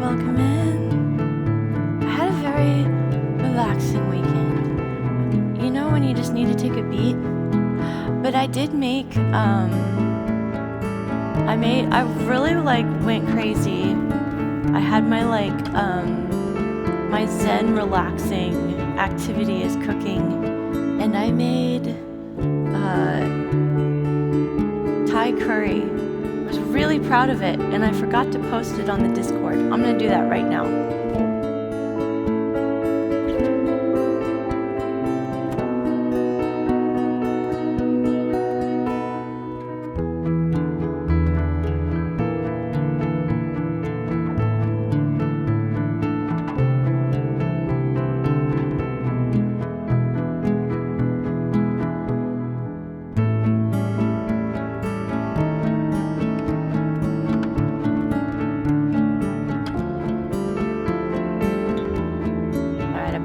welcome in. I had a very relaxing weekend. You know when you just need to take a beat? But I did make, I really went crazy. I had my my Zen relaxing activity is cooking, and I made Thai curry. I was really proud of it, and I forgot to post it on the Discord. I'm gonna do that right now.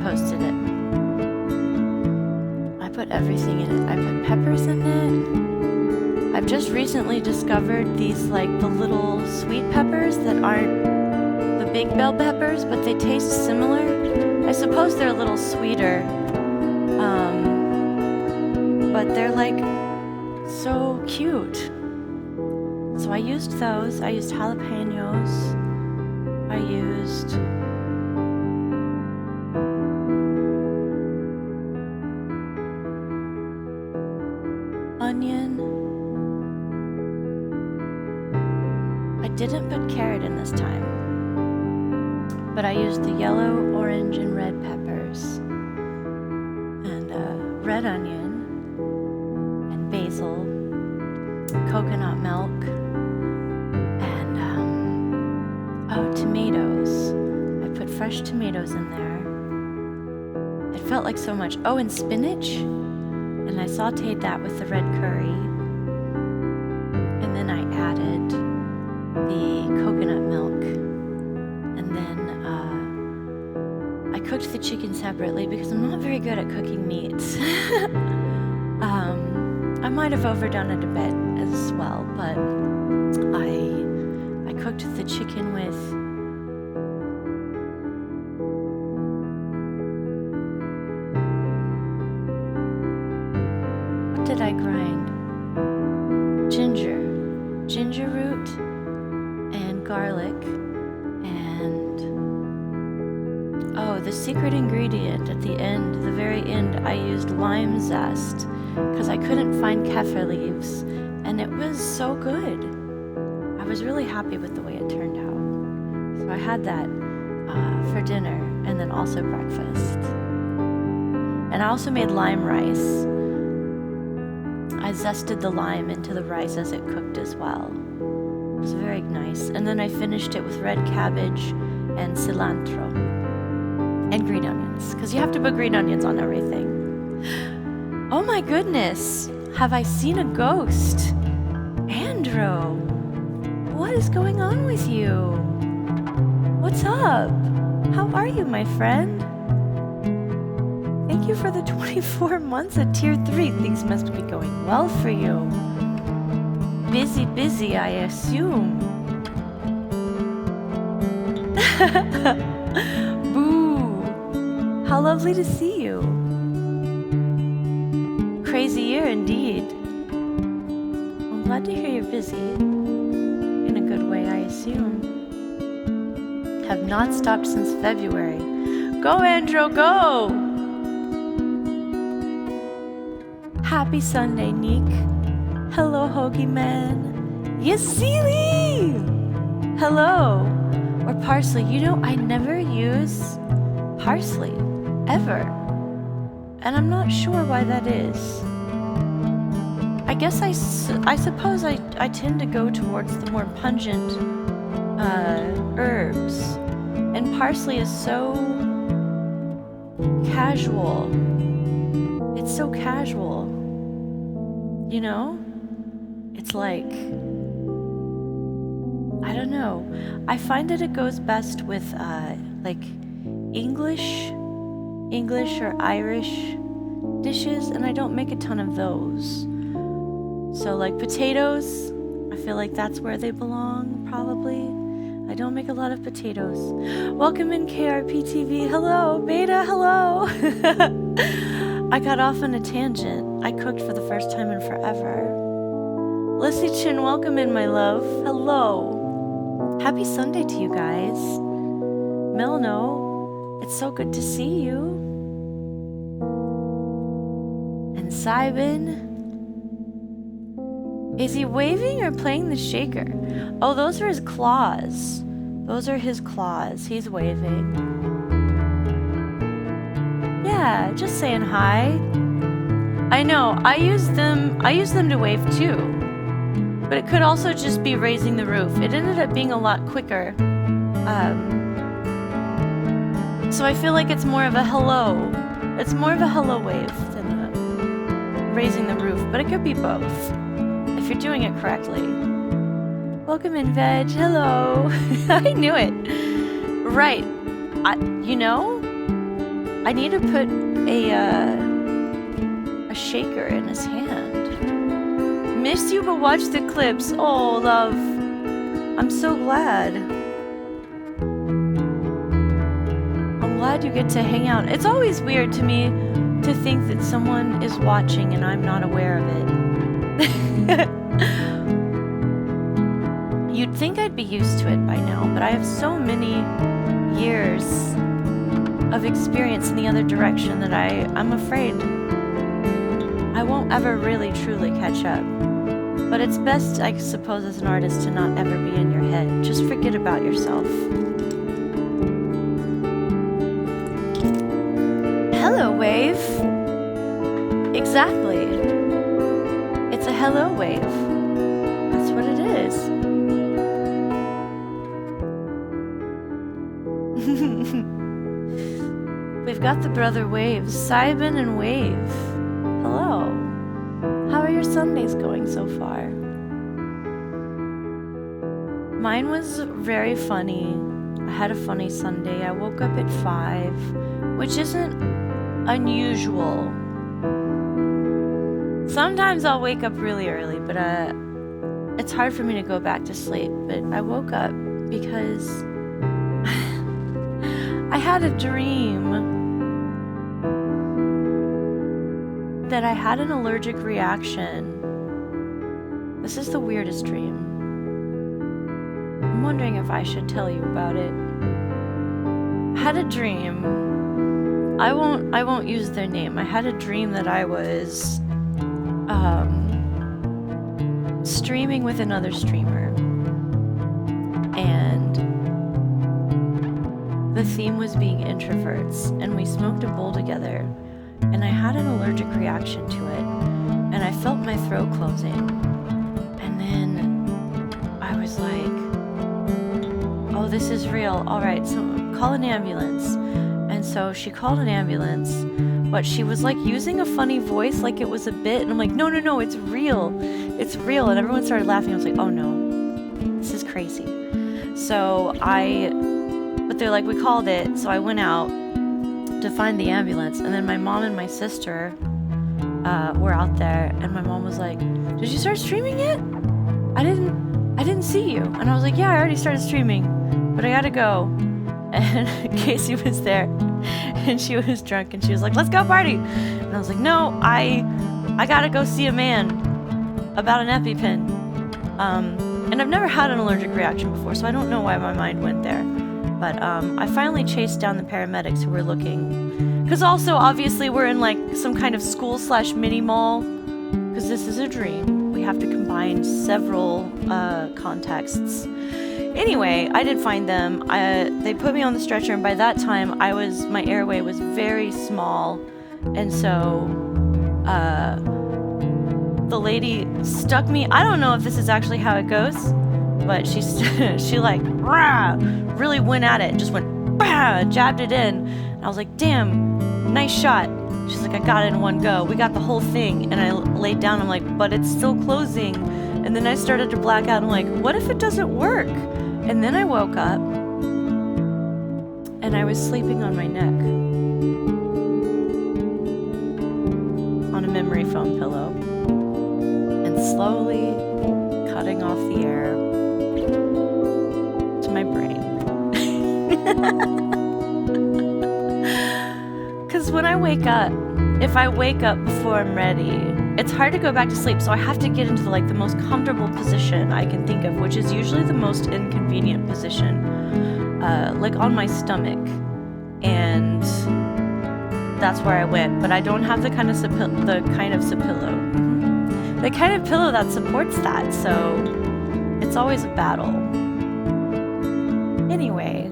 Posted it. I put everything in it. I put peppers in it. I've just recently discovered these the little sweet peppers that aren't the big bell peppers, but they taste similar. I suppose they're a little sweeter. But they're so cute. So I used those. I used jalapenos. I used onion. I didn't put carrot in this time, but I used the yellow, orange, and red peppers, and red onion, and basil, coconut milk, and tomatoes. I put fresh tomatoes in there. It felt like so much. Oh, and spinach. And I sauteed that with the red curry. And then I added the coconut milk. And then I cooked the chicken separately because I'm not very good at cooking meats. I might have overdone it a bit as well, but I cooked the chicken with did I grind? Ginger root, and garlic, and the secret ingredient at the end, the very end, I used lime zest because I couldn't find kaffir leaves, and it was so good. I was really happy with the way it turned out. So I had that for dinner and then also breakfast. And I also made lime rice. I zested the lime into the rice as it cooked as well. It was very nice. And then I finished it with red cabbage and cilantro and green onions, because you have to put green onions on everything. Oh my goodness, have I seen a ghost? Andrew, what is going on with you? What's up? How are you, my friend? Thank you for the 24 months at tier 3. Things must be going well for you. Busy, I assume. Boo. How lovely to see you. Crazy year indeed. I'm glad to hear you're busy. In a good way, I assume. Have not stopped since February. Go, Andrew, go! Happy Sunday, Neek. Hello, Hoagie Man. Yasili! Hello. Or parsley. You know, I never use parsley. Ever. And I'm not sure why that is. I guess I suppose I tend to go towards the more pungent herbs. And parsley is so casual. It's so casual. You know? It's I don't know. I find that it goes best with English or Irish dishes, and I don't make a ton of those. So potatoes, I feel like that's where they belong, probably. I don't make a lot of potatoes. Welcome in KRPTV. Hello, Beta. Hello. I got off on a tangent. I cooked for the first time in forever. Lissy Chin, welcome in, my love. Hello. Happy Sunday to you guys. Melno, it's so good to see you. And Sybin. Is he waving or playing the shaker? Oh, those are his claws. Those are his claws. He's waving. Yeah, just saying hi. I know, I use them to wave too. But it could also just be raising the roof. It ended up being a lot quicker. So I feel like it's more of a hello. It's more of a hello wave than raising the roof, but it could be both. If you're doing it correctly. Welcome in, Veg. Hello. I knew it. Right. You know, I need to put a shaker in his hand. Missed you, but watched the clips. Oh, love. I'm so glad. I'm glad you get to hang out. It's always weird to me to think that someone is watching and I'm not aware of it. You'd think I'd be used to it by now, but I have so many years of experience in the other direction that I'm afraid I won't ever really truly catch up. But it's best, I suppose, as an artist to not ever be in your head. Just forget about yourself. Hello, wave. Exactly. It's a hello wave. That's what it is. We've got the brother waves, Sybin and Wave. Hello. How are your Sundays going so far? Mine was very funny. I had a funny Sunday. I woke up at 5, which isn't unusual. Sometimes I'll wake up really early, but it's hard for me to go back to sleep. But I woke up because I had a dream that I had an allergic reaction. This is the weirdest dream. I'm wondering if I should tell you about it. I had a dream. I won't use their name. I had a dream that I was streaming with another streamer, and the theme was being introverts, and we smoked a bowl together, and I had an allergic reaction to it, and I felt my throat closing, and then I was like, oh, this is real. All right, so call an ambulance. And so she called an ambulance, but she was like using a funny voice like it was a bit, and I'm like, no, it's real. It's real. And everyone started laughing. I was like, oh no, this is crazy. But they're like, we called it. So I went out to find the ambulance, and then my mom and my sister were out there, and my mom was like, did you start streaming yet? I didn't see you. And I was like, yeah, I already started streaming, but I gotta go. And Casey was there, and she was drunk, and she was like, let's go party. And I was like, no, I gotta go see a man about an EpiPen. And I've never had an allergic reaction before, so I don't know why my mind went there. But I finally chased down the paramedics who were looking. Because also, obviously, we're in like some kind of school/mini mall. Because this is a dream. We have to combine several contexts. Anyway, I did find them. They put me on the stretcher, and by that time, my airway was very small. And so the lady stuck me. I don't know if this is actually how it goes, but she like rah, really went at it and just went bah, jabbed it in. And I was like, damn, nice shot. She's like, I got it in one go. We got the whole thing. And I laid down. I'm like, but it's still closing. And then I started to black out. I'm like, what if it doesn't work? And then I woke up and I was sleeping on my neck on a memory foam pillow and slowly cutting off the air to my brain. Because when I wake up, if I wake up before I'm ready, it's hard to go back to sleep, so I have to get into the most comfortable position I can think of, which is usually the most inconvenient position, like on my stomach, and that's where I went. But I don't have the kind of pillow that supports that, so it's always a battle. Anyway,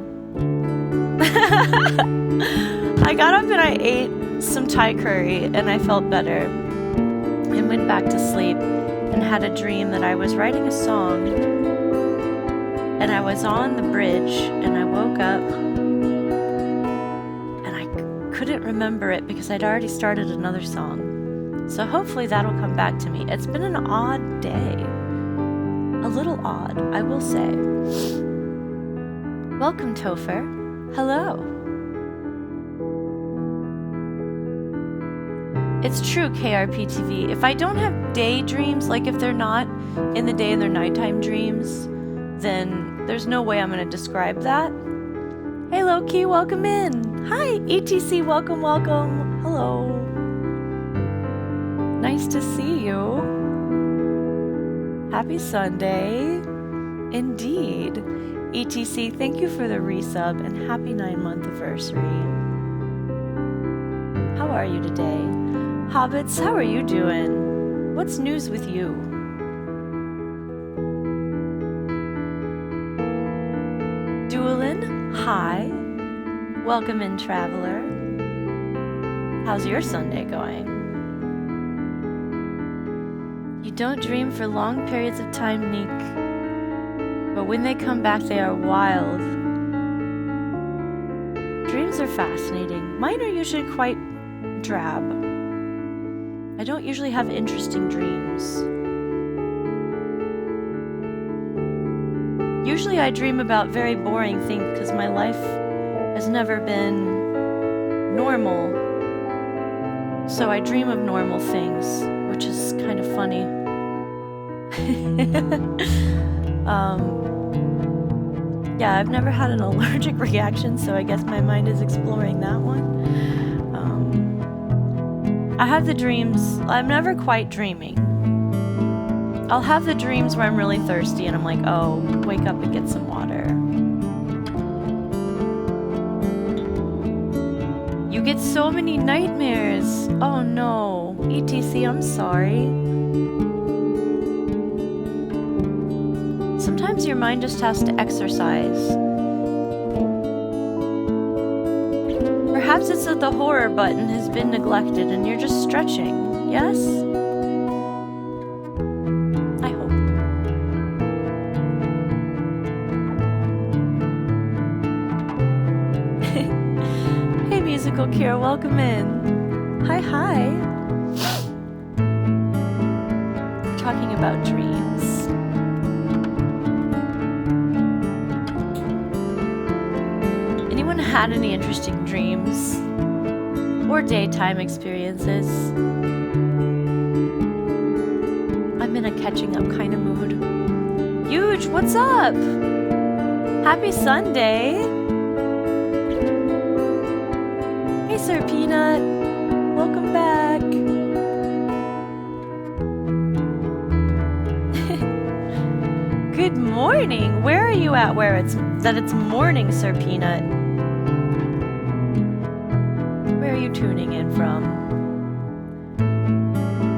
I got up and I ate some Thai curry and I felt better and went back to sleep and had a dream that I was writing a song and I was on the bridge and I woke up and I couldn't remember it because I'd already started another song. So hopefully that'll come back to me. It's been an odd day. A little odd, I will say. Welcome, Topher. Hello. It's true, KRPTV. If I don't have daydreams, like if they're not in the day and they're nighttime dreams, then there's no way I'm going to describe that. Hey, Loki, welcome in. Hi, ETC, welcome, welcome. Hello. Nice to see you. Happy Sunday. Indeed. ETC, thank you for the resub and happy 9-month anniversary. How are you today? Hobbits, how are you doing? What's news with you? Duelin, hi. Welcome in, traveler. How's your Sunday going? You don't dream for long periods of time, Neek. But when they come back, they are wild. Dreams are fascinating. Mine are usually quite drab. I don't usually have interesting dreams. Usually I dream about very boring things because my life has never been normal. So I dream of normal things, which is kind of funny. Yeah, I've never had an allergic reaction, so I guess my mind is exploring that one. I have the dreams, I'm never quite dreaming. I'll have the dreams where I'm really thirsty and I'm like, oh, wake up and get some water. You get so many nightmares. Oh no, ETC, I'm sorry. Sometimes your mind just has to exercise. Perhaps it's that the horror button has been neglected and you're just stretching, yes? I hope. Hey, Musical Kira, welcome in. Hi, hi. We're talking about dreams. Anyone had any interesting dreams or daytime experiences? I'm in a catching up kind of mood. Huge, what's up? Happy Sunday. Hey, Sir Peanut. Welcome back. Good morning. Where are you at? Where it's morning, Sir Peanut? Where are you tuning in from?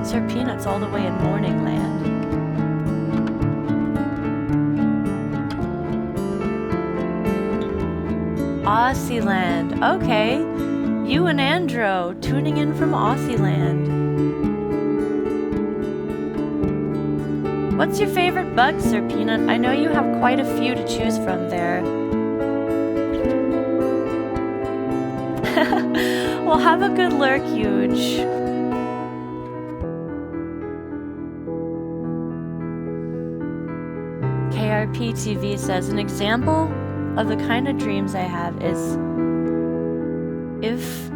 Sir Peanut's all the way in morning land. Aussie land. Okay. You and Andro tuning in from Aussie land. What's your favorite bug, Sir Peanut? I know you have quite a few to choose from there. Well, have a good lurk, Huge. KRPTV says, an example of the kind of dreams I have is if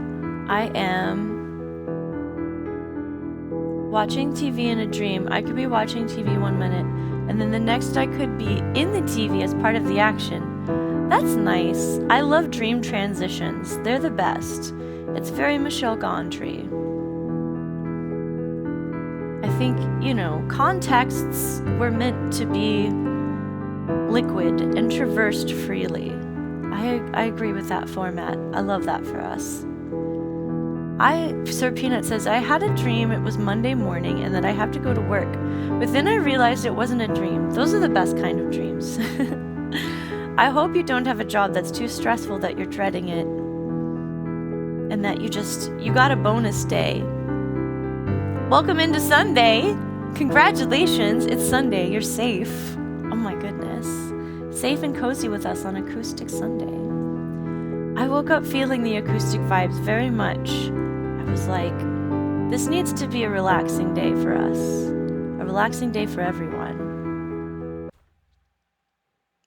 I am watching TV in a dream, I could be watching TV 1 minute, and then the next I could be in the TV as part of the action. That's nice. I love dream transitions. They're the best. It's very Michelle Gondry. I think, you know, contexts were meant to be liquid and traversed freely. I agree with that format. I love that for us. Sir Peanut says, I had a dream it was Monday morning and that I have to go to work. But then I realized it wasn't a dream. Those are the best kind of dreams. I hope you don't have a job that's too stressful that you're dreading it. And that you got a bonus day. Welcome into Sunday. Congratulations, it's Sunday. You're safe. Oh my goodness. Safe and cozy with us on Acoustic Sunday. I woke up feeling the acoustic vibes very much. I was like, this needs to be a relaxing day for us. A relaxing day for everyone.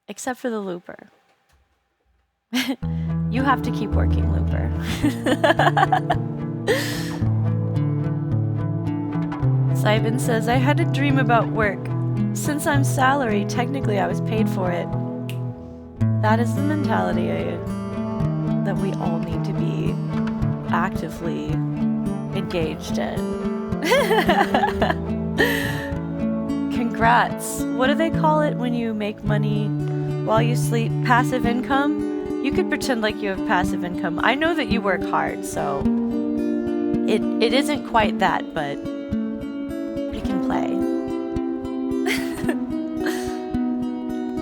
Except for the looper. You have to keep working, looper. Simon says, I had a dream about work. Since I'm salary, technically I was paid for it. That is the mentality that we all need to be actively engaged in. Congrats. What do they call it when you make money while you sleep? Passive income? You could pretend like you have passive income. I know that you work hard, so it isn't quite that, but you can play.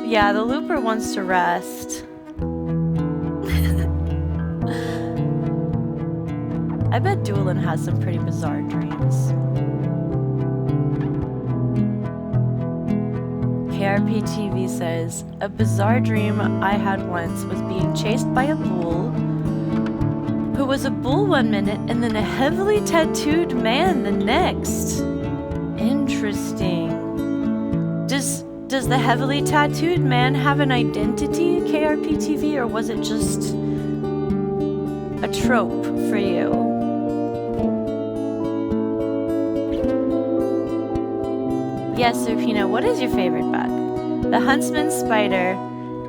Yeah, the looper wants to rest. I bet Doolin has some pretty bizarre dreams. KRP TV says, a bizarre dream I had once was being chased by a bull who was a bull 1 minute and then a heavily tattooed man the next. Interesting. Does the heavily tattooed man have an identity, KRP TV, or was it just a trope for you? Yes, Serpina, what is your favorite bug? The huntsman spider,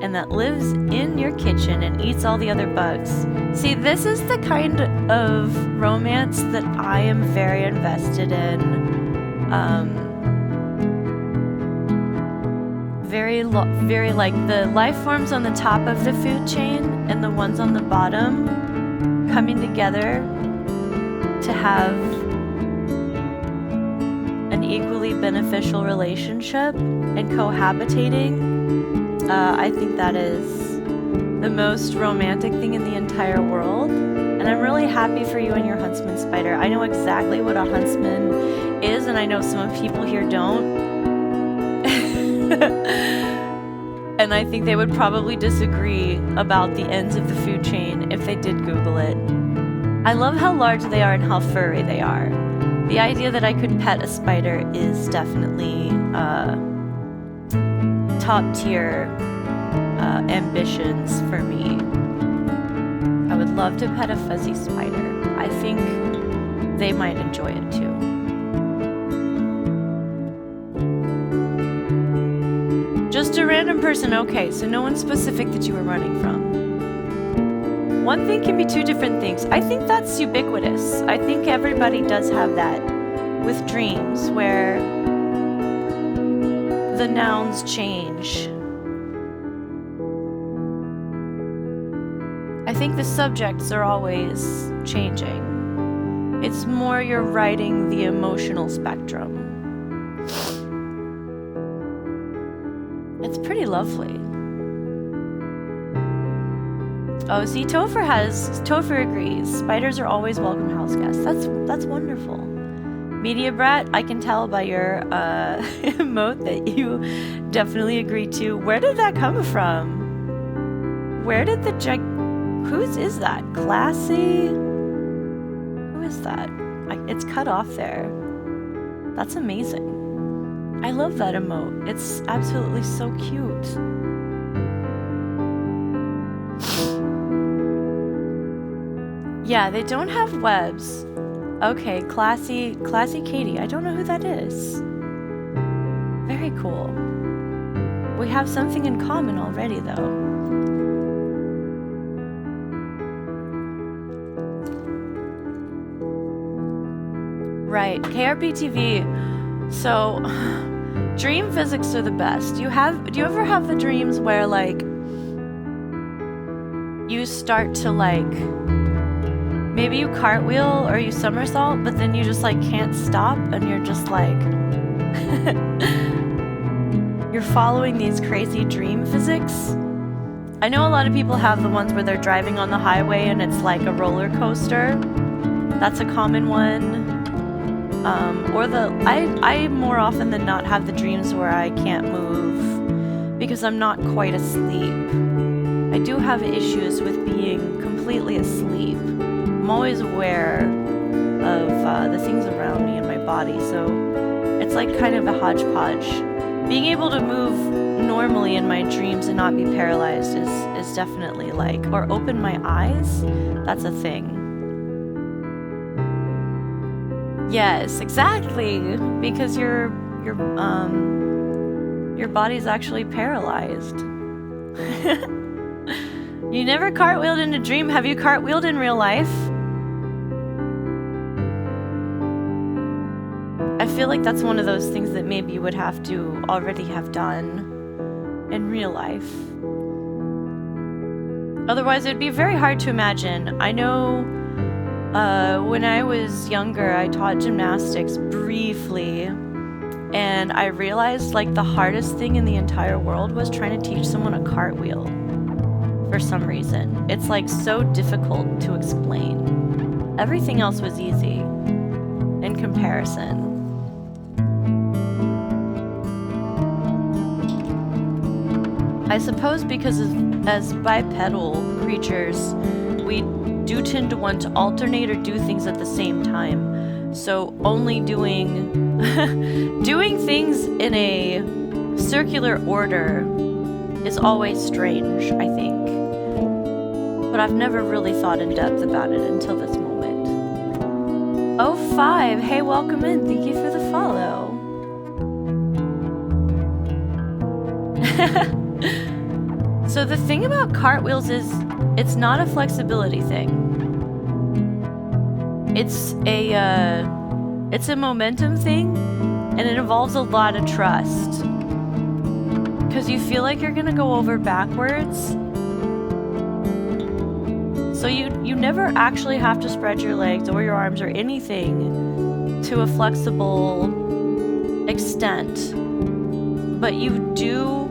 and that lives in your kitchen and eats all the other bugs. See, this is the kind of romance that I am very invested in. Very like the life forms on the top of the food chain and the ones on the bottom coming together to have an equally beneficial relationship and cohabitating. I think that is the most romantic thing in the entire world. And I'm really happy for you and your huntsman spider. I know exactly what a huntsman is, and I know some people here don't. And I think they would probably disagree about the ends of the food chain if they did Google it. I love how large they are and how furry they are. The idea that I could pet a spider is definitely top tier ambitions for me. I would love to pet a fuzzy spider. I think they might enjoy it too. Just a random person, okay, so no one specific that you were running from. One thing can be two different things. I think that's ubiquitous. I think everybody does have that with dreams where the nouns change. I think the subjects are always changing. It's more you're writing the emotional spectrum. It's pretty lovely. Oh, see, Topher agrees. Spiders are always welcome house guests. That's wonderful. Media Brat, I can tell by your emote that you definitely agree to. Where did that come from? Where did the whose is that? Classy? Who is that? It's cut off there. That's amazing. I love that emote. It's absolutely so cute. Yeah, they don't have webs. Okay, classy Katie. I don't know who that is. Very cool. We have something in common already, though. Right, KRPTV. So, dream physics are the best. Do you ever have the dreams where, like, you start to, like, maybe you cartwheel or you somersault, but then you just, like, can't stop, and you're just, like, you're following these crazy dream physics? I know a lot of people have the ones where they're driving on the highway and it's like a roller coaster. That's a common one. Or I more often than not have the dreams where I can't move because I'm not quite asleep. I do have issues with being completely asleep. I'm always aware of the things around me and my body, so it's like kind of a hodgepodge. Being able to move normally in my dreams and not be paralyzed is definitely like, or open my eyes, that's a thing. Yes, exactly, because your body's actually paralyzed. You never cartwheeled in a dream. Have you cartwheeled in real life? I feel like that's one of those things that maybe you would have to already have done in real life. Otherwise, it would be very hard to imagine. I know when I was younger, I taught gymnastics briefly, and I realized like the hardest thing in the entire world was trying to teach someone a cartwheel for some reason. It's like so difficult to explain. Everything else was easy in comparison. I suppose because as bipedal creatures, we do tend to want to alternate or do things at the same time. So only doing doing things in a circular order is always strange, I think. But I've never really thought in depth about it until this moment. Oh, 5. Hey, welcome in. Thank you for the follow. So the thing about cartwheels is it's not a flexibility thing. It's a momentum thing, and it involves a lot of trust. Because you feel like you're gonna go over backwards. So you never actually have to spread your legs or your arms or anything to a flexible extent. But you do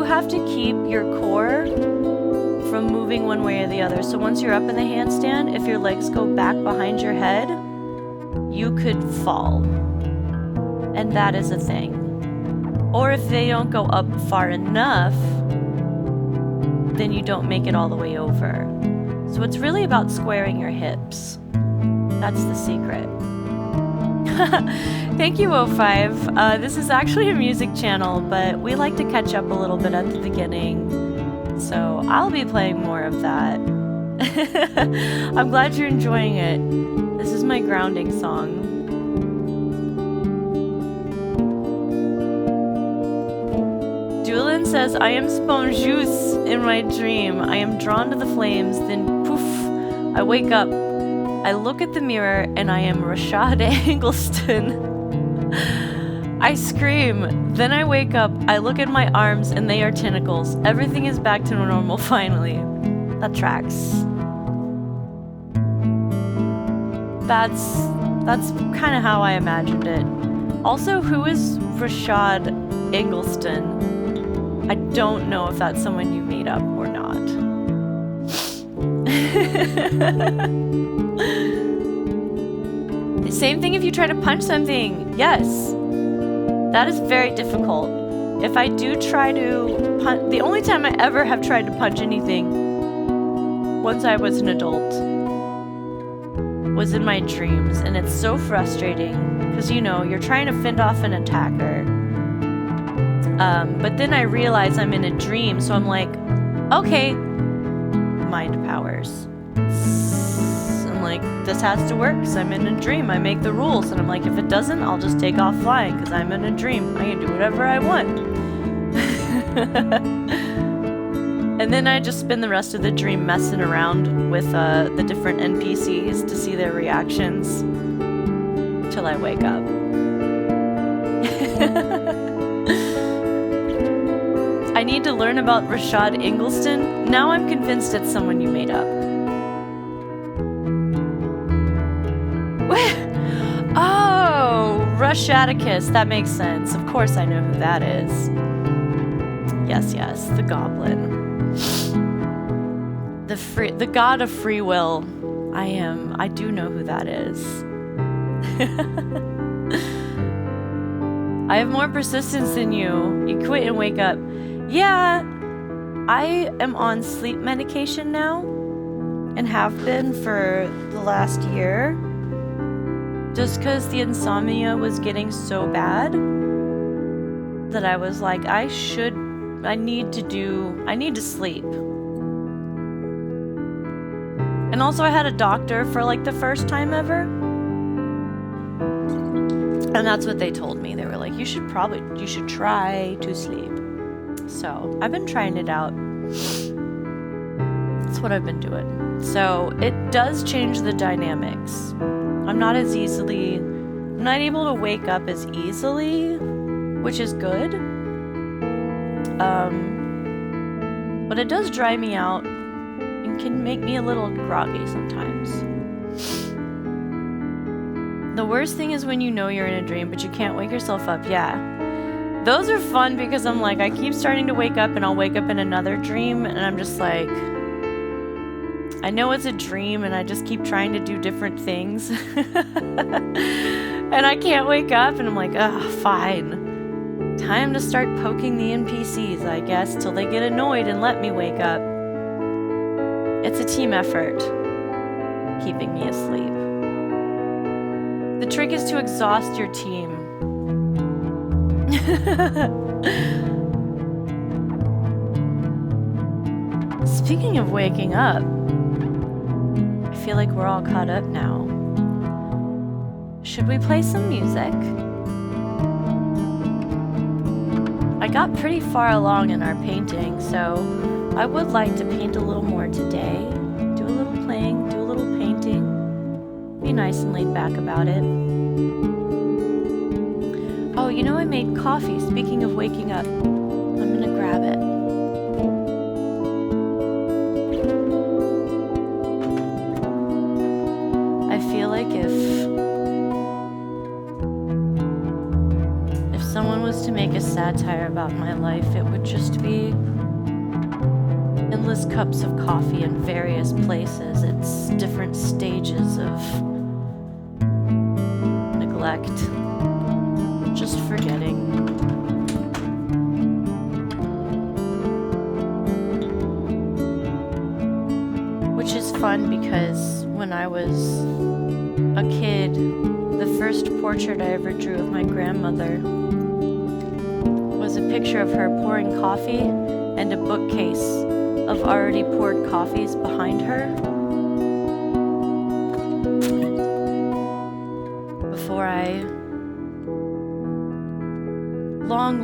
have to keep your core from moving one way or the other. So once you're up in the handstand, if your legs go back behind your head, you could fall. And that is a thing. Or if they don't go up far enough, then you don't make it all the way over. So it's really about squaring your hips. That's the secret. Thank you, O5. This is actually a music channel, but we like to catch up a little bit at the beginning. So I'll be playing more of that. I'm glad you're enjoying it. This is my grounding song. Julian says, I am spongeuse in my dream. I am drawn to the flames, then poof, I wake up. I look at the mirror and I am Rashad Eggleston. I scream, then I wake up, I look at my arms and they are tentacles. Everything is back to normal finally. That tracks. That's kind of how I imagined it. Also, who is Rashad Eggleston? I don't know if that's someone you made up or not. Same thing if you try to punch something. Yes. That is very difficult. If I do try to punch, the only time I ever have tried to punch anything once I was an adult was in my dreams, and it's so frustrating because, you know, you're trying to fend off an attacker. But then I realize I'm in a dream, so I'm like, okay, mind powers. I'm like, this has to work because I'm in a dream. I make the rules, and I'm like, if it doesn't, I'll just take off flying because I'm in a dream. I can do whatever I want. And then I just spend the rest of the dream messing around with the different NPCs to see their reactions till I wake up. I need to learn about Rashad Ingleston. Now I'm convinced it's someone you made up. Oh, Rushadicus. That makes sense. Of course I know who that is. Yes, the goblin. The god of free will. I do know who that is. I have more persistence than you. You quit and wake up. Yeah, I am on sleep medication now and have been for the last year. Just because the insomnia was getting so bad that I was like, I need to sleep. And also I had a doctor for like the first time ever. And that's what they told me. They were like, you should try to sleep. So I've been trying it out. That's what I've been doing. So it does change the dynamics. I'm not able to wake up as easily, which is good. But it does dry me out and can make me a little groggy sometimes. The worst thing is when you know you're in a dream, but you can't wake yourself up. Yeah. Those are fun because I'm like, I keep starting to wake up and I'll wake up in another dream and I'm just like, I know it's a dream and I just keep trying to do different things. And I can't wake up and I'm like, fine. Time to start poking the NPCs, I guess, till they get annoyed and let me wake up. It's a team effort, keeping me asleep. The trick is to exhaust your team. Speaking of waking up, I feel like we're all caught up now. Should we play some music? I got pretty far along in our painting, so I would like to paint a little more today. Do a little playing, do a little painting. Be nice and laid back about it. Oh, you know I made coffee. Speaking of waking up, I'm gonna grab it. I feel like if someone was to make a satire about my life, it would just be endless cups of coffee in various places. It's different stages of neglect. Just forgetting. Which is fun because when I was a kid, the first portrait I ever drew of my grandmother was a picture of her pouring coffee and a bookcase of already poured coffees behind her.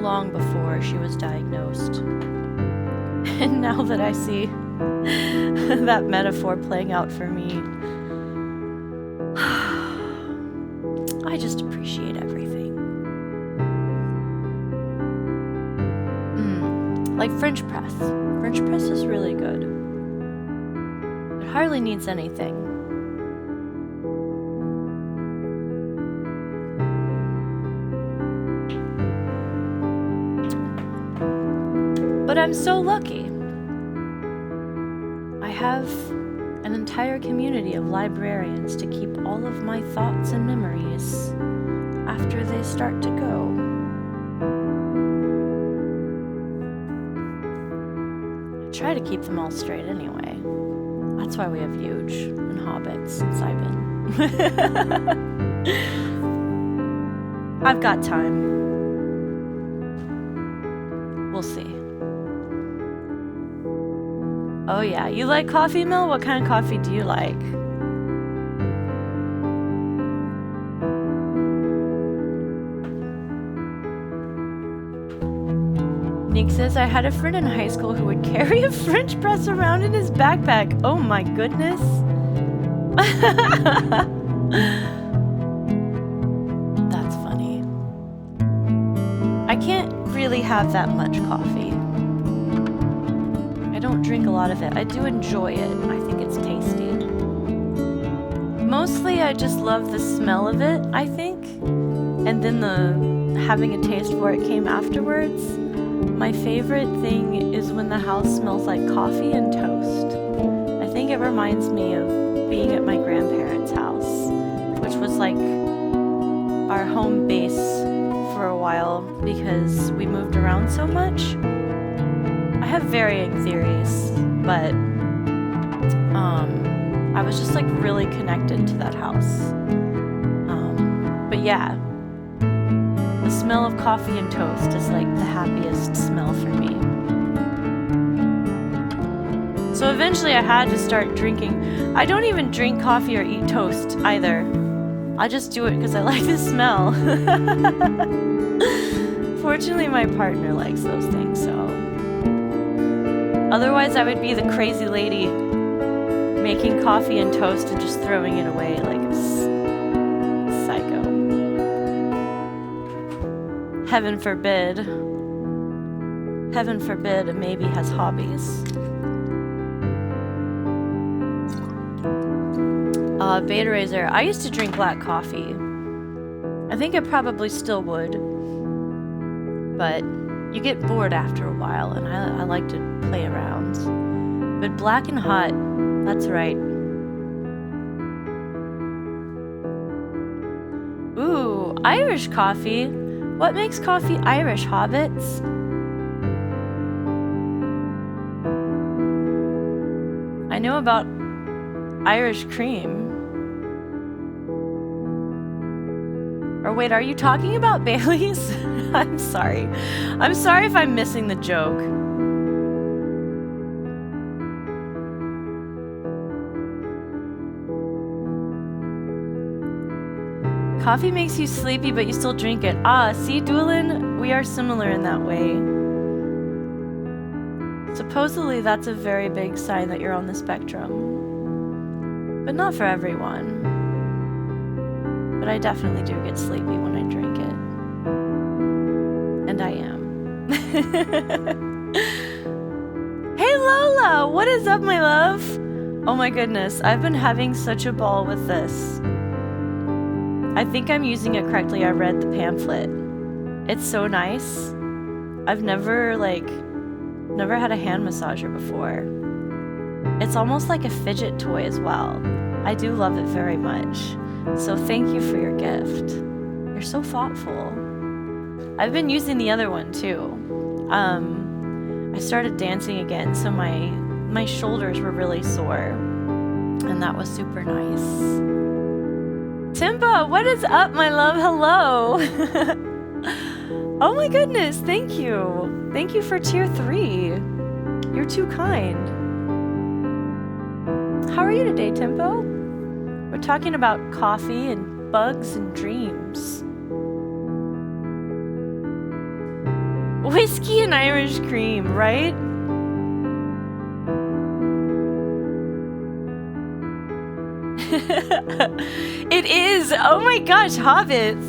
Long before she was diagnosed. And now that I see that metaphor playing out for me, I just appreciate everything. Like French press. French press is really good. It hardly needs anything. But I'm so lucky. I have an entire community of librarians to keep all of my thoughts and memories after they start to go. I try to keep them all straight anyway. That's why we have Huge and Hobbits and Cybin. I've got time. We'll see. Oh yeah, you like coffee, Mel? What kind of coffee do you like? Nick says, I had a friend in high school who would carry a French press around in his backpack. Oh my goodness. That's funny. I can't really have that much coffee. I don't drink a lot of it. I do enjoy it. I think it's tasty. Mostly I just love the smell of it, I think. And then having a taste for it came afterwards. My favorite thing is when the house smells like coffee and toast. I think it reminds me of being at my grandparents' house, which was like our home base for a while because we moved around so much. I have varying theories, but I was just like really connected to that house. But yeah, the smell of coffee and toast is like the happiest smell for me. So eventually I had to start drinking. I don't even drink coffee or eat toast either. I just do it because I like the smell. Fortunately, my partner likes those things, so. Otherwise, I would be the crazy lady making coffee and toast and just throwing it away like a psycho. Heaven forbid. Heaven forbid a maybe has hobbies. Beta Razor. I used to drink black coffee. I think I probably still would. But you get bored after a while, and I like to play around. But black and hot, that's right. Ooh, Irish coffee. What makes coffee Irish, hobbits? I know about Irish cream. Or wait, are you talking about Bailey's? I'm sorry. I'm sorry if I'm missing the joke. Coffee makes you sleepy, but you still drink it. Ah, see, Doolin, we are similar in that way. Supposedly, that's a very big sign that you're on the spectrum. But not for everyone. But I definitely do get sleepy when I drink it. And I am. Hey Lola, what is up, my love? Oh my goodness, I've been having such a ball with this. I think I'm using it correctly. I read the pamphlet. It's so nice. I've never had a hand massager before. It's almost like a fidget toy as well. I do love it very much. So thank you for your gift. You're so thoughtful. I've been using the other one too. I started dancing again, so my shoulders were really sore. And that was super nice. Timba, what is up, my love? Hello. Oh my goodness, thank you. Thank you for tier 3. You're too kind. How are you today, Timbo? We're talking about coffee and bugs and dreams. Whiskey and Irish cream, right? It is! Oh my gosh, hobbits!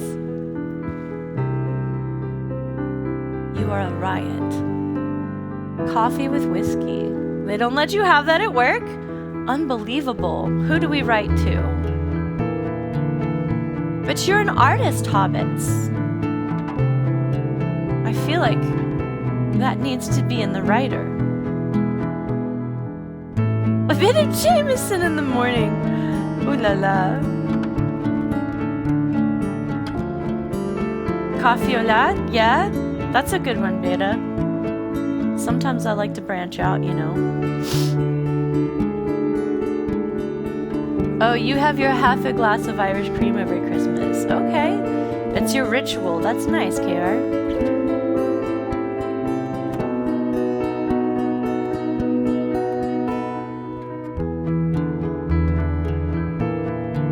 You are a riot. Coffee with whiskey. They don't let you have that at work? Unbelievable. Who do we write to? But you're an artist, hobbits. I feel like that needs to be in the writer. A bit of Jameson in the morning. Ooh la la. Coffee au lait? Yeah? That's a good one, Beta. Sometimes I like to branch out, you know. Oh, you have your half a glass of Irish cream every Christmas. Okay. It's your ritual. That's nice, KR.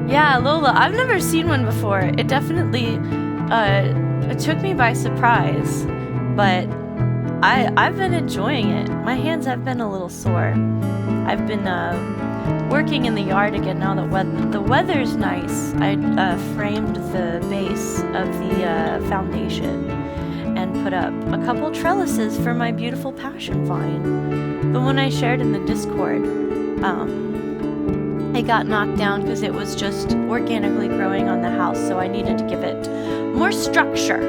Yeah, Lola, I've never seen one before. It definitely it took me by surprise, but I've been enjoying it. My hands have been a little sore. I've been working in the yard again now that the weather's nice. I framed the base of the foundation and put up a couple trellises for my beautiful passion vine. The one I shared in the Discord, it got knocked down because it was just organically growing on the house, so I needed to give it more structure.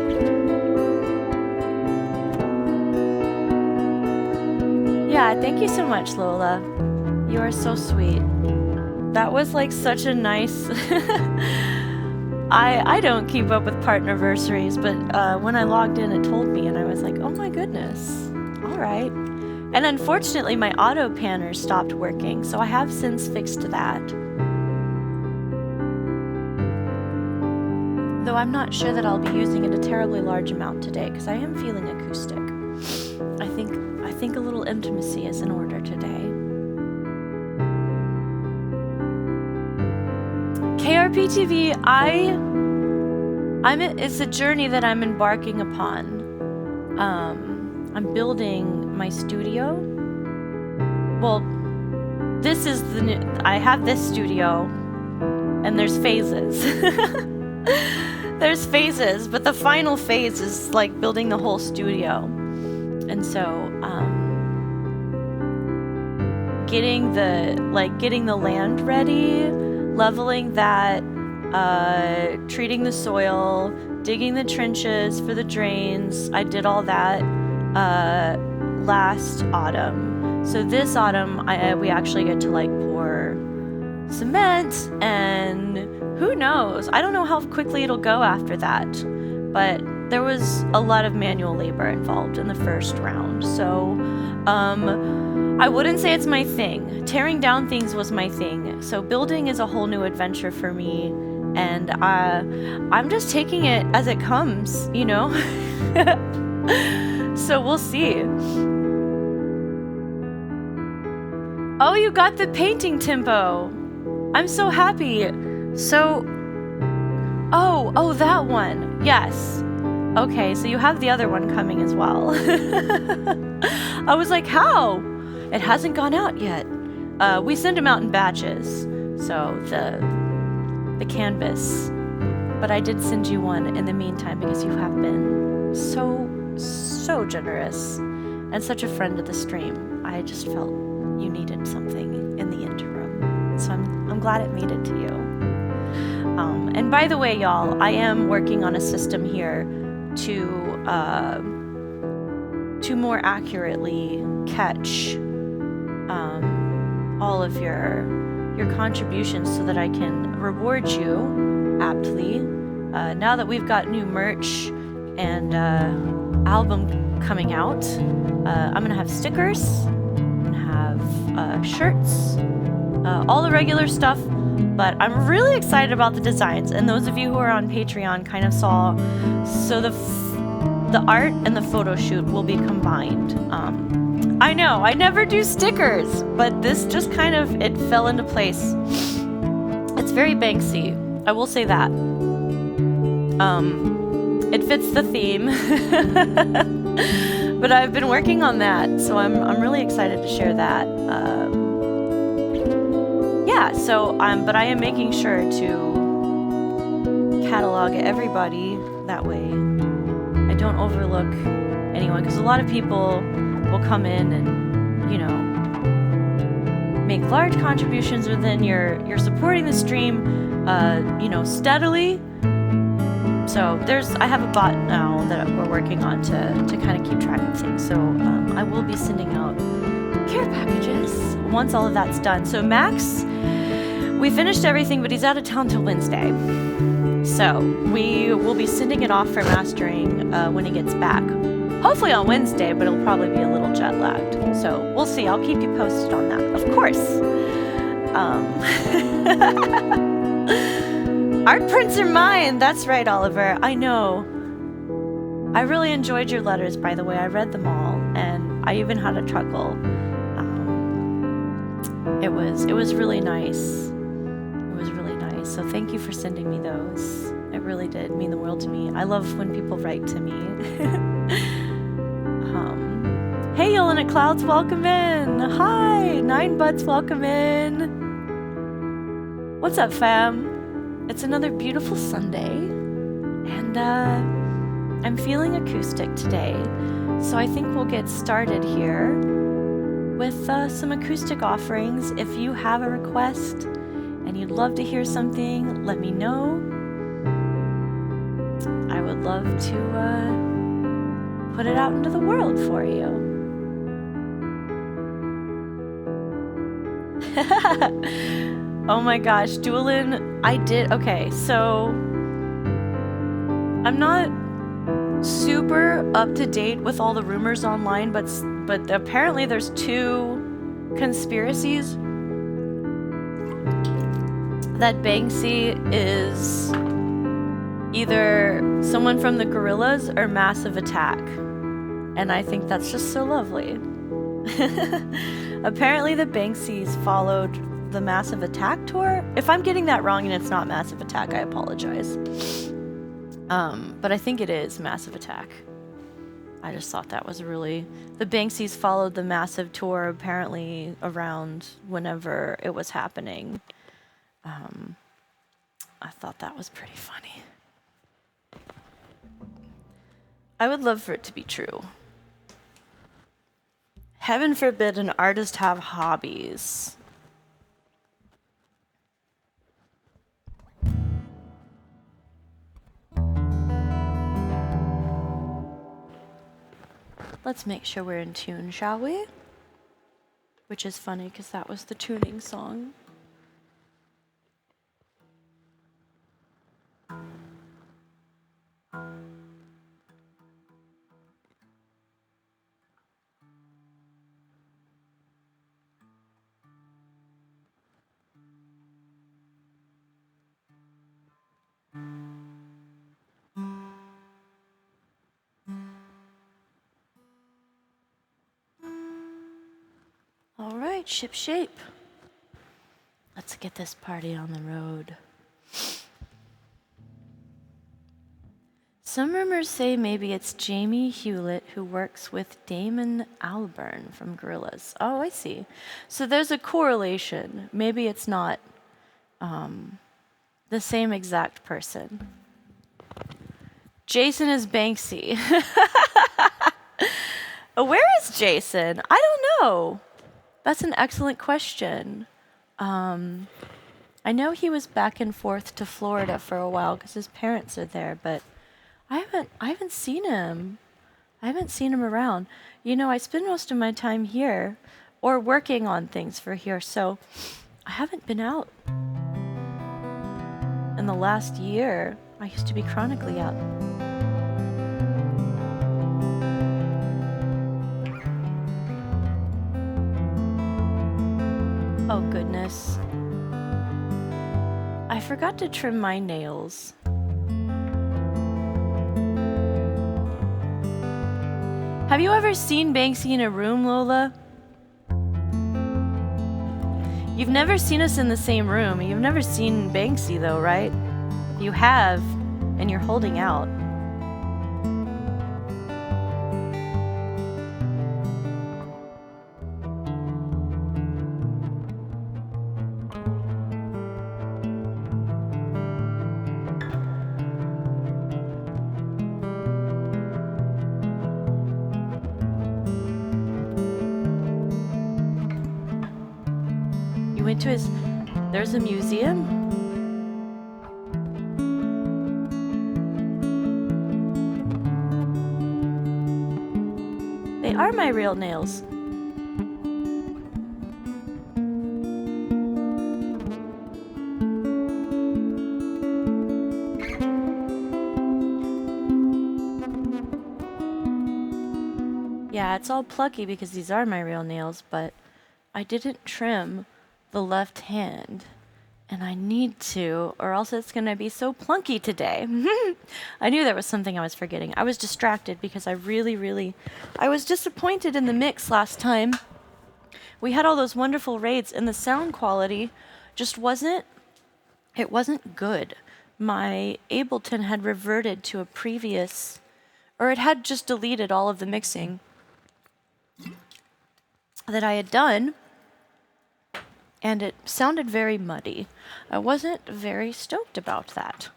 Yeah, thank you so much, Lola. You are so sweet. That was like such a nice... I don't keep up with partnerversaries, but when I logged in, it told me, and I was like, oh my goodness. All right. And unfortunately, my auto panner stopped working, so I have since fixed that. Though I'm not sure that I'll be using it a terribly large amount today, because I am feeling acoustic. I think a little intimacy is in order today. KRPTV, it's a journey that I'm embarking upon. I'm building my studio. Well, this is the new, I have this studio, and there's phases. There's phases, but the final phase is like building the whole studio. And so, getting the land ready, leveling that, treating the soil, digging the trenches for the drains. I did all that last autumn. So this autumn, we actually get to like pour cement, and who knows? I don't know how quickly it'll go after that, but there was a lot of manual labor involved in the first round. So I wouldn't say it's my thing. Tearing down things was my thing. So building is a whole new adventure for me, and I'm just taking it as it comes, you know? So we'll see. Oh, you got the painting tempo. I'm so happy. So, oh, that one. Yes. Okay, so you have the other one coming as well. I was like, how? It hasn't gone out yet. We send them out in batches. So the canvas. But I did send you one in the meantime because you have been so generous and such a friend of the stream. I just felt you needed something in the interim. So I'm glad it made it to you. And by the way, y'all, I am working on a system here to more accurately catch all of your contributions so that I can reward you aptly. Now that we've got new merch and album coming out, I'm gonna have stickers, I'm gonna have shirts, all the regular stuff, but I'm really excited about the designs, and those of you who are on Patreon kind of saw, so the art and the photo shoot will be combined. I know, I never do stickers, but this just kind of, it fell into place. It's very Banksy, I will say that. It fits the theme. But I've been working on that, so I'm really excited to share that. Yeah, so but I am making sure to catalog everybody that way. I don't overlook anyone, because a lot of people will come in and, you know, make large contributions, but then you're supporting the stream, you know, steadily. So I have a bot now that we're working on to kind of keep track of things. So I will be sending out care packages once all of that's done. So Max, we finished everything, but he's out of town till Wednesday. So we will be sending it off for mastering when he gets back. Hopefully on Wednesday, but it'll probably be a little jet lagged. So we'll see. I'll keep you posted on that, of course. Art prints are mine. That's right, Oliver. I know. I really enjoyed your letters, by the way. I read them all, and I even had a chuckle. It was really nice. It was really nice. So thank you for sending me those. It really did mean the world to me. I love when people write to me. Hey, Yelena Clouds, welcome in. Hi, Nine Butts, welcome in. What's up, fam? It's another beautiful Sunday, and I'm feeling acoustic today, so I think we'll get started here with some acoustic offerings. If you have a request and you'd love to hear something, let me know. I would love to put it out into the world for you. Oh my gosh, Duelin, I did. Okay, so I'm not super up to date with all the rumors online, but apparently there's 2 conspiracies that Banksy is either someone from the Gorillas or Massive Attack, and I think that's just so lovely. Apparently the Banksys followed the Massive Attack tour. If I'm getting that wrong and it's not Massive Attack, I apologize. But I think it is Massive Attack. I just thought that was really... The Banksys followed the Massive tour apparently around whenever it was happening. I thought that was pretty funny. I would love for it to be true. Heaven forbid an artist have hobbies. Let's make sure we're in tune, shall we? Which is funny because that was the tuning song. All right, ship shape. Let's get this party on the road. Some rumors say maybe it's Jamie Hewlett who works with Damon Albarn from Gorillaz. Oh, I see. So there's a correlation. Maybe it's not the same exact person. Jason is Banksy. Where is Jason? I don't know. That's an excellent question. I know he was back and forth to Florida for a while because his parents are there, but I haven't seen him. I haven't seen him around. You know, I spend most of my time here or working on things for here, so I haven't been out. In the last year, I used to be chronically out. Oh goodness. I forgot to trim my nails. Have you ever seen Banksy in a room, Lola? You've never seen us in the same room. You've never seen Banksy though, right? You have, and you're holding out. You went to his... There's a museum? They are my real nails. Yeah, it's all plucky because these are my real nails, but I didn't trim the left hand, and I need to, or else it's gonna be so plunky today. I knew there was something I was forgetting. I was distracted because I was disappointed in the mix last time. We had all those wonderful raids, and the sound quality just wasn't good. My Ableton had reverted to a previous, or it had just deleted all of the mixing. that I had done, and it sounded very muddy. I wasn't very stoked about that.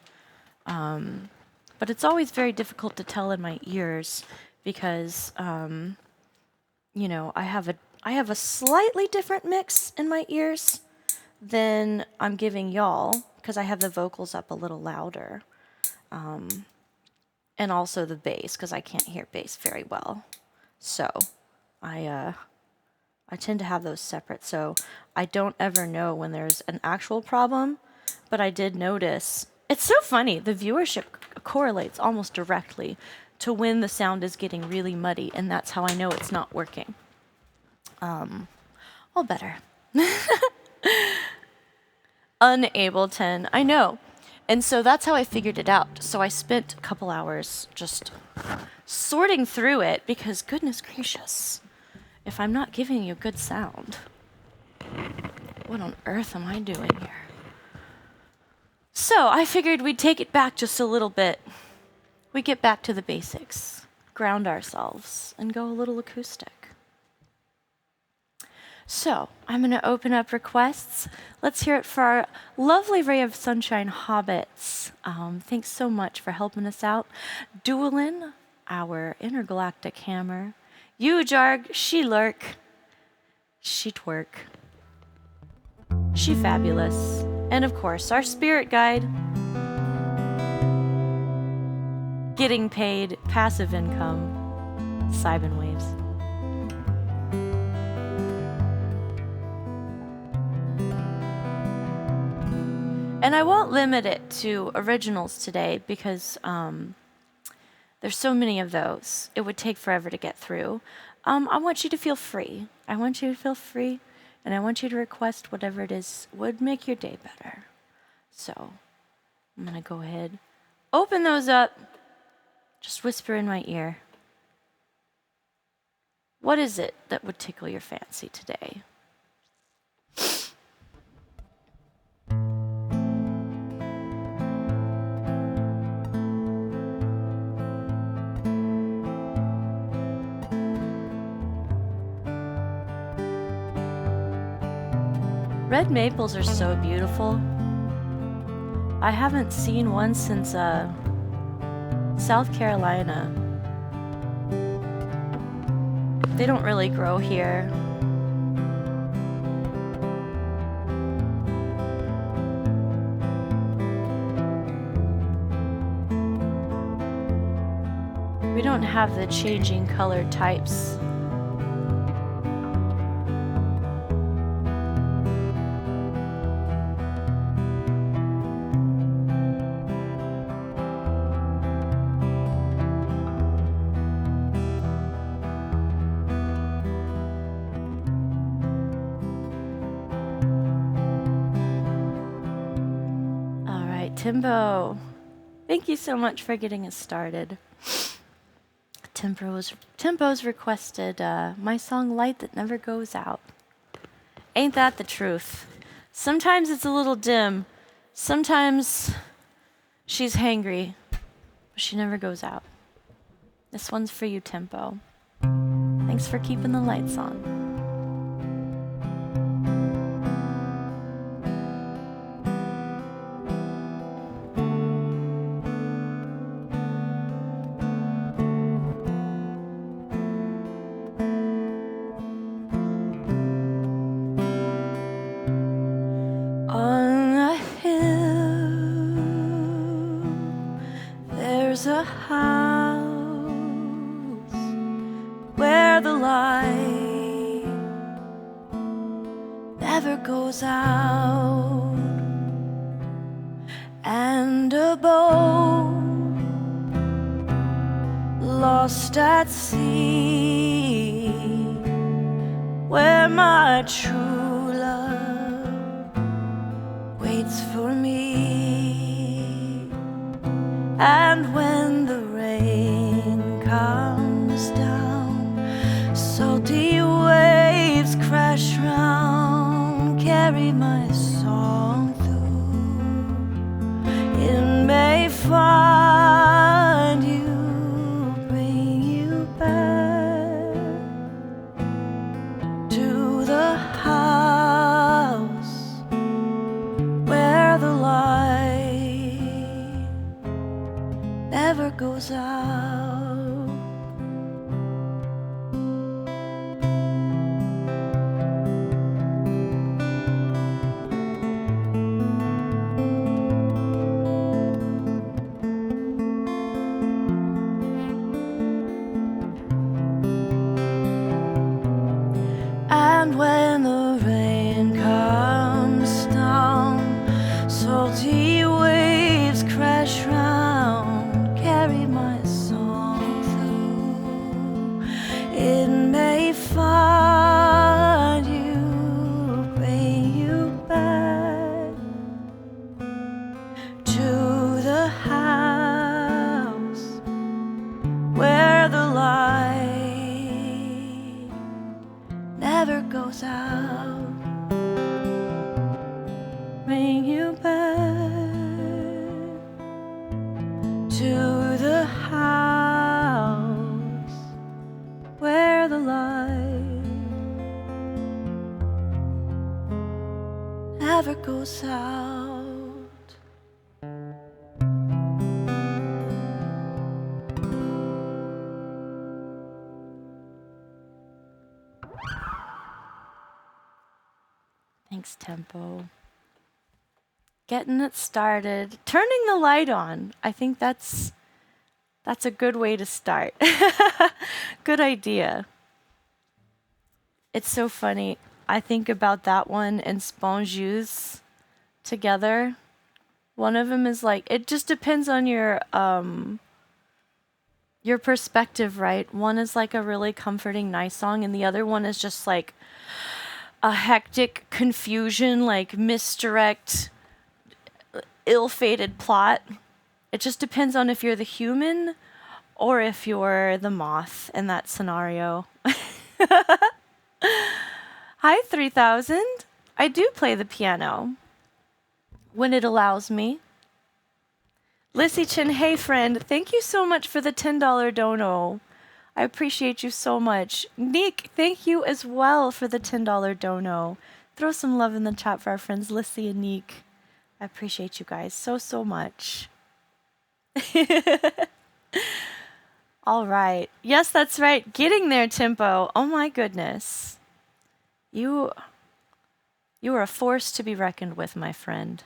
But it's always very difficult to tell in my ears because, you know, I have a slightly different mix in my ears than I'm giving y'all because I have the vocals up a little louder. And also the bass because I can't hear bass very well. So I tend to have those separate, so I don't ever know when there's an actual problem, but I did notice. It's so funny, the viewership correlates almost directly to when the sound is getting really muddy, and that's how I know it's not working. All better. Unableton, I know. And so that's how I figured it out. So I spent a couple hours just sorting through it because, goodness gracious, if I'm not giving you good sound, what on earth am I doing here? So I figured we'd take it back just a little bit. We get back to the basics, ground ourselves, and go a little acoustic. So I'm going to open up requests. Let's hear it for our lovely Ray of Sunshine hobbits. Thanks so much for helping us out. Duelin, our intergalactic hammer. You Jarg, she lurk. She twerk. She fabulous. And of course, our spirit guide. Getting paid, passive income, Cybin Waves. And I won't limit it to originals today because there's so many of those. It would take forever to get through. I want you to feel free. I want you to feel free, and I want you to request whatever it is would make your day better. So I'm going to go ahead, open those up, just whisper in my ear. What is it that would tickle your fancy today? Red maples are so beautiful. I haven't seen one since South Carolina. They don't really grow here. We don't have the changing color types. Timbo, thank you so much for getting us started. Timbo's requested my song Light That Never Goes Out. Ain't that the truth? Sometimes it's a little dim. Sometimes she's hangry, but she never goes out. This one's for you, Timbo. Thanks for keeping the lights on. There's a house where the light never goes out, and a boat lost at sea where my true love waits for me. And when the rain comes down, salty waves crash round, carry my song through. It may find you, bring you back to never goes out. And when the rain comes down, salty waves crash round, carry my song through. It may find you, bring you back to the house where the light never goes out. Bring you back to the house where the light never goes out. Thanks, Tempo. Getting it started. Turning the light on. I think that's a good way to start. Good idea. It's so funny. I think about that one and Spongeuse together. One of them is like, it just depends on your perspective, right? One is like a really comforting, nice song, and the other one is just like a hectic confusion, like misdirect, ill-fated plot. It just depends on if you're the human or if you're the moth in that scenario. Hi, 3000. I do play the piano when it allows me. Lissy Chin, hey friend, thank you so much for the $10 dono. I appreciate you so much. Nick, thank you as well for the $10 dono. Throw some love in the chat for our friends Lissy and Nick. I appreciate you guys so, so much. All right. Yes, that's right. Getting there, Tempo. Oh my goodness. You are a force to be reckoned with, my friend.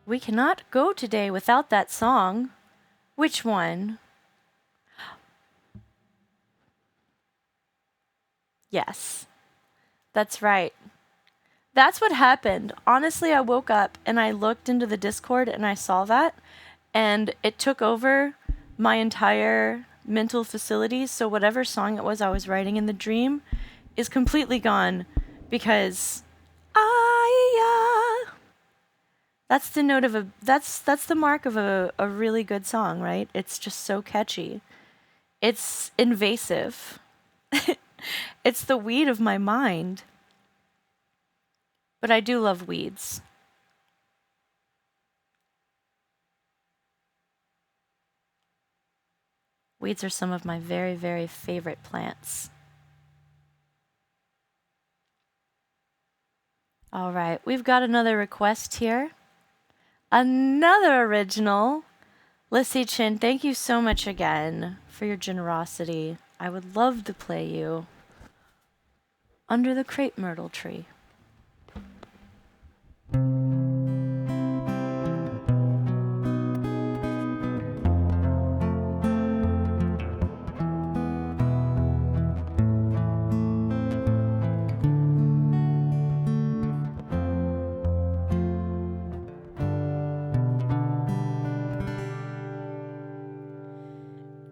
We cannot go today without that song. Which one? Yes, that's right. That's what happened. Honestly, I woke up and I looked into the Discord and I saw that, and it took over my entire mental facilities. So whatever song it was I was writing in the dream is completely gone because that's the note of that's the mark of a really good song, right? It's just so catchy. It's invasive. It's the weed of my mind. But I do love weeds. Weeds are some of my very, very favorite plants. All right, we've got another request here. Another original. Lissy Chin, thank you so much again for your generosity. I would love to play you Under the Crepe Myrtle Tree.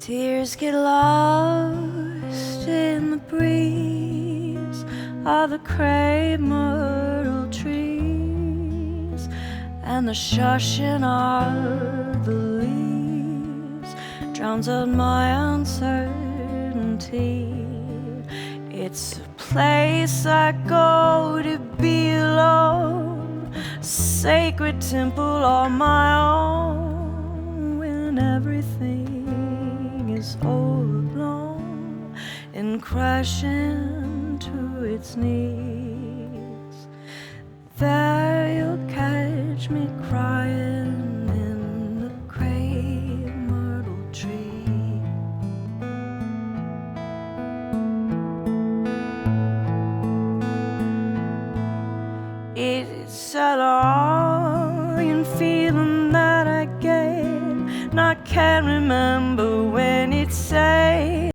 Tears get lost in the breeze of the crepe myrtle trees, and the shushing of the leaves drowns out my uncertainty. It's a place I go to be alone, sacred temple on my own, when everything is overblown and crashing to its knees. There you'll catch me crying in the crepe myrtle tree. It's a longing feeling that I get, and I can't remember when it said.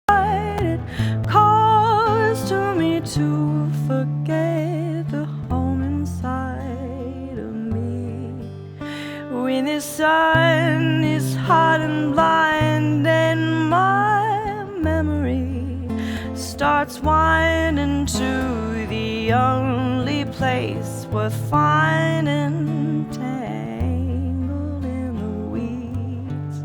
It calls to me to forget the home inside of me. When the sun is hot and blind and my memory starts winding to the only place worth finding, tangled in the weeds.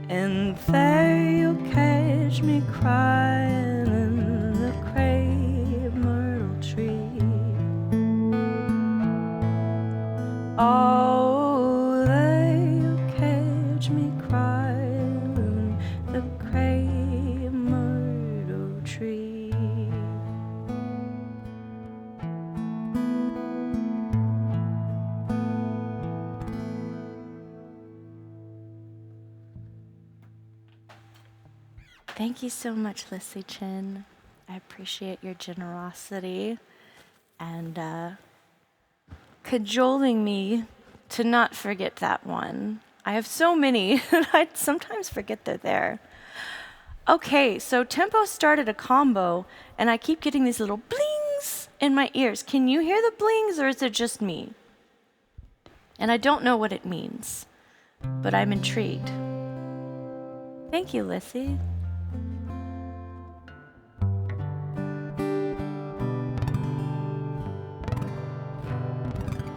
And there you'll catch me crying in the crepe myrtle tree. Oh, there you'll catch me crying in the crepe myrtle tree. Thank you so much, Lissy Chin. I appreciate your generosity and cajoling me to not forget that one. I have so many, and I sometimes forget they're there. Okay, so Tempo started a combo, and I keep getting these little blings in my ears. Can you hear the blings, or is it just me? And I don't know what it means, but I'm intrigued. Thank you, Lissy.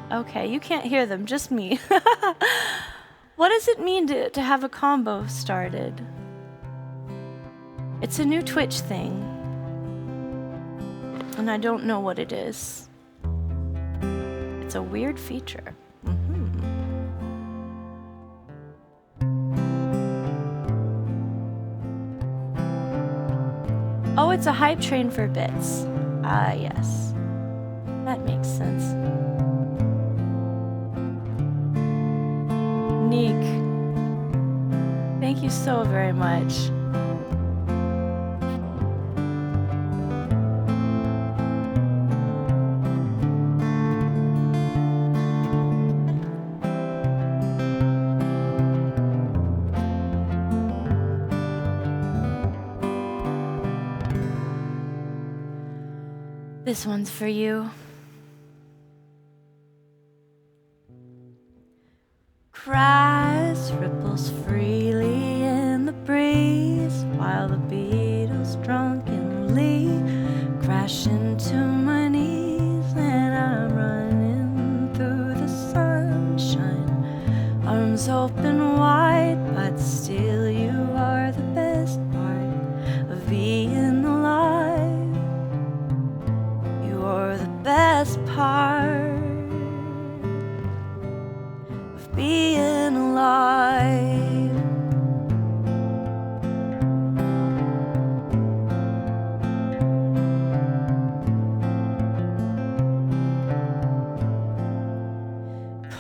Okay, you can't hear them, just me. What does it mean to have a combo started? It's a new Twitch thing, and I don't know what it is. It's a weird feature. Oh, it's a hype train for bits. Ah, yes. That makes sense. Neek, thank you so very much. This one's for you. Grass ripples freely in the breeze while the beetles drunkenly crash into my knees, and I'm running through the sunshine, arms open wide, but still you are the best part of being alive. You are the best part being alive.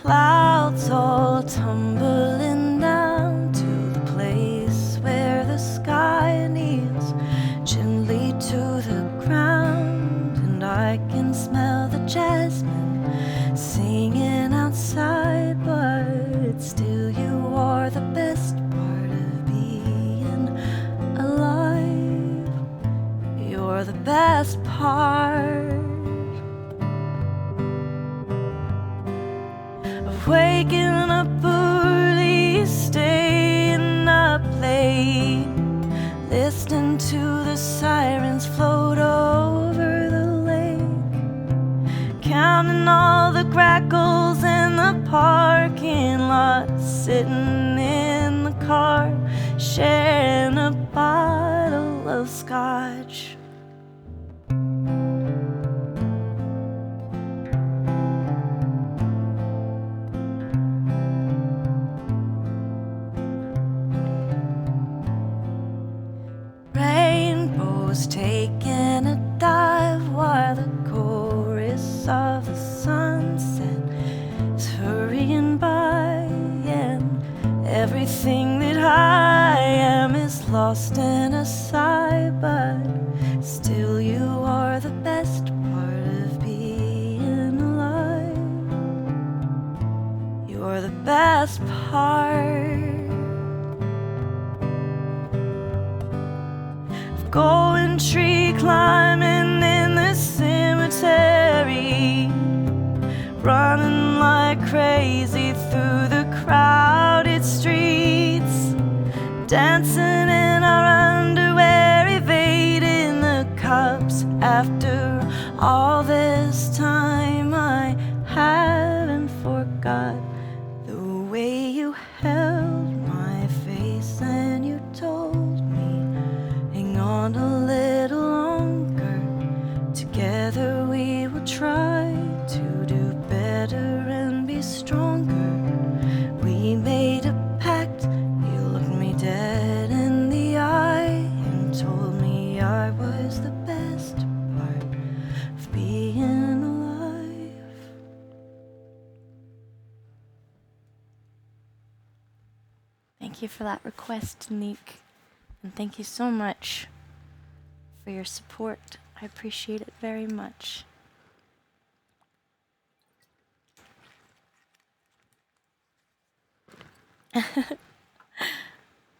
Clouds all tumbling down to the place where the sky kneels gently to the ground, and I can smell the jasmine singing outside, but still you are the best part of being alive. You're the best part of waking up early, staying up late, listening to the sirens float over the lake, counting all the grackles in the parking lot, sitting in the car, sharing a bottle of scotch. Rainbows taking a dive lost in a sigh, but still you are the best part of being alive. You're the best part of going tree climbing in the cemetery, running like crazy through the crowded streets, dancing in our underwear, evading the cops. After all this time, I haven't forgot the way you held my face and you told me, hang on a little longer, together we will try to do better and be stronger. We made a pact, you looked me dead in the eye and told me I was the best part of being alive. Thank you for that request, Nick, and thank you so much for your support. I appreciate it very much.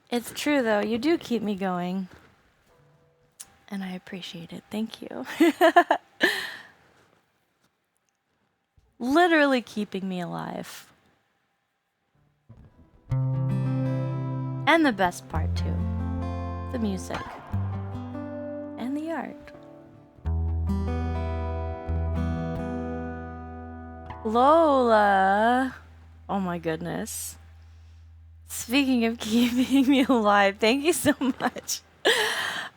It's true though, you do keep me going. And I appreciate it. Thank you. Literally keeping me alive. And the best part too. The music. And the art. Lola. Oh my goodness. Speaking of keeping me alive, thank you so much.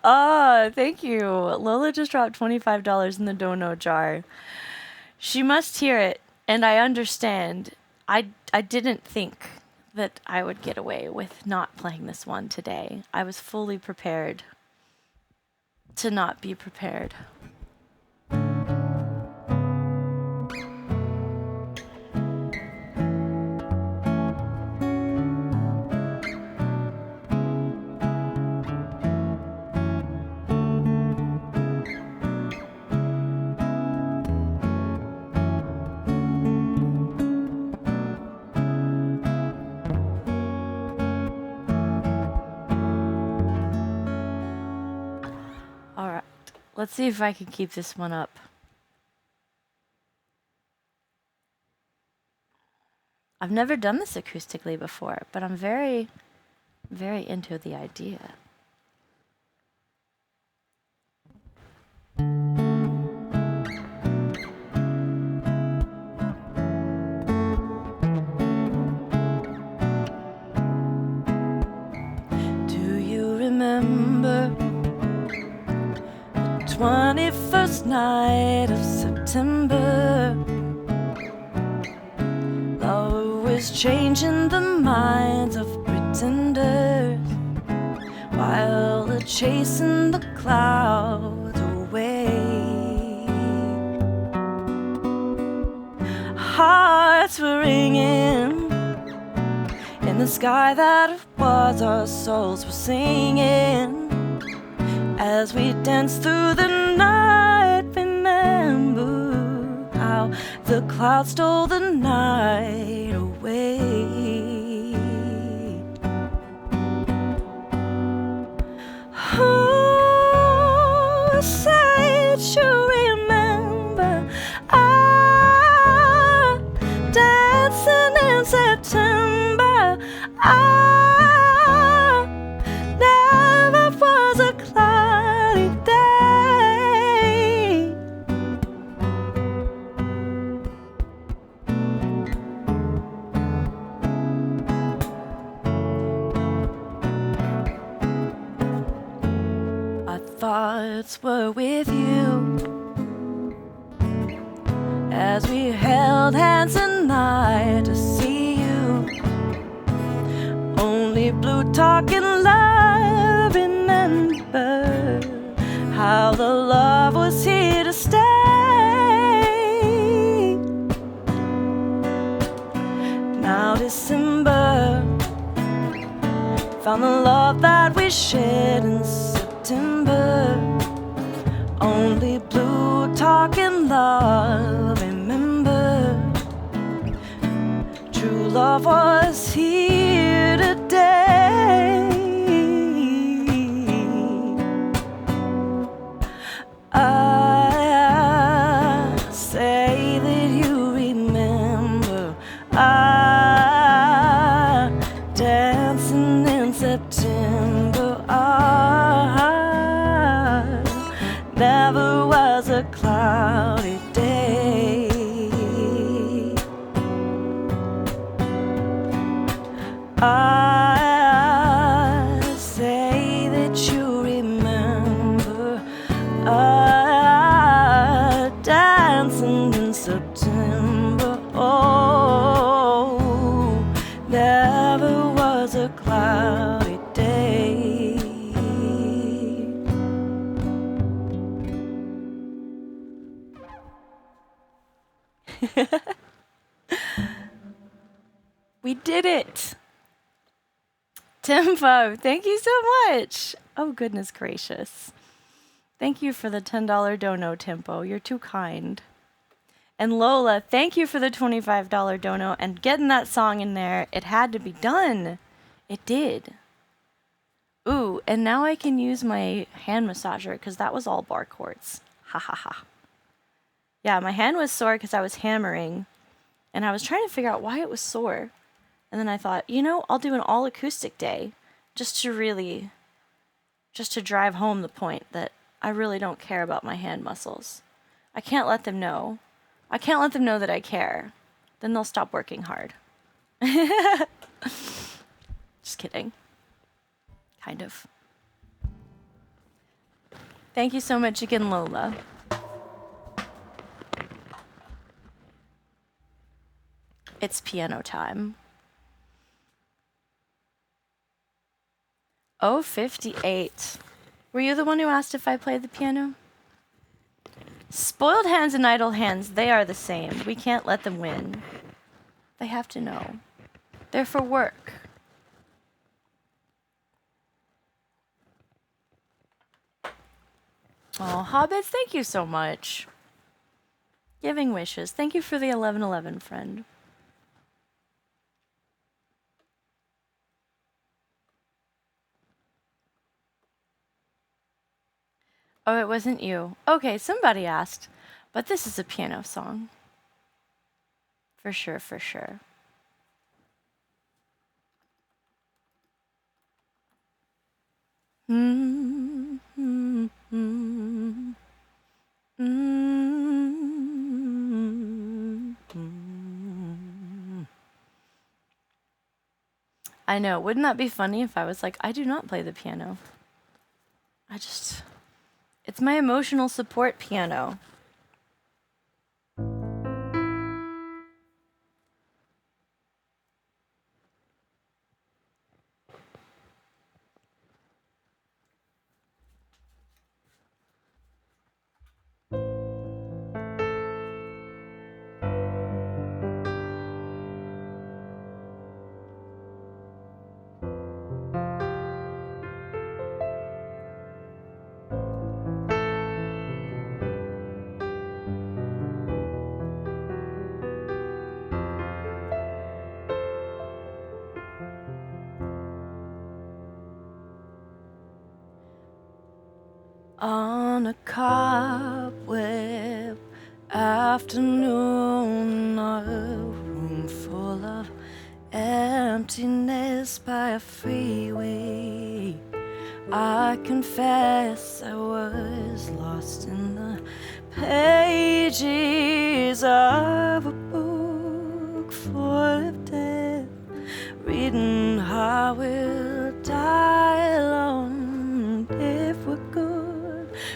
Thank you. Lola just dropped $25 in the dono jar. She must hear it, and I understand. I didn't think that I would get away with not playing this one today. I was fully prepared to not be prepared. Let's see if I can keep this one up. I've never done this acoustically before, but I'm very, very into the idea. Do you remember 21st night of September? Love was changing the minds of pretenders while they're chasing the clouds away. Hearts were ringing in the sky that it was, our souls were singing. As we dance through the night, remember how the clouds stole the night away. Oh, say that you remember dancing in September. Never was a cloudy day. Our thoughts were with you as we held hands tonight to see you. Only blue talking love, remember how the love was here to stay. Now December found the love that we shed in September. Only blue talking love, remember. True love was here today. I say that you remember. Dancing in September. Never was a cloudy day. I say that you remember. Dancing in September. Oh, never was a cloudy day. We did it! Tempo, thank you so much! Oh, goodness gracious. Thank you for the $10 dono, Tempo. You're too kind. And Lola, thank you for the $25 dono and getting that song in there. It had to be done. It did. Ooh, and now I can use my hand massager because that was all bar chords. Ha ha ha. Yeah, my hand was sore because I was hammering. And I was trying to figure out why it was sore. And then I thought, you know, I'll do an all acoustic day just to drive home the point that I really don't care about my hand muscles. I can't let them know. I can't let them know that I care. Then they'll stop working hard. Just kidding. Kind of. Thank you so much again, Lola. It's piano time. Oh, 58. Were you the one who asked if I played the piano? Spoiled hands and idle hands, they are the same. We can't let them win. They have to know. They're for work. Oh, Hobbits, thank you so much. Giving wishes. Thank you for the 1111, friend. Oh, it wasn't you. Okay, somebody asked. But this is a piano song. For sure, for sure. I know. Wouldn't that be funny if I was like, I do not play the piano. It's my emotional support piano. On a cobweb afternoon, a room full of emptiness by a freeway, I confess I was lost in the pages of a book full of death, reading how we'll die alone if we're good.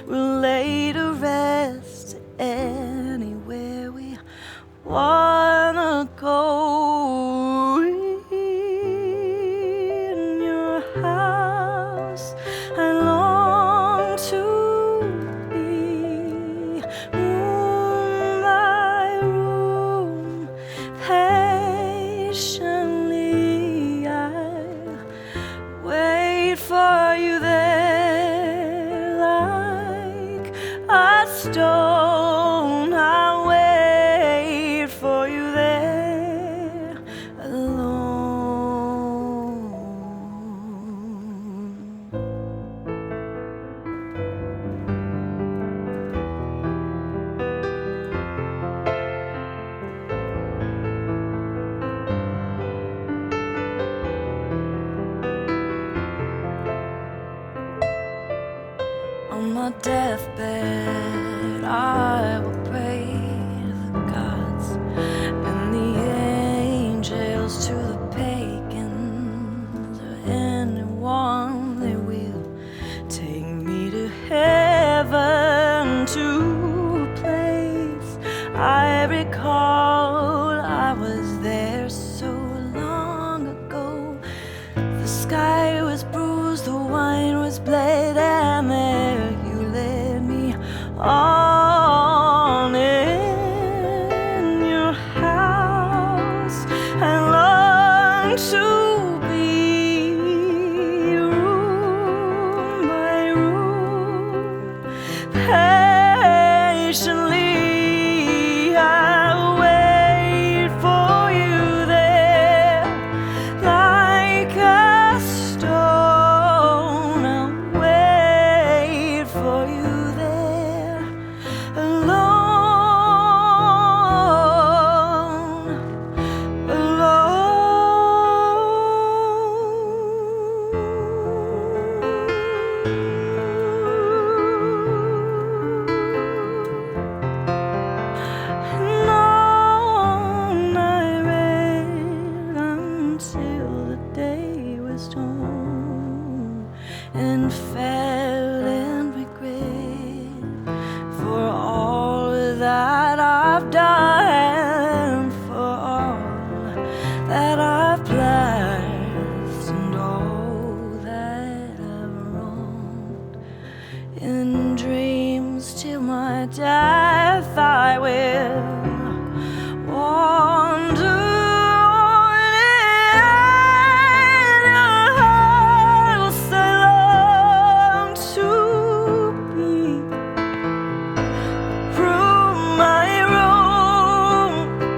We'll lay to rest anywhere we wanna go. In your house, I long to be, room by room, patiently I wait for you there. deathbed, I will pray to the gods and the angels, to the pagans, or anyone they will. Take me to heaven, to a place I recall. I was there so long ago. The sky was bruised, the wine was bled, and there you led me on in your house. I long to be room by room, patiently I wait for you there, like a stone. I'll wait for you there, alone, alone. On I read until the day was done, and fell in regret for all that I've done, for all that I've blessed, and all that I've wronged. In dreams till my death I will wander on in your house. I long to be room by room,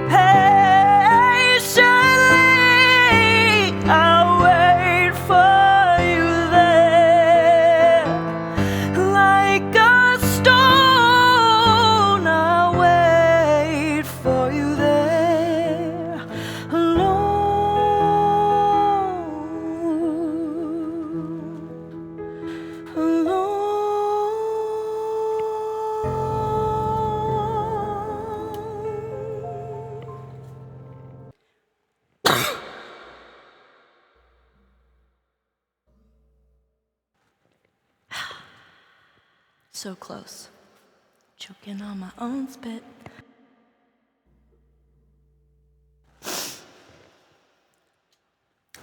patiently I'll wait for you there, like a stone. I'll wait for you there, alone, alone. So close. Choking on my own spit.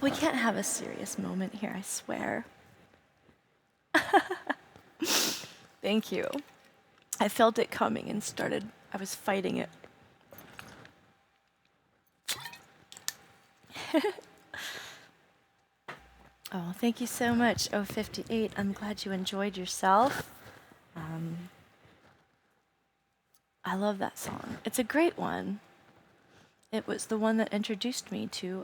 We can't have a serious moment here, I swear. Thank you. I felt it coming and I was fighting it. Oh, thank you so much, 058. I'm glad you enjoyed yourself. I love that song. It's a great one. It was the one that introduced me to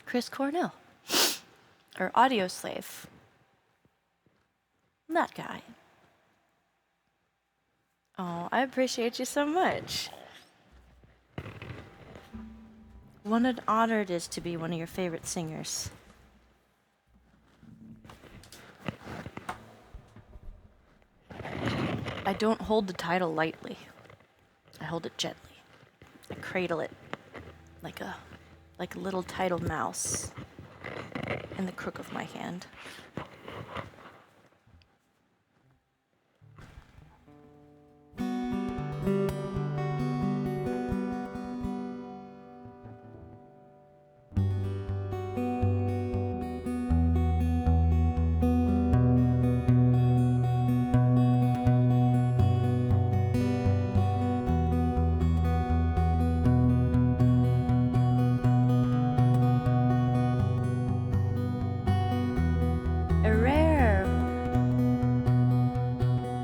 Chris Cornell, or Audio Slave. That guy. Oh, I appreciate you so much. What an honor it is to be one of your favorite singers. I don't hold the title lightly. I hold it gently. I cradle it like a little title mouse in the crook of my hand.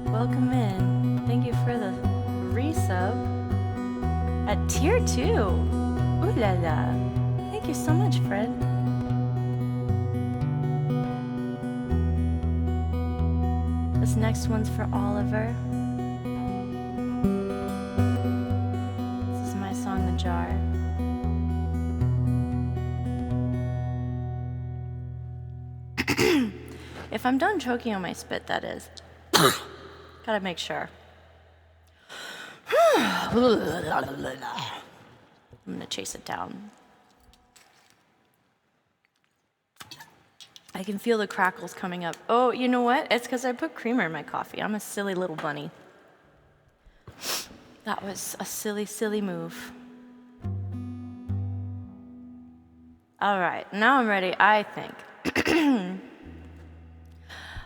Welcome in. Thank you for the resub at tier 2. Ooh la la. Thank you so much, Fred. This next one's for Oliver. This is my song, The Jar. If I'm done choking on my spit, that is. Gotta make sure. I'm gonna chase it down. I can feel the crackles coming up. Oh, you know what? It's because I put creamer in my coffee. I'm a silly little bunny. That was a silly, silly move. All right, now I'm ready, I think.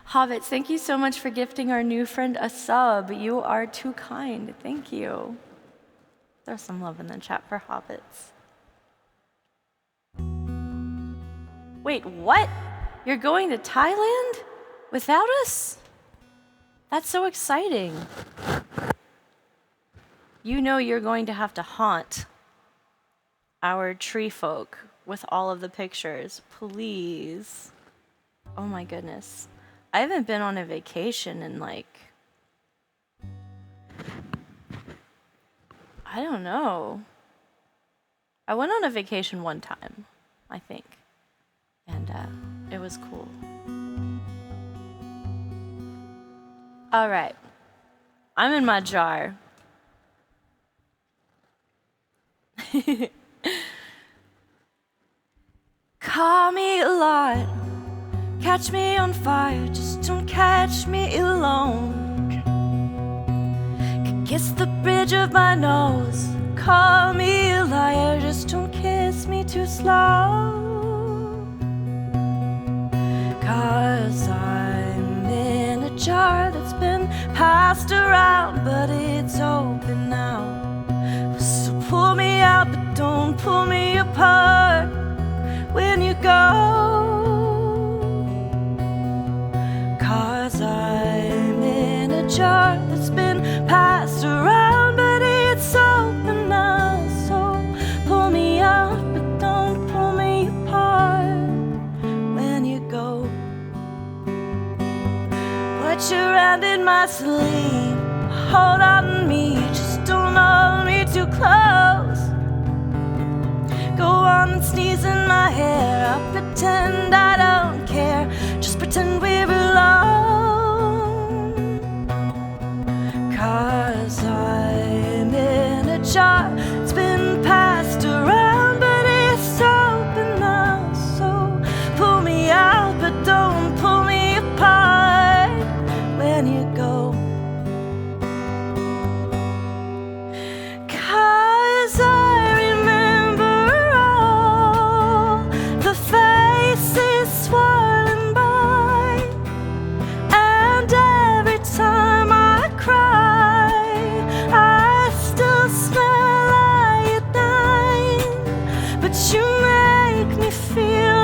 Hobbits, thank you so much for gifting our new friend a sub. You are too kind. Thank you. There's some love in the chat for Hobbits. Wait, what? You're going to Thailand without us? That's so exciting. You know you're going to have to haunt our tree folk with all of the pictures. Please. Oh my goodness. I haven't been on a vacation in I don't know. I went on a vacation one time, I think. And it was cool. All right. I'm in my jar. Call me a lot. Catch me on fire, just don't catch me alone. Kiss the bridge of my nose. Call me a liar, just don't kiss me too slow. 'Cause I'm in a jar that's been passed around, but it's open now. So pull me out, but don't pull me apart when you go. 'Cause I'm in a jar that's been passed around, but it's open now. So pull me out, but don't pull me apart when you go. Put your hand in my sleeve, hold on to me, just don't hold me too close. Go on and sneeze in my hair, I'll pretend I don't care, just pretend we're alone. 'Cause I'm in a jar, it's been passed around, but it's open now. So pull me out, but don't pull me apart when you go. 'Cause I remember all the faces swirling by, and every time I cry, I still smell iodine. But you make me feel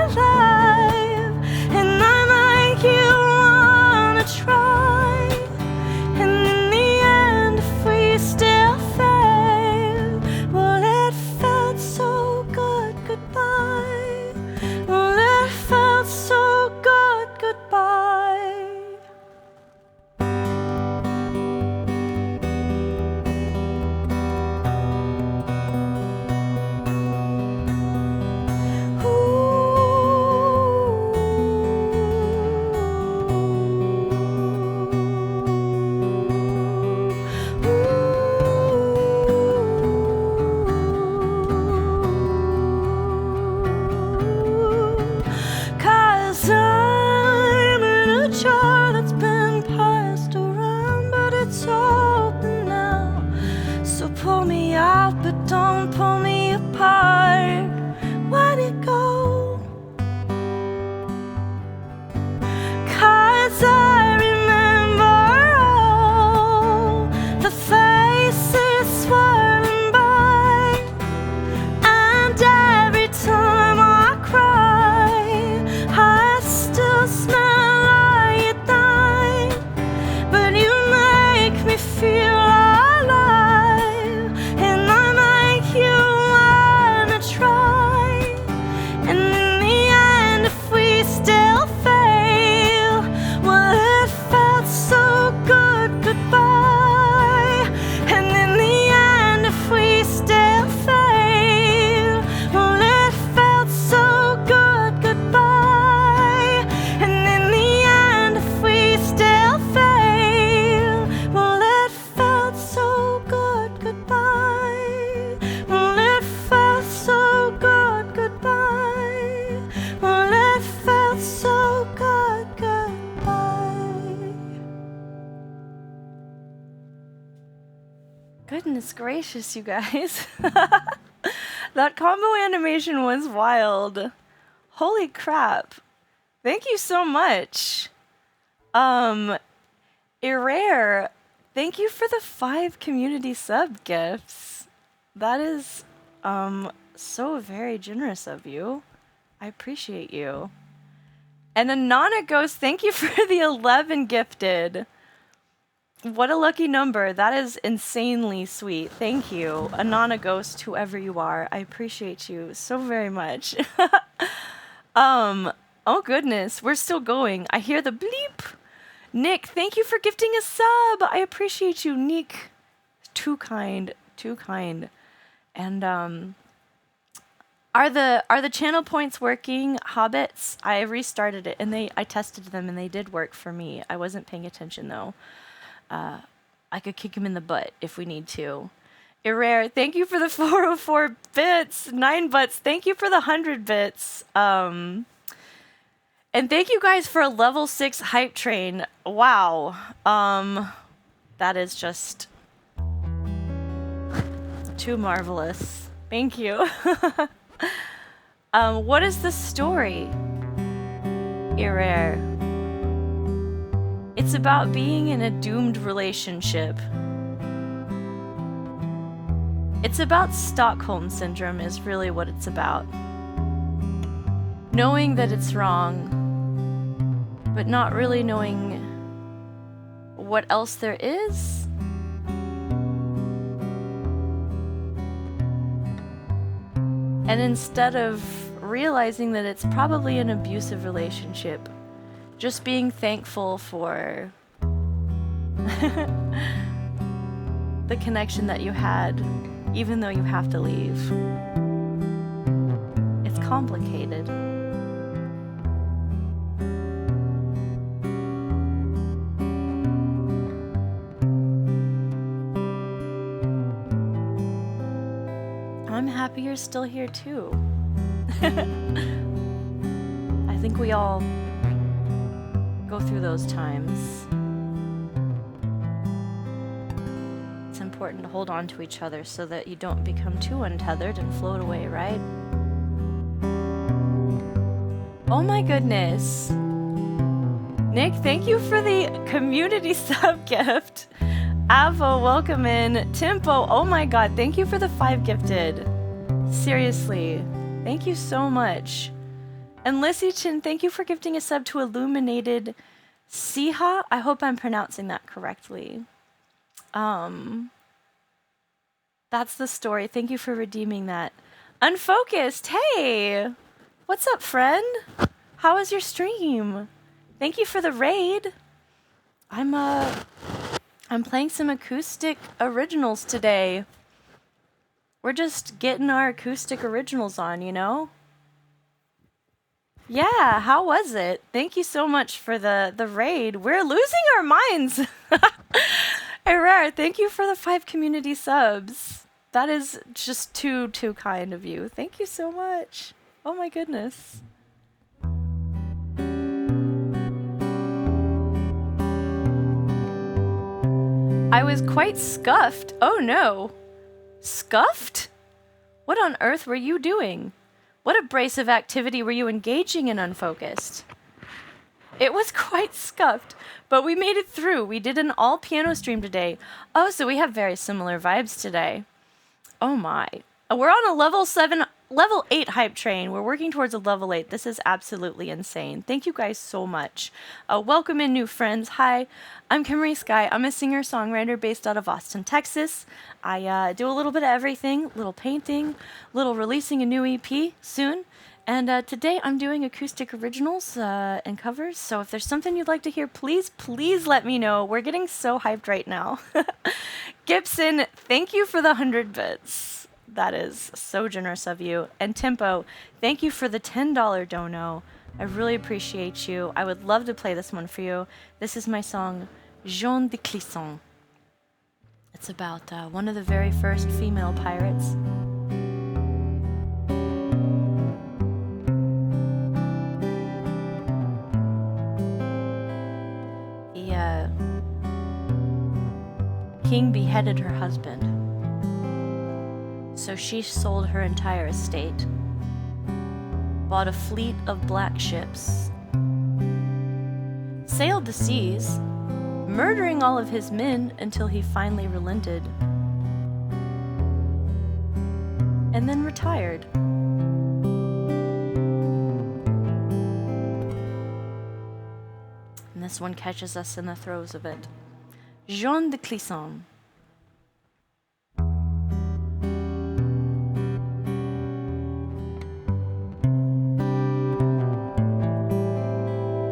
alive, and I make you wanna try. And in the end, if we still fail, well, it felt so good goodbye. Well, it felt so good goodbye. Cause I'm in a jar that's been passed around, but it's open now. So pull me out, but don't pull me apart when you go. 'Cause I remember all the faces swirling by, and every time I cry, I still smell iodine. But you make me feel alive, and I make you Goodness gracious, you guys. That combo animation was wild. Holy crap. Thank you so much. Irrare, thank you for the 5 community sub gifts. That is, so very generous of you. I appreciate you. And Anana Ghost, thank you for the 11 gifted. What a lucky number. That is insanely sweet. Thank you. Anana Ghost, whoever you are. I appreciate you so very much. Oh goodness, we're still going. I hear the bleep. Nick, thank you for gifting a sub. I appreciate you, Nick. Too kind, too kind. And are the channel points working, Hobbits? I restarted it and I tested them and they did work for me. I wasn't paying attention though. I could kick him in the butt if we need to. Irrare, thank you for the 404 bits. 9 butts, thank you for the 100 bits. And thank you guys for a level 6 hype train. Wow. That is just too marvelous. Thank you. What is the story? Irrare. It's about being in a doomed relationship. It's about Stockholm Syndrome is really what it's about. Knowing that it's wrong, but not really knowing what else there is. And instead of realizing that it's probably an abusive relationship, just being thankful for the connection that you had, even though you have to leave. It's complicated. I'm happy you're still here too. I think we all go through those times. It's important to hold on to each other so that you don't become too untethered and float away, right? Oh my goodness. Nick, thank you for the community sub gift. Avo, welcome in. Timpo, oh my god, thank you for the 5 gifted. Seriously, thank you so much. And Lissy Chin, thank you for gifting a sub to Illuminated Siha. I hope I'm pronouncing that correctly. That's the story. Thank you for redeeming that. Unfocused, hey! What's up, friend? How was your stream? Thank you for the raid. I'm playing some acoustic originals today. We're just getting our acoustic originals on, you know? Yeah, how was it? Thank you so much for the raid. We're losing our minds. Rare, thank you for the 5 community subs. That is just too kind of you. Thank you so much. Oh my goodness. I was quite scuffed. Oh no. Scuffed? What on earth were you doing? What abrasive activity were you engaging in, Unfocused? It was quite scuffed, but we made it through. We did an all piano stream today. Oh, so we have very similar vibes today. Oh my. We're on a level 8 hype train. We're working towards a level 8. This is absolutely insane. Thank you guys so much. Welcome in new friends. Hi, I'm Kimmery Sky. I'm a singer-songwriter based out of Austin, Texas. I do a little bit of everything, little painting, little releasing a new EP soon. And today I'm doing acoustic originals and covers. So if there's something you'd like to hear, please let me know. We're getting so hyped right now. Gibson, thank you for the 100 bits. That is so generous of you. And Tempo, thank you for the $10 dono. I really appreciate you. I would love to play this one for you. This is my song, Jean de Clisson. It's about one of the very first female pirates. The king beheaded her husband. So she sold her entire estate, bought a fleet of black ships, sailed the seas, murdering all of his men until he finally relented, and then retired. And this one catches us in the throes of it. Jean de Clisson.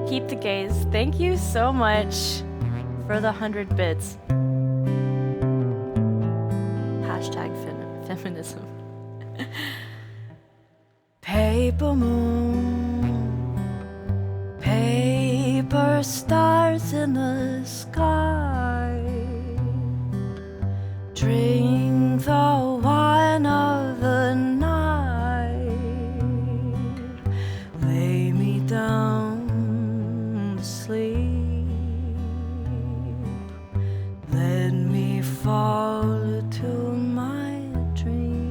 Keep the gaze. Thank you so much for the 100 bits. Hashtag feminism. Paper moon, paper stars in the sky, drink the wine of the night, lay me down to sleep, let me fall to my dreams.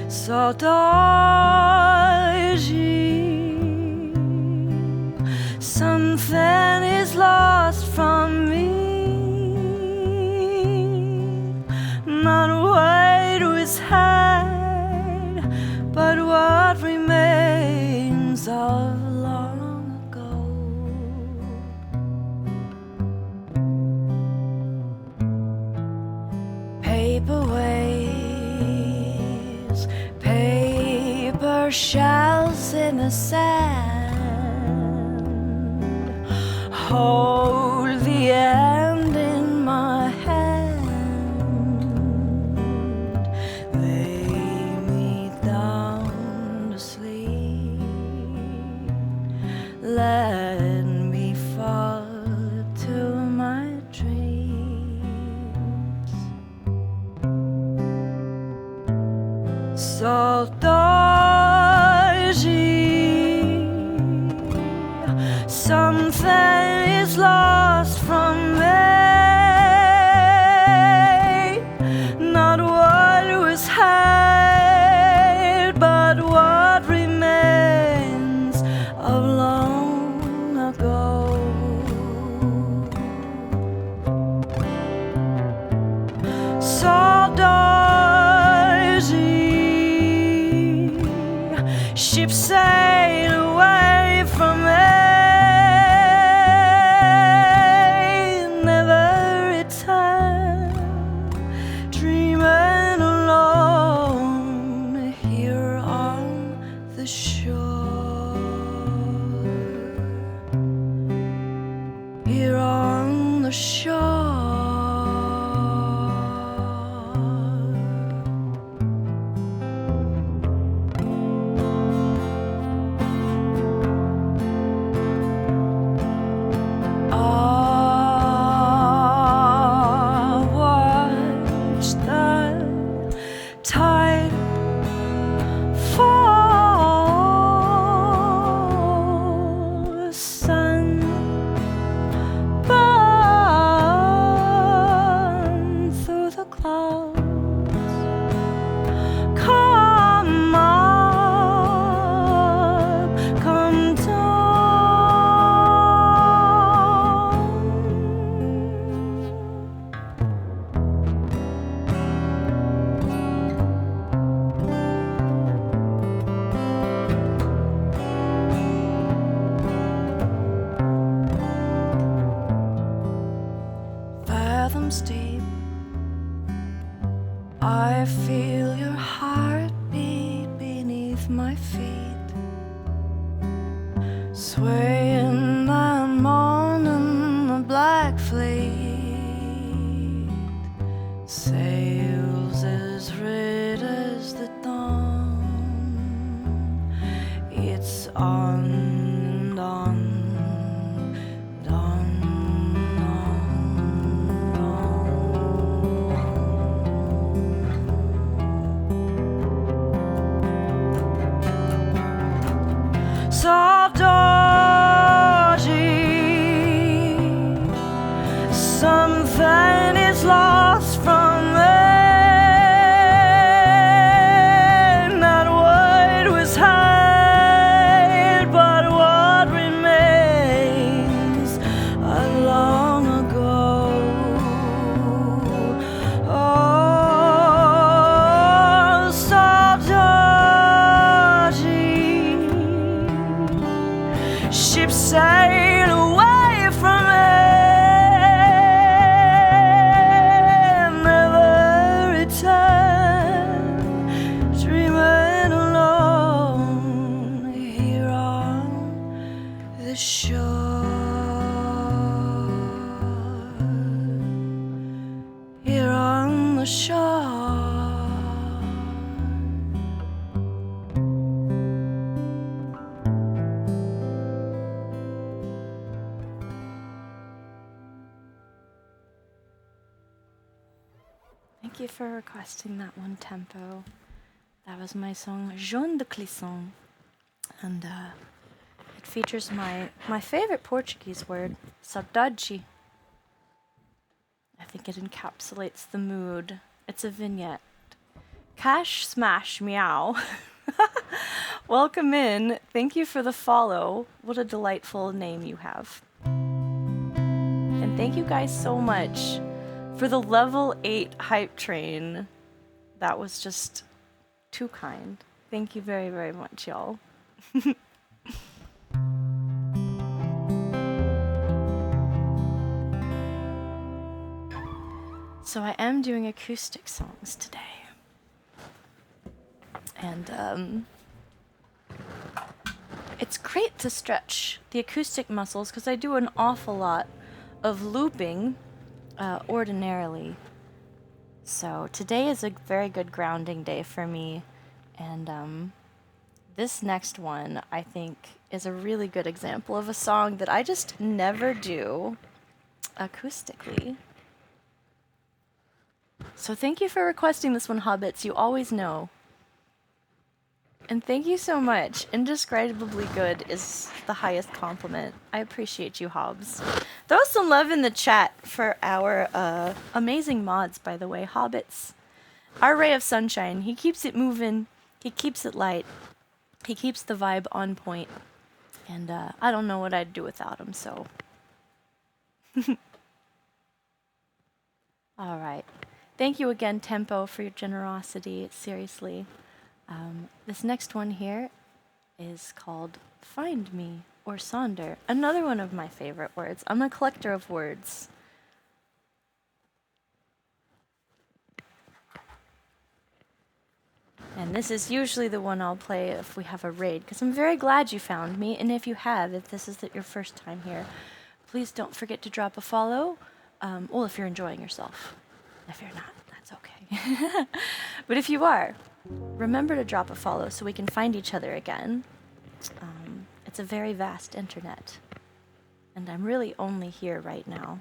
So something is lost from me, not what was had, but what remains of long ago. Paper waves, paper shells in the sand, hold the end in my hand, lay me down to sleep, let me fall to my dreams. So something is lost from me, not what was had, but what remains of long ago. So dodgy, ships sail away from me, here on the shore. I watch the tide fall, the sun through the clouds, come up, come down. Fathoms deep, I feel your heartbeat beneath my feet, swaying I'm on the black fleet, sails as red as the dawn, it's on and on. So dodgy, something is lost from me. Not what was hid, but what remains long ago. Oh, so dodgy. Ships sail away from me. Here on the shore. Thank you for requesting that one, Tempo. That was my song Jaune de Clisson, and it features my favorite Portuguese word, saudade. I think it encapsulates the mood. It's a vignette. Cash Smash Meow. Welcome in. Thank you for the follow. What a delightful name you have. And thank you guys so much for the level 8 hype train. That was just too kind. Thank you very, very much, y'all. So I am doing acoustic songs today. And it's great to stretch the acoustic muscles because I do an awful lot of looping ordinarily. So today is a very good grounding day for me, and this next one I think is a really good example of a song that I just never do acoustically. So thank you for requesting this one, Hobbits. You always know. And thank you so much. Indescribably good is the highest compliment. I appreciate you, Hobbs. Throw some love in the chat for our amazing mods, by the way. Hobbits. Our ray of sunshine. He keeps it moving. He keeps it light. He keeps the vibe on point. And I don't know what I'd do without him, so. All right. Thank you again, Tempo, for your generosity. Seriously. This next one here is called Find Me, or Sonder. Another one of my favorite words. I'm a collector of words. And this is usually the one I'll play if we have a raid, because I'm very glad you found me, and if you have, if this is your first time here, please don't forget to drop a follow. Well, if you're enjoying yourself. If you're not, that's okay. But if you are, remember to drop a follow so we can find each other again. It's a very vast internet, and I'm really only here right now.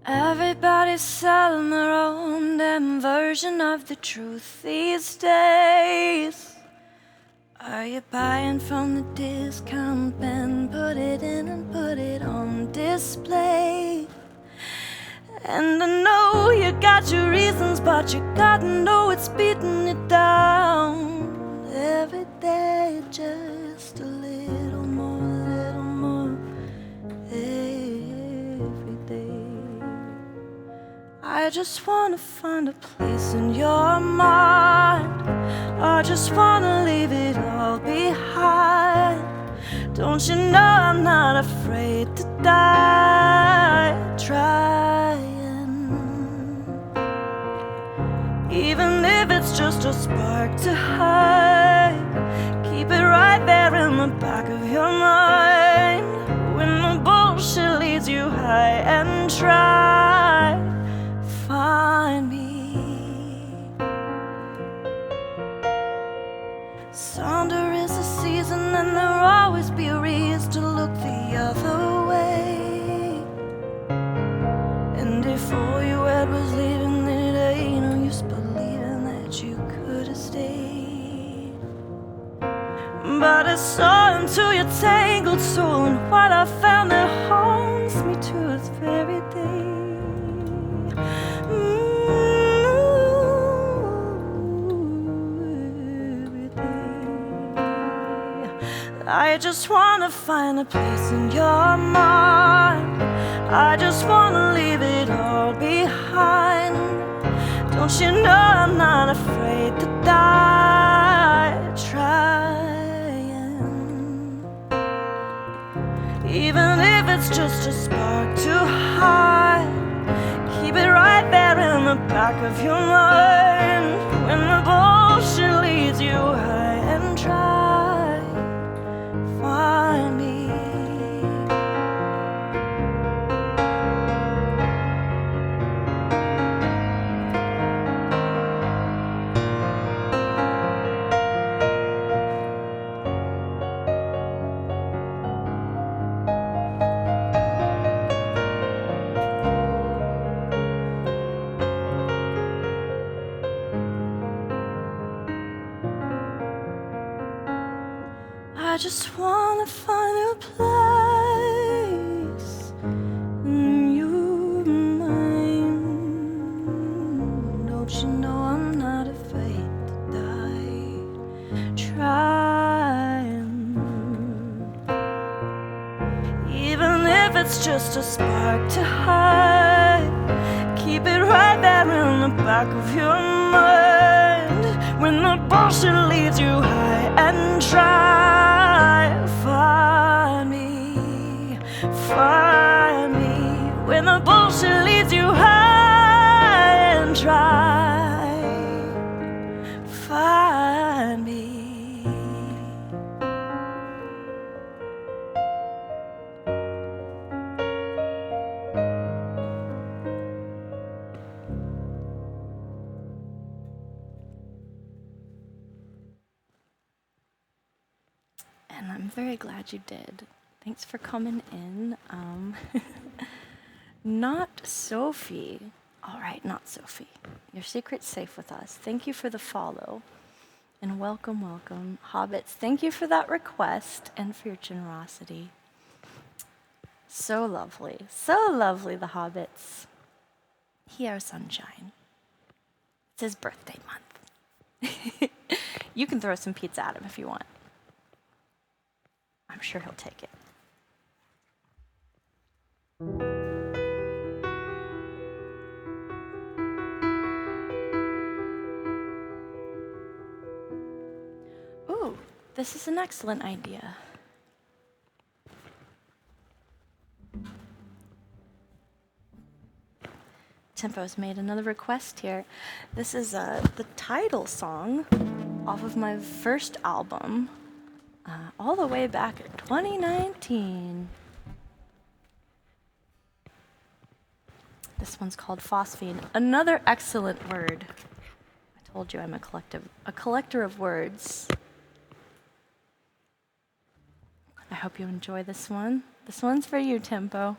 Everybody's selling their own damn version of the truth these days. Are you buying from the discount bin? Put it in and put it on display. And I know you got your reasons, but you gotta know it's beating you down. Every day just a little more, every day. I just wanna find a place in your mind. I just wanna leave it all behind. Don't you know I'm not afraid to die trying? Even if it's just a spark to hide. Sonder is a season, and there'll always be a reason to look the other way. And if all you had was leaving, then it ain't no use believing that you could have stayed. But it's so into your tangled soul, and what I found that haunts me to this very day. I just wanna find a place in your mind. I just wanna leave it all behind. Don't you know I'm not afraid to die trying. Even if it's just a spark to hide, keep it right there in the back of your mind. When the bullshit leads you high and dry, find me. I just wanna find a place in your mind. Don't you know I'm not afraid to die trying. Even if it's just a spark to hide, keep it right there in the back of your mind. When the bullshit leads you high and dry, find me, find me. When the bullshit leads you high and dry, find me. And I'm very glad you did. Thanks for coming in. Not Sophie. All right, not Sophie. Your secret's safe with us. Thank you for the follow. And welcome, welcome. Hobbits, thank you for that request and for your generosity. So lovely, the Hobbits. Here, sunshine. It's his birthday month. You can throw some pizza at him if you want. I'm sure he'll take it. Ooh, this is an excellent idea. Tempo's made another request here. This is the title song off of my first album. All the way back in 2019. This one's called phosphine. Another excellent word. I told you I'm a collector of words. I hope you enjoy this one. This one's for you, Tempo.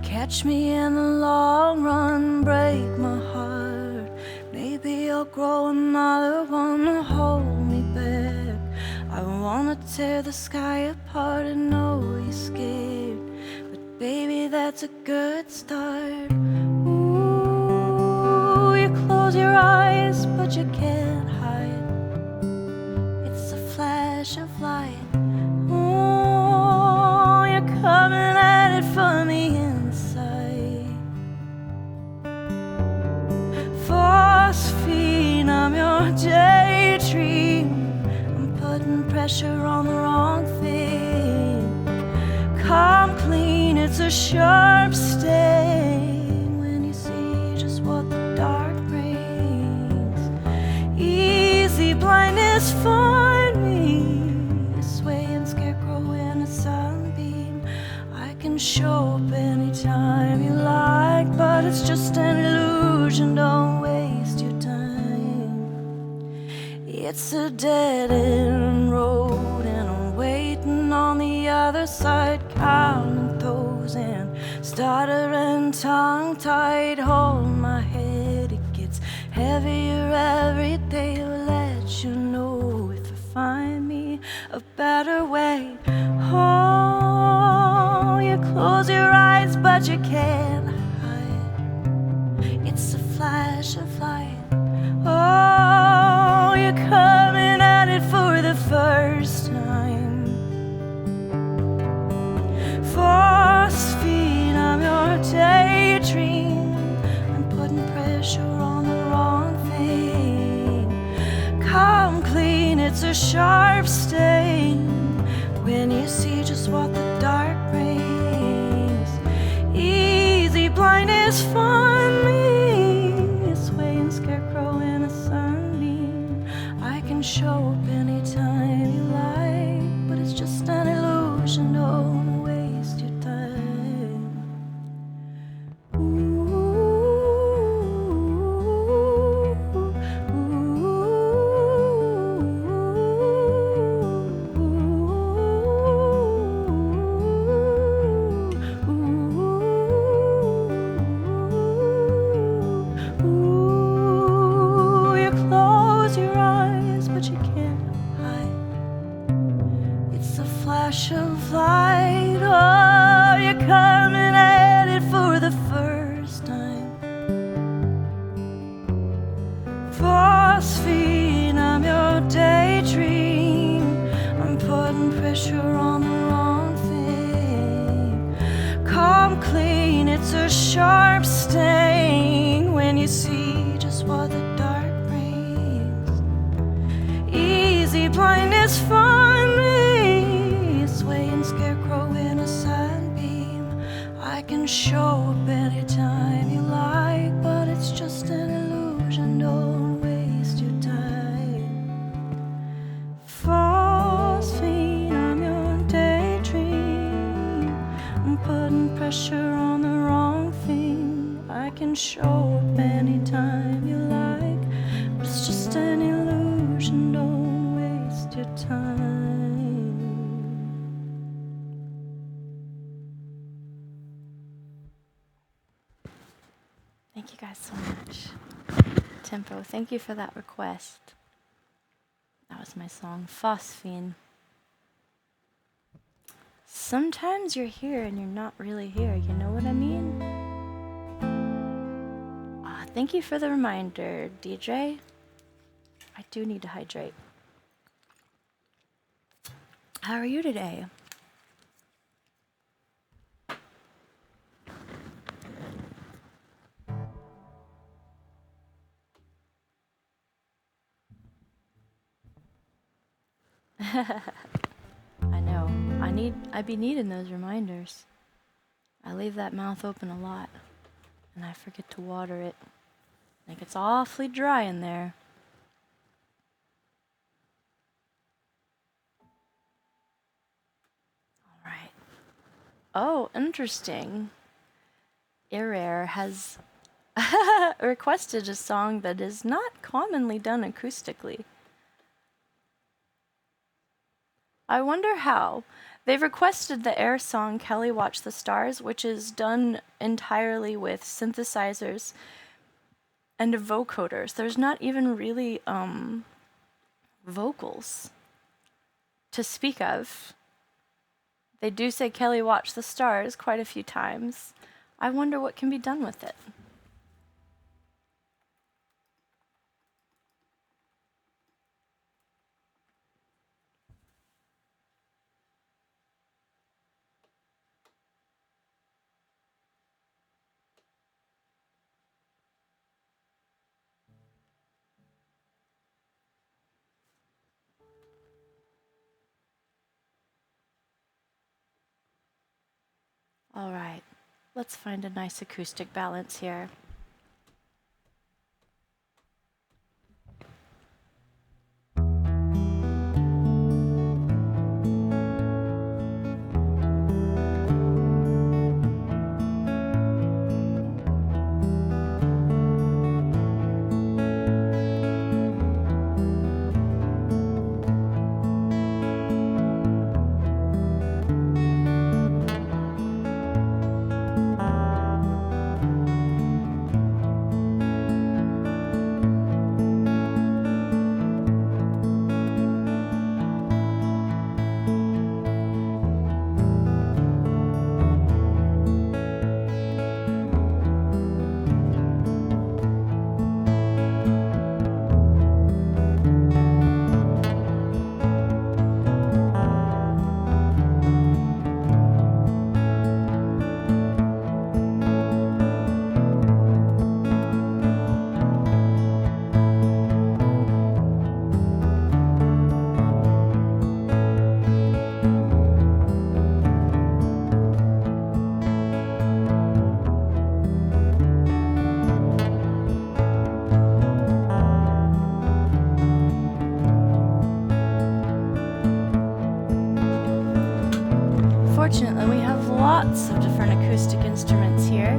Catch me in the long run, break my heart. Maybe I'll grow another one to hold me back. I wanna tear the sky apart and know you're scared, but baby, that's a good start. Ooh, you close your eyes, but you can't hide. It's a flash of light. Ooh, you're coming at it from the inside. Phosphine, I'm your daydream. pressure on the wrong thing. Come clean, it's a sharp stain when you see just what the dark brings. Easy blindness, find me, a swaying scarecrow in a sunbeam. I can show up anytime you like, but it's just an illusion, don't waste your time. It's a dead-end road and I'm waiting on the other side, counting those and stuttering, tongue-tied, hold my head, it gets heavier every day. I'll let you know if I find me a better way. Oh, you close your eyes but you can't hide. It's a flash of light. Oh, you're coming at it for the first time. Phosphine, I'm your daydream. I'm putting pressure on the wrong thing. Come clean, it's a sharp stain when you see just what the dark brings. Easy blindness, find me, a swaying scarecrow in a sunbeam. I can show up anytime you like, but it's just an illusion, don't waste your time. Ooh, you close your eyes, but you can't hide. It's a flash of light. Oh, you're coming at it for the first time. Phosphine, I'm your daydream. I'm putting pressure on the wrong thing. Come clean, it's a sharp stain when you see just what the dark brings. Easy blindness, find me, a swaying scarecrow in a sunbeam. I can show up anytime you like, but it's just an illusion, don't waste your time. Phosphine, I'm your daydream. I'm putting pressure on the wrong thing. I can show up anytime you like, but it's just an illusion, don't waste your time. Thank you guys so much. Tempo, thank you for that request. That was my song, Phosphine. Sometimes you're here and you're not really here, you know what I mean? Thank you for the reminder, DJ. I do need to hydrate. How are you today? I know. I'd be needing those reminders. I leave that mouth open a lot, and I forget to water it. Like it's awfully dry in there. All right. Oh, interesting. Irere has requested a song that is not commonly done acoustically. I wonder how. They've requested the Air song Kelly Watch the Stars, which is done entirely with synthesizers and vocoders. There's not even really vocals to speak of. They do say Kelly Watch the Stars quite a few times. I wonder what can be done with it. All right, let's find a nice acoustic balance here. Fortunately, we have lots of different acoustic instruments here.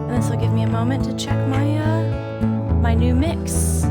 And this will give me a moment to check my new mix.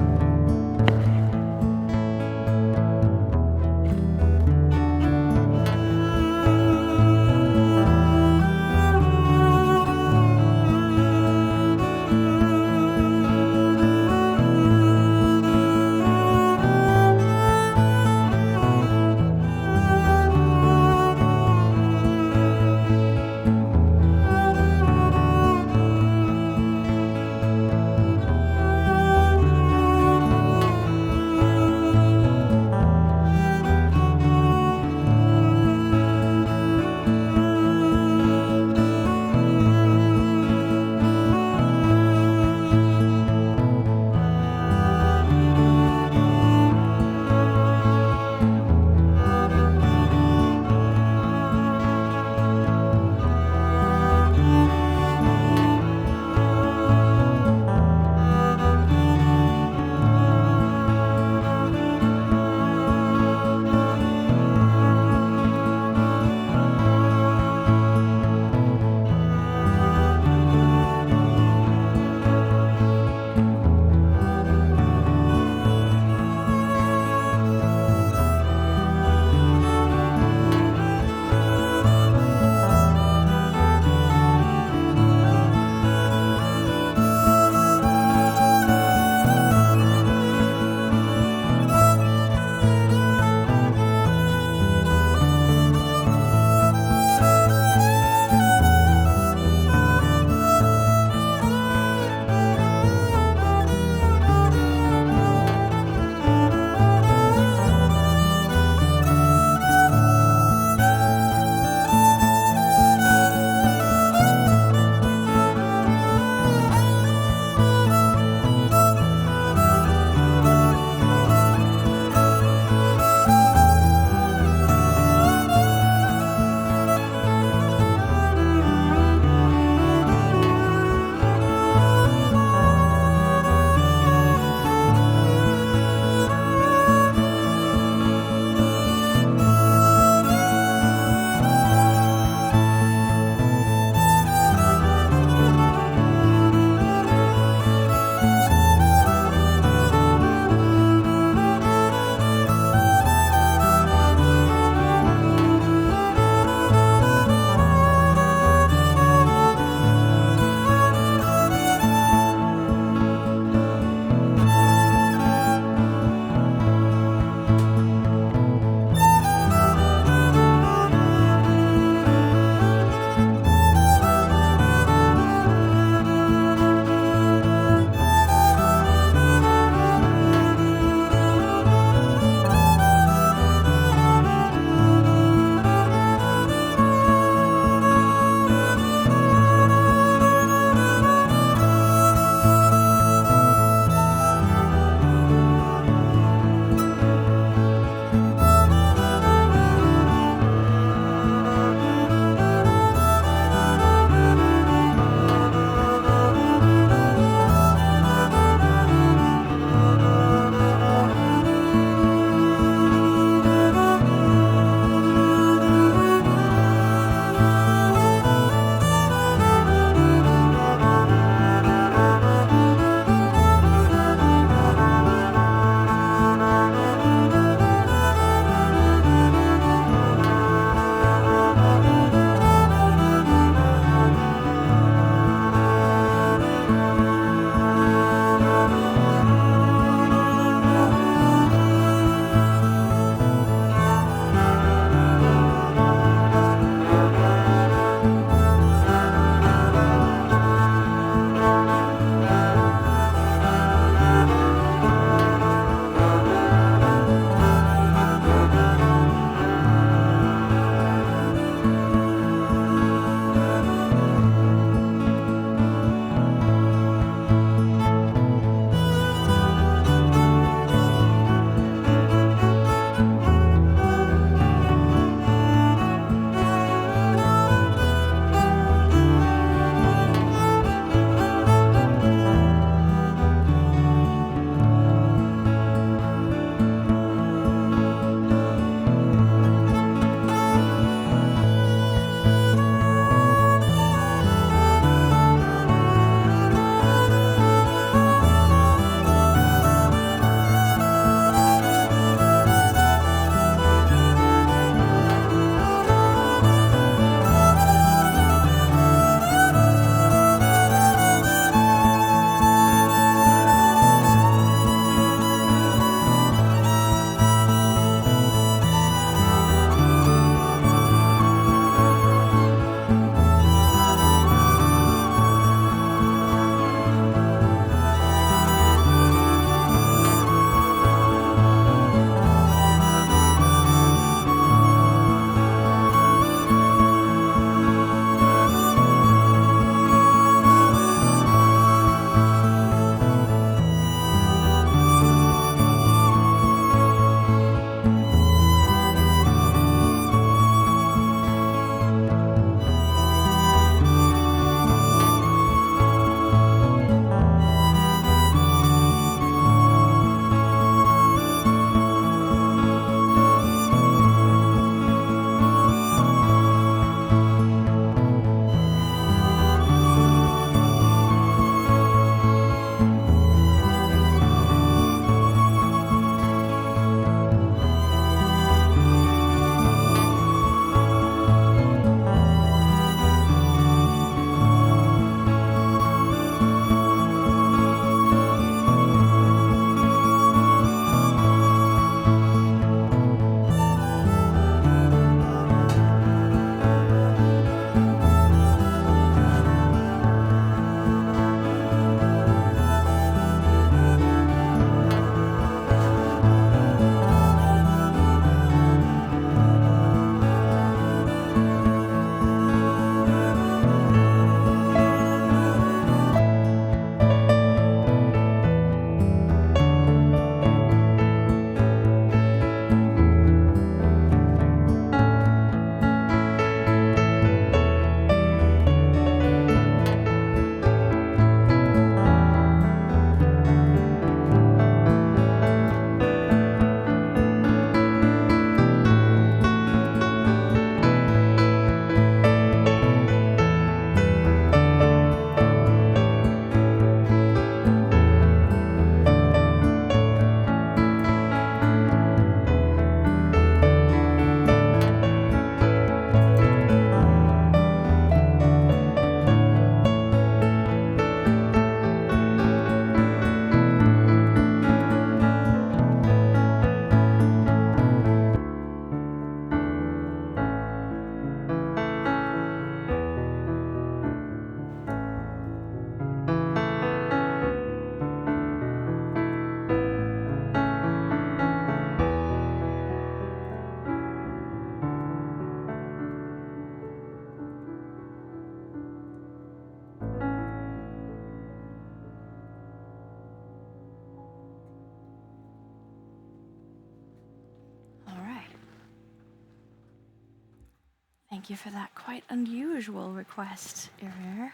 Thank you for that quite unusual request, Erer.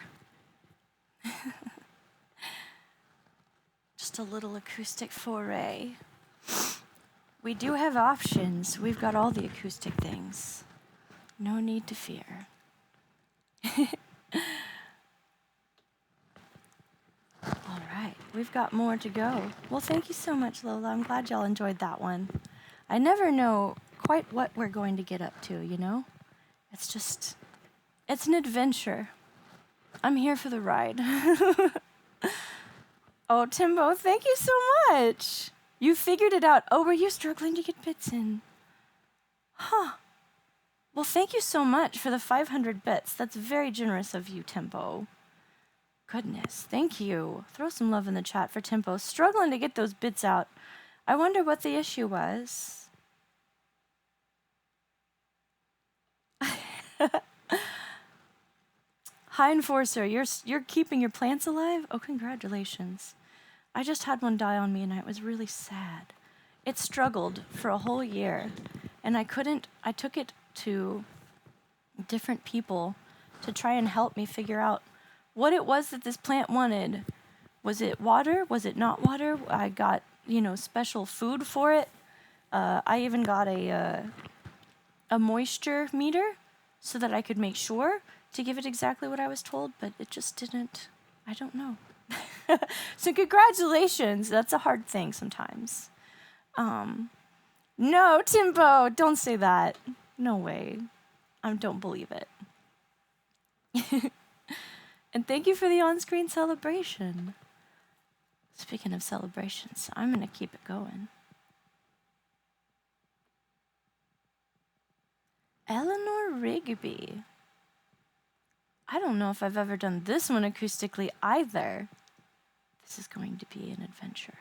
Just a little acoustic foray. We do have options. We've got all the acoustic things. No need to fear. All right, we've got more to go. Well, thank you so much, Lola. I'm glad y'all enjoyed that one. I never know quite what we're going to get up to, you know? It's an adventure. I'm here for the ride. Oh, Timbo, thank you so much. You figured it out. Oh, were you struggling to get bits in? Huh. Well, thank you so much for the 500 bits. That's very generous of you, Tempo. Goodness, thank you. Throw some love in the chat for Tempo. Struggling to get those bits out. I wonder what the issue was. Hi, Enforcer. You're keeping your plants alive? Oh, congratulations. I just had one die on me and it was really sad. It struggled for a whole year and I took it to different people to try and help me figure out what it was that this plant wanted. Was it water? Was it not water? I got, special food for it. I even got a moisture meter so that I could make sure to give it exactly what I was told, but it just didn't. I don't know. So congratulations. That's a hard thing sometimes. No, Timbo, don't say that. No way. I don't believe it. And thank you for the on-screen celebration. Speaking of celebrations, I'm going to keep it going. Eleanor Rigby. I don't know if I've ever done this one acoustically either. This is going to be an adventure.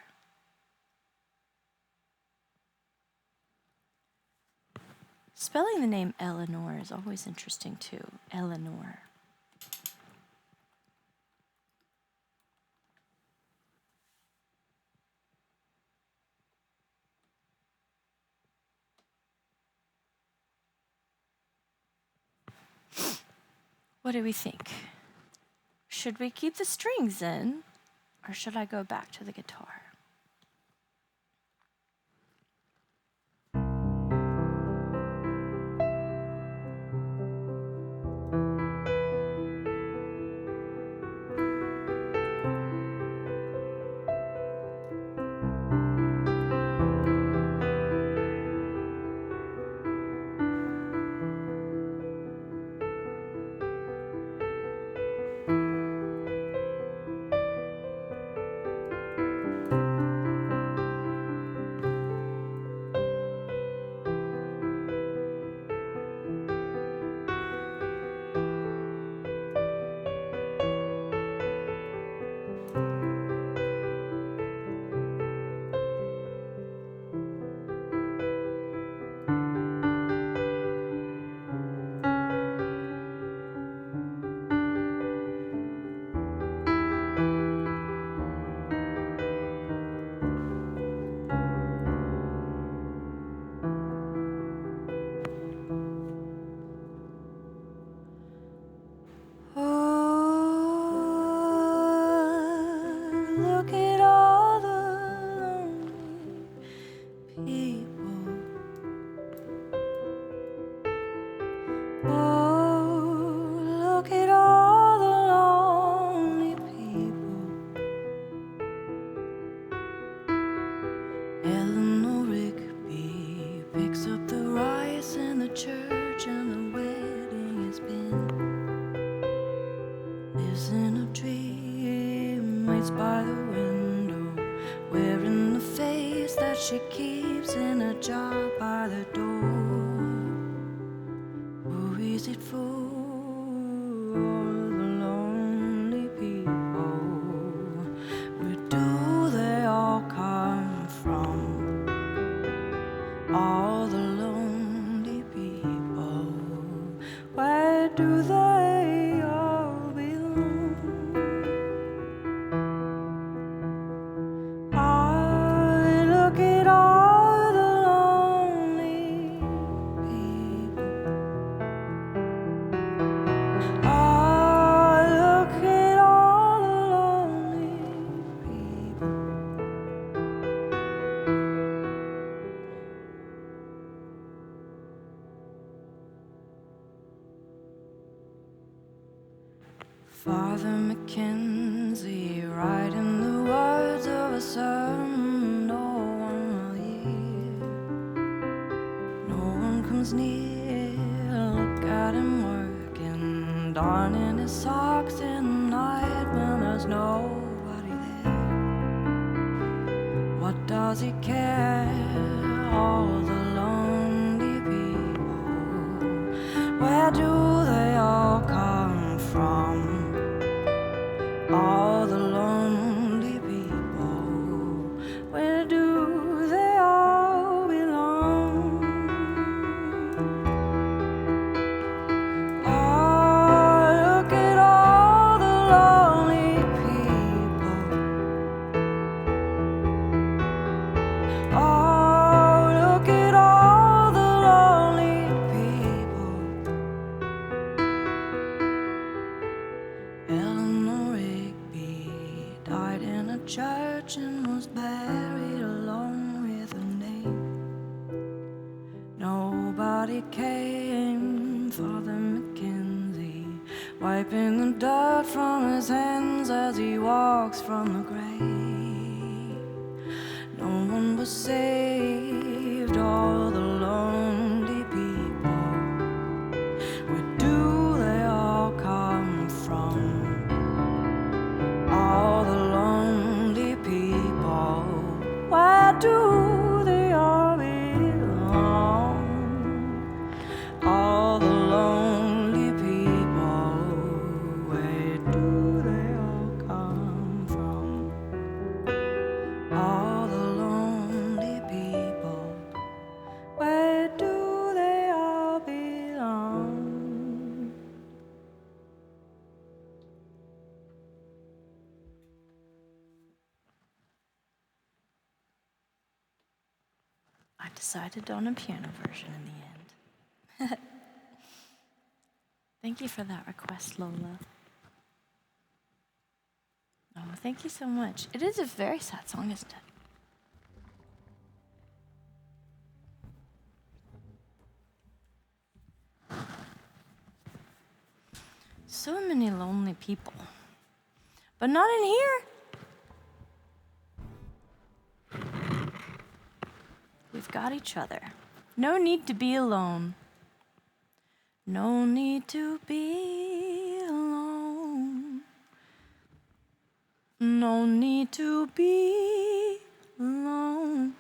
Spelling the name Eleanor is always interesting too. Eleanor. What do we think? Should we keep the strings in, or should I go back to the guitar? She keeps in a jar by the door. Who is it for? All the lonely people. Where do they all come from? All the lonely people. Where do they all belong? Look at all the lonely people. Father Mackenzie, writing the words of a sermon no one will hear. No one comes near, look at him working, darning his socks in the night when there's nobody there. What does he care? All the lonely people, where do they all come from? All the lonely people, where do they all belong? Oh, look at all the lonely people. Oh, look at all the lonely people. Eleanor died in a church and was buried along with her name. Nobody came, Father Mackenzie, wiping the dirt from his hands as he walks from the grave. No one was saved, all the lonely people. Where do they all come from? All the lonely people, where do they all belong? All the lonely people, where do they all come from? All the lonely people, where do they all belong? I decided on a piano version in the end. Thank you for that request, Lola. Oh, thank you so much. It is a very sad song, isn't it? So many lonely people. But not in here. We've got each other. No need to be alone. No need to be alone. No need to be alone.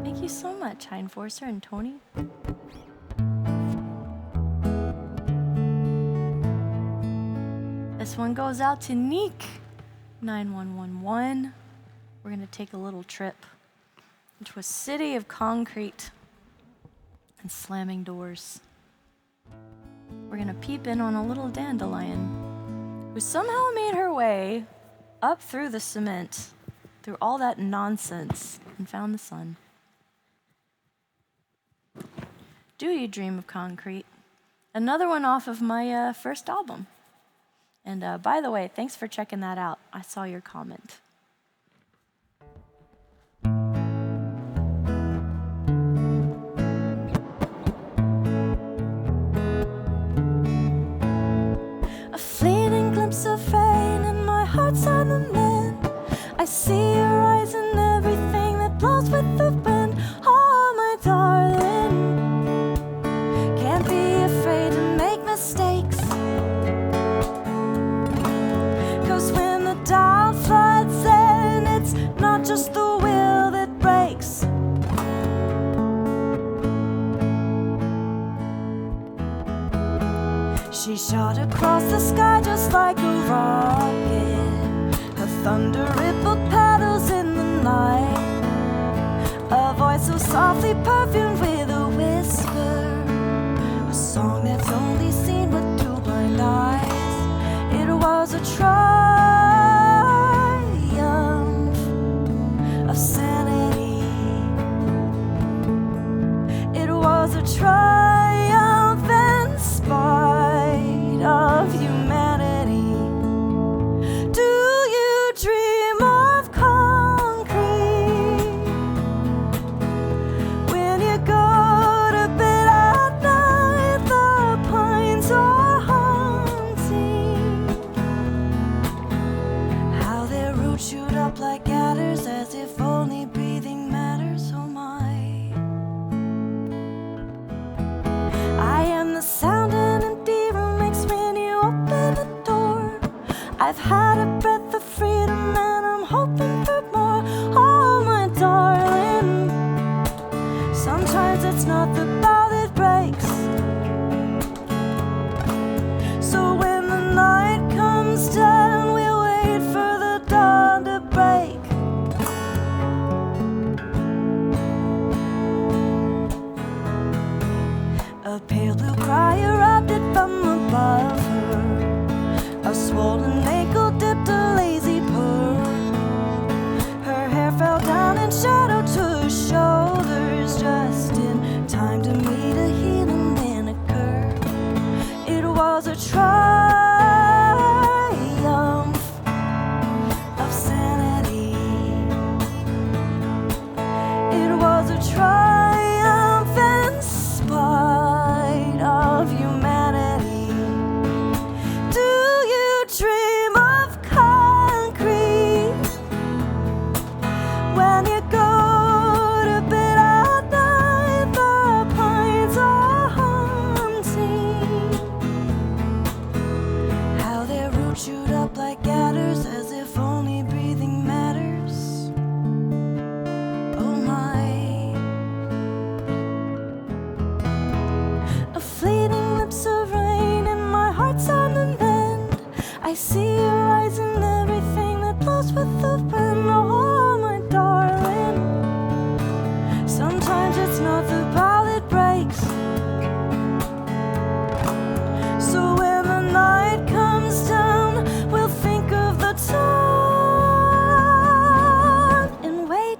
Thank you so much, Heinforcer and Tony. This one goes out to Neek, 9111. We're gonna take a little trip into a city of concrete and slamming doors. We're gonna peep in on a little dandelion who somehow made her way up through the cement, through all that nonsense, and found the sun. Do You Dream of Concrete? Another one off of my first album. And by the way, thanks for checking that out. I saw your comment. A fleeting glimpse of rain and my heart's on the mend. I see your eyes and everything that blows with the wind. Oh, my darling, can't be afraid to make mistakes. When the dawn floods in, it's not just the will that breaks. She shot across the sky just like a rocket. Her thunder rippled paddles in the night. A voice so softly perfumed with a whisper. A song that's only seen with two blind eyes. It was a triumph of sanity. It was a triumph in spite of humanity. Do you dream of concrete? was a triumph of sanity. It was a triumph in spite of humanity. Do you dream of concrete when you go to bed at night? The pines are haunting, how their roots shoot up like adders, as if only breathing matters. Oh my. A fleeting lips of rain and my heart's on the mend. I see your eyes in everything that blows with the wind. Oh, my darling, sometimes it's not the bow that breaks. So when the night comes down, we'll think of the time and wait.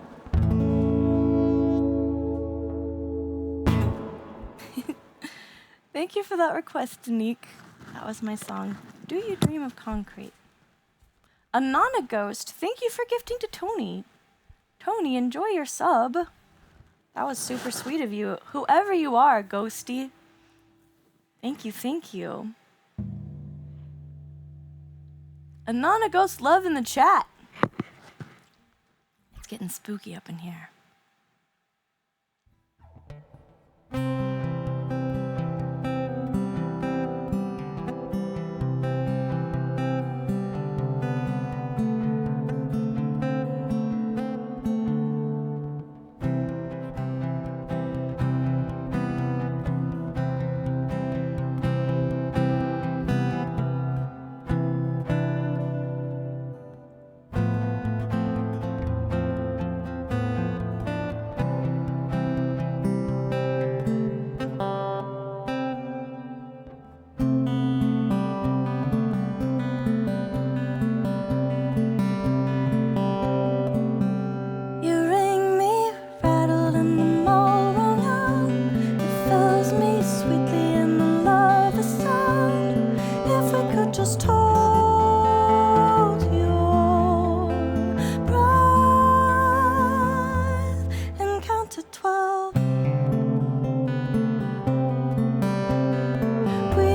Thank you for that request, Danique. That was my song, Do You Dream of Concrete? Anana Ghost, thank you for gifting to Tony. Tony, enjoy your sub. That was super sweet of you. Whoever you are, Ghosty. Thank you, thank you. Anana Ghost love in the chat. It's getting spooky up in here. Just hold your breath and count to 12. We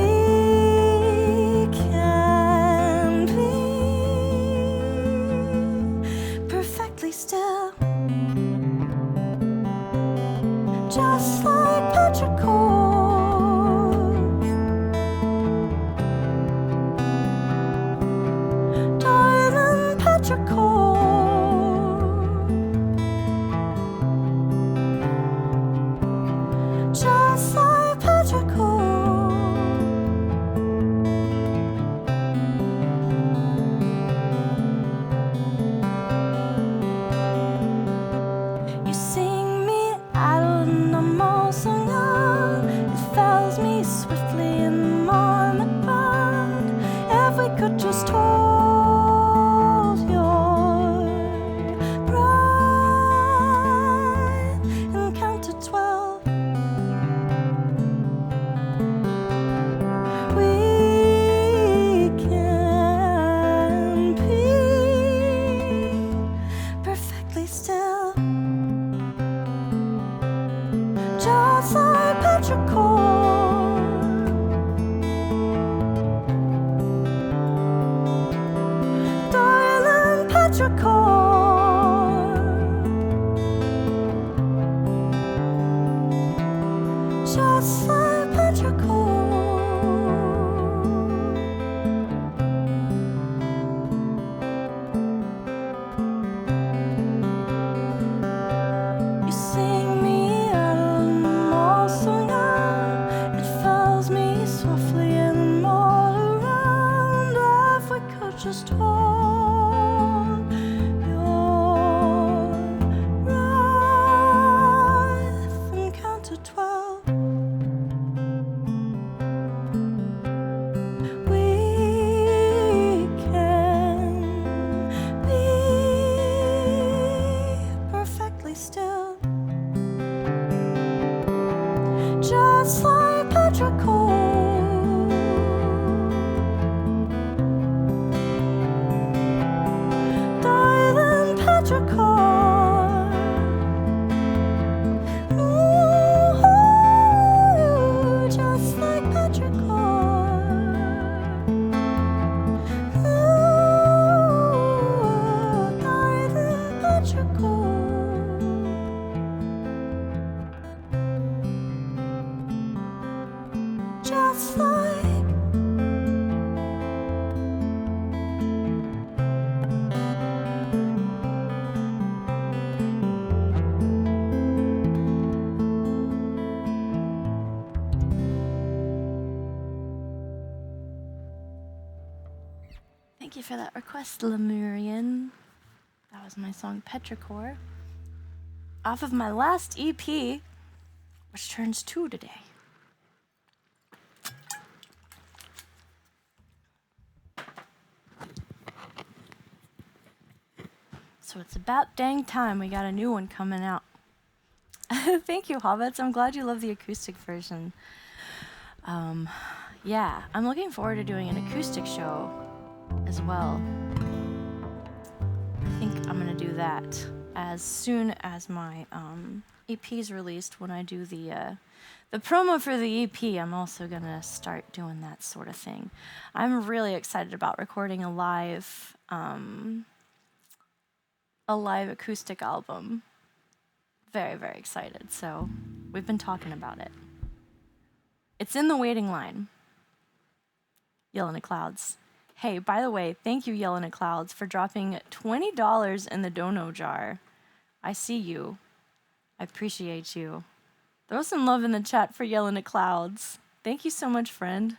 can be perfectly still, just like petrichor. Just like petrichor. You sing me idle and I'm all so young. It fells me swiftly and on the ground. If we could just hold your breath and count to 12. We can be perfectly still, just like petrichor. Thank you for that request, Lemurian. That was my song Petrichor, off of my last EP, which turns 2 today. So it's about dang time we got a new one coming out. Thank you, Hobbits. I'm glad you love the acoustic version. Yeah, I'm looking forward to doing an acoustic show as well. I think I'm gonna do that as soon as my EP is released. When I do the promo for the EP, I'm also gonna start doing that sort of thing. I'm really excited about recording a live acoustic album. Very, very excited. So we've been talking about it. It's in the waiting line. Yelling at Clouds. Hey, by the way, thank you, Yelling at Clouds, for dropping $20 in the dono jar. I see you. I appreciate you. Throw some love in the chat for Yelling at Clouds. Thank you so much, friend.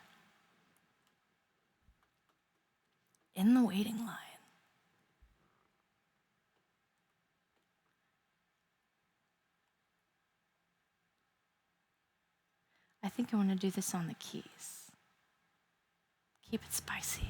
In the waiting line. I think I want to do this on the keys. Keep it spicy.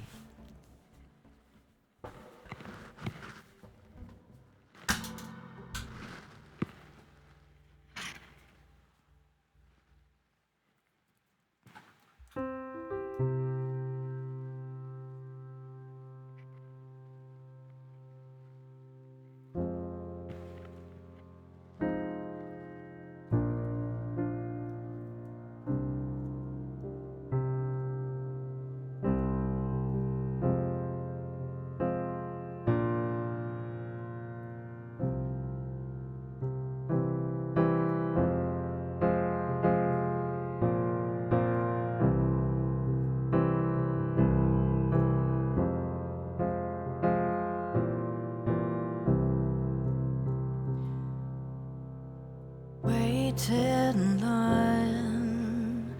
Waited in line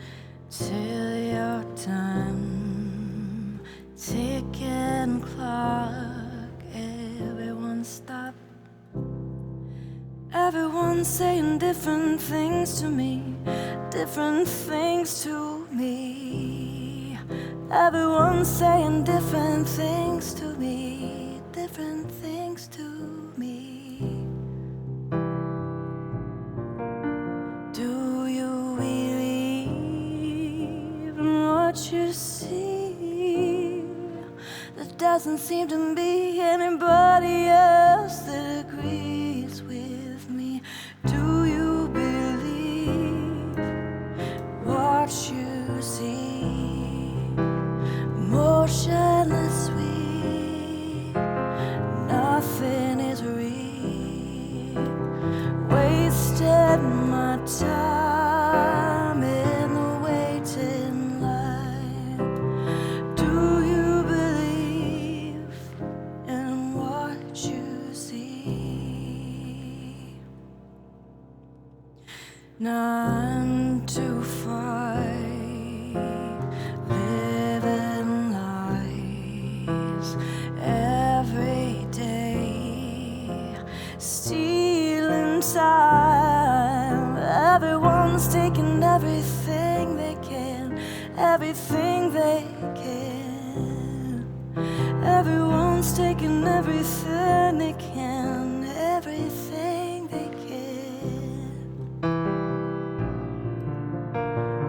till your time, ticking clock, everyone stop. Everyone's saying different things to me, different things to me. Everyone's saying different things to me, different things to me. Do you believe in what you see? There doesn't seem to be anybody else that agrees with me. Do you believe what you see? Motionless, sweet, nothing is real. Wasted my time in the waiting line. Do you believe in what you see? 9 to 5, living lies every day, stealing time. Everyone's taking everything they can, everything they can. Everyone's taking everything they can, everything they can.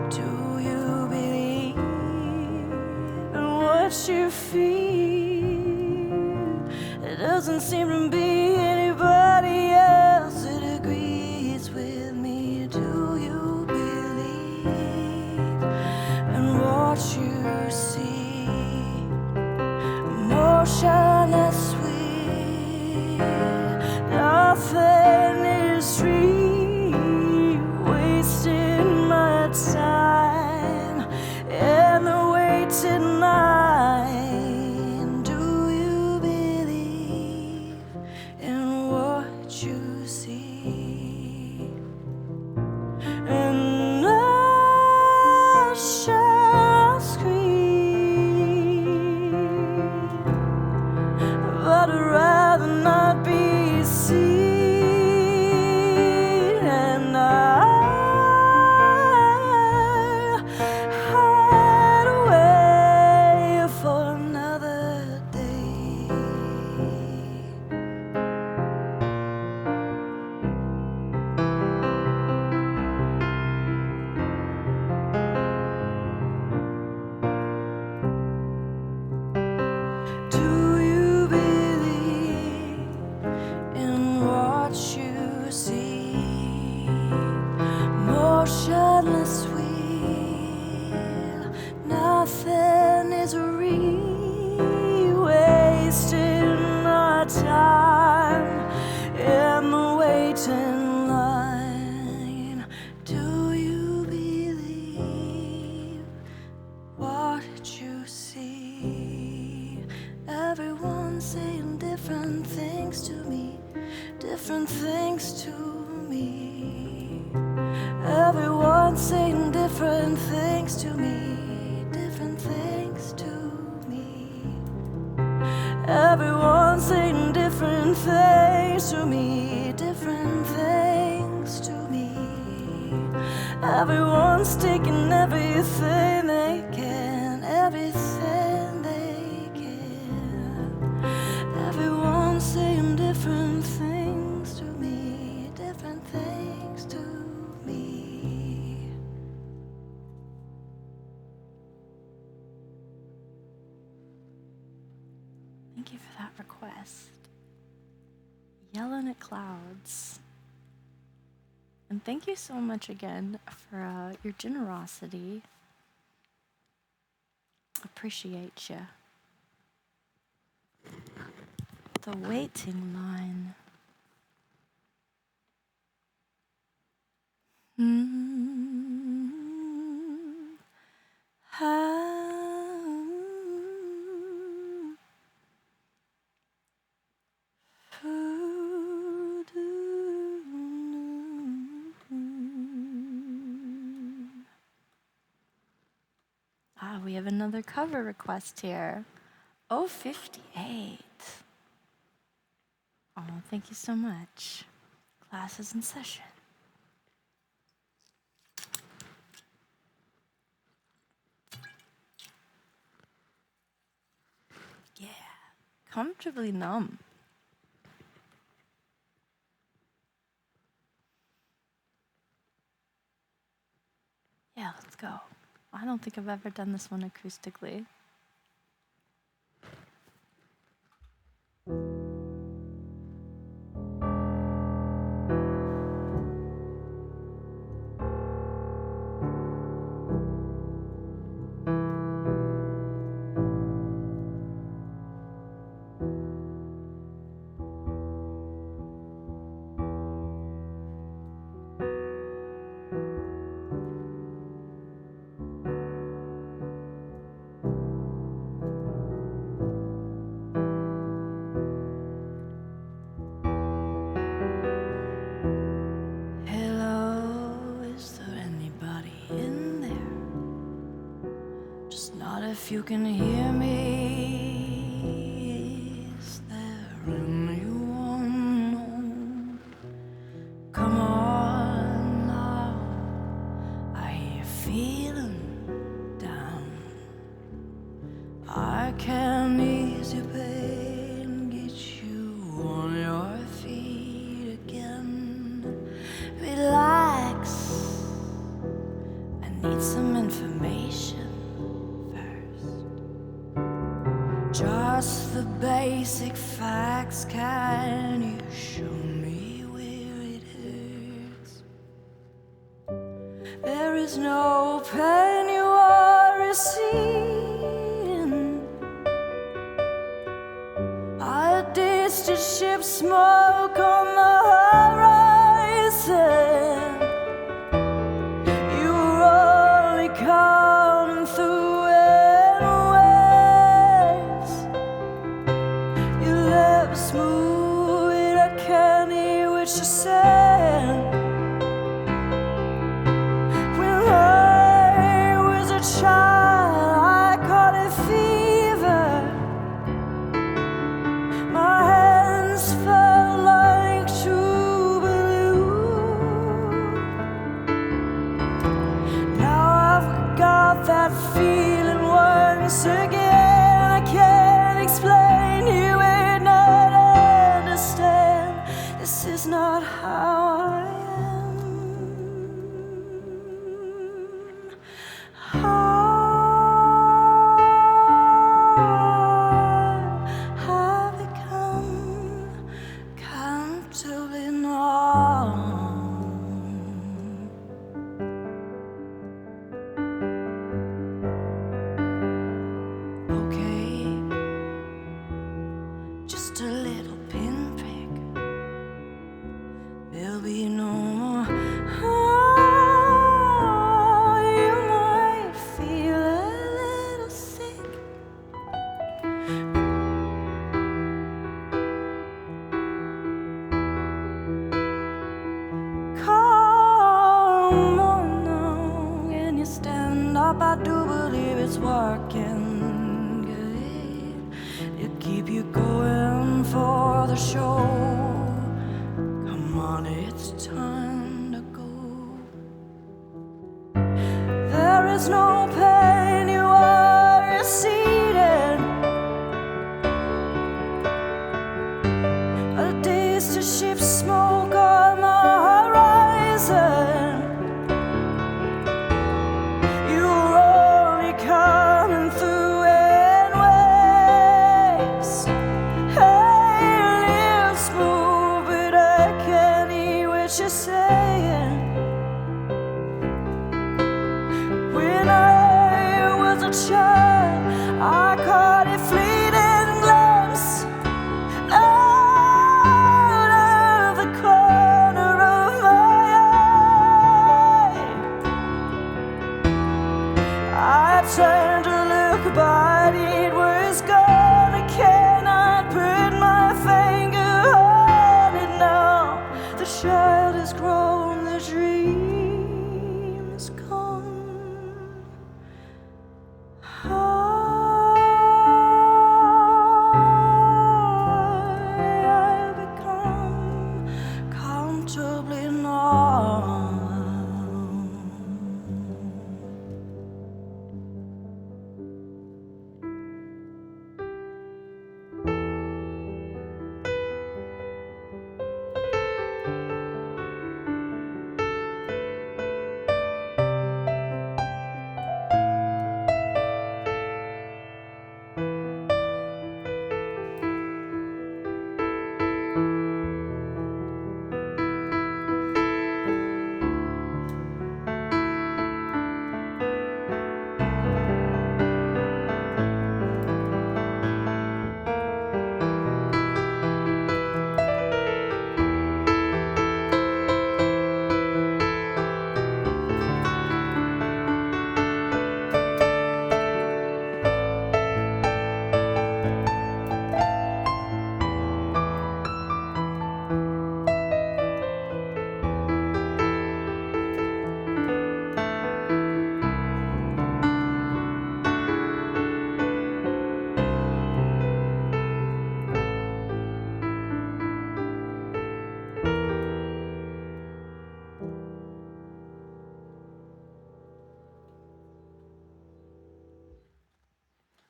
Do you believe in what you feel? There doesn't seem to be anybody else that agrees with me. Do you believe in what you see? Motionless, sweet, nothing is free. Wasting my time in the waiting line. Do you believe in what you see? And I shall scream did you see? Everyone saying different things to me, different things to me. Everyone saying different things to me, different things to me. Everyone saying different things to me, different things to me. Everyone's taking everything they can, everything they can. Everyone's saying different things to me, different things to me. Thank you for that request. Yelling at Clouds. And thank you so much again for your generosity. Appreciate you. The waiting line. We have another cover request here. 058. Oh, thank you so much. Class is in session. Yeah, comfortably numb. Yeah, let's go. I don't think I've ever done this one acoustically. If you can hear me, is there anyone? Come on now, I hear you feeling down. I can ease your pain, get you on your feet again. Relax, I need some information. Just the basic facts, can you show me where it hurts? There is no pain you are receiving. A distant ship, smoke on the horizon. You were only coming through. Smooth, I can't hear what you're saying. When I was a child, I caught a fever. My hands felt like true blue. Now I've got that feeling once again. I can't explain you. This is not how I am. I have become comfortably numb. Okay, just a little pinprick. Build you're going for the show, come on, it's time to go. There is no pain you are receding, a days to shift smoke on the horizon. You're only coming through in waves. Hey, lips move, but I can't hear what you're saying. When I was a child, I caught a fleeting glimpse out of the corner of my eye. I turned to look, but it was gone. I cannot put my finger on it now. The child has grown, the dream is gone. I become comfortably numb.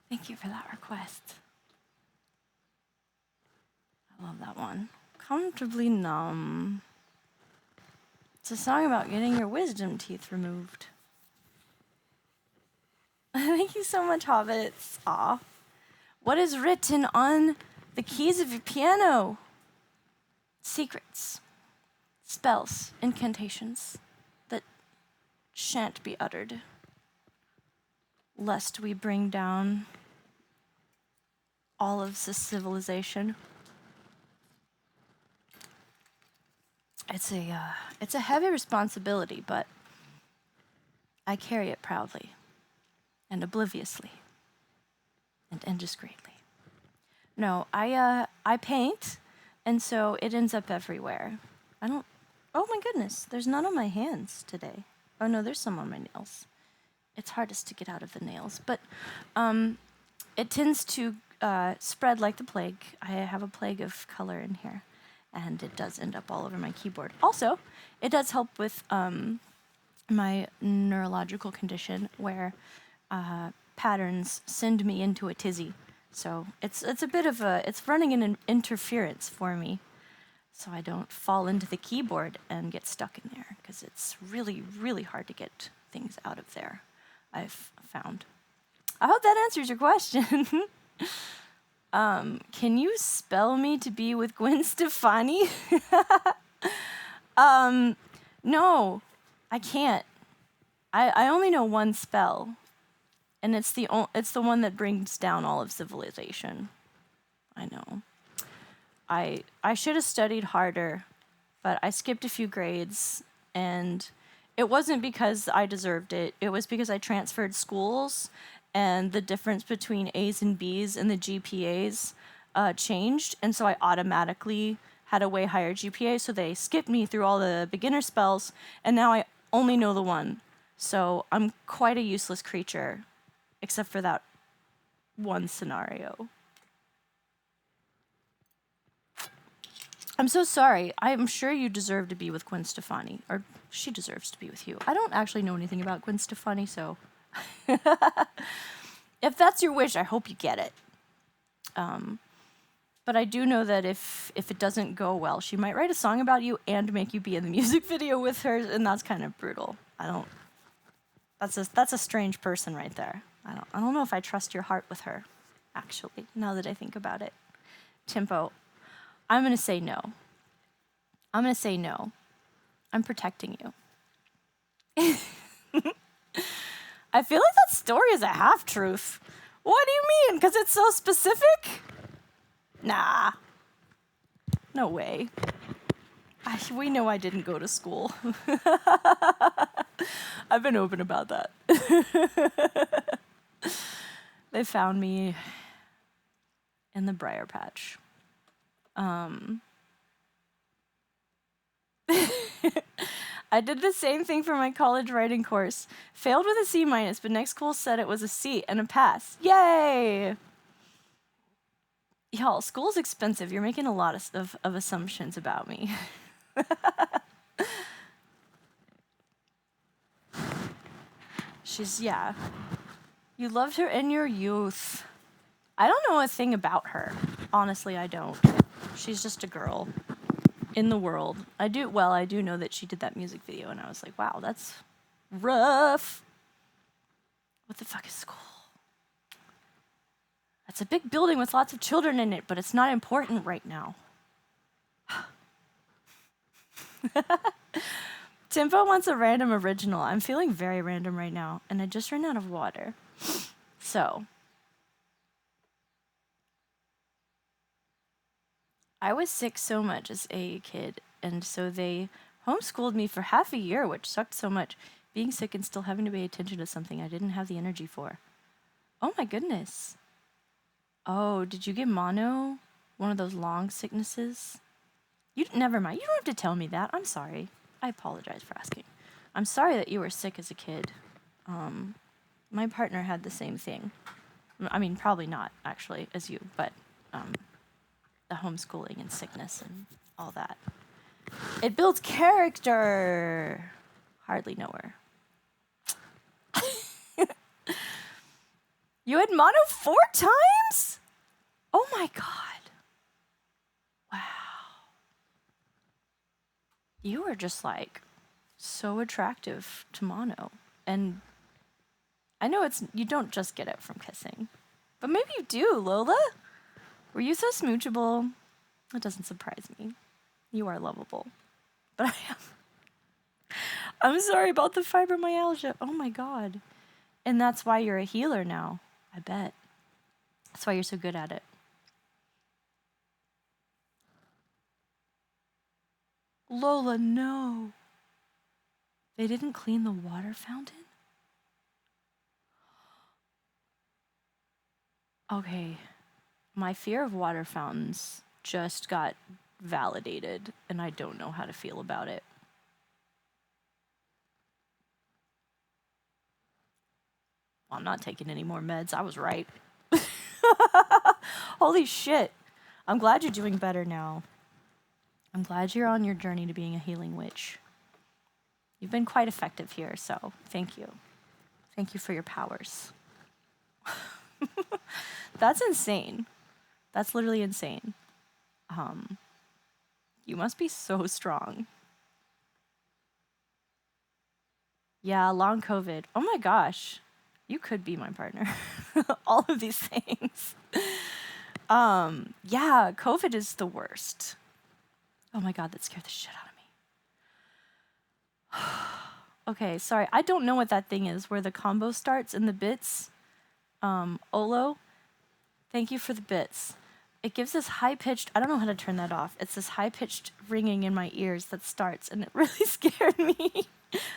Thank you for that request. I love that one. Comfortably numb. It's a song about getting your wisdom teeth removed. Thank you so much, Hobbits. Aw. What is written on the keys of your piano? Secrets, spells, incantations that shan't be uttered, lest we bring down all of this civilization. It's a heavy responsibility, but I carry it proudly and obliviously and indiscreetly. No, I paint, and so it ends up everywhere. Oh my goodness, there's none on my hands today. Oh no, there's some on my nails. It's hardest to get out of the nails, but it tends to spread like the plague. I have a plague of color in here, and it does end up all over my keyboard. Also, it does help with my neurological condition where patterns send me into a tizzy. So it's a bit of it's running an interference for me, so I don't fall into the keyboard and get stuck in there, because it's really, really hard to get things out of there, I've found. I hope that answers your question. Can you spell me to be with Gwen Stefani? No, I can't. I only know one spell, and it's the one that brings down all of civilization. I know. I should have studied harder, but I skipped a few grades, and it wasn't because I deserved it. It was because I transferred schools, and the difference between A's and B's and the GPAs changed, and so I automatically had a way higher GPA, so they skipped me through all the beginner spells, and now I only know the one. So I'm quite a useless creature, except for that one scenario. I'm so sorry. I'm sure you deserve to be with Gwen Stefani, or she deserves to be with you. I don't actually know anything about Gwen Stefani, so if that's your wish, I hope you get it. But I do know that if it doesn't go well, she might write a song about you and make you be in the music video with her, and that's kind of brutal. That's a strange person right there. I don't know if I trust your heart with her, actually, now that I think about it. Timpo, I'm gonna say no. I'm gonna say no. I'm protecting you. I feel like that story is a half-truth. What do you mean? Because it's so specific? Nah. No way. We know I didn't go to school. I've been open about that. They found me in the briar patch. I did the same thing for my college writing course. Failed with a C-, but next school said it was a C and a pass. Yay! Y'all, school's expensive. You're making a lot of assumptions about me. Yeah. You loved her in your youth. I don't know a thing about her. Honestly, I don't. She's just a girl in the world. I do know that she did that music video, and I was like, wow, that's rough. What the fuck is school? That's a big building with lots of children in it, but it's not important right now. Timpo wants a random original. I'm feeling very random right now, and I just ran out of water. So, I was sick so much as a kid, and so they homeschooled me for half a year, which sucked so much. Being sick and still having to pay attention to something I didn't have the energy for. Oh my goodness. Oh, did you get mono? One of those long sicknesses? Never mind. You don't have to tell me that. I'm sorry. I apologize for asking. I'm sorry that you were sick as a kid. My partner had the same thing. I mean, probably not, actually, as you, but the homeschooling and sickness and all that. It builds character. Hardly know her. You had mono 4 times? Oh my god. Wow. You were just like so attractive to mono. And I know you don't just get it from kissing. But maybe you do, Lola. Were you so smoochable? That doesn't surprise me. You are lovable. But I'm sorry about the fibromyalgia. Oh my god. And that's why you're a healer now, I bet. That's why you're so good at it. Lola, no. They didn't clean the water fountain? Okay. My fear of water fountains just got validated, and I don't know how to feel about it. Well, I'm not taking any more meds. I was right. Holy shit. I'm glad you're doing better now. I'm glad you're on your journey to being a healing witch. You've been quite effective here, so thank you. Thank you for your powers. That's insane. That's literally insane. You must be so strong. Yeah, long COVID. Oh my gosh. You could be my partner. All of these things. Yeah, COVID is the worst. Oh my god, that scared the shit out of me. Okay, sorry. I don't know what that thing is where the combo starts in the bits. Olo, thank you for the bits. It gives this high-pitched, I don't know how to turn that off. It's this high-pitched ringing in my ears that starts, and it really scared me.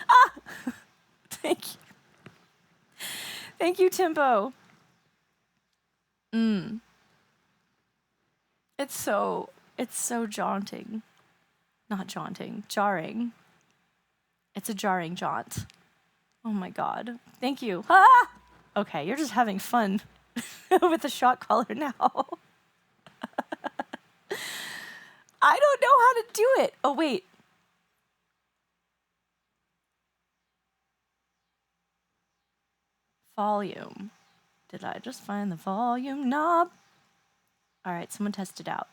Ah! Thank you. Thank you, Timpo. It's so jaunting. Not jaunting, jarring. It's a jarring jaunt. Oh my god. Thank you. Ah! Okay, you're just having fun with the shot collar now. I don't know how to do it. Oh, wait. Volume. Did I just find the volume knob? All right, someone test it out.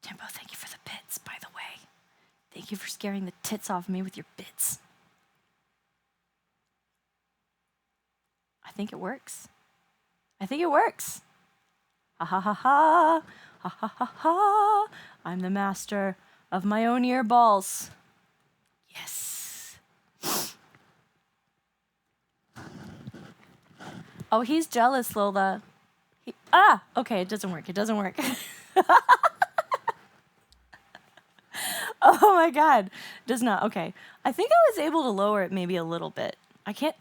Timbo, thank you for the bits, by the way. Thank you for scaring the tits off me with your bits. I think it works. I think it works. Ha ha ha ha. Ha ha ha ha. I'm the master of my own ear balls. Yes. Oh, he's jealous, Lola. Okay, it doesn't work. It doesn't work. Oh my God. Does not. Okay. I think I was able to lower it maybe a little bit. I can't.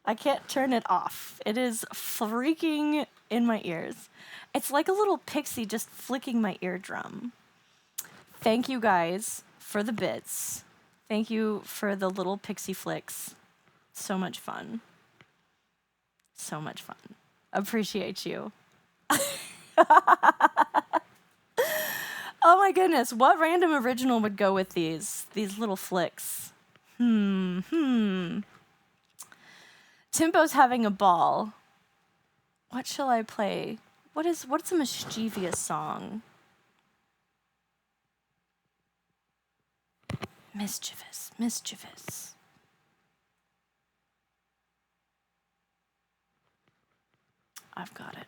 I can't turn it off. It is freaking in my ears. It's like a little pixie just flicking my eardrum. Thank you guys for the bits. Thank you for the little pixie flicks. So much fun. So much fun. Appreciate you. Oh my goodness, what random original would go with these little flicks? Timbo's having a ball. What shall I play? What's a mischievous song? Mischievous. I've got it.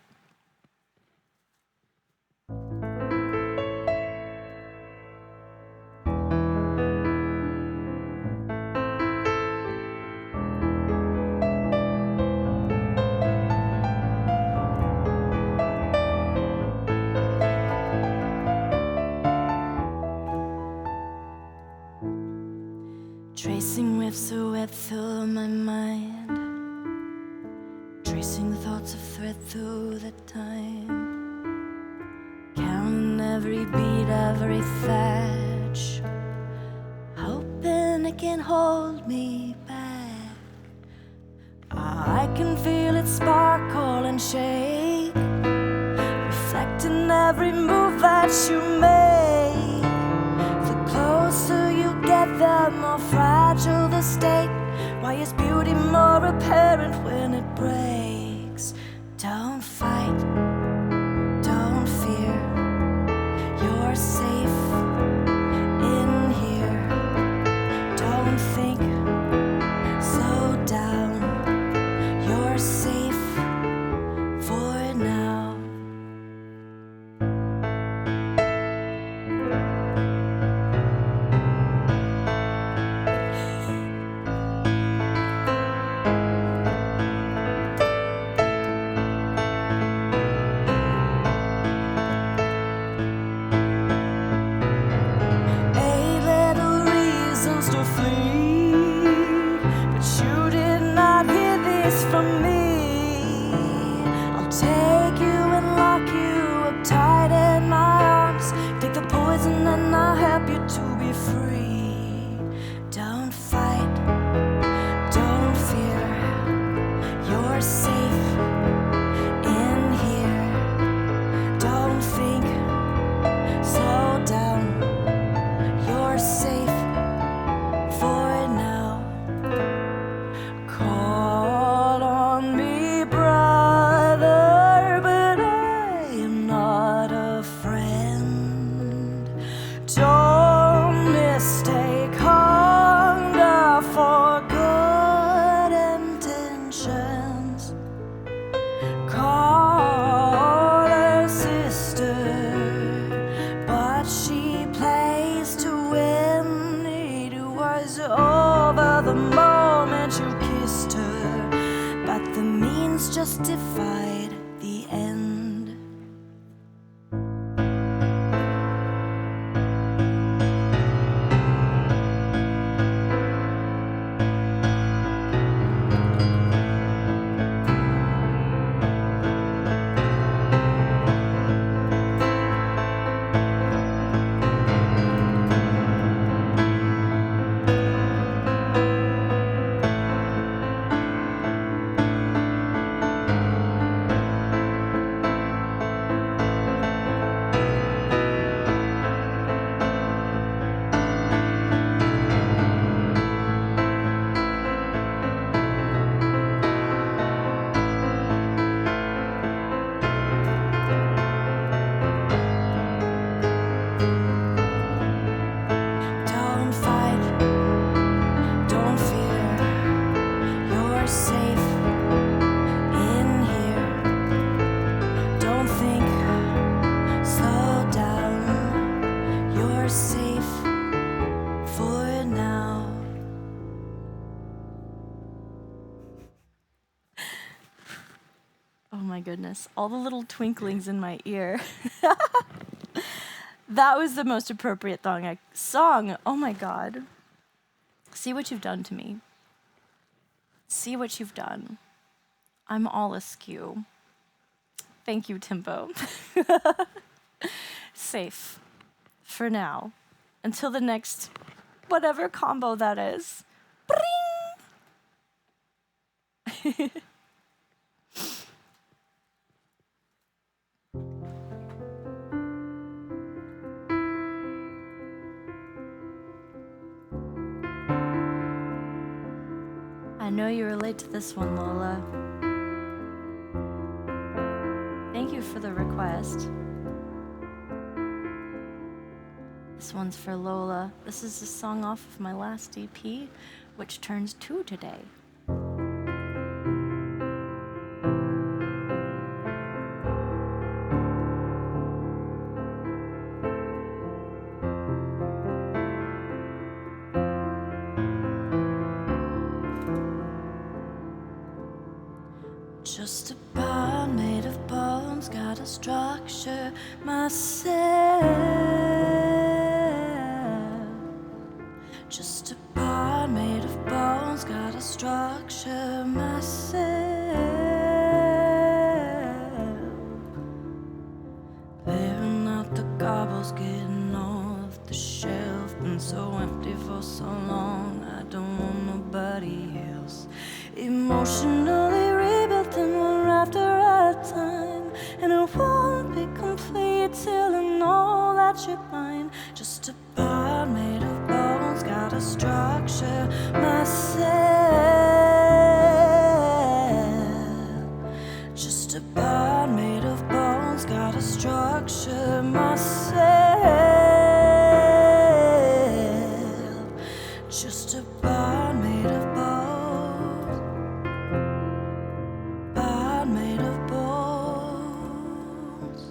Tracing with silhouette through my mind, tracing thoughts of thread through the time, counting every beat, every thatch, hoping it can hold me back. I can feel it sparkle and shake, reflecting every move that you make. The closer you get, the more fragile the state. Why is beauty more apparent when it breaks? Don't fight, don't fear. You're safe in here. Don't think, slow down. You're safe for now. Justified the end. my goodness. All the little twinklings in my ear. That was the most appropriate song. Oh my God. See what you've done to me. See what you've done. I'm all askew. Thank you, Timbo. Safe. For now. Until the next whatever combo that is. Bring! I know you relate to this one, Lola. Thank you for the request. This one's for Lola. This is a song off of my last EP, which turns 2 today. Just a bar made of bones, gotta structure myself. Just a bar made of bones, gotta structure myself. Clearing out the gobbles, getting off the shelf. Been so empty for so long, I don't want nobody else. Emotionally rebuilding one after a time, and it won't be complete till I know that you're mine. Just a bar made of bones, gotta structure myself. Just a bar made of bones, gotta structure myself. Just a bar made of bones. Made of bones,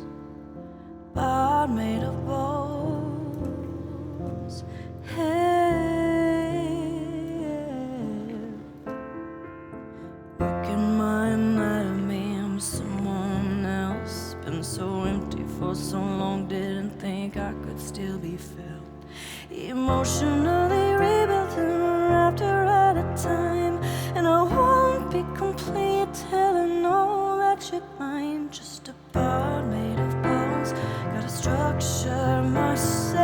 bar made of bones. Hey, working my anatomy, I'm someone else. Been so empty for so long, didn't think I could still be felt. Emotionally rebuilding one after at a time, and I won't be complete till I know that you're mine. Just a bar made of bones, gotta structure myself.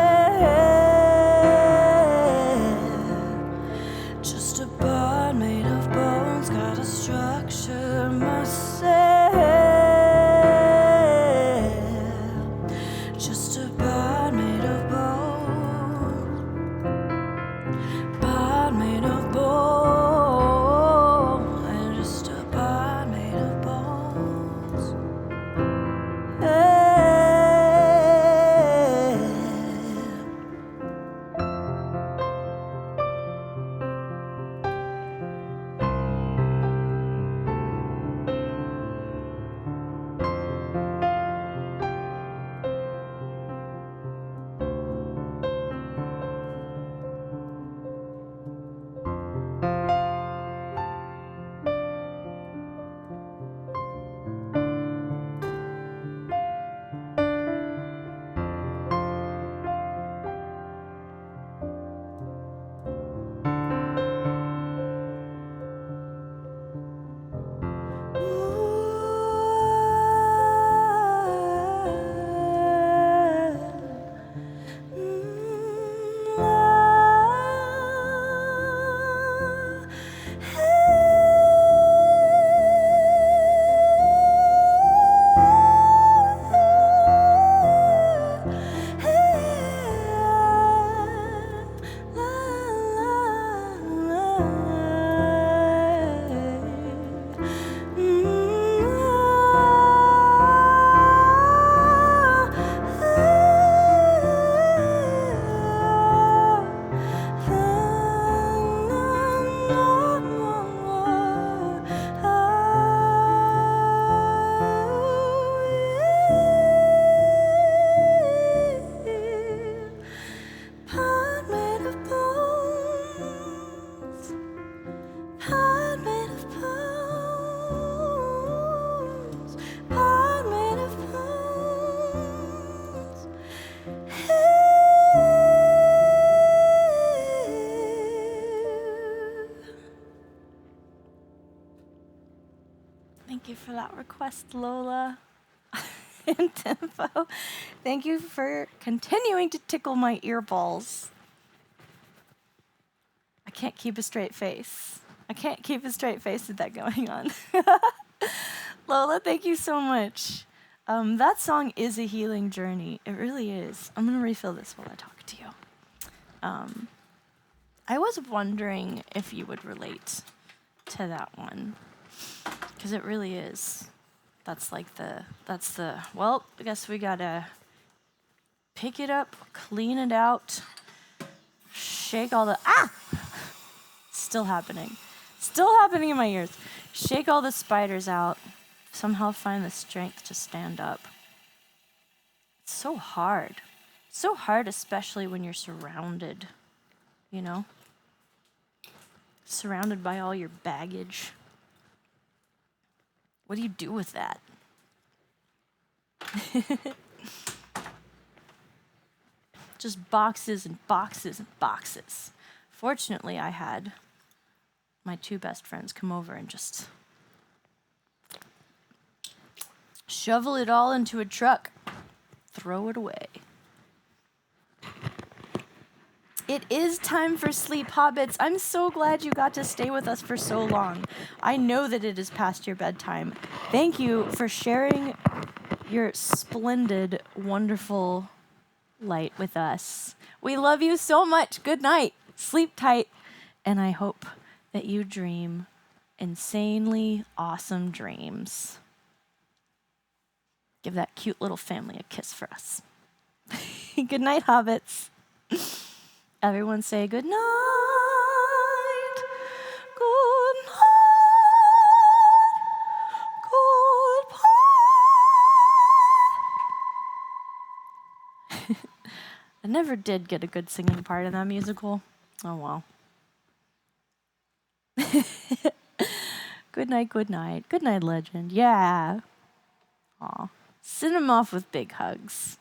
Just a bar made of bones, gotta structure myself. Just a bar made of bones, bar made of bones. Just a bar made of bones. Thank you for that request, Lola. And Tempo, thank you for continuing to tickle my earballs. I can't keep a straight face. I can't keep a straight face with that going on. Lola, thank you so much. That song is a healing journey. It really is. I'm going to refill this while I talk to you. I was wondering if you would relate to that one, because it really is. Well, I guess we gotta pick it up, clean it out, shake all the, Still happening in my ears. Shake all the spiders out, somehow find the strength to stand up. It's so hard. So hard, especially when you're surrounded, surrounded by all your baggage. What do you do with that? Just boxes and boxes and boxes. Fortunately, I had my two best friends come over and just shovel it all into a truck, throw it away. It is time for sleep, hobbits. I'm so glad you got to stay with us for so long. I know that it is past your bedtime. Thank you for sharing your splendid, wonderful light with us. We love you so much. Good night. Sleep tight. And I hope that you dream insanely awesome dreams. Give that cute little family a kiss for us. Good night, hobbits. Everyone say good night. Good night. Goodbye. I never did get a good singing part in that musical. Oh well. Good night, good night. Good night, legend. Yeah. Aw. Send him off with big hugs.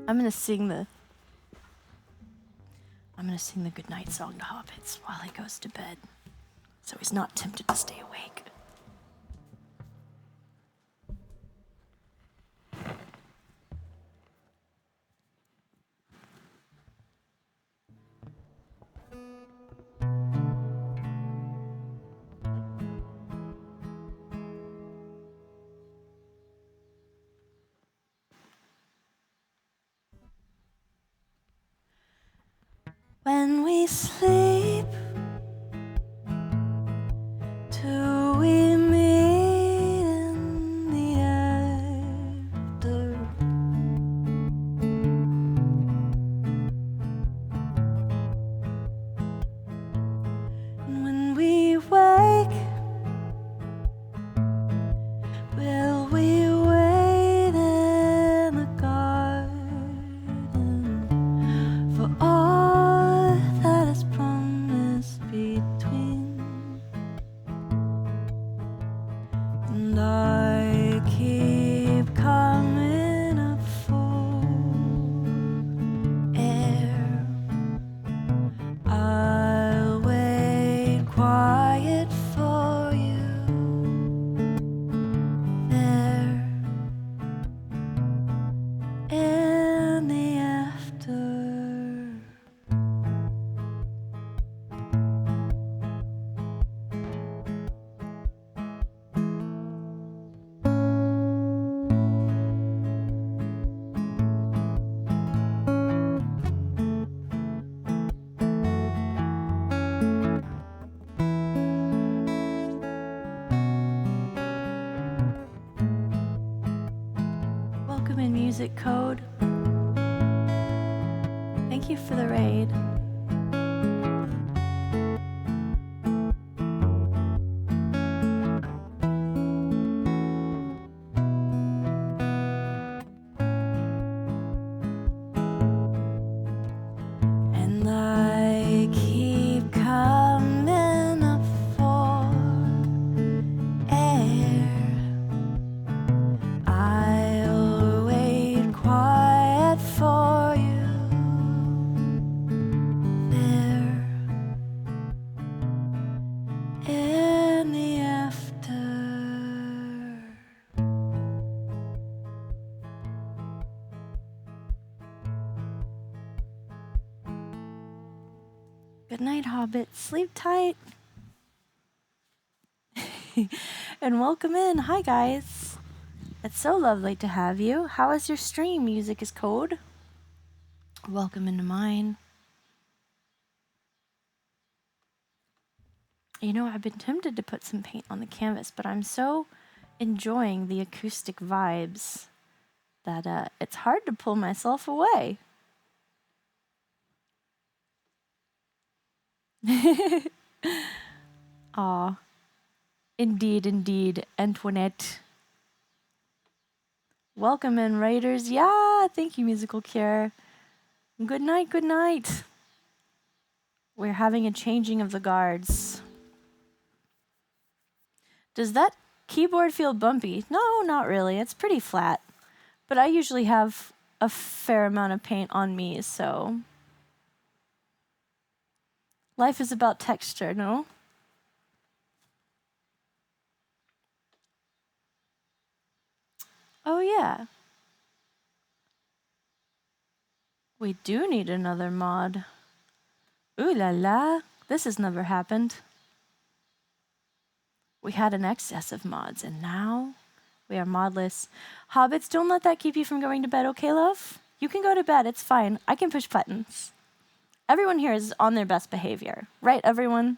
I'm gonna sing the goodnight song to hobbits while he goes to bed, so he's not tempted to stay awake. When we sleep, do we meet in the after? And when we wake, will we wait in the garden for all that is promised between? And I keep coming up for air. I'll wait quiet for you there in the after. Welcome in Music Code. Thank you for the raid. And I keep coming up for air. I'll wait quiet for you Good night, Hobbit. Sleep tight. And welcome in. Hi, guys. It's so lovely to have you. How is your stream? Music is code. Welcome into mine. You know, I've been tempted to put some paint on the canvas, but I'm so enjoying the acoustic vibes that it's hard to pull myself away. Aw. Indeed, indeed, Antoinette. Welcome in, Raiders. Yeah, thank you, Musical Cure. Good night, good night. We're having a changing of the guards. Does that keyboard feel bumpy? No, not really. It's pretty flat. But I usually have a fair amount of paint on me, so... Life is about texture, no? Oh, yeah. We do need another mod. Ooh la la. This has never happened. We had an excess of mods, and now we are modless. Hobbits, don't let that keep you from going to bed, okay, love? You can go to bed, it's fine. I can push buttons. Everyone here is on their best behavior. Right, everyone?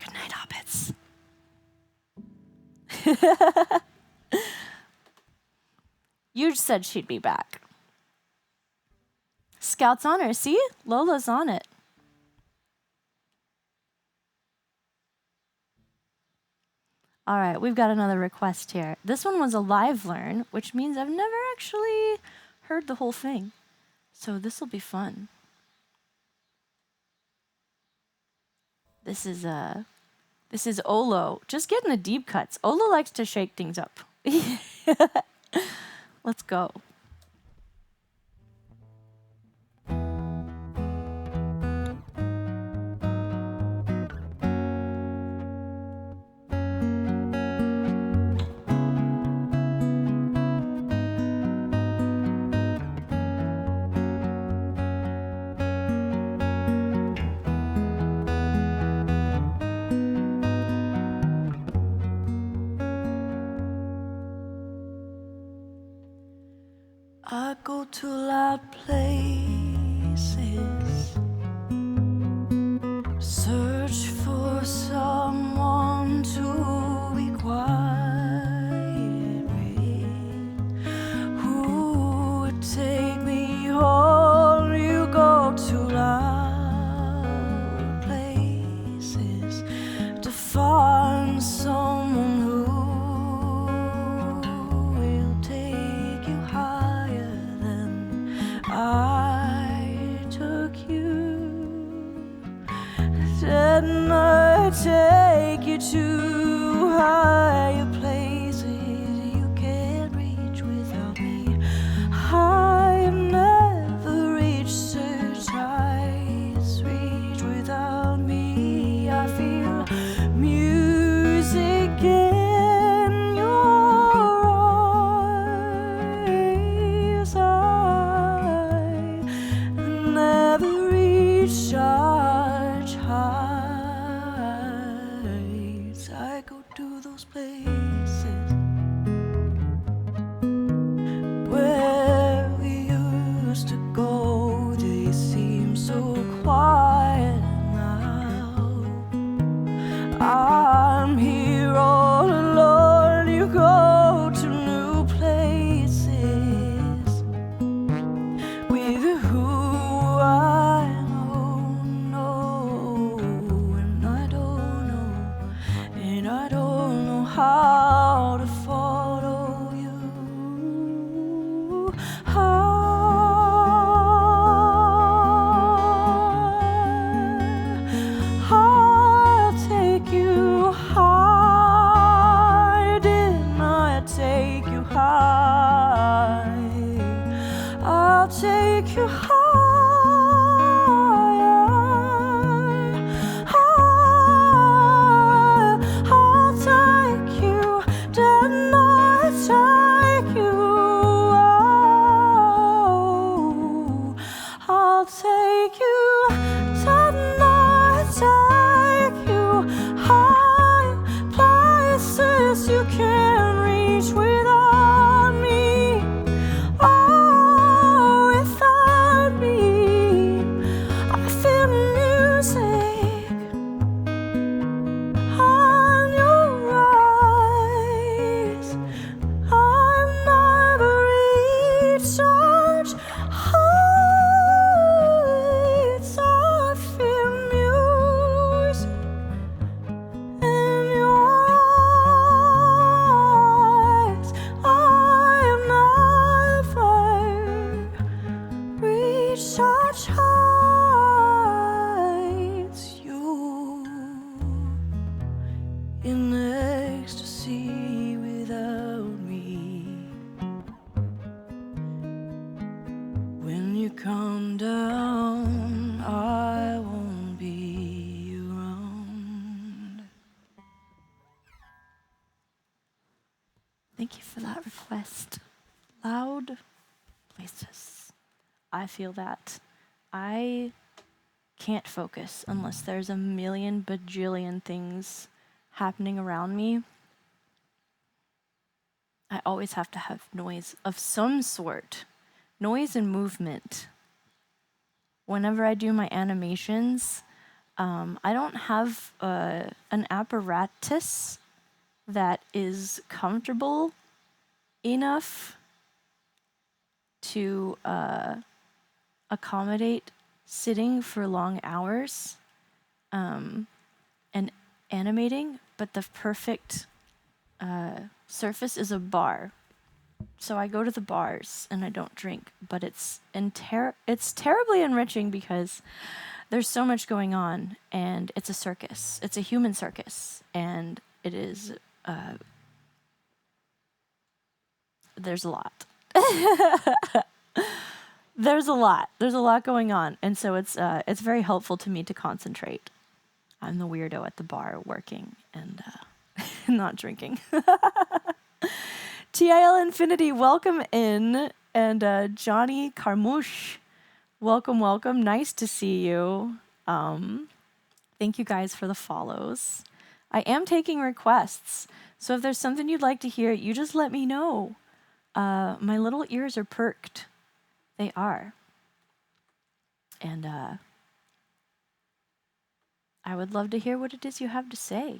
Good night, Hobbits. You said she'd be back. Scout's on her, see? Lola's on it. All right, we've got another request here. This one was a live learn, which means I've never actually heard the whole thing. So this will be fun. This is Olo. Just getting the deep cuts. Olo likes to shake things up. Let's go. I go to loud places, search for someone to be quiet with, who would take me home. You go to loud places to find someone who will take you higher than I took you. Then I take you to higher places you can't reach without me. I have never reached such heights reach without me. I feel music in your eyes. I never reached such heights. I go to those places where we used to go. They seem so quiet now. I'm here all alone. You go to new places with who I know, and I don't know how to follow you. I'll take you high. Didn't I take you high? I'll take you high. I'll take you. Didn't I take you? I'll take you. touch hides you in ecstasy without me. When you come down, I won't be around. Thank you for that request. Loud places. I feel that. I can't focus unless there's a million bajillion things happening around me. I always have to have noise of some sort. Noise and movement. Whenever I do my animations, I don't have an apparatus that is comfortable enough to accommodate sitting for long hours and animating, but the perfect surface is a bar. So I go to the bars and I don't drink, but it's terribly enriching because there's so much going on, and it's a circus. It's a human circus, and it is there's a lot. There's a lot going on, and so it's very helpful to me to concentrate. I'm the weirdo at the bar working and not drinking. TIL Infinity, welcome in, and Johnny Carmouche, welcome. Nice to see you. Thank you guys for the follows. I am taking requests, so if there's something you'd like to hear, you just let me know. My little ears are perked. They are. And I would love to hear what it is you have to say.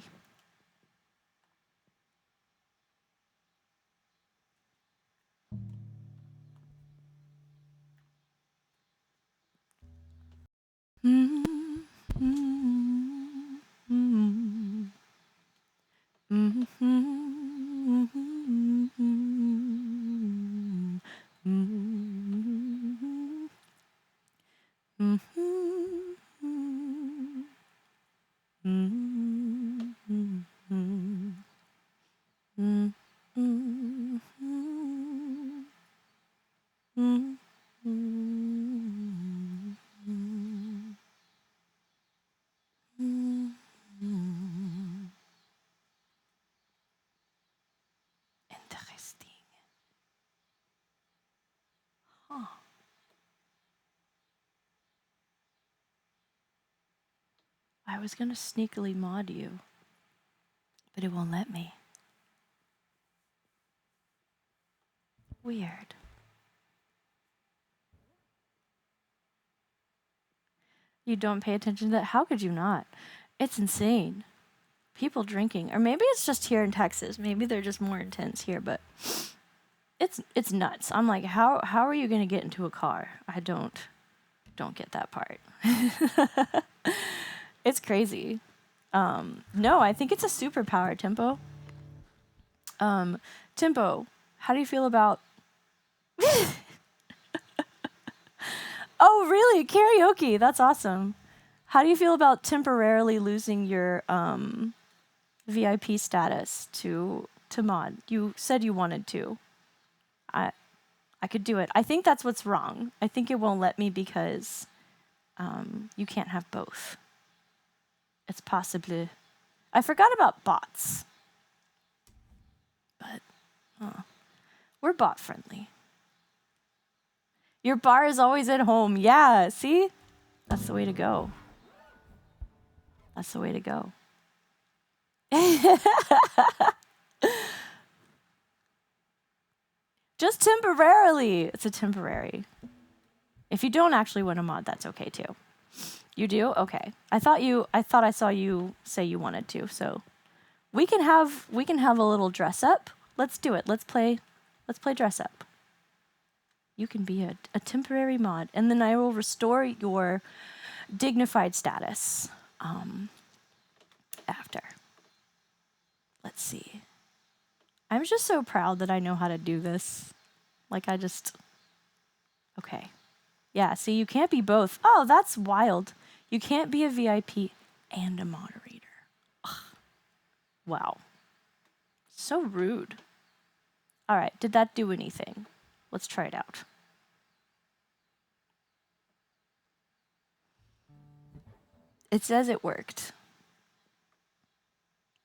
Interesting. Huh. I was gonna sneakily mod you, but it won't let me. Weird. You don't pay attention to that? How could you not? It's insane. People drinking, or maybe it's just here in Texas. Maybe they're just more intense here, but it's nuts. I'm like, how are you gonna get into a car? I don't get that part. It's crazy. No, I think it's a superpower, Tempo. Tempo, how do you feel about... Oh, really? Karaoke. That's awesome. How do you feel about temporarily losing your VIP status to mod? You said you wanted to. I could do it. I think that's what's wrong. I think it won't let me because you can't have both. It's possibly... I forgot about bots. But we're bot friendly. Your bar is always at home. Yeah, see? That's the way to go. That's the way to go. Just temporarily. It's a temporary. If you don't actually want to mod, that's okay too. You do? Okay. I thought I saw you say you wanted to, so we can have a little dress up. Let's do it. Let's play dress up. You can be a temporary mod, and then I will restore your dignified status after. Let's see. I'm just so proud that I know how to do this. Like, okay. Yeah, see, you can't be both. Oh, that's wild. You can't be a VIP and a moderator. Ugh. Wow. So rude. All right, did that do anything? Let's try it out. It says it worked.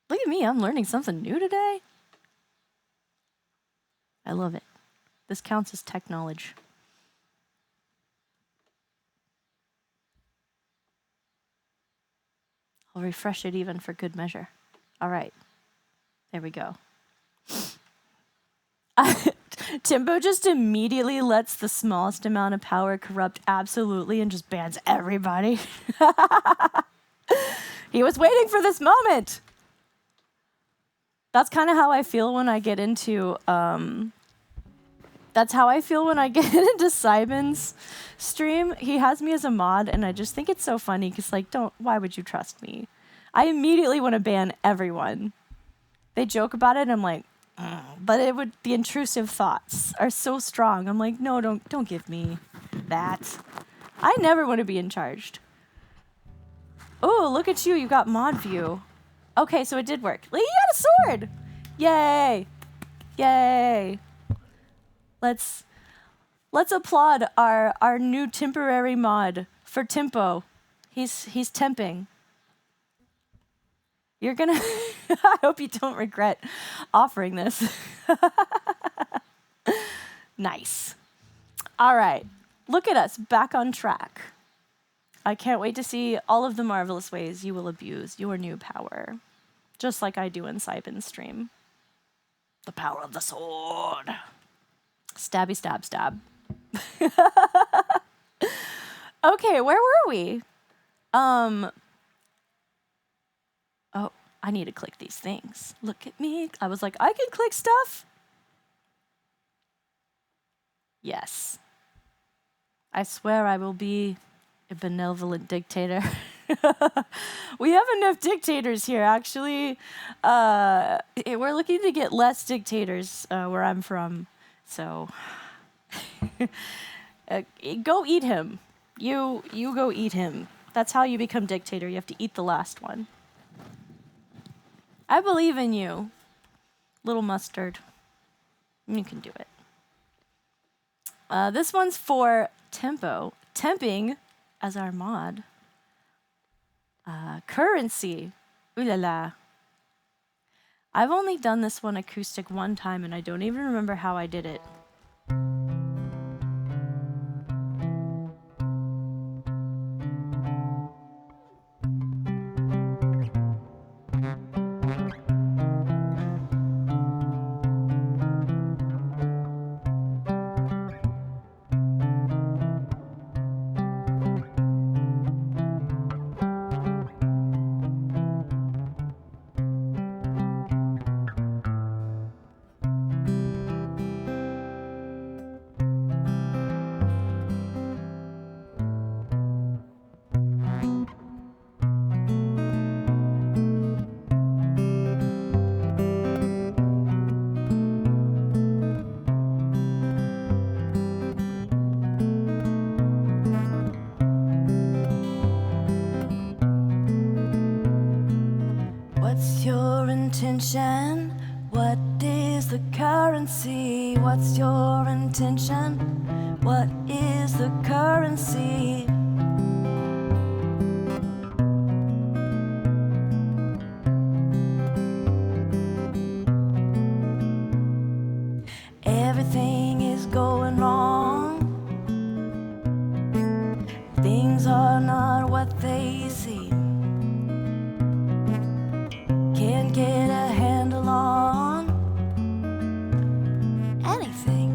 Look at me, I'm learning something new today. I love it. This counts as tech knowledge. I'll refresh it even for good measure. All right, there we go. Timbo just immediately lets the smallest amount of power corrupt absolutely and just bans everybody. He was waiting for this moment. That's kind of how I feel when I get into Simon's stream. He has me as a mod, and I just think it's so funny because, like, why would you trust me? I immediately want to ban everyone. They joke about it, and I'm like, but the intrusive thoughts are so strong. I'm like, no, don't give me that. I never want to be in charge. Oh, look at you. You got mod view. Okay, so it did work. You got a sword. Yay. Yay. Let's applaud our new temporary mod for Tempo. He's temping. You're gonna I hope you don't regret offering this. Nice. All right. Look at us, back on track. I can't wait to see all of the marvelous ways you will abuse your new power, just like I do in Simon's stream. The power of the sword. Stabby, stab, stab. Okay, where were we? Oh, I need to click these things. Look at me. I was like, I can click stuff. Yes. I swear I will be a benevolent dictator. We have enough dictators here, actually. We're looking to get less dictators where I'm from. So, go eat him. You go eat him. That's how you become dictator. You have to eat the last one. I believe in you, little mustard. You can do it. This one's for Tempo. Temping as our mod. Currency. Ooh la la. I've only done this one acoustic one time, and I don't even remember how I did it. What's your intention? What is the currency? What's your intention? What is the currency? Everything is going wrong. Things are not what they seem. Can't get a handle on anything.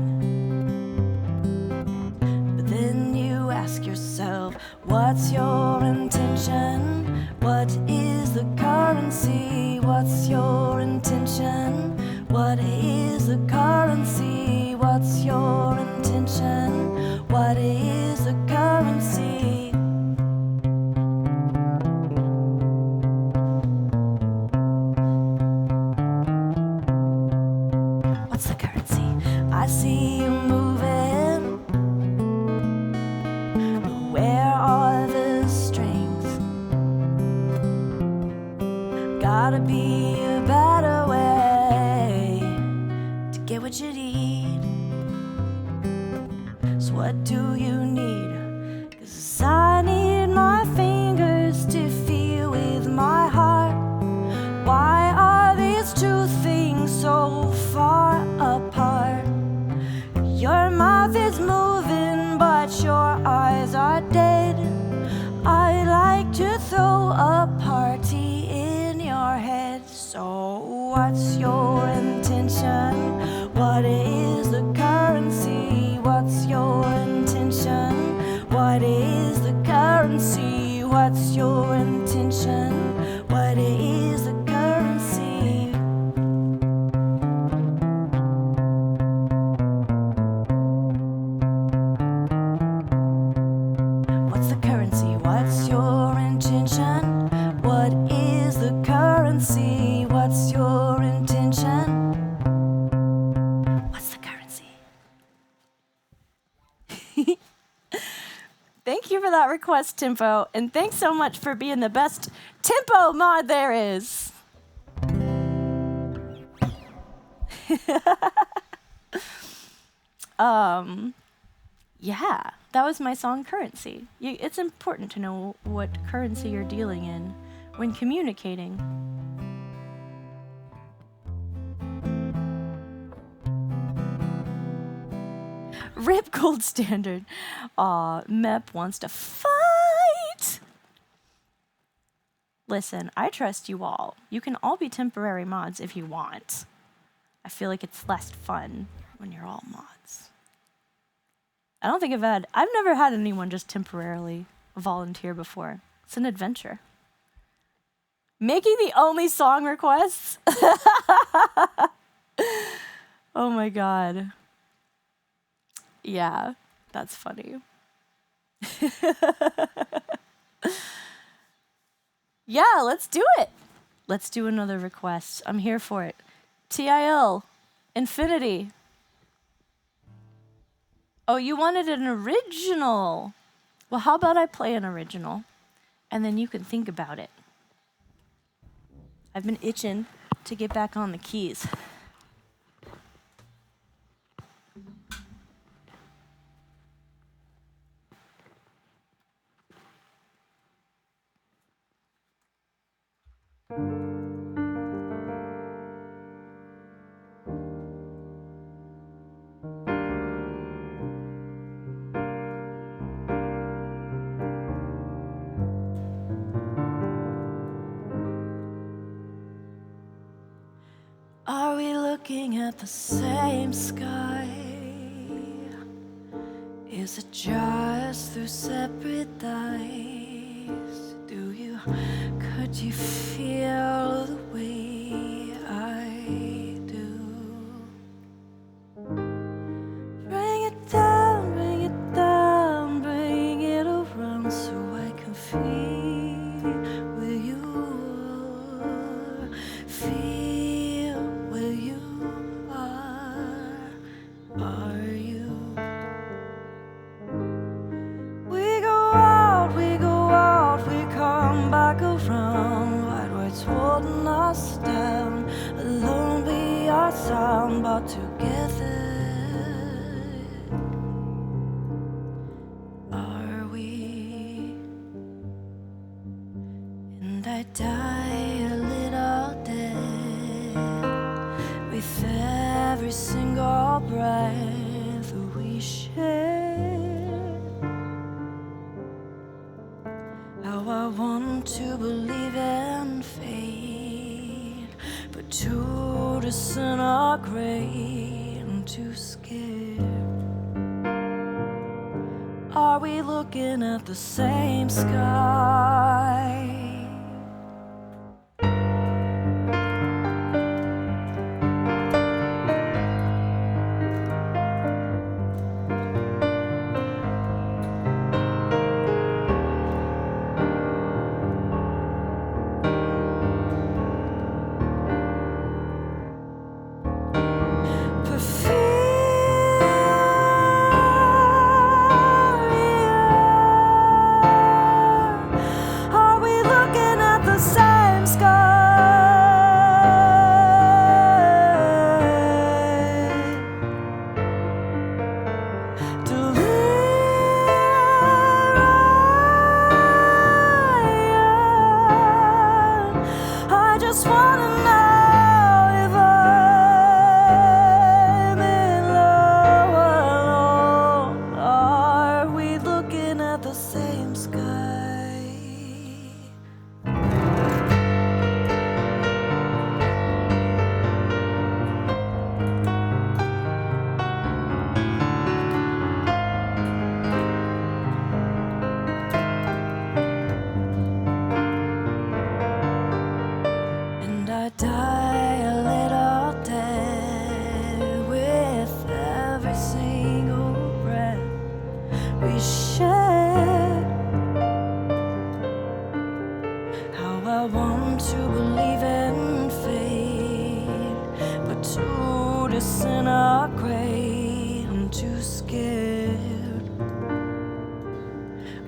But then you ask yourself, what's your intention? What is the currency? What's your intention? What is the currency? What's your intention? What is the currency? What's the currency? I see you moving. what you need. So what do you need? 'Cause I need my fingers to feel with my heart. Why are these two things so far apart? Your mouth is moving, but your eyes are dead. I like to throw a party in your head. So what's your intention? What is the currency? What's your intention? What is the currency? What's your intention? What is the currency? What's the currency? What's your intention? What is the currency? What's your intention? What's the currency? Thank you for that request, Tempo, and thanks so much for being the best tempo mod there is. Yeah, that was my song Currency. It's important to know what currency you're dealing in when communicating. Rip Gold Standard. Aw, Mep wants to fight. Listen, I trust you all. You can all be temporary mods if you want. I feel like it's less fun when you're all mods. I've never had anyone just temporarily volunteer before. It's an adventure. Making the only song requests? Oh my god. Yeah, that's funny. Yeah, let's do it. Let's do another request. I'm here for it. TIL, Infinity. Oh, you wanted an original. Well, how about I play an original, and then you can think about it. I've been itching to get back on the keys. Are we looking at the same sky? Is it just through separate eyes? Could you feel the way I do? Bring it down, bring it down, bring it around so I can feel where you are. Feel where you are you? We go out, we come back around. White words holding us down. Alone we are sound, but together are we? And I die a little dead with every single breath we share. How I want to believe in fate, but to disintegrate, I'm too scared. Are we looking at the same sky? I want to believe in fate, but to disintegrate, I'm too scared.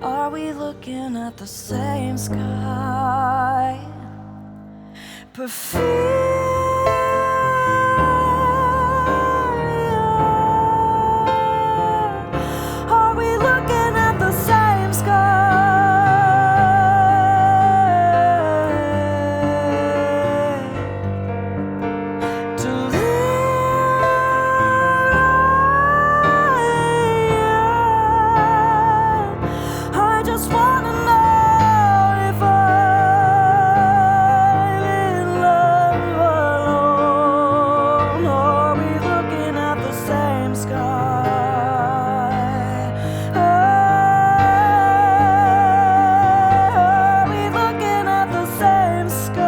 Are we looking at the same sky? Are we looking at the same sky? I just wanna know if I'm in love alone. Are we looking at the same sky? Are we looking at the same sky?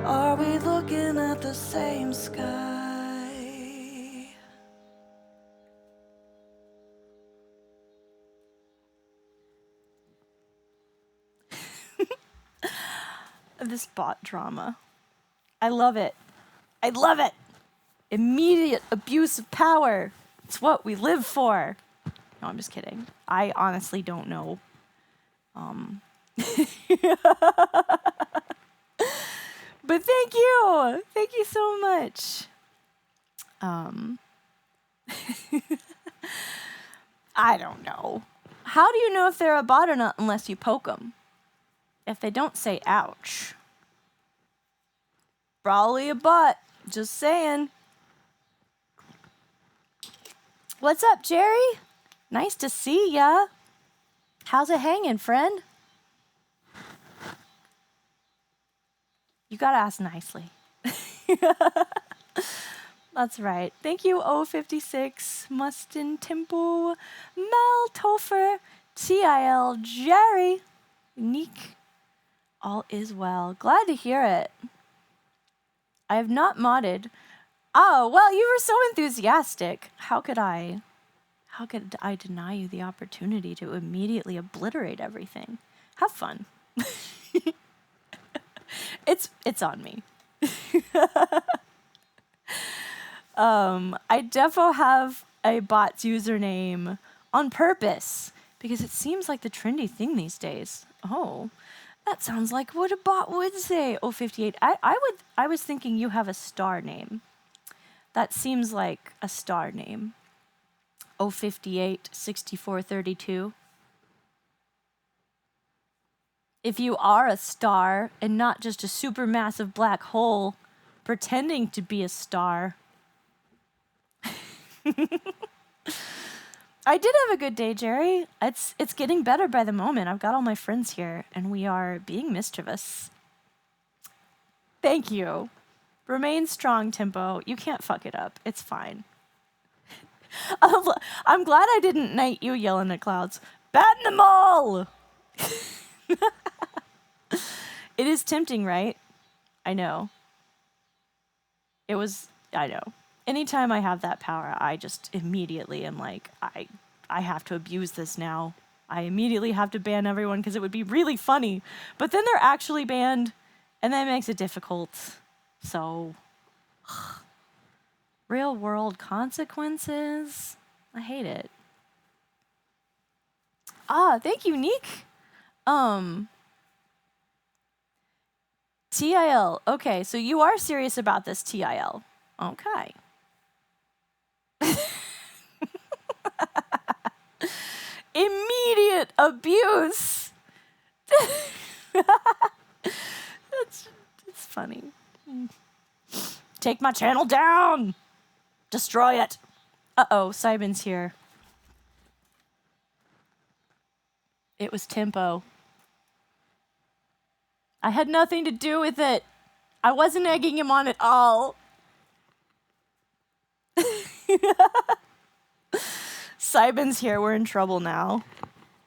Are we looking at the same sky? This bot drama. I love it. I love it. Immediate abuse of power. It's what we live for. No, I'm just kidding. I honestly don't know. But thank you. Thank you so much. I don't know. How do you know if they're a bot or not unless you poke them? If they don't say ouch. Probably a bot. Just saying. What's up, Jerry? Nice to see ya. How's it hanging, friend? You gotta ask nicely. That's right. Thank you, O56, Mustin Tempo, Mel Topher, TIL, Jerry, Unique. All is well. Glad to hear it. I have not modded. Oh, well, you were so enthusiastic. How could I deny you the opportunity to immediately obliterate everything? Have fun. It's on me. I defo have a bot's username on purpose because it seems like the trendy thing these days. Oh, that sounds like what a bot would say. Oh, 58. I was thinking you have a star name. That seems like a star name. Oh, 58, 6432. If you are a star and not just a supermassive black hole pretending to be a star. I did have a good day, Jerry. It's getting better by the moment. I've got all my friends here, and we are being mischievous. Thank you. Remain strong, Tempo. You can't fuck it up. It's fine. I'm glad I didn't knight you yelling at clouds. Batten them all! It is tempting, right? I know. I know. Anytime I have that power, I just immediately am like, I have to abuse this now. I immediately have to ban everyone because it would be really funny. But then they're actually banned, and that makes it difficult. So, real world consequences. I hate it. Ah, thank you, Neek. TIL. Okay, so you are serious about this, TIL. Okay. Immediate abuse. It's funny. Take my channel down. Destroy it. Uh-oh, Simon's here. It was Tempo. I had nothing to do with it. I wasn't egging him on at all. Simon's here. We're in trouble now.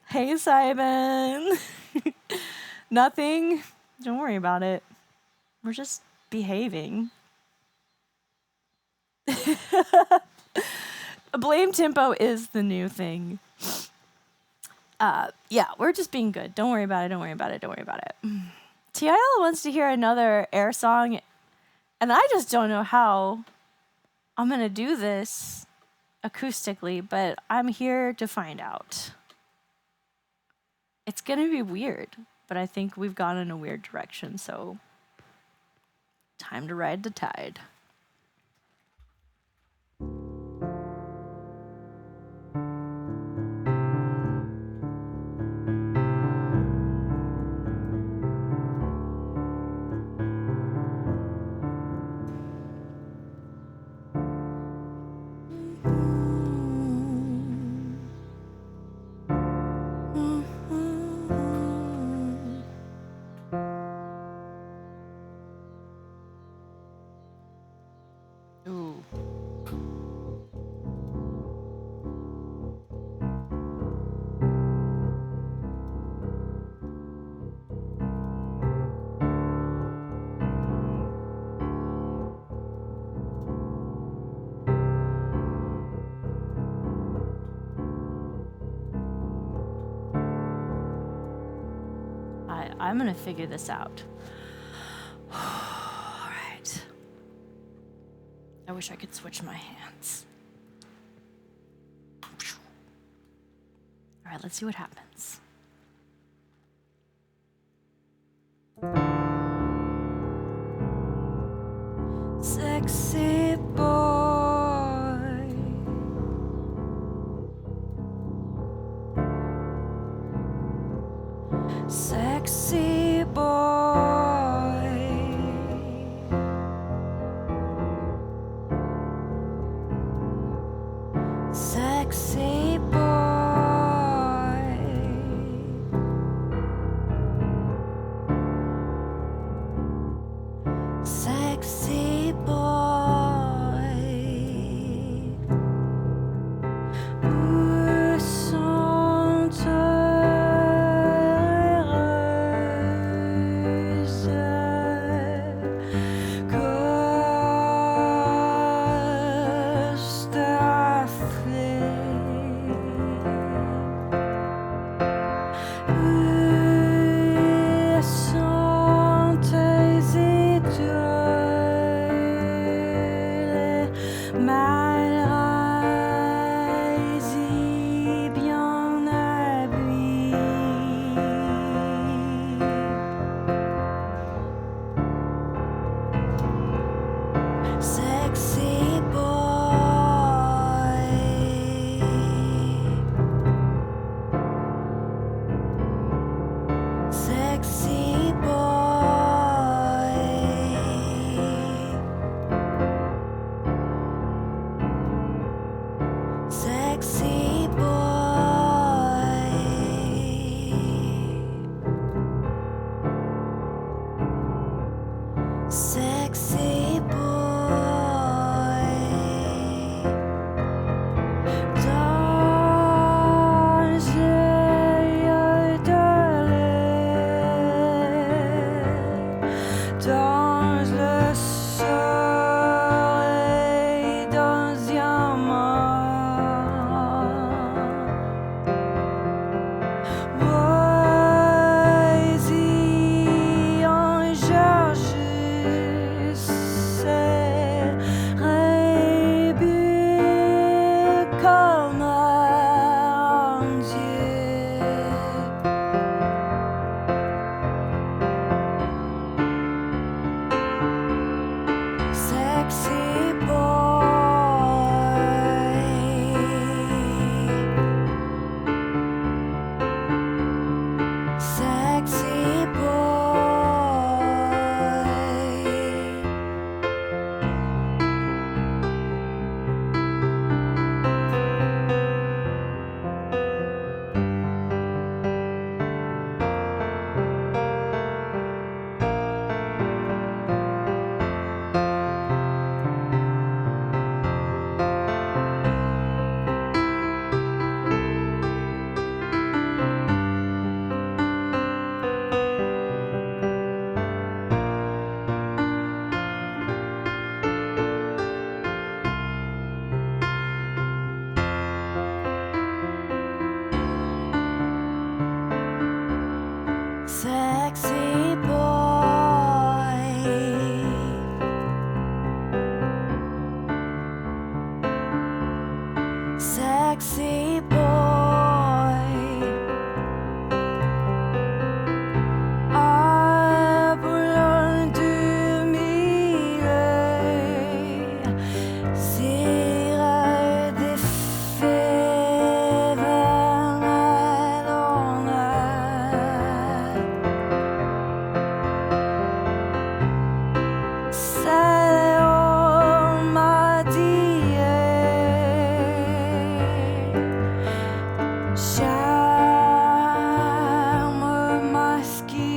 Hey, Simon. Nothing. Don't worry about it. We're just behaving. Blame Tempo is the new thing. Yeah, we're just being good. Don't worry about it. Don't worry about it. Don't worry about it. TIL wants to hear another air song, and I just don't know how I'm going to do this acoustically, but I'm here to find out. It's going to be weird, but I think we've gone in a weird direction, so time to ride the tide. Ooh. I'm gonna figure this out. All right. I wish I could switch my hands. All right, let's see what happens. Sexy boy, sexy boy, sexy boy, sexy boy. Où sont heureuse Côte d'Afrique? Où sont tes étoiles, mal rasées, bien habillées? Sexy boy, sexy boy, sexy boy, sexy boy. Dans les yeux de l'air, dans le soleil, dans un monde sexy boy. Apprends de mille sire des fèves Madonna. C'est all ma charme masculin.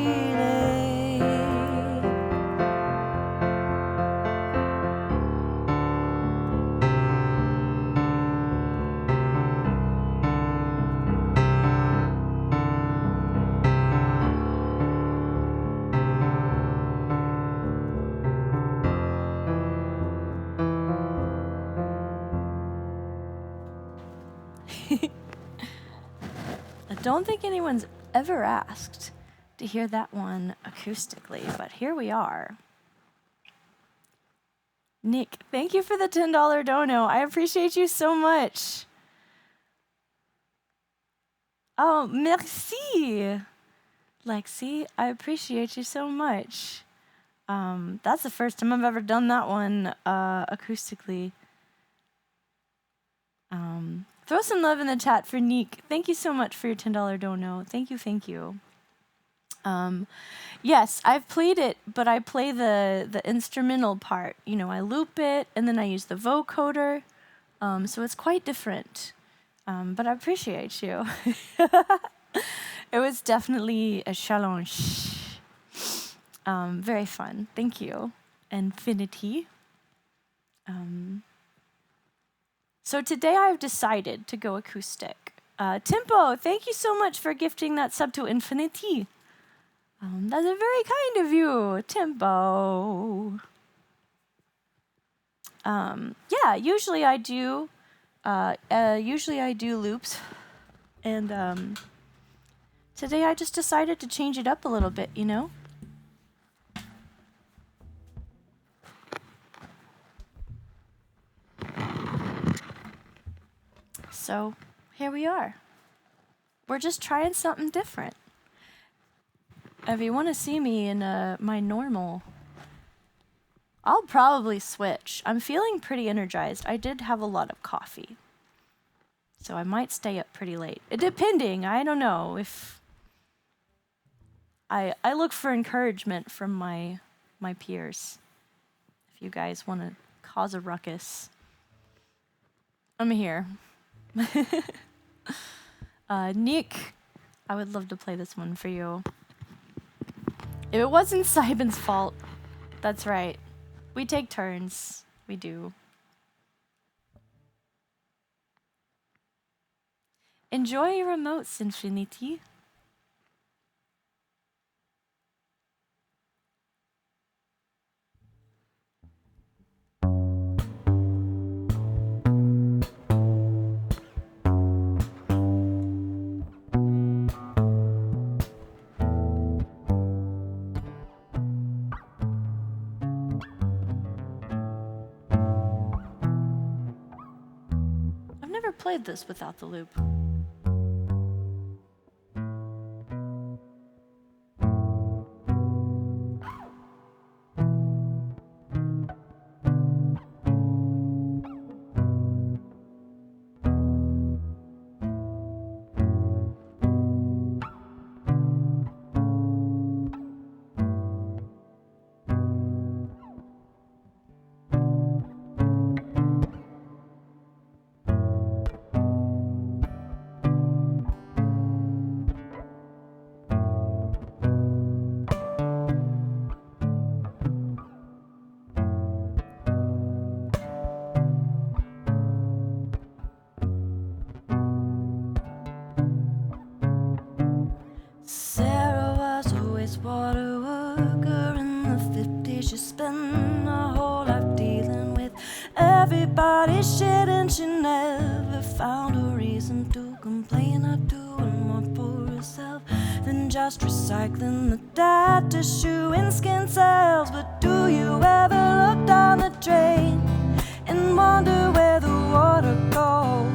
I don't think anyone's ever asked to hear that one acoustically, but here we are. Nick, thank you for the $10 dono. I appreciate you so much. Oh, merci. Lexi, I appreciate you so much. That's the first time I've ever done that one acoustically. Throw some love in the chat for Neek. Thank you so much for your $10 dono. Thank you, thank you. Yes, I've played it, but I play the instrumental part. You know, I loop it, and then I use the vocoder. So it's quite different. But I appreciate you. It was definitely a challenge. Very fun. Thank you. Infinity. So today I've decided to go acoustic. Timpo, thank you so much for gifting that sub to Infinity. That's very kind of you, Timpo. Yeah, usually I do loops, and today I just decided to change it up a little bit, you know? So here we are. We're just trying something different. If you want to see me in my normal, I'll probably switch. I'm feeling pretty energized. I did have a lot of coffee, so I might stay up pretty late. Depending, I don't know if I look for encouragement from my peers. If you guys want to cause a ruckus, I'm here. Nick, I would love to play this one for you. If it wasn't Simon's fault, that's right. We take turns. We do. Enjoy your remotes, Infinity. I've never played this without the loop. Sarah was a wastewater worker in the 50s. She spent her whole life dealing with everybody's shit, and she never found a reason to complain or doing more for herself than just recycling the dead tissue and skin cells. But do you ever look down the drain and wonder where the water goes?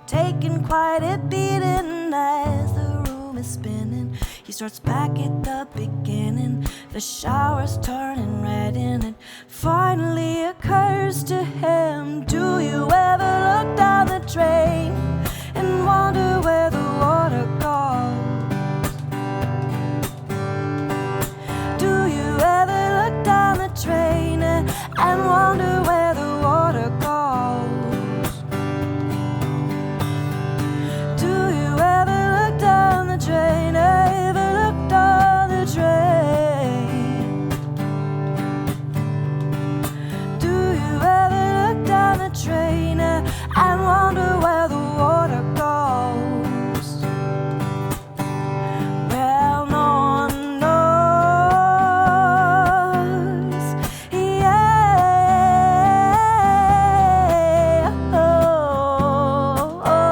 taking quite a beating as the room is spinning. He starts back at the beginning. The shower's turning red and it finally occurs to him. Do you ever look down the drain and wonder where the water goes? Do you ever look down the drain and wonder where the water goes? Do you ever look down the drain? Ever look down the drain? Do you ever look down the drain and wonder where the water goes? Well, no one knows. Yeah. Oh, oh,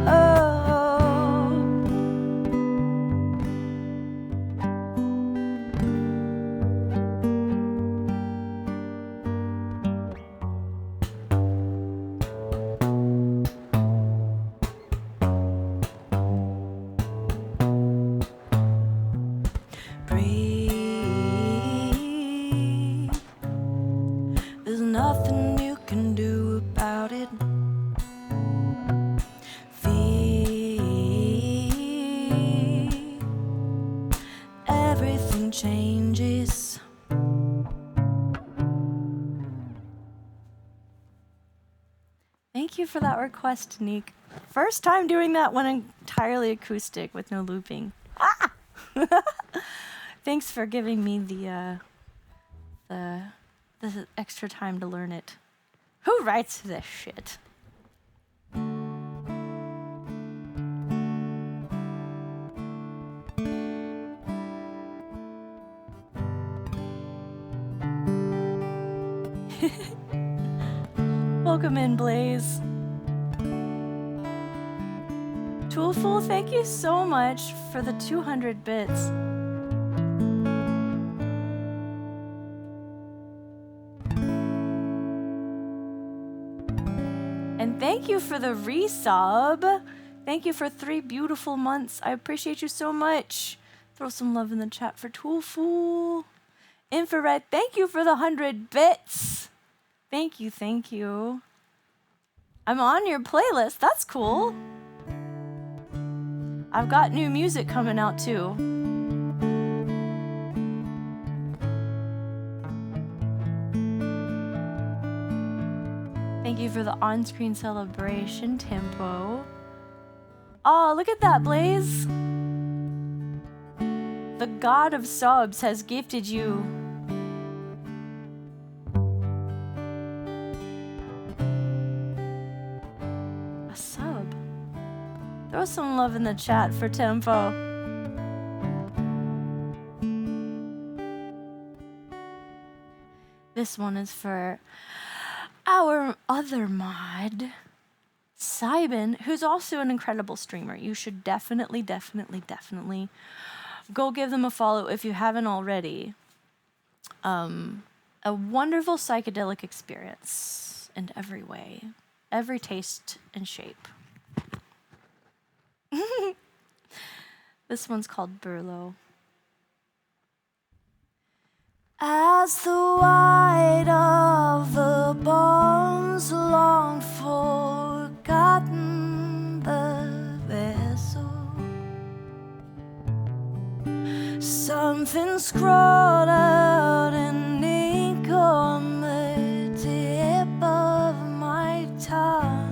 oh, breathe. There's nothing you can do about it. Feel everything changes. Thank you for that request, Neek. First time doing that one entirely acoustic with no looping. Ah! Thanks for giving me the extra time to learn it. Who writes this shit? Welcome in, Blaze. Toolful, thank you so much for the 200 bits. And thank you for the resub. Thank you for 3 beautiful months. I appreciate you so much. Throw some love in the chat for Toolful. Infrared, thank you for the 100 bits. Thank you, thank you. I'm on your playlist. That's cool. I've got new music coming out too. Thank you for the on-screen celebration, Tempo. Oh, look at that, Blaze. The god of subs has gifted you a sub. Throw some love in the chat for Tempo. This one is for our other mod, Simon, who's also an incredible streamer. You should definitely go give them a follow if you haven't already. A wonderful psychedelic experience in every way, every taste and shape. This one's called Burlo. As the white of the bones long forgotten the vessel, something scrawled out in ink on the tip of my tongue.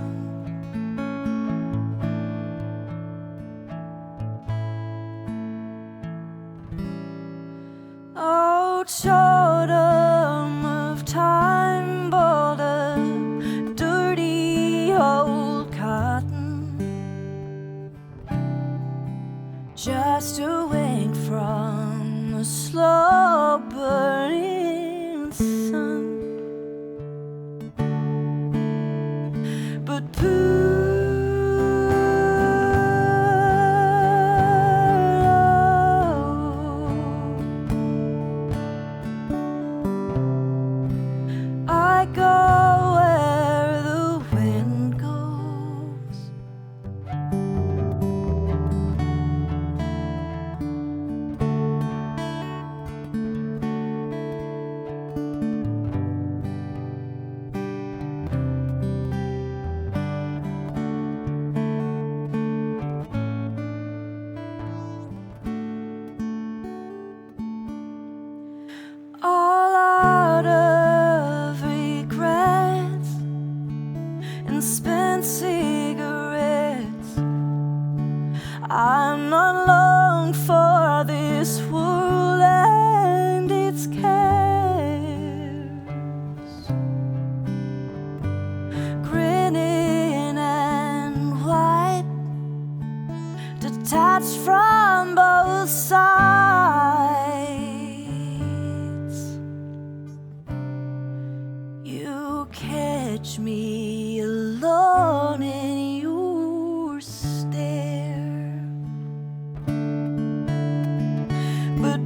Oh, totem catch me alone in your stare. But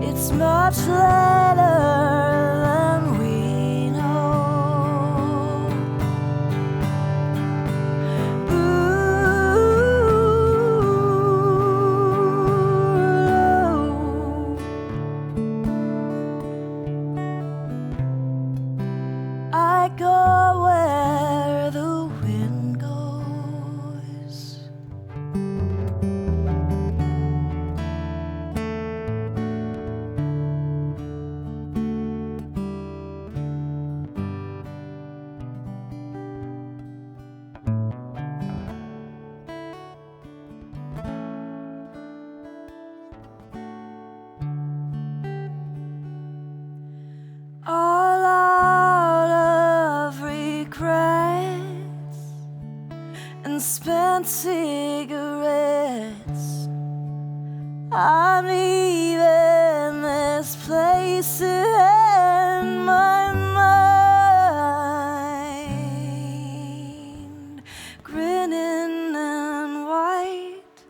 it's much later than we know. I go where the wind goes. All out of regrets and spent cigarettes, I'm leaving this place in my mind, grinning and white,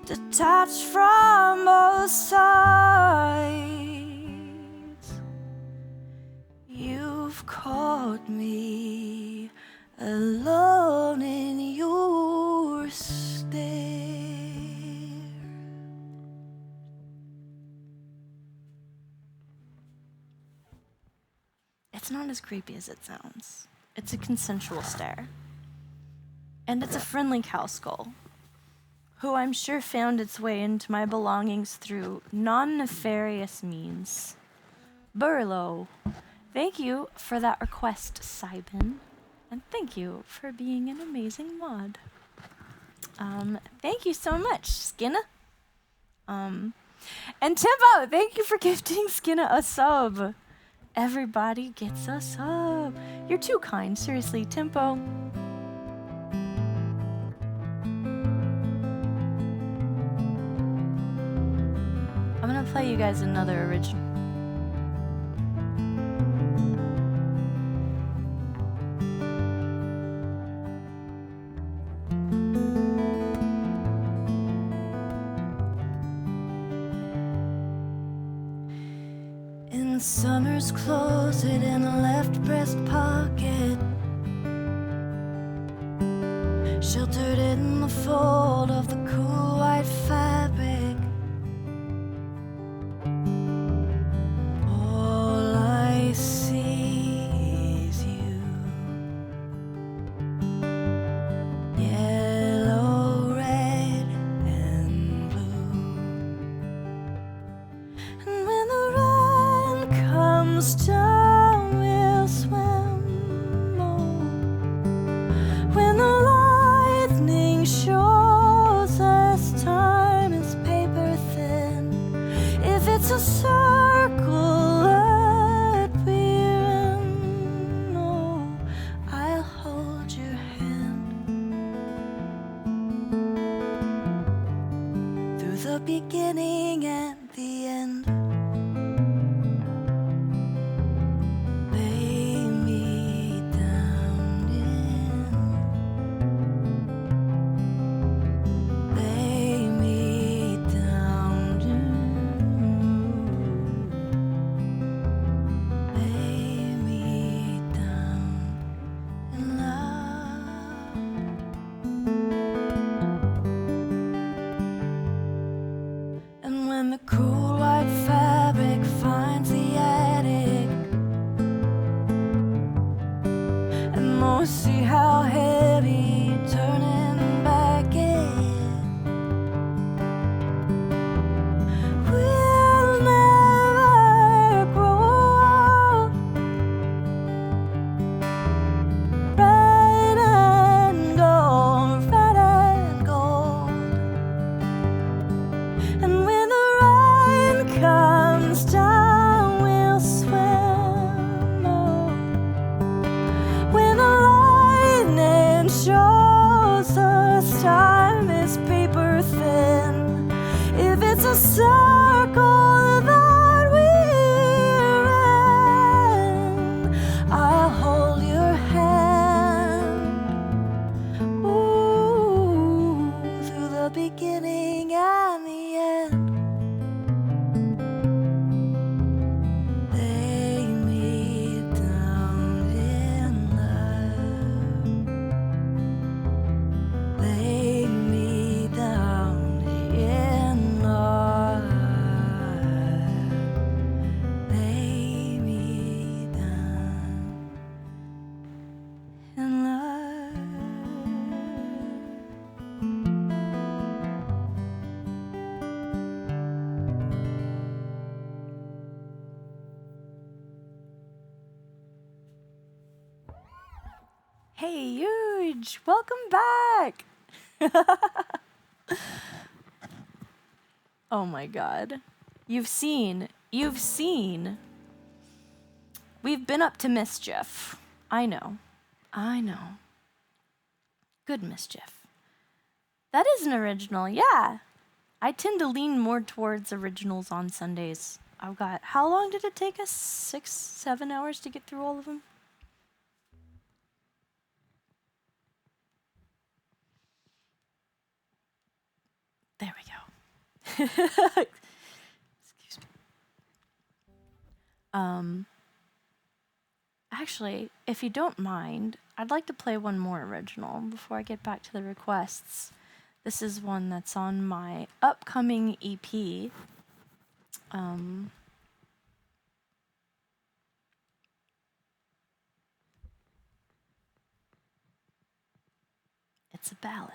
detached from both sides. You've caught me alone in your stare. It's not as creepy as it sounds. It's a consensual stare. And it's a friendly cow skull, who I'm sure found its way into my belongings through non-nefarious means. Burlow. Thank you for that request, Simon. And thank you for being an amazing mod. Thank you so much, Skinna. And Timbo, thank you for gifting Skinna a sub. Everybody gets a sub. You're too kind, seriously, Timbo. I'm gonna play you guys another original. In summer's closet in a left breast pocket, sheltered in the fold of the cool white fabric, all I see is you. Yellow, red, and blue. And when the comes down, we'll swim. Oh, when the lightning shows us time is paper thin, if it's a circle that we're in, oh, I'll hold your hand through the beginning and the end. When the cool white fabric finds the attic, and most see how heavy turning back is, we'll never grow old. Red and gold, red and gold. And when the comes down, we'll swim. Oh, when the lightning shows Hey, Huge! Welcome back! Oh my god. You've seen. We've been up to mischief. I know. Good mischief. That is an original, yeah. I tend to lean more towards originals on Sundays. How long did it take us? 6, 7 hours to get through all of them? There we go. Excuse me. Actually, if you don't mind, I'd like to play one more original before I get back to the requests. This is one that's on my upcoming EP. It's a ballad.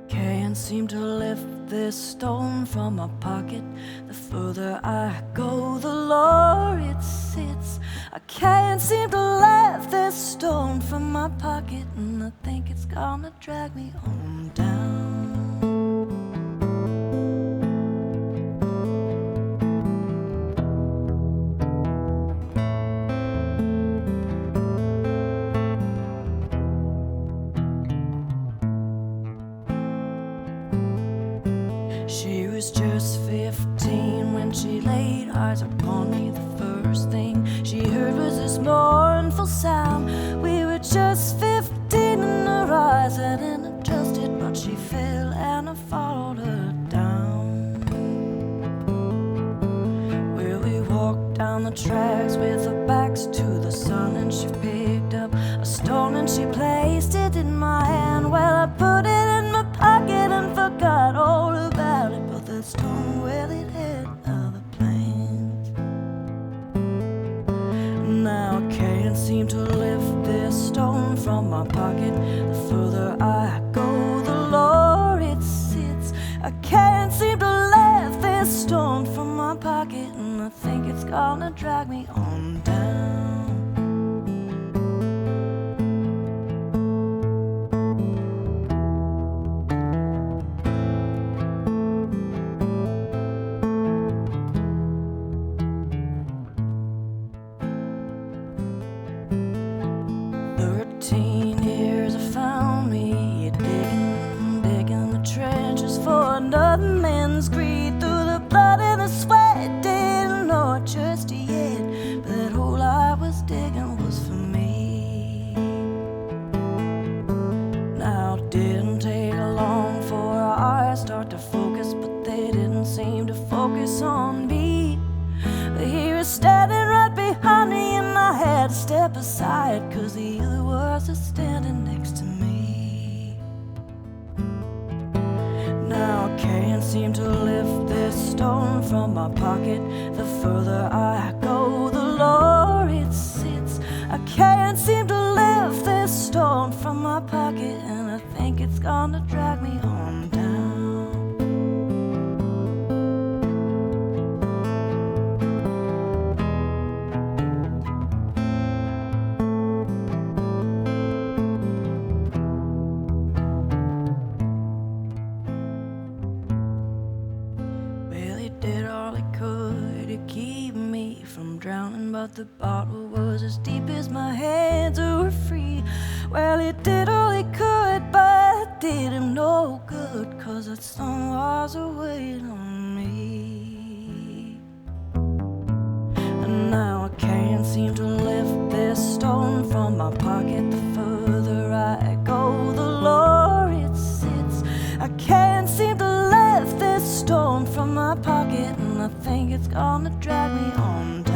Can't seem to lift this stone from my pocket. The further I go, the lower it sits. I can't seem to lift this stone from my pocket, and I think it's gonna drag me on down. She was just 15 when she laid eyes upon me. The first thing she heard was this mournful sound. We were just 15 and her eyes hadn't adjusted, but she fell and I followed her down. Well, we walked down the tracks with our backs to the sun, and she picked up a stone and she placed it in my hand. Well, I put it in my pocket and forgot all about it, but that stone, well, it had other plans. Now I can't seem to lift this stone from my pocket. The further I go, the lower it sits. I can't seem to lift this stone from my pocket, and I think it's gonna drag me on down. 13 years I found me digging the trenches for another man's greed. Through the blood and the sweat, didn't know it just yet, but that hole I was digging was for me. Now it didn't take long for our eyes start to focus, but they didn't seem to focus on me. But he was standing right behind me, and I had to step aside, 'cause the other was standing next to me. Now I can't seem to lift this stone from my pocket. The further I go, the lower it sits. I can't seem to lift this stone from my pocket, and I think it's gonna drag me on down. But the bottle was as deep as my hands were free. Well, he did all he could, but it did him no good, 'cause that stone was a weight on me. And now I can't seem to lift this stone from my pocket. The further I go, the lower it sits. I can't seem to lift this stone from my pocket, and I think it's gonna drag me on down.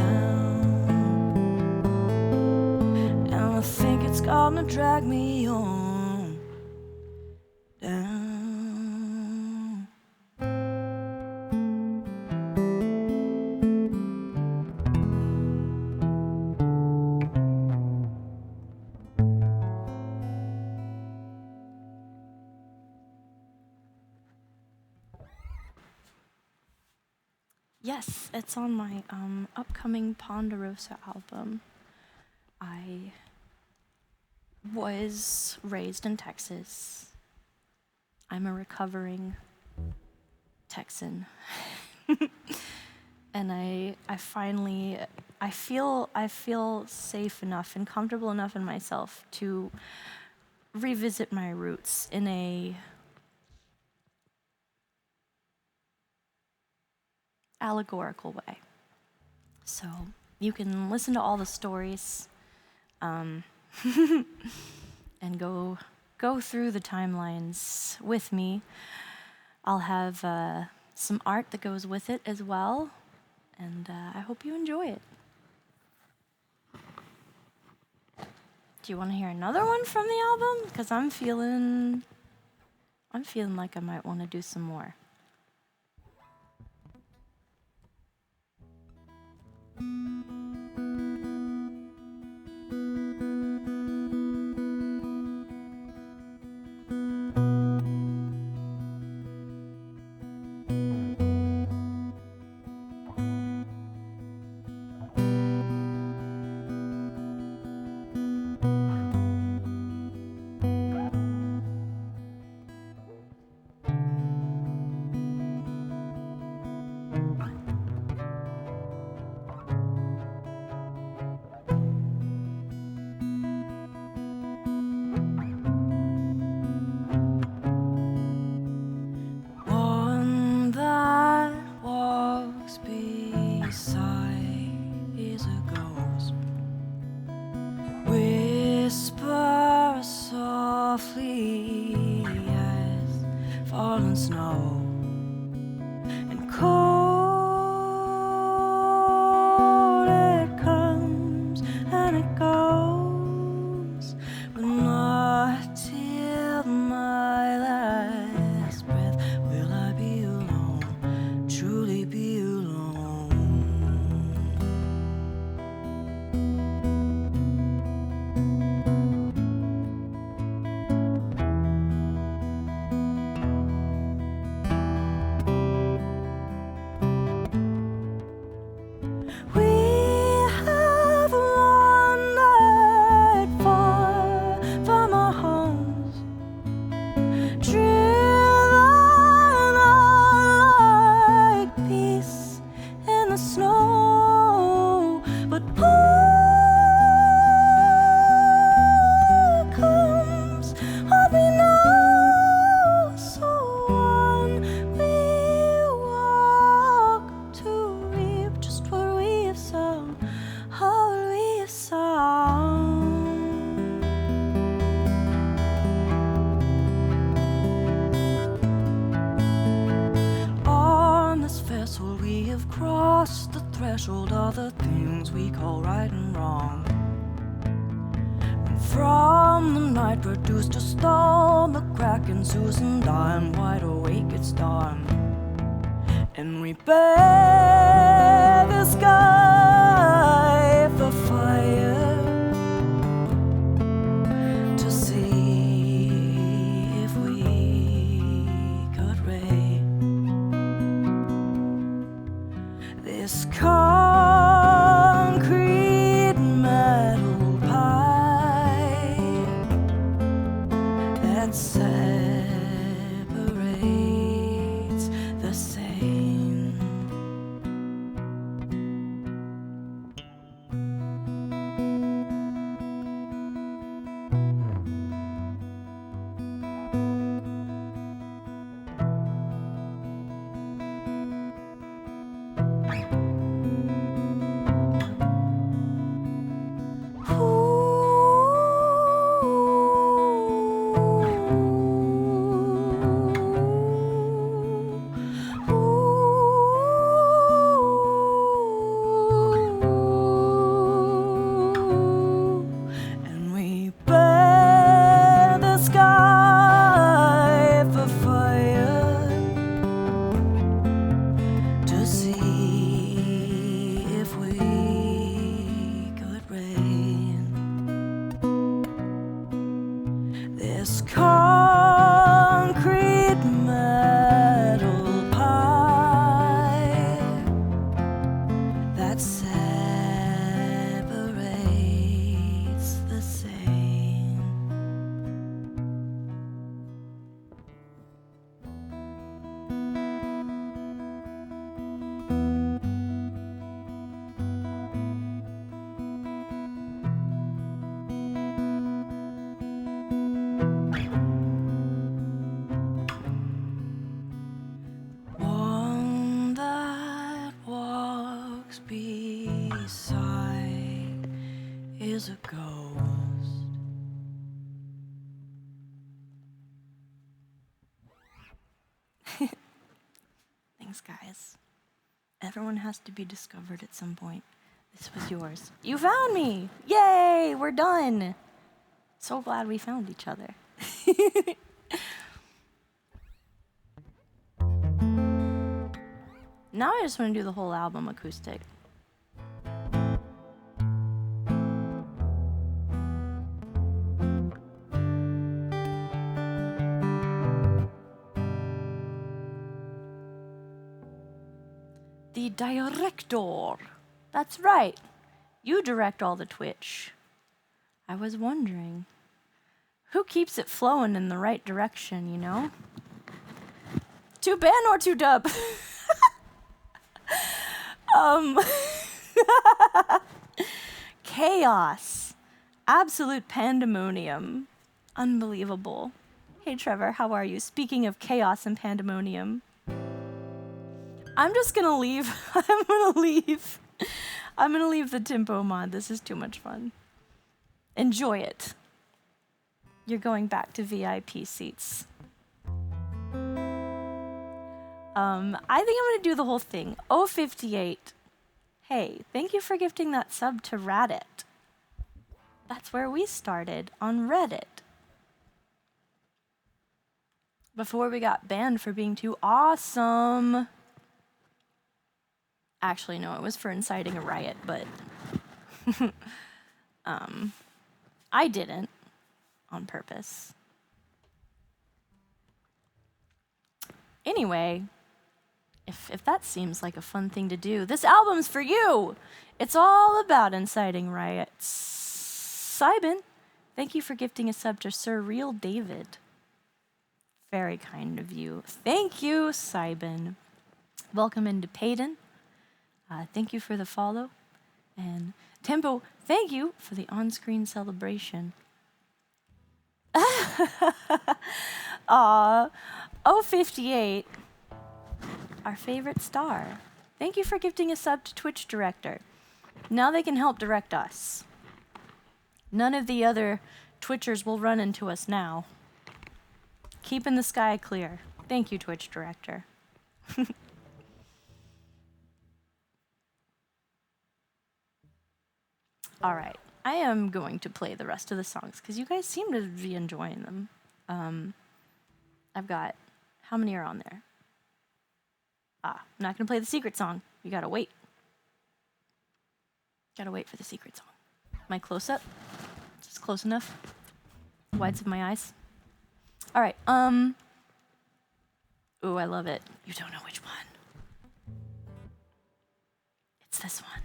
I think it's gonna drag me on down. Yes, it's on my upcoming Ponderosa album. I was raised in Texas. I'm a recovering Texan. And I feel safe enough and comfortable enough in myself to revisit my roots in a allegorical way. So you can listen to all the stories and go through the timelines with me. I'll have some art that goes with it as well, and I hope you enjoy it. Do you want to hear another one from the album? Because I'm feeling like I might want to do some more. One that walks beside is a ghost. Whisper softly as fallen snow, and cold it comes and it goes, but not till my last breath will I be alone, truly be alone. We have wandered far from our homes, driven like peace in the snow, but what comes what we know, so on we walk to reap just what we have sown, all we have sown. On this vessel we have crossed the threshold of the things we call right and wrong. And from the night produced a storm, the crack ensues and I'm wide awake, it's dawn. And we bear the sky for fire to see if we could rain this concrete metal pipe that separates the same. walks beside is a ghost. Thanks, guys. Everyone has to be discovered at some point. This was yours. You found me! Yay! We're done! So glad we found each other. Now I just want to do the whole album acoustic. The director. That's right. You direct all the Twitch. I was wondering, who keeps it flowing in the right direction, you know? To ban or to dub? Chaos. Absolute pandemonium. Unbelievable. Hey Trevor, how are you? Speaking of chaos and pandemonium, I'm just gonna leave. I'm gonna leave the tempo mod. This is too much fun. Enjoy it. You're going back to VIP seats. I think I'm gonna do the whole thing. 058. Hey, thank you for gifting that sub to Reddit. That's where we started, on Reddit. Before we got banned for being too awesome. Actually, no, it was for inciting a riot, but I didn't on purpose. Anyway, if that seems like a fun thing to do, this album's for you. It's all about inciting riots. Simon, thank you for gifting a sub to Sir Real David. Very kind of you. Thank you, Simon. Welcome into Payton. Thank you for the follow. And Tempo, thank you for the on-screen celebration. Aw, 058, our favorite star. Thank you for gifting a sub to Twitch Director. Now they can help direct us. None of the other Twitchers will run into us now. Keeping the sky clear. Thank you, Twitch Director. All right, I am going to play the rest of the songs because you guys seem to be enjoying them. I've got, how many are on there? I'm not going to play the secret song. You gotta wait. Gotta wait for the secret song. My close-up? Is this close enough? Whites of my eyes? All right, ooh, I love it. You don't know which one. It's this one.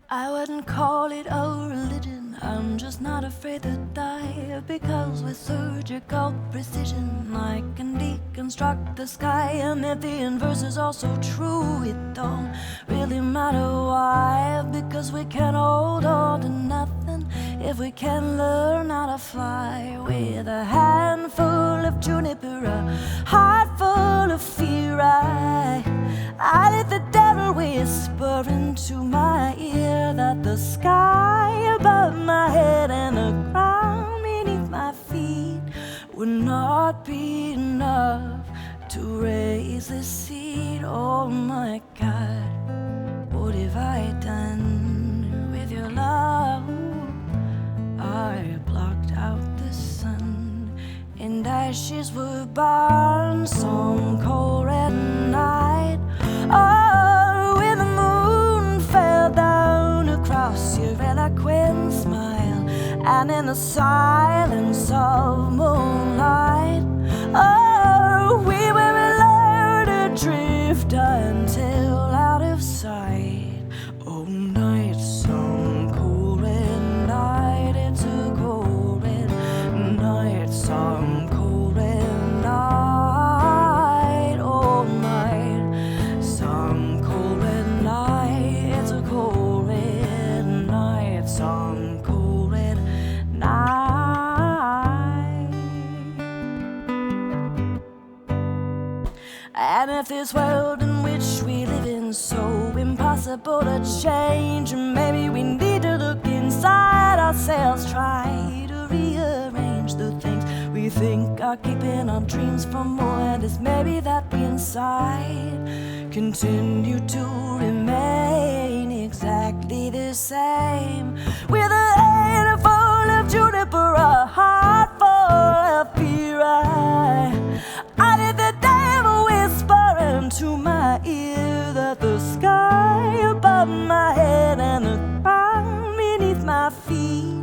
I wouldn't call it a religion, I'm just not afraid to die. Because with surgical precision I can deconstruct the sky. And if the inverse is also true, it don't really matter why. Because we can hold on to nothing if we can learn how to fly. With a handful of juniper, a heart full of fear, I let the devil whisper into my ear that the sky above my head and the ground beneath my feet would not be enough to raise the seed. Oh my God, what have I done with your love? I blocked out the sun, and ashes were born some cold red night. Oh, when the moon fell down across your eloquent smile, and in the silence of moonlight, oh, we were allowed to drift until out of sight. Oh, night, some cold red night, it's a cold red night, some cold red night. Oh, night, some cold red night, it's a cold red that this world in which we live in so impossible to change. And maybe we need to look inside ourselves, try to rearrange the things we think are keeping our dreams from more. And it's maybe that we inside continue to remain exactly the same, with a head full of juniper, a heart full of fear. I did the devil whisper into my ear that the sky above my head and the ground beneath my feet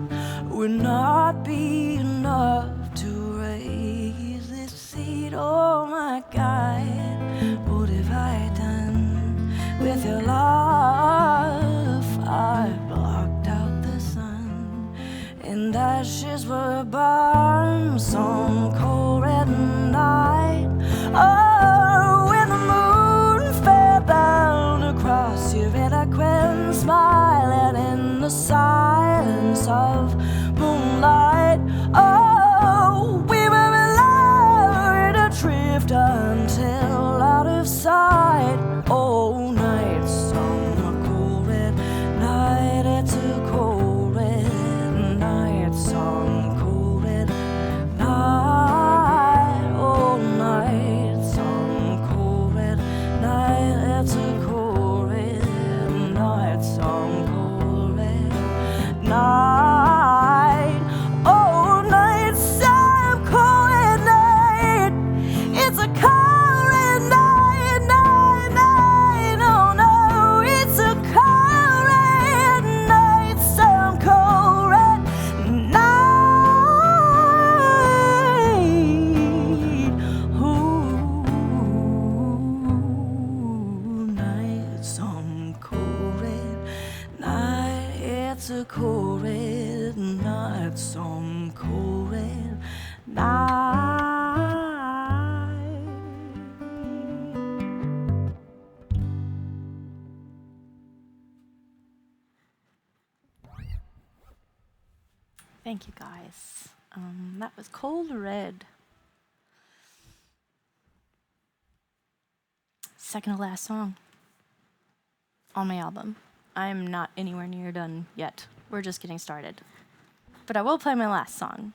would not be enough to raise this seed. Oh my God, what have I done with your love? I blocked out the sun, and ashes were burned some cold red night. Oh, when the moon fell down across your eloquent smile, and in the silence of moonlight, oh, we were allowed to drift until out of sight. Oh, night song, a cold red night, it's a cold red night song, cold red night. Oh, night song, cold red night, it's a cold red night song, cold red night. Oh, night song, cold red night, it's a cold red night, night, night. Oh no, it's a cold red night, some cold red night. Ooh, night, some cold red night. It's a cold red night, some cold red night. Thank you, guys. That was Cold Red. Second to last song on my album. I'm not anywhere near done yet. We're just getting started. But I will play my last song.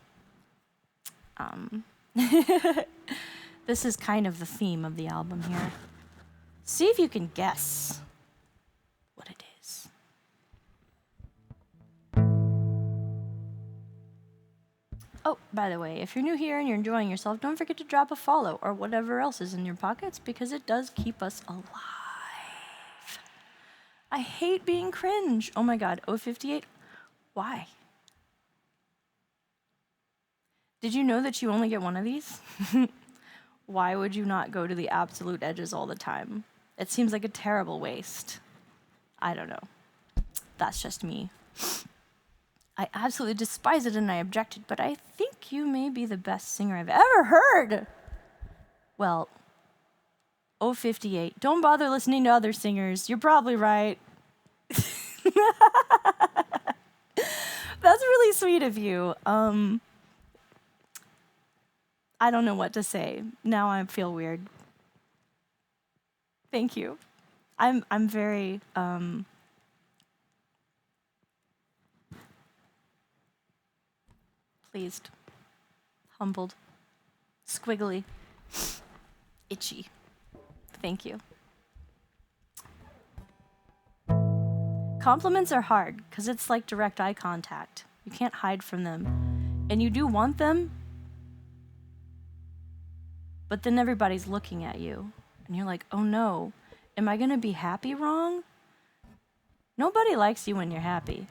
This is kind of the theme of the album here. See if you can guess what it is. Oh, by the way, if you're new here and you're enjoying yourself, don't forget to drop a follow or whatever else is in your pockets, because it does keep us alive. I hate being cringe. Oh my God, 058, why? Did you know that you only get one of these? Why would you not go to the absolute edges all the time? It seems like a terrible waste. I don't know. That's just me. I absolutely despise it and I objected, but I think you may be the best singer I've ever heard. Well, 058, don't bother listening to other singers. You're probably right. That's really sweet of you. I don't know what to say. Now I feel weird. Thank you. I'm very pleased, humbled, squiggly, itchy. Thank you. Compliments are hard because it's like direct eye contact. You can't hide from them. And you do want them, but then everybody's looking at you. And you're like, oh no, am I going to be happy wrong? Nobody likes you when you're happy.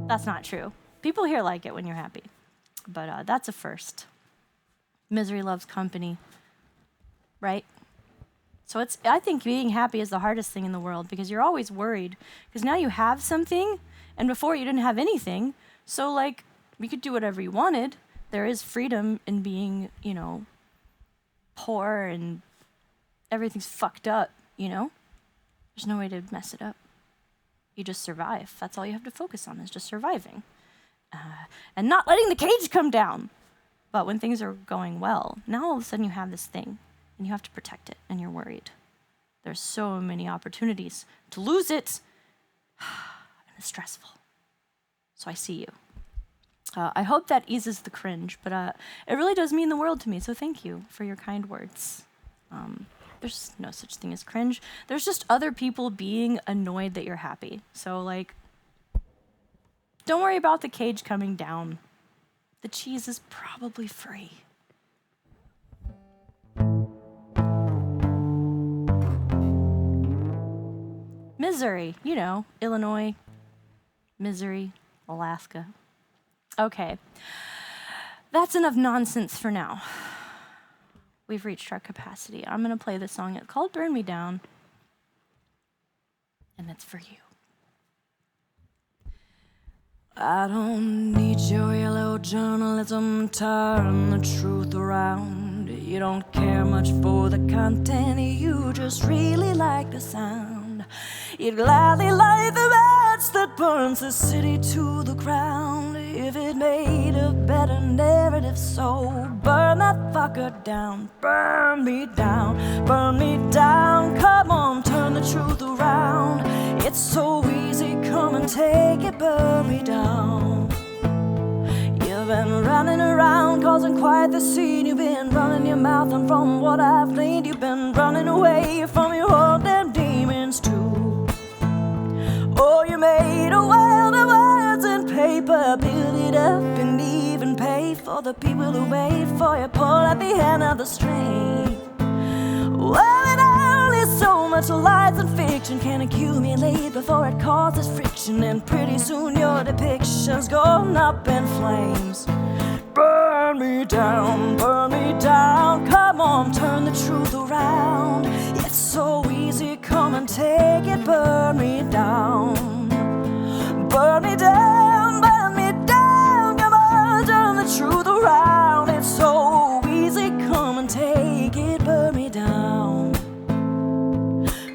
That's not true. People here like it when you're happy. But that's a first. Misery loves company, right? So I think being happy is the hardest thing in the world, because you're always worried. Because now you have something, and before you didn't have anything. So, like, you could do whatever you wanted. There is freedom in being, poor and everything's fucked up, There's no way to mess it up. You just survive. That's all you have to focus on, is just surviving. and not letting the cage come down. But when things are going well, now all of a sudden you have this thing, and you have to protect it, and you're worried. There's so many opportunities to lose it, and it's stressful. So I see you. I hope that eases the cringe, but it really does mean the world to me, so thank you for your kind words. There's no such thing as cringe. There's just other people being annoyed that you're happy. So, like, don't worry about the cage coming down. The cheese is probably free. Missouri, you know, Illinois, Missouri, Alaska. Okay, that's enough nonsense for now. We've reached our capacity. I'm gonna play the song. It's called Burn Me Down, and it's for you. I don't need your yellow journalism, turn the truth around. You don't care much for the content, you just really like the sound. You'd gladly light the match that burns the city to the ground if it made a better narrative. So burn that fucker down, burn me down, burn me down. Come on, turn the truth around. It's so easy, come and take it, burn me down. You've been running around causing quite the scene. You've been running your mouth, and from what I've gleaned, you've been running away from your old damn demons too. Oh, you made a world of words and paper, build it up and even pay for the people who wait for you, pull at the end of the string. Well, it only so much lies and fiction can accumulate before it causes friction, and pretty soon your depiction's going up in flames. Burn me down, come on, turn the truth around. It's so easy, come and take it, burn me down. Burn me down, come on, turn the truth around. It's so easy, come and take it, burn me down.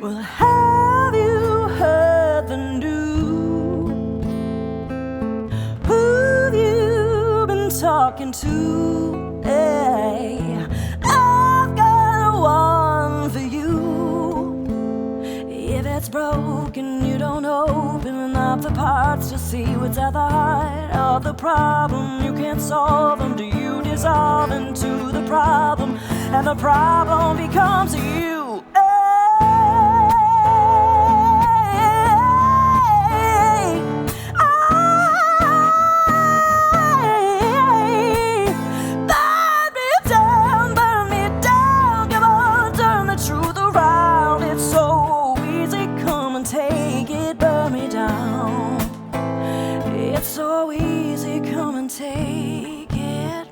Well, have you heard the news? Who've you been talking to? Hey, I've got one for you. If it's broken, you don't open up the parts to see what's at the heart of the problem. You can't solve them, do you dissolve into the problem, and the problem becomes you. So easy, come and take it.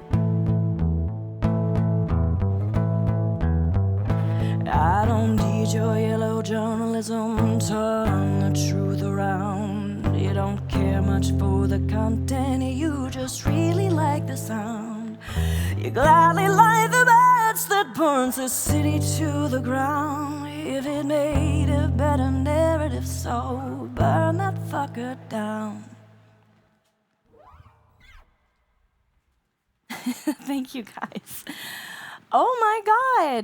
I don't need your yellow journalism, turn the truth around. You don't care much for the content, you just really like the sound. You gladly light the match that burns the city to the ground if it made a better narrative. So burn that fucker down. Thank you, guys. Oh my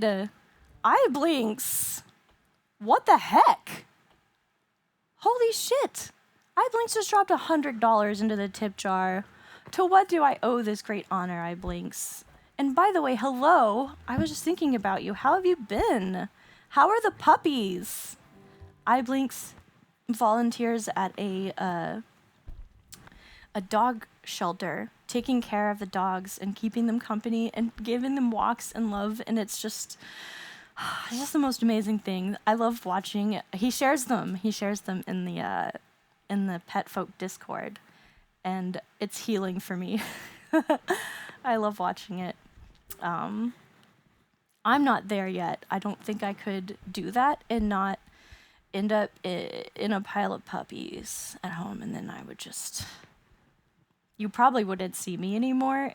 God. Eye blinks. What the heck? Holy shit. Eye blinks just dropped $100 into the tip jar. To what do I owe this great honor, Eye blinks? And by the way, hello. I was just thinking about you. How have you been? How are the puppies? Eye blinks volunteers at a dog shelter, taking care of the dogs and keeping them company and giving them walks and love, and it's just the most amazing thing. I love watching. He shares them in the pet folk Discord, and it's healing for me. I love watching it. I'm not there yet. I don't think I could do that and not end up in a pile of puppies at home, and then I would just... You probably wouldn't see me anymore.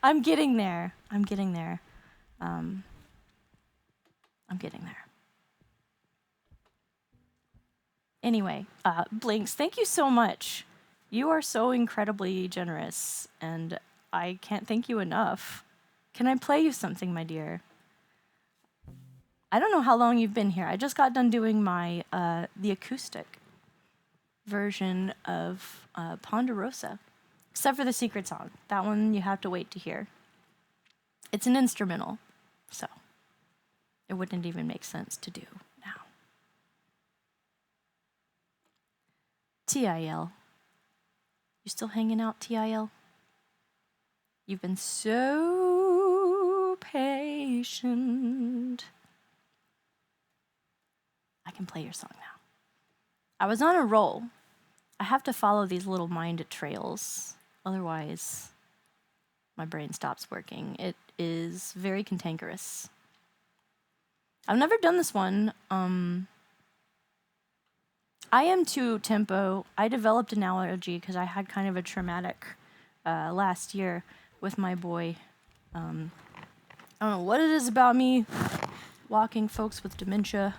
I'm getting there. I'm getting there. Anyway, Blinks, thank you so much. You are so incredibly generous, and I can't thank you enough. Can I play you something, my dear? I don't know how long you've been here. I just got done doing my the acoustic version of Ponderosa, except for the secret song. That one you have to wait to hear. It's an instrumental, so it wouldn't even make sense to do now. TIL. You still hanging out, TIL? You've been so patient. I can play your song now. I was on a roll. I have to follow these little mind trails. Otherwise, my brain stops working. It is very cantankerous. I've never done this one. I am to tempo. I developed an allergy because I had kind of a traumatic last year with my boy. I don't know what it is about me walking folks with dementia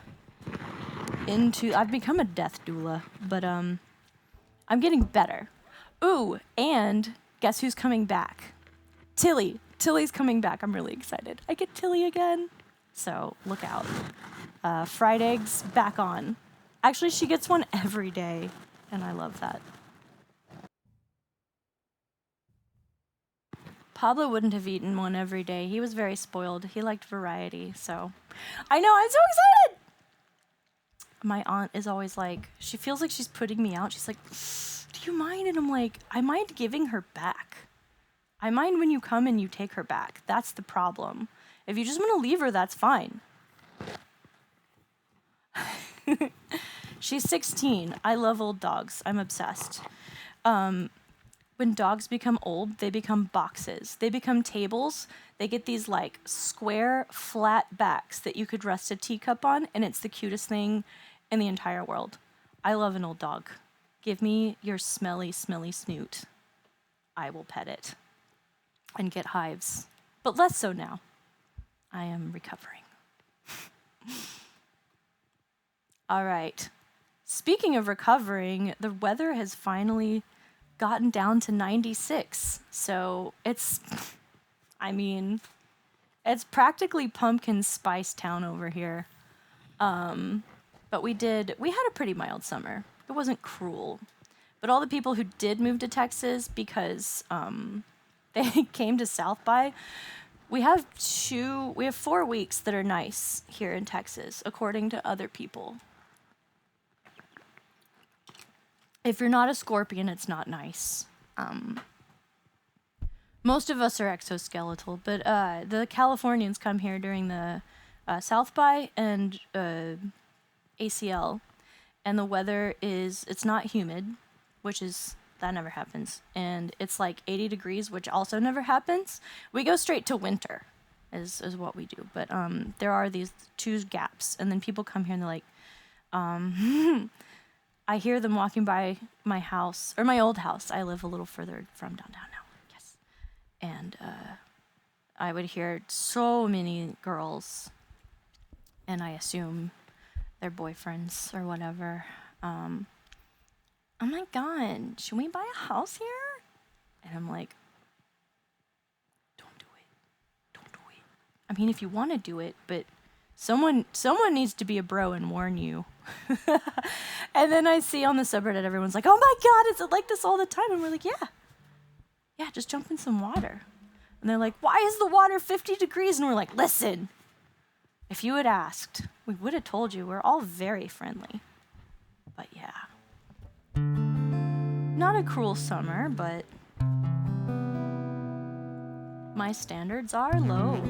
into... I've become a death doula, but I'm getting better. Ooh, and guess who's coming back? Tilly. Tilly's coming back. I'm really excited. I get Tilly again. So look out. Fried eggs back on. Actually, she gets one every day, and I love that. Pablo wouldn't have eaten one every day. He was very spoiled. He liked variety, so... I know, I'm so excited! My aunt is always like, she feels like she's putting me out. She's like, do you mind? And I'm like, I mind giving her back. I mind when you come and you take her back. That's the problem. If you just want to leave her, that's fine. She's 16. I love old dogs. I'm obsessed. When dogs become old, they become boxes. They become tables. They get these like square, flat backs that you could rest a teacup on, and it's the cutest thing in the entire world. I love an old dog. Give me your smelly, smelly snoot. I will pet it and get hives, but less so now. I am recovering. All right. Speaking of recovering, the weather has finally gotten down to 96. So it's practically pumpkin spice town over here. But we had a pretty mild summer. It wasn't cruel. But all the people who did move to Texas because they came to South by, we have 4 weeks that are nice here in Texas, according to other people. If you're not a Scorpion, it's not nice. Most of us are exoskeletal, but the Californians come here during the South by and ACL, and the weather it's not humid, that never happens, and it's like 80 degrees, which also never happens. We go straight to winter, is what we do, but there are these 2 gaps, and then people come here and they're like, I hear them walking by my house, or my old house. I live a little further from downtown now, yes. And I would hear so many girls, and I assume their boyfriends or whatever. Oh my God, should we buy a house here? And I'm like, don't do it. Don't do it. I mean, if you want to do it, but someone needs to be a bro and warn you. And then I see on the subreddit, everyone's like, oh my God, is it like this all the time? And we're like, yeah, just jump in some water. And they're like, why is the water 50 degrees? And we're like, listen, if you had asked, we would have told you. We're all very friendly. But yeah. Not a cruel summer, but my standards are low.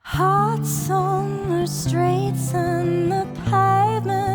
Hot summer streets and the pavement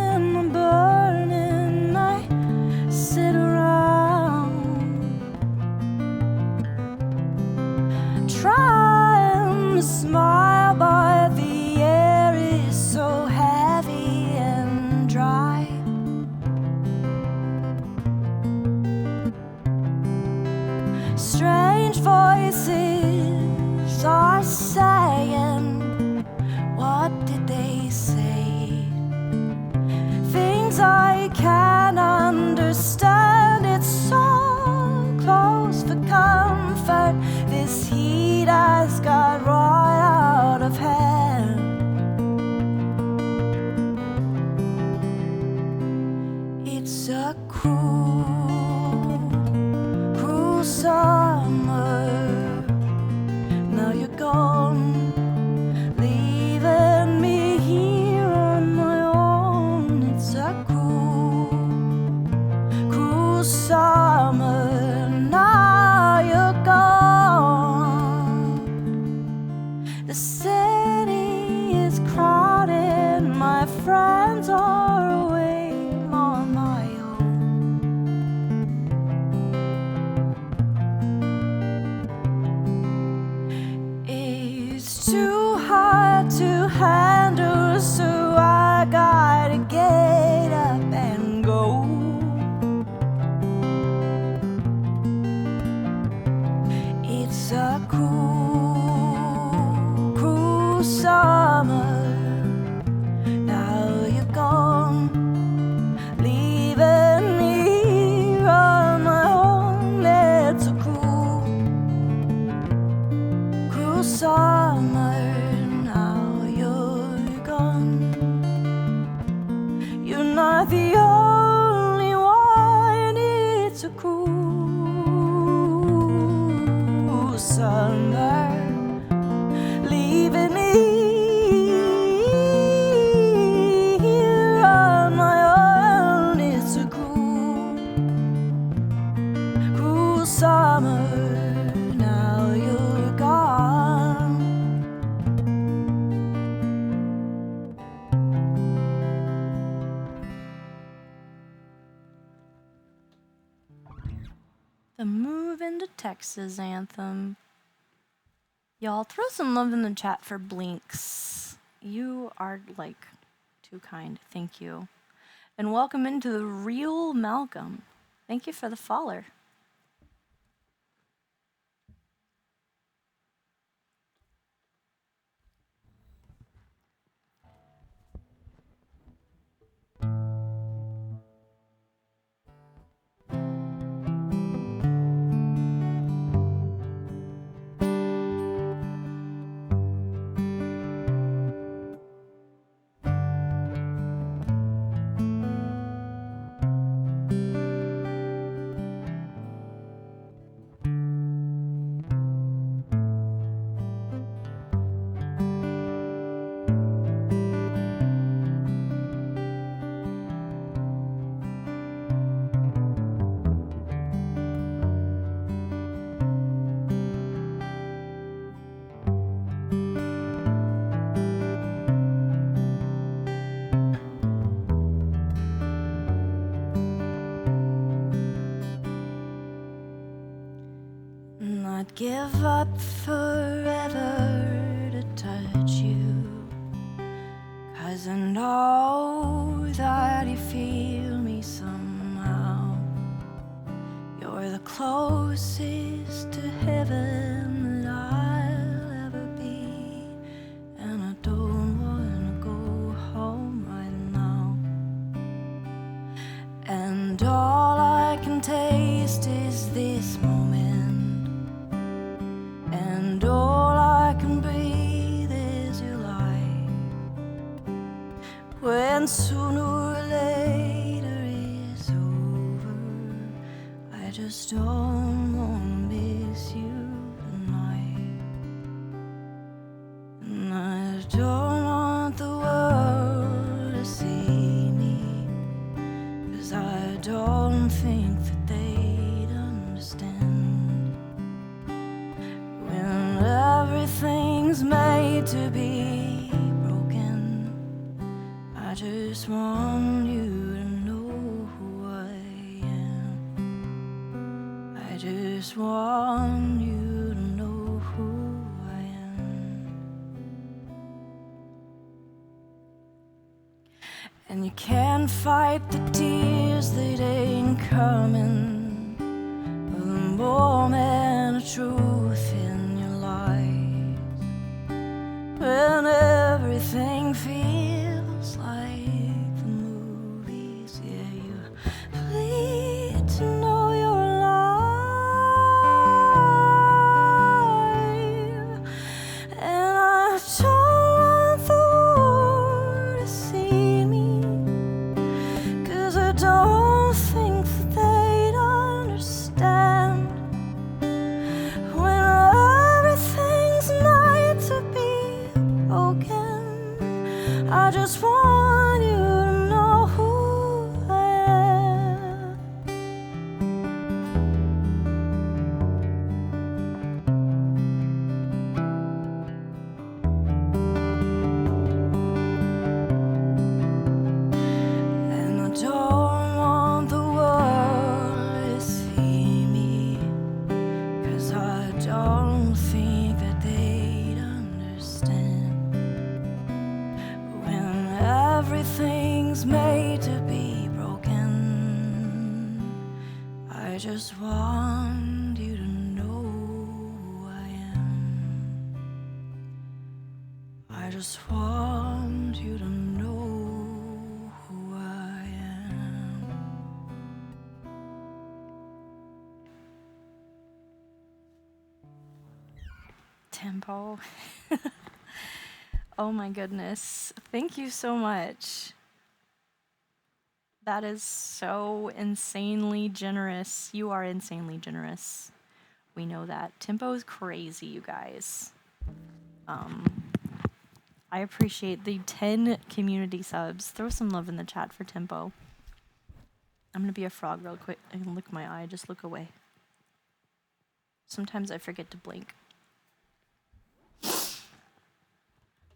we can understand. It's so close for comfort. This heat has got right out of hand. It's a cruel, cruel summer. Now you're gone, leaving me here on my own. It's a cruel, cruel summer. Now you're gone. The city is crowded, my friends are away on my own. It's too hard to handle, so I gotta get up and go. It's a cruel, cruel summer. Now you're gone, leaving me here on my own. It's a cruel, cruel summer. Now you're gone. You're not the only one. It's a cruel summer, leaving me here on my own. It's a cruel, cruel summer. Now you're gone. The Move into Texas anthem. Y'all, throw some love in the chat for Blinks. You are, like, too kind. Thank you. And welcome into the real Malcolm. Thank you for the follower. Not give up forever to touch you, 'cause I know that you feel me somehow. You're the closest to heaven that I'll ever be, and I don't wanna go home right now. And all I can taste is this moment, and all I can breathe is your light. When sooner or later it's over, I just don't wanna miss you tonight. And I don't want the world to see me, 'cause I don't think that they'd understand. When everything's made to be broken, I just want you to know who I am. I just want you to know who I am. And you can't fight the tears that ain't coming, but the moment of truth in your life, when everything feels like the movies, yeah, need to be broken. I just want you to know who I am. I just want you to know who I am. Tempo. Oh my goodness. Thank you so much. That is so insanely generous. You are insanely generous. We know that. Tempo is crazy, you guys. I appreciate the 10 community subs. Throw some love in the chat for Tempo. I'm gonna be a frog real quick. I can lick my eye. Just look away. Sometimes I forget to blink.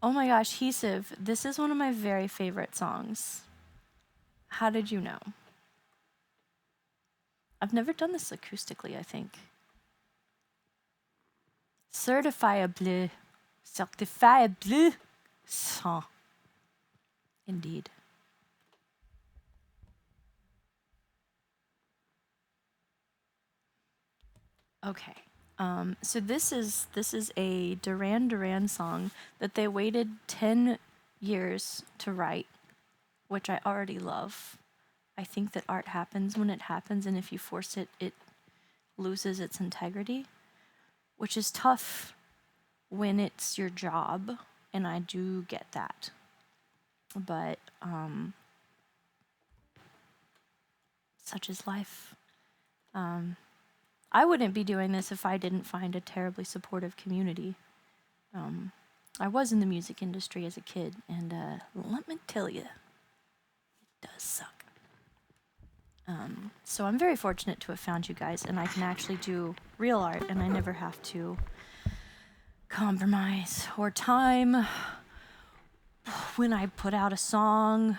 Oh my gosh, Hesiv, this is one of my very favorite songs. How did you know? I've never done this acoustically, I think. Certifiable. Certifiable song. Indeed. Okay. So this is a Duran Duran song that they waited 10 years to write, which I already love. I think that art happens when it happens, and if you force it, it loses its integrity, which is tough when it's your job, and I do get that. But such is life. I wouldn't be doing this if I didn't find a terribly supportive community. I was in the music industry as a kid, and let me tell you, it does suck. So I'm very fortunate to have found you guys, and I can actually do real art, and I never have to compromise or time when I put out a song.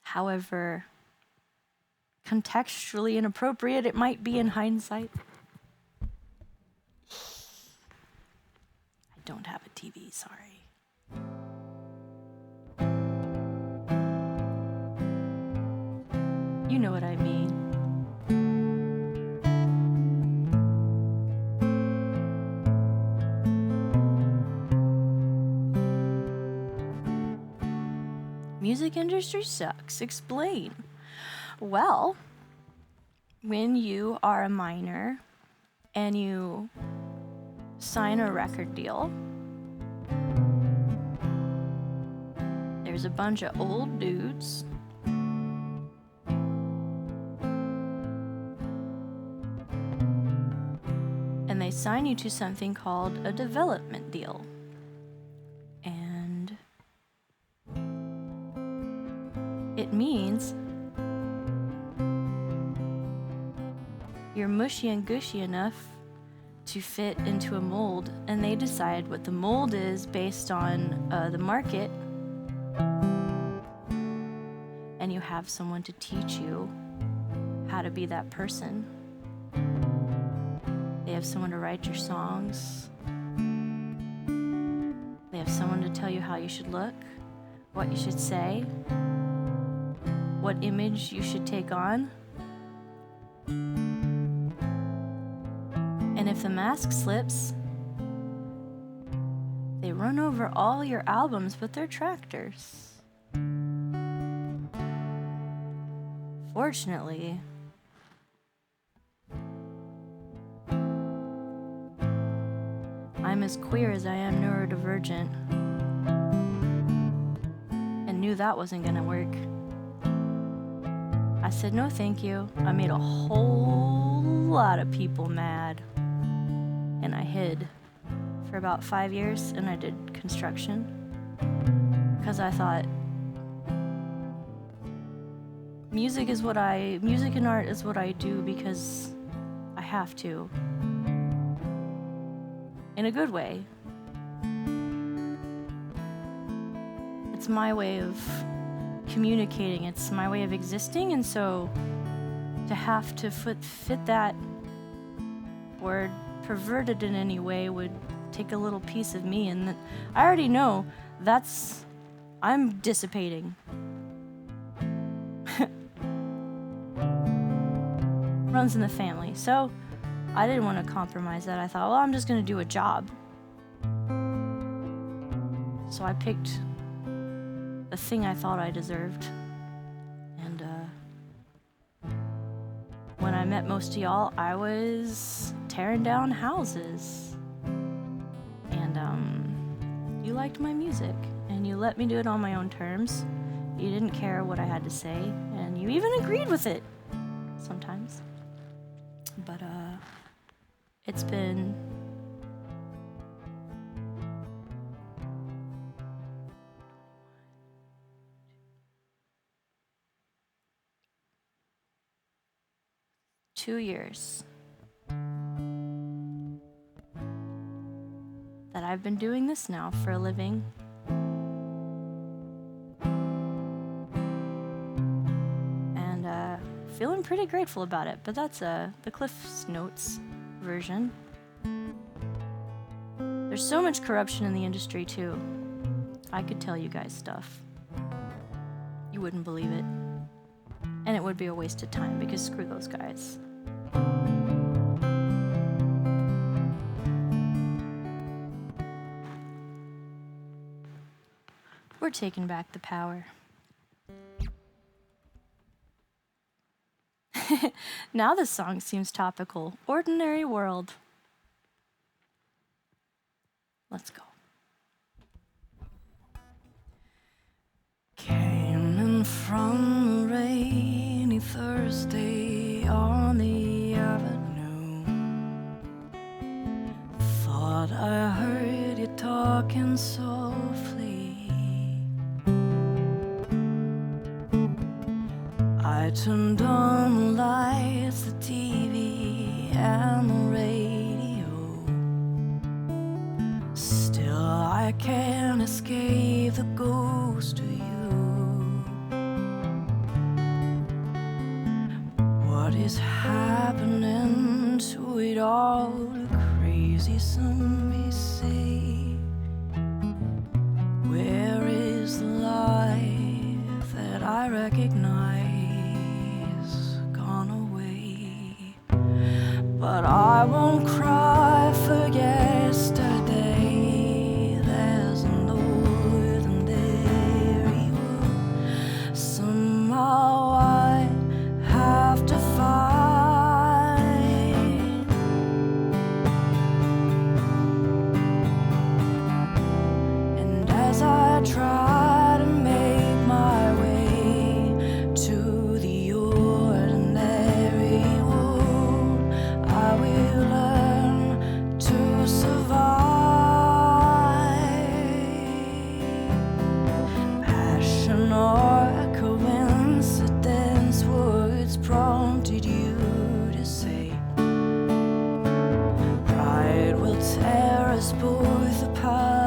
However contextually inappropriate it might be in hindsight. I don't have a TV, sorry. You know what I mean. Music industry sucks. Explain. Well, when you are a minor and you sign a record deal, there's a bunch of old dudes and they sign you to something called a development deal. And it means you're mushy and gushy enough to fit into a mold, and they decide what the mold is based on the market, and you have someone to teach you how to be that person. They have someone to write your songs. They have someone to tell you how you should look, what you should say, what image you should take on. And if the mask slips, they run over all your albums with their tractors. Fortunately, I'm as queer as I am neurodivergent, and knew that wasn't gonna work. I said no thank you. I made a whole lot of people mad. And I hid for about 5 years, and I did construction because I thought music and art is what I do because I have to, in a good way. It's my way of communicating, it's my way of existing, and so to have to fit that or pervert it in any way would take a little piece of me, and I already know I'm dissipating. runs in the family. So I didn't want to compromise that. I thought, well, I'm just going to do a job. So I picked the thing I thought I deserved. And when I met most of y'all, I was tearing down houses. And you liked my music, and you let me do it on my own terms. You didn't care what I had to say, and you even agreed with it sometimes. But it's been two years that I've been doing this now for a living. And feeling pretty grateful about it, but that's the Cliff's Notes version. There's so much corruption in the industry too. I could tell you guys stuff. You wouldn't believe it. And it would be a waste of time because screw those guys. We're taking back the power. Now this song seems topical. Ordinary World. Let's go. Came in from a rainy Thursday on the avenue. Thought I heard you talking softly. I turned on the lights, the TV, and the radio. Still, I can't escape the ghost of you. What is happening to it all? The crazy zombies say. Where is the life that I recognize? Gone away. But I won't cry for yesterday. There's no ordinary world. Somehow I have to find. And as I try to make my way to the ordinary world, I will learn to survive. Passion or a coincidence, words prompted you to say. Pride will tear us both apart.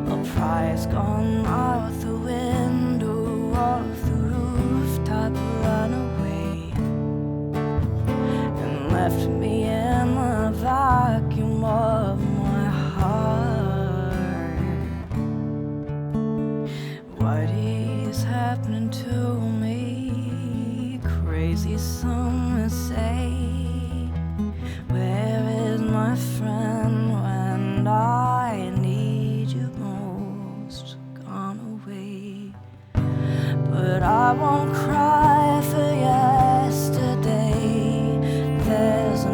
A prize gone out the window, off the rooftop, run away, and left me in the vacuum of my heart. What is happening to me? Crazy, some say. Where is my friend when I need you most? Gone away. But I won't cry for yesterday. There's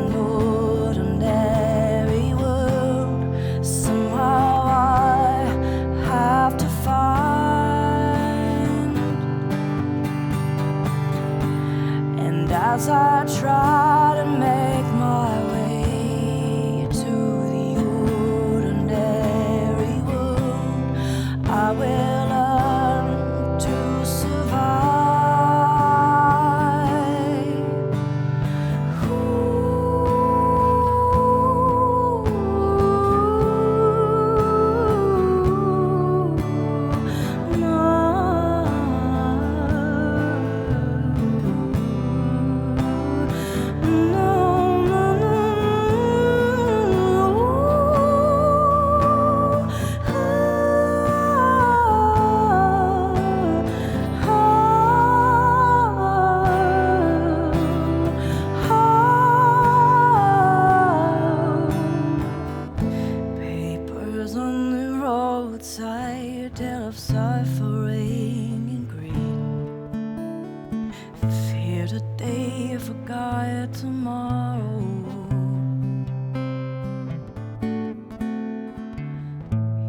roadside, tale of suffering and greed. Fear today, forgot tomorrow.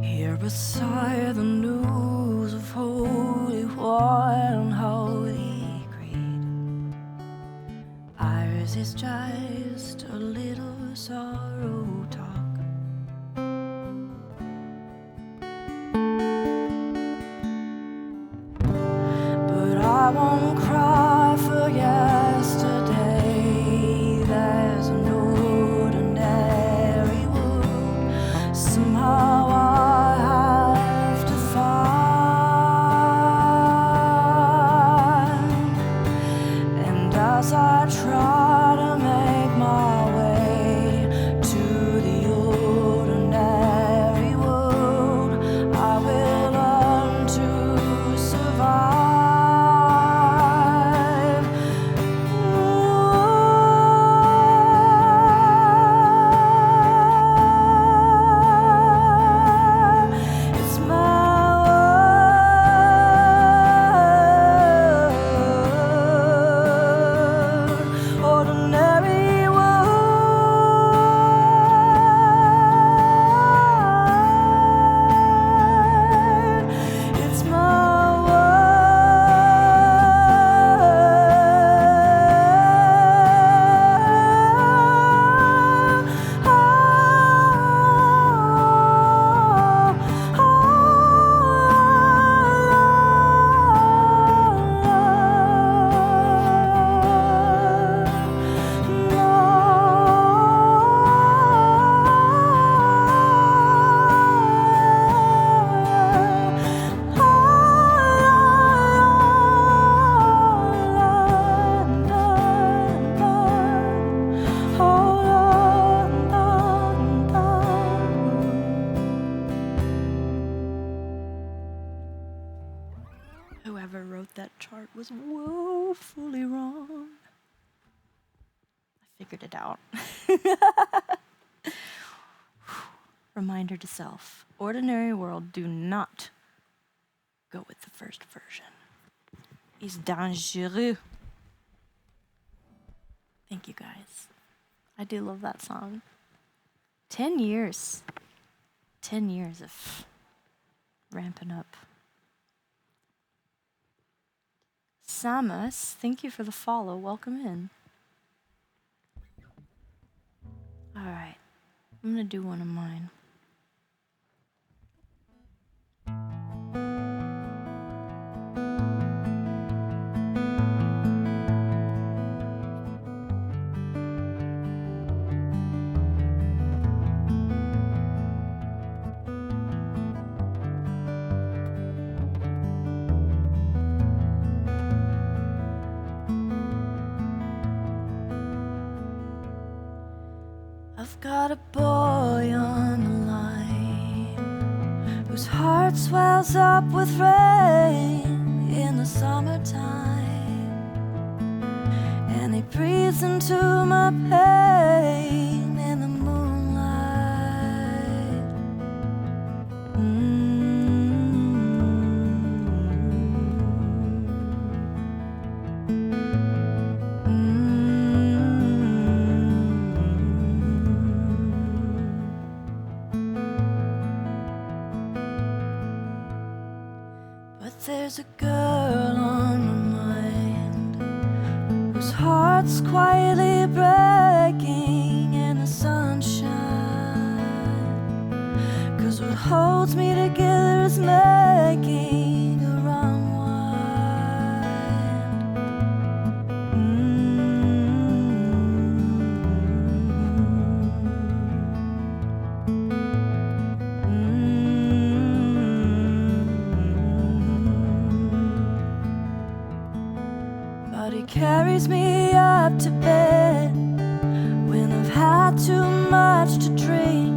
Here beside the news of holy war and holy greed, ours is just a little sorrow talk. But I won't cry for yesterday. There's an ordinary world. Somehow I have to find. And as I try to make my way to the ordinary world, I will learn to survive. It's my world, ordinary world. It's my Whoever wrote that chart was woefully wrong. I figured it out. Reminder to self. Ordinary world, do not go with the first version. It's dangereux. Thank you guys. I do love that song. 10 years. 10 years of ramping up. Samus, thank you for the follow. Welcome in. Alright, I'm gonna do one of mine. I've got a boy on the line whose heart swells up with rain in the summertime, and he breathes into my pain in the moonlight. There's a girl on my mind whose heart's quietly breaking in the sunshine, 'cause what holds me together is making her unwind. But he carries me up to bed when I've had too much to drink,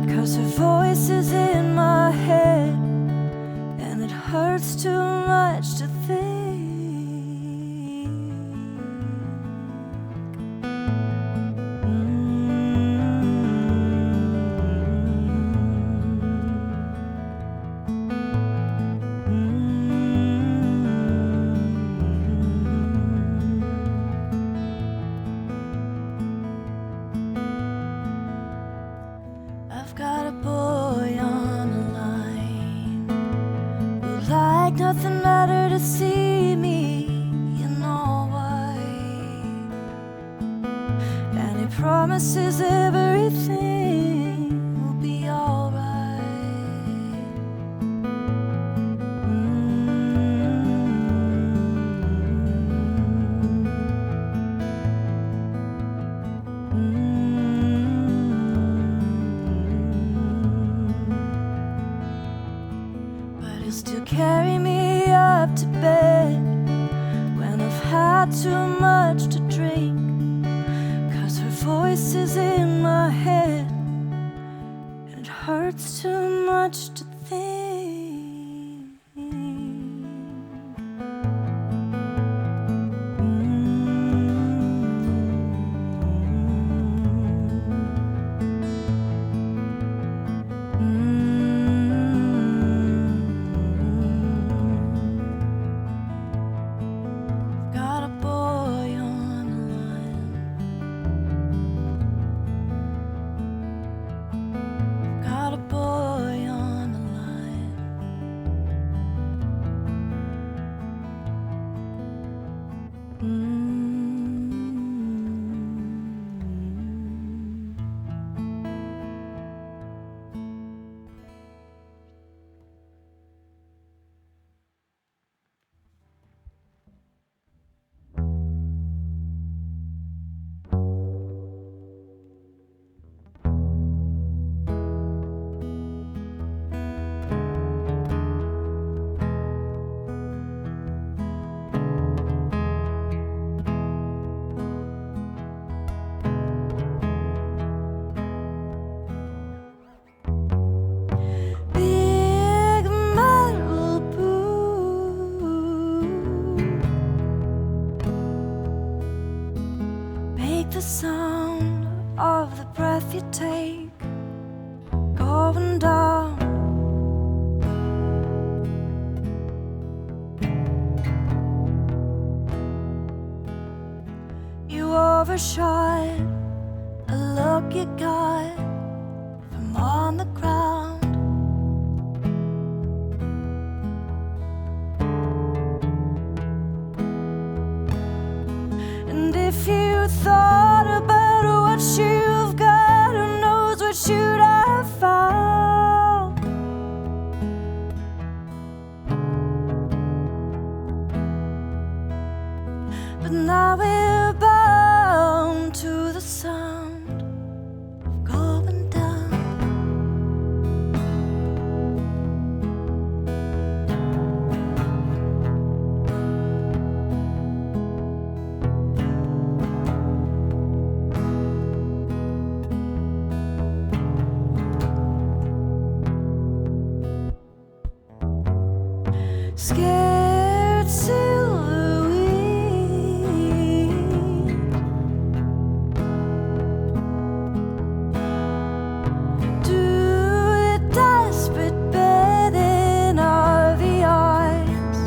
'cause her voice is in my head and it hurts too much to think. like nothing mattered to see me, you know why. And he promises everything will be alright. But he'll still carry me up to bed when I've had too much to drink, 'cause her voice is in my head and it hurts too much to think. Got a boy on the line. Got a boy on the line. Big metal boot, make the sound of the breath you take going down. You overshot a look you got from on the ground. And if you thought about what you've got, who knows what you'd have found. But now we're bound to the sound of going down. Scared silhouette, do the desperate bed in RV eyes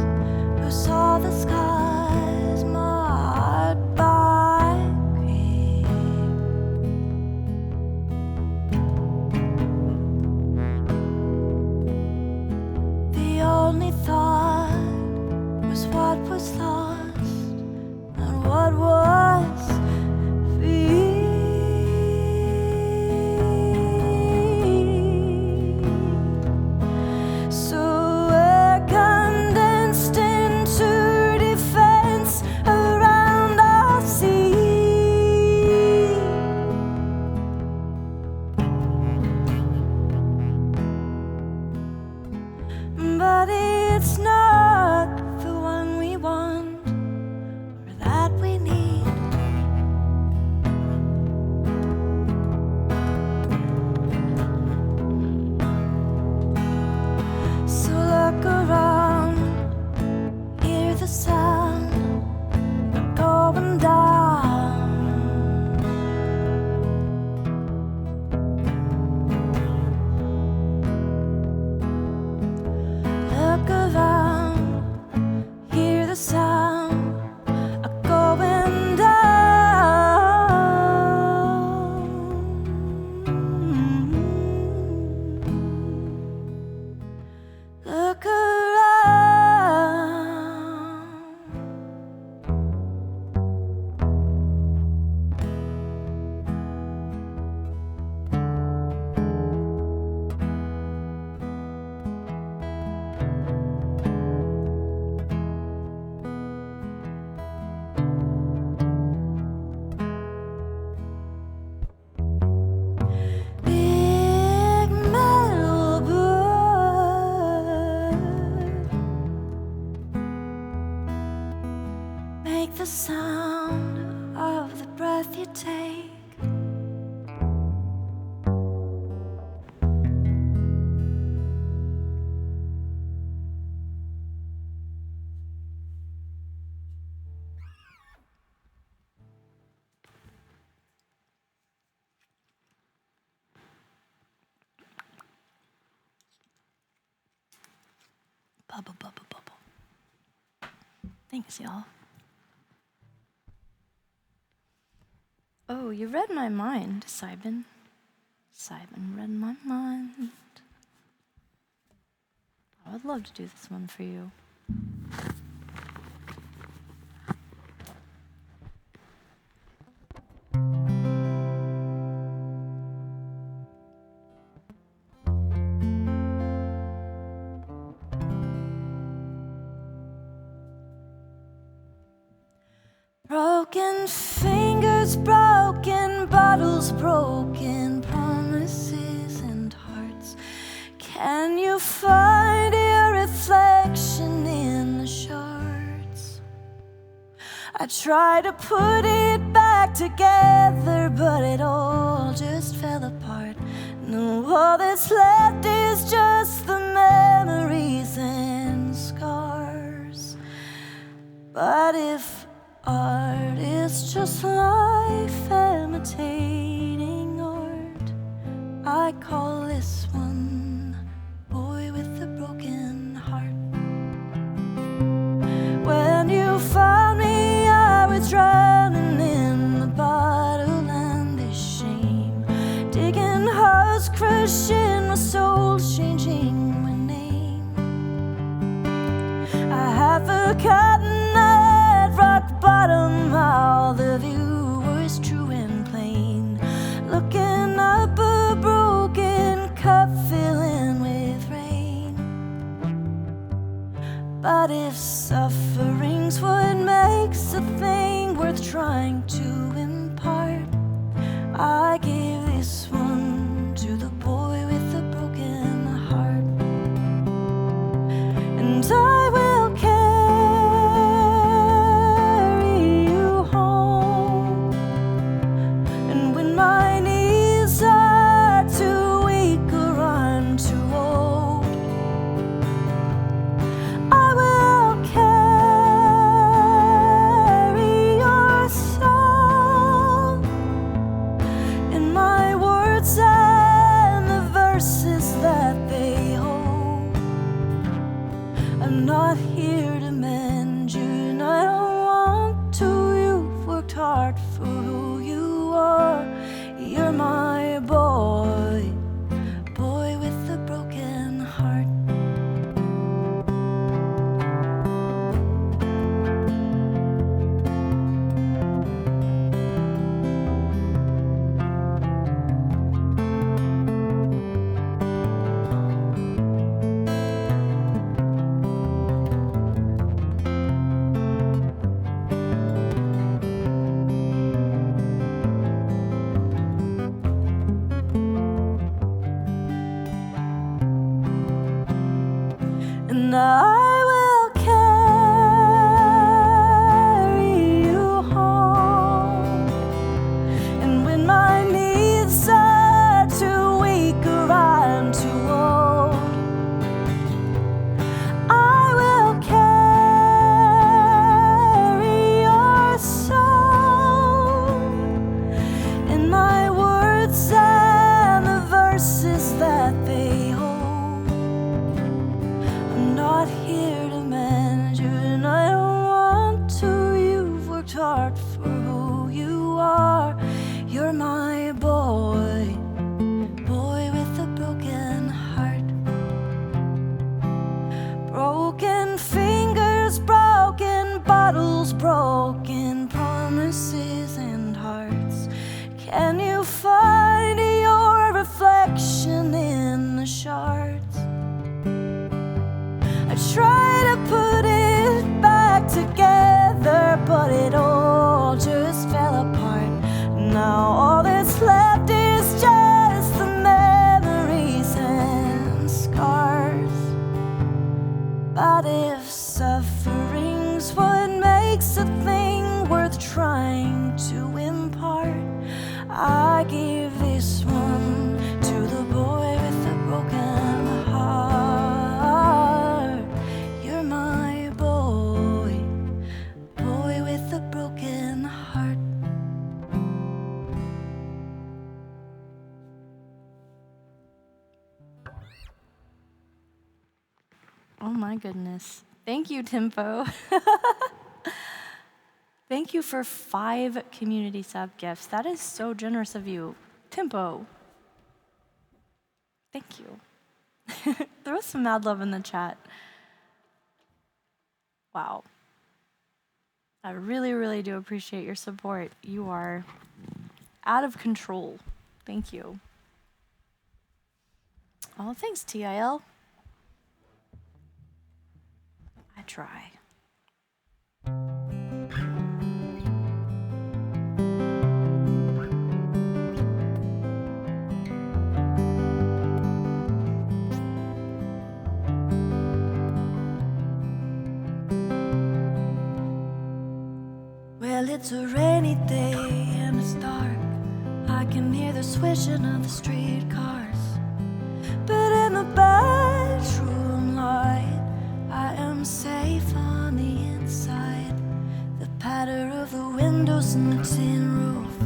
who saw the skies marked by green. The only thought the sound of the breath you take. Bubble, bubble, bubble. Thanks, y'all. Oh, you read my mind, Simon. Simon read my mind. I would love to do this one for you. Broken fingers, broken bottles, broken promises and hearts. Can you find your reflection in the shards? I try to put it back together, but it all just fell apart. No, all that's left is just the memories and scars. But if art is just life imitating art, I call this one Boy with a Broken Heart. When you found me, I was drowning in the bottle and the shame, digging holes, crushing my soul, changing my name. I have forgotten rock bottom, how the view was true and plain, looking up a broken cup filling with rain. But if suffering's what makes a thing worth trying to impart, I give this one to the boy with a broken heart. And I will I'm not here to mend you, and I don't want to. You've worked hard for who you are. You're my boy, boy with a broken heart. And I will carry you home. And when my needs are too weak or I'm too old, I will carry your soul in my words and the verses that they hold. I'm not here to mend you, and I don't want to. You've worked hard for who you are. You're my boy, boy with a broken heart. Broken fingers, broken bottles, broken promises and hearts. Can you find your reflection in the shards? I try to put it back together, but it all just fell apart. Now all that's left is just the memories and scars. But if suffering's what makes a thing Oh my goodness. Thank you, Timpo. Thank you for 5 community sub gifts. That is so generous of you. Timpo. Thank you. Throw some mad love in the chat. Wow. I really, really do appreciate your support. You are out of control. Thank you. Oh, thanks, TIL. I try. Well, it's a rainy day and it's dark. I can hear the swishing of the streetcars. But in the bedroom light, I am safe on the inside. The patter of the windows and the tin roof,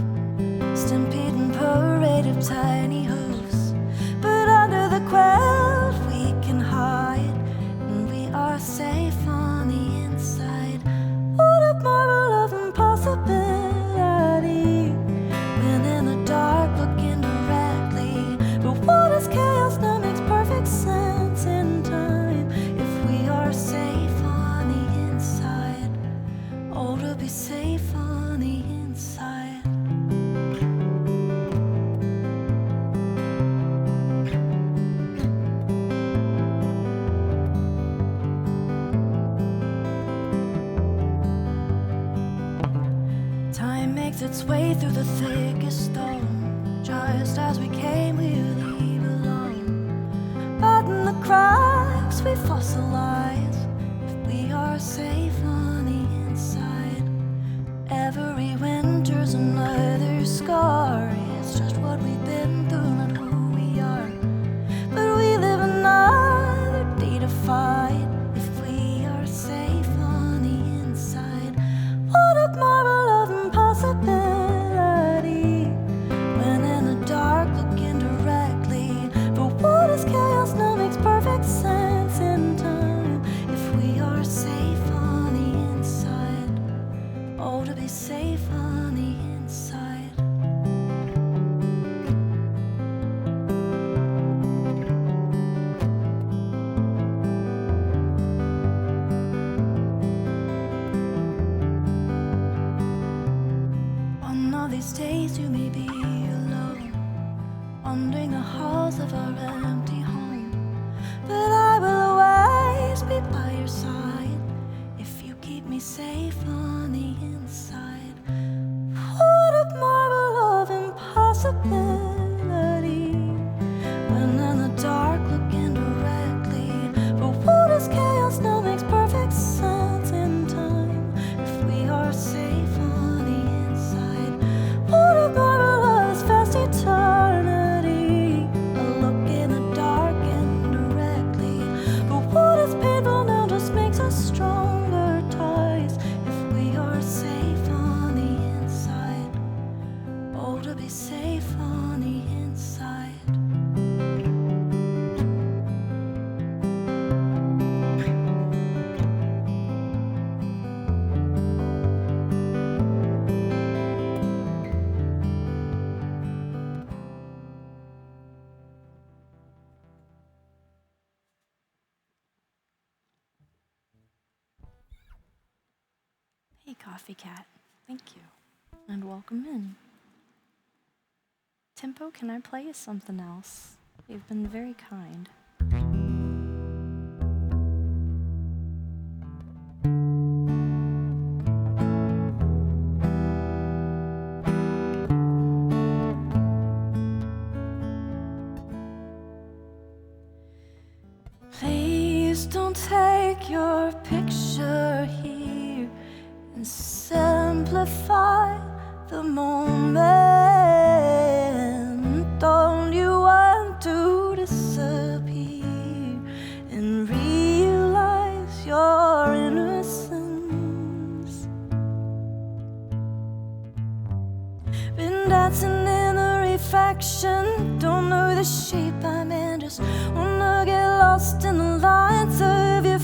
stampede and parade of tiny hooves. But under the quilt we can hide, and we are safe on the inside. What a marvel of impossibility, when in the dark looking directly. But what is chaos now makes perfect sense in time, if we are safe on the inside. Oh, to be safe on the inside. Time makes its way through the thickest stone. Just as we came, we leave alone. But in the cracks we fossilize, if we are safe on the inside. Every winter's another scar. It's just what we've been through, not who we are. But we live another day to fight, if we are safe on the inside. What a marvel of impossibility, when in the dark looking directly. But what is chaos now makes perfect sense in time, if we are safe on the inside. Oh, to be safe on the inside. One of these days you may be alone, wandering the halls of our empty home. But I will always be by your side, if you keep me safe on the inside. What a marvel of impossibility, when in the dark looking directly. But what is chaos now makes perfect sense in time, if we are safe on the inside. What a marvel of this vast eternity, a look in the dark indirectly. But what is painful now just makes us stronger ties, if we are safe on the inside. Oh, to be safe on the inside. Hey, Coffee Cat. Thank you. And welcome in. Timpo, can I play you something else? You've been very kind. Please don't take your picture here and simplify the moment. Don't you want to disappear and realize your innocence? Been dancing in the reflection, don't know the shape I'm in, just wanna get lost in the lines of your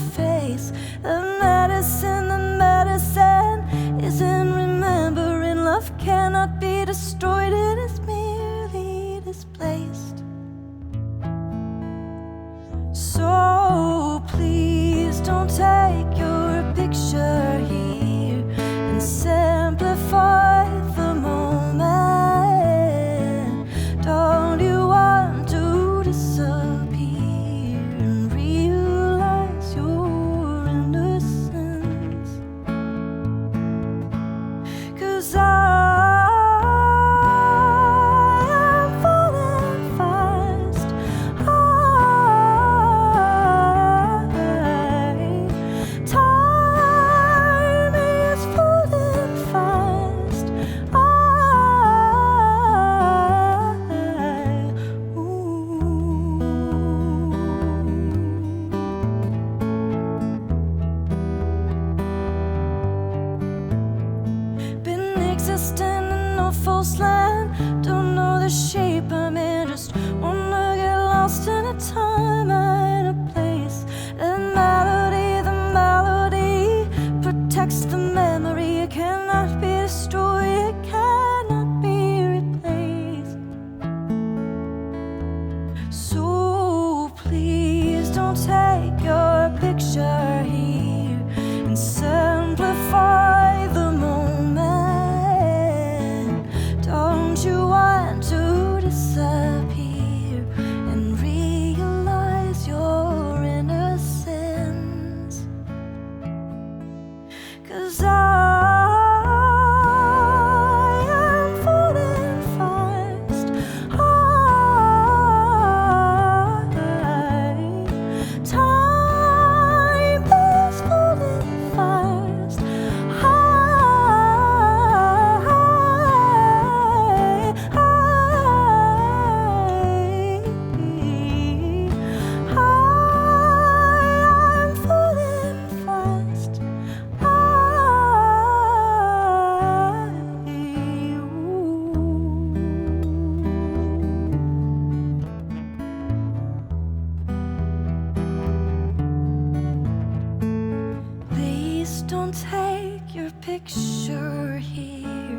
picture here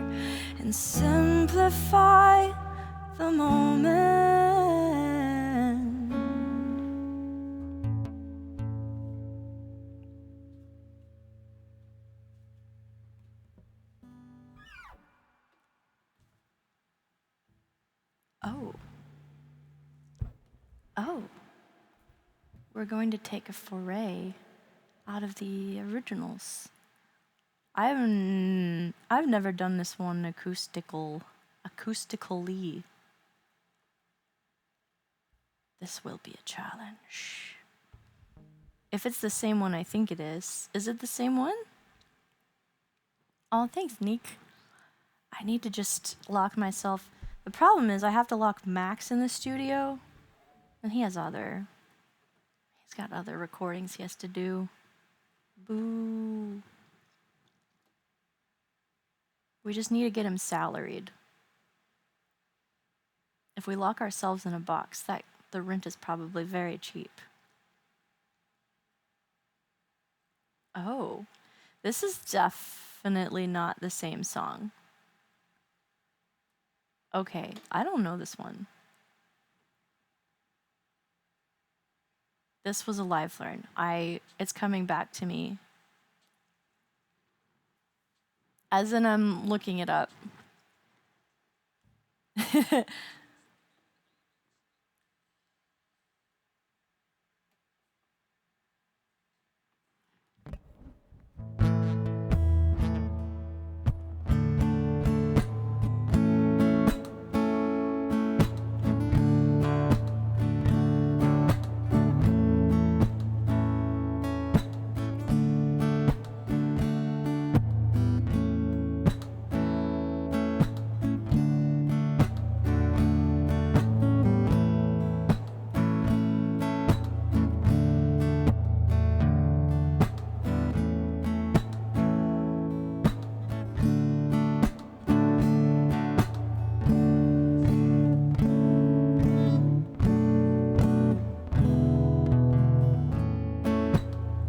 and simplify the moment. Oh, we're going to take a foray out of the originals. I've never done this one acoustically. This will be a challenge. If it's the same one I think it is it the same one? Oh, thanks, Neek. I need to just lock myself. The problem is I have to lock Max in the studio, and he's got other recordings he has to do. Boo. We just need to get him salaried. If we lock ourselves in a box, the rent is probably very cheap. Oh, this is definitely not the same song. Okay, I don't know this one. This was a live learn. It's coming back to me. As in, I'm looking it up.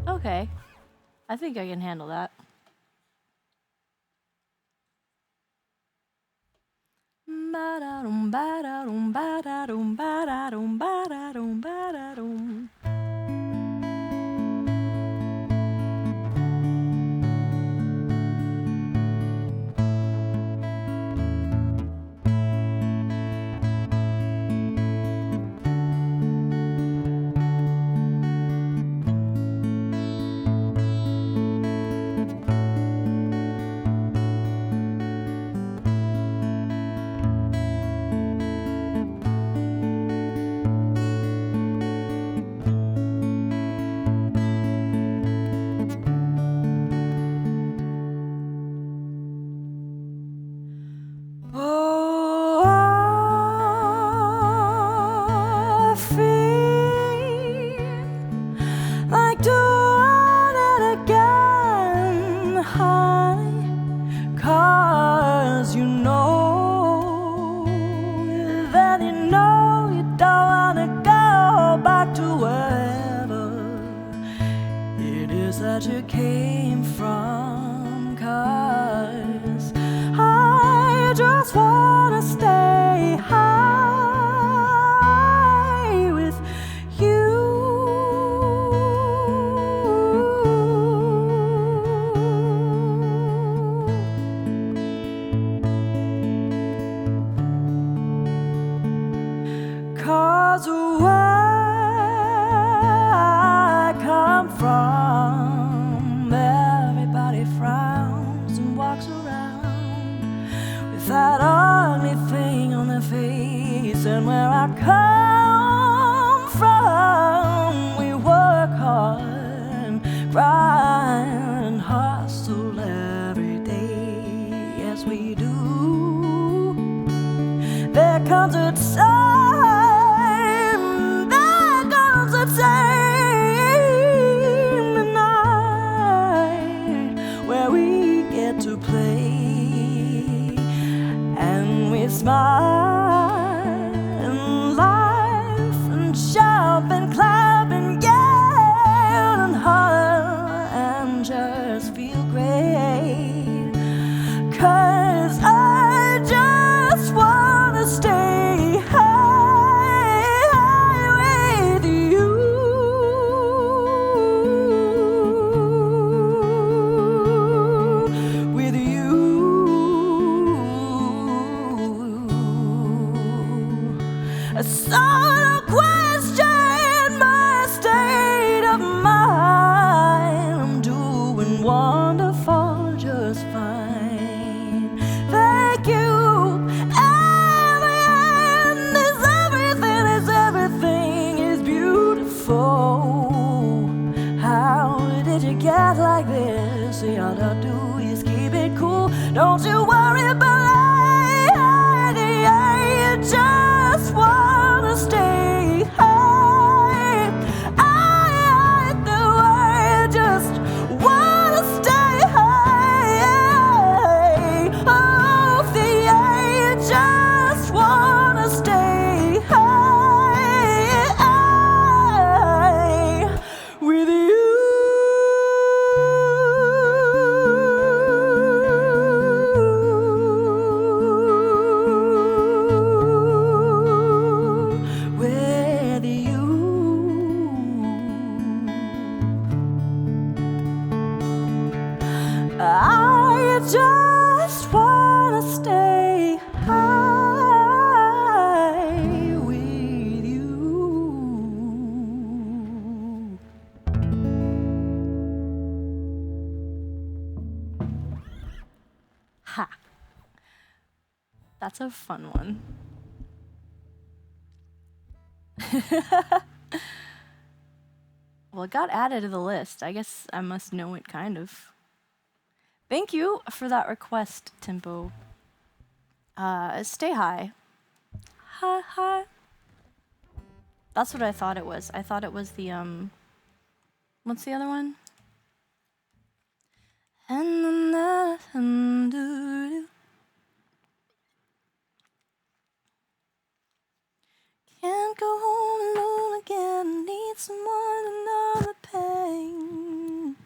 Okay, I think I can handle that. Ba-da-dum, ba-da-dum, ba-da-dum, ba-da-dum, ba-da-dum, ba-da-dum. That you came from, 'cause I just wanna stay high with you. 'Cause where I come from, everybody frowns and walks around with that ugly thing on their face. And where I come from, we work hard, grind and hustle every day. Yes, we do. There comes a time, there comes a time to play, and we smile and laugh and jump and clap and yell and holler you get like this? All you gotta do is keep it cool. Don't you worry about it. You just wanna stay high. I the way just wanna stay high. Oh, the you just wanna stay high with you. With you. I just wanna stay high with you. Ha! That's a fun one. Well, it got added to the list. I guess I must know it, kind of. Thank you for that request, Tempo. Stay high. Ha ha. That's what I thought it was. I thought it was the, what's the other one? Can't go home alone again. Need someone to numb the pain.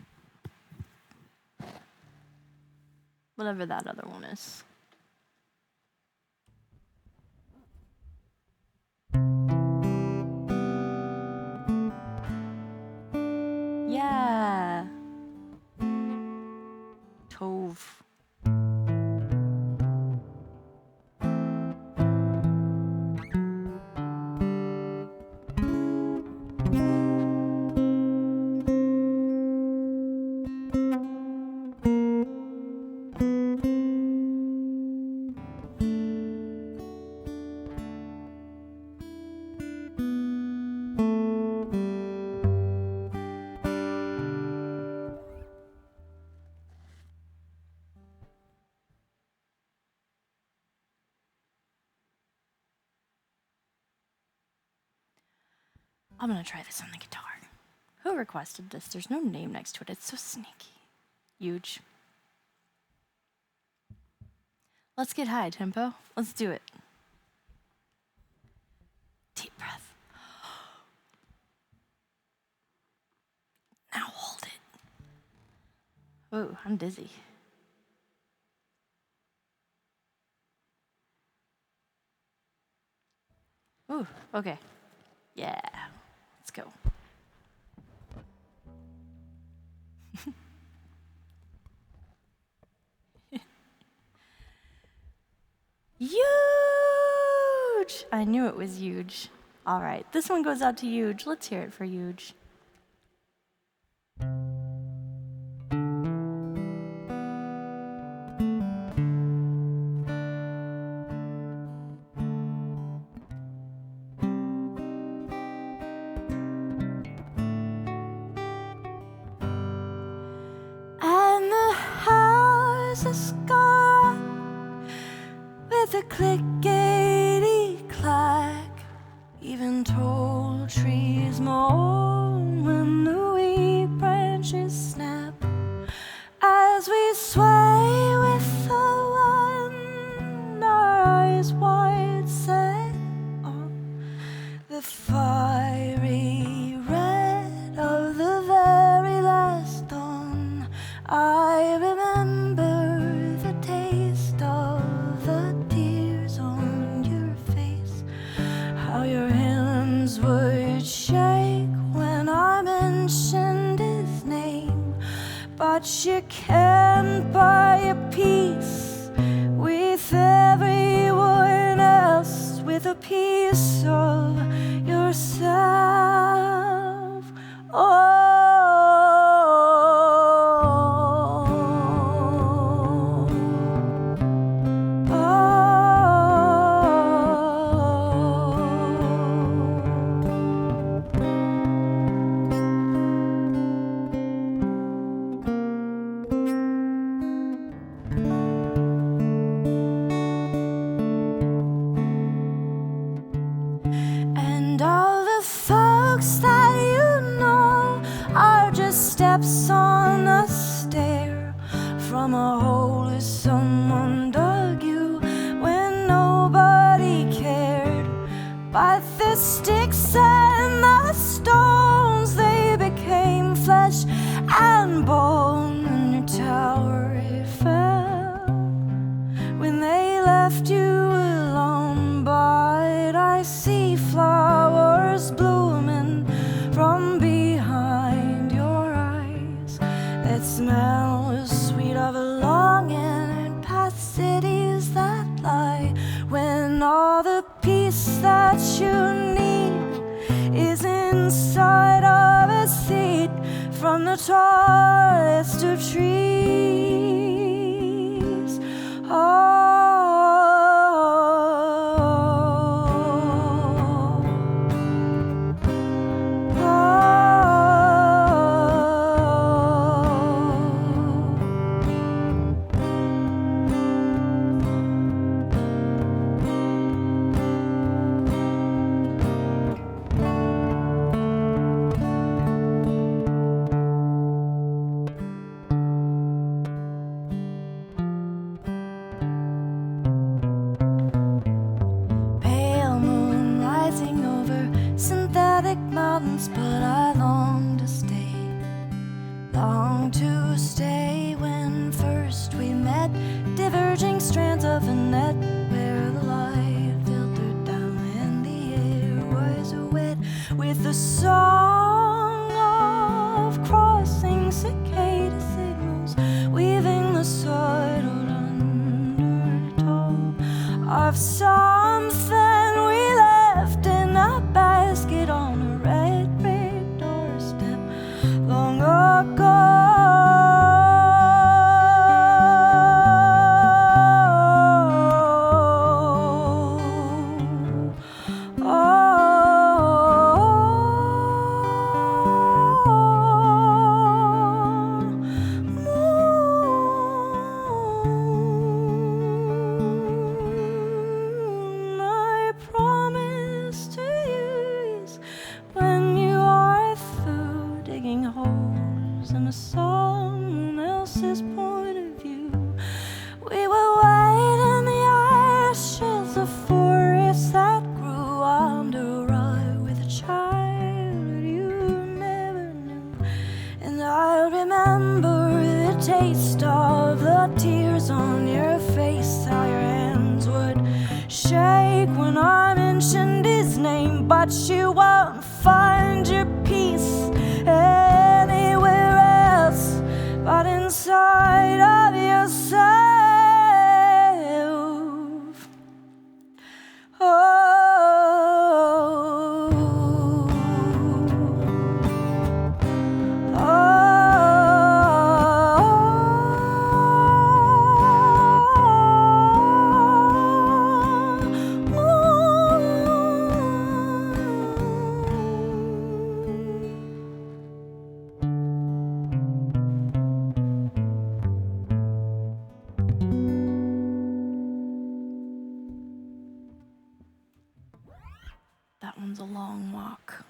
Whatever that other one is. Yeah. Tove. I'm gonna try this on the guitar. Who requested this? There's no name next to it. It's so sneaky. Huge. Let's get high, Tempo. Let's do it. Deep breath. Now hold it. Ooh, I'm dizzy. Ooh, okay. Yeah, let's go. Huge! I knew it was huge. All right, this one goes out to Huge. Let's hear it for Huge. And the house is gone with a clickety clack. Even tall trees moan when the wee branches snap. As we sway with the wind, our eyes wide set on the fiery red of the very last dawn. I remember the taste of the tears on your face, how your hands would shake when I mentioned his name. But you can't buy a peace with everyone else, with a piece of yourself. Oh. steps on a stair from a hole where someone dug you when nobody cared. But the sticks and the stones, they became flesh and bone, and your tower it fell when they left you alone. But I see flowers blooming from behind your eyes that smell as sweet of a longing, and past cities that lie when all the peace that you need is inside of a seed from the tallest of trees. Oh. Mountains, but I long to stay when first we met, diverging strands of a net where the light filtered down and the air was wet with the song of crossing cicada signals, weaving the subtle undertone of something we left in a basket on a red brick doorstep long ago. Someone else's point of view, we were wide in the ashes of forests that grew under eye with a child you never knew. And I remember the taste of the tears on your face, how your hands would shake when I mentioned his name, but you won't find your peace anywhere else but inside of yourself. Oh. That one's a long walk.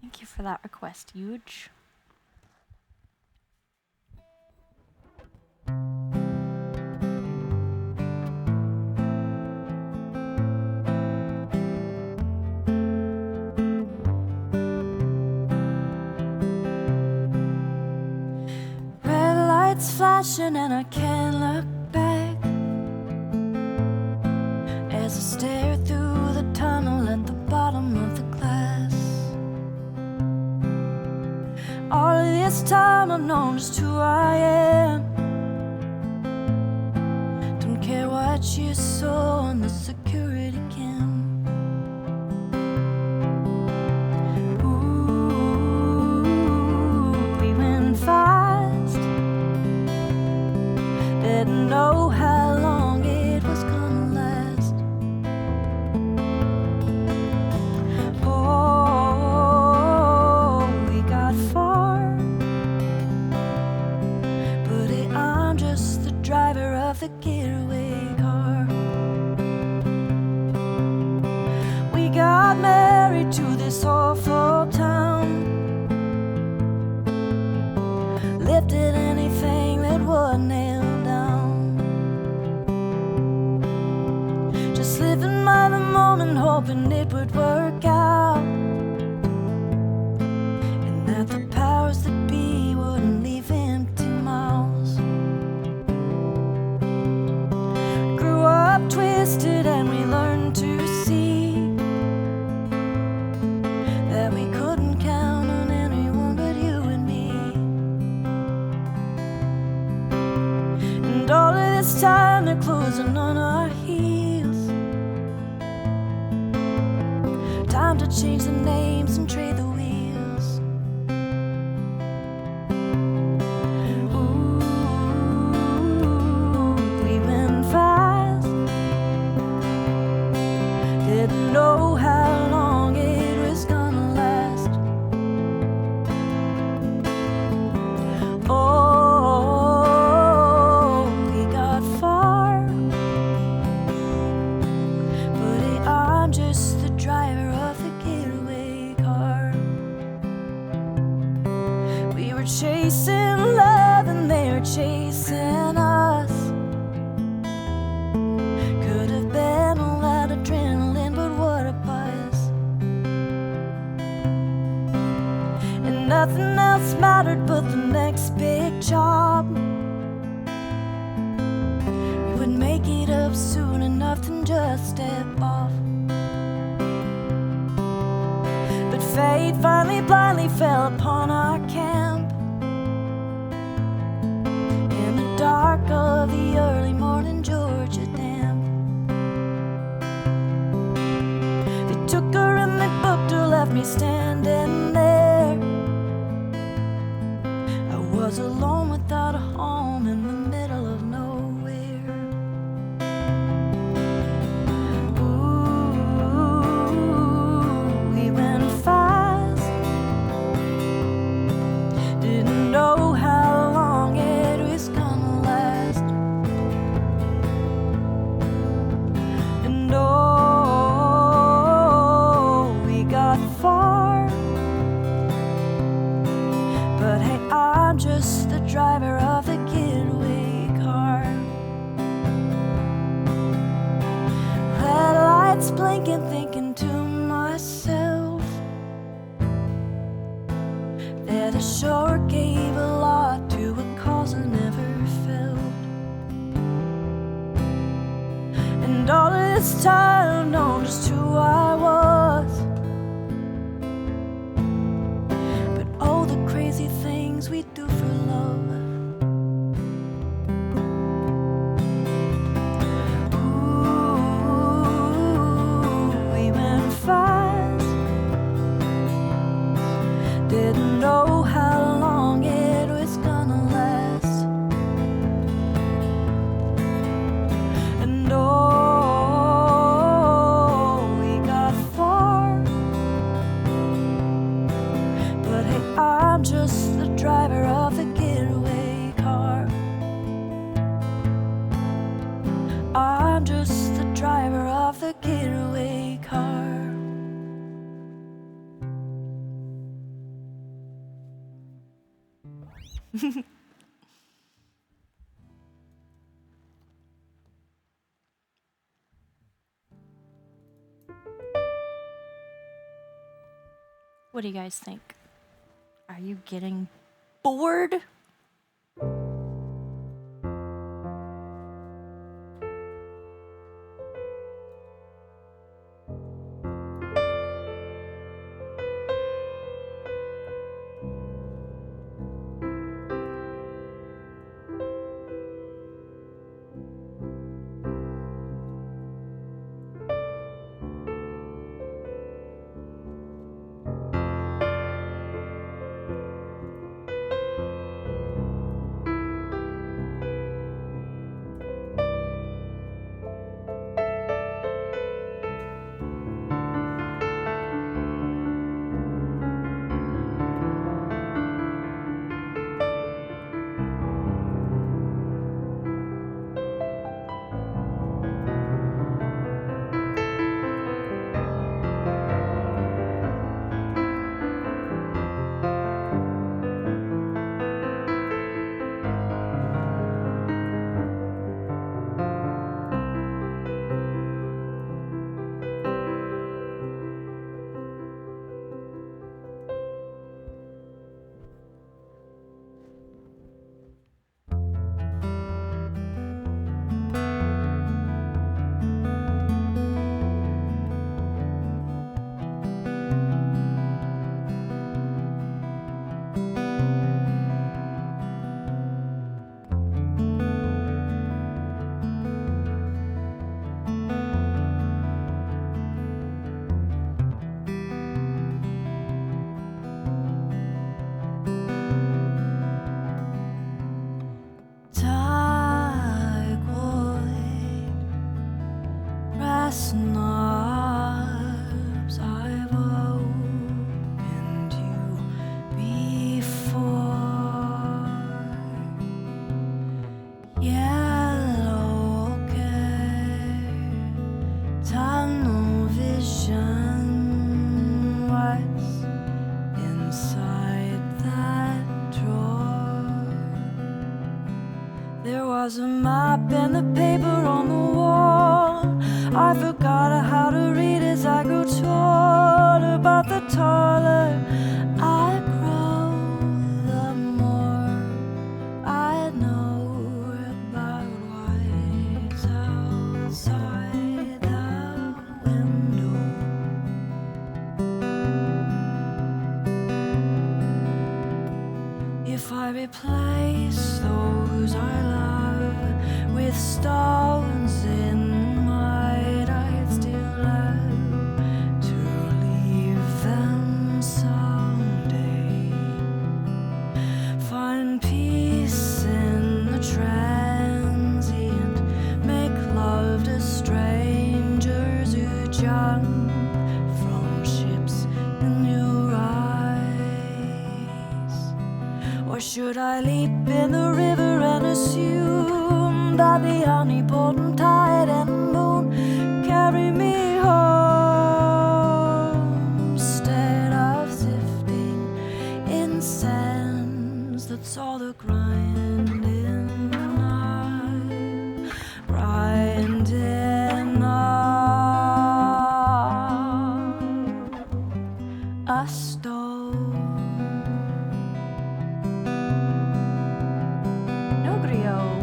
Thank you for that request, Huge. Red lights flashing and I can't look back as I stare through the tunnel at the bottom of the glass. All of this time I've known just who I am. Don't care what you saw on the security cam. Ooh, we went fast, didn't know how long it was gonna last. Oh, we got far, but I'm just the driver of the getaway car. hoping it would work out, and that the powers that be wouldn't leave empty mouths. Grew up twisted and we learned to see that we couldn't count on anyone but you and me. And all of this time they're closing on our heels. Time to change the names and trade the wheels. Ooh, we went fast. Didn't know how long it was gonna last. Oh, we got far, but hey, I'm just the driver of the getaway car. We were chasing love and they were chasing us. Could have been a lot of adrenaline, but what a buzz. And nothing else mattered but the next big job. We would make it up soon enough to just step off. But fate finally blindly fell upon our camp in the dark of the early morning Georgia damp. They took her and they booked her, left me standing there. I was alone without a home in the middle of nowhere. Ooh, we went fast. Didn't know how long it was gonna last. And oh, we got far, but hey, I'm just the driver of the getaway car. Red lights blinking, thinking to myself that I sure gave a lot to a cause I never felt. And all of this time I've known just who I was. But oh, the crazy things we do for love. Ooh, we went fast. Didn't know how long it was gonna last. And oh, we got far, but hey, I'm just the driver of the getaway car. I'm just the driver of the getaway car. What do you guys think? Are you getting bored? map and the paper on the wall. I forgot how to read as I grew taller, but the taller I grow, the more I know about what's outside the window. If I replace those I love with stones in mud, I'd still love to leave them someday. Find peace in the transient, make love to strangers who jump from ships in your eyes. Or should I leap in the river and assume that the omnipotent tide and moon carry me home, instead of sifting in sands? That's all the grinding up, grinding up a stone.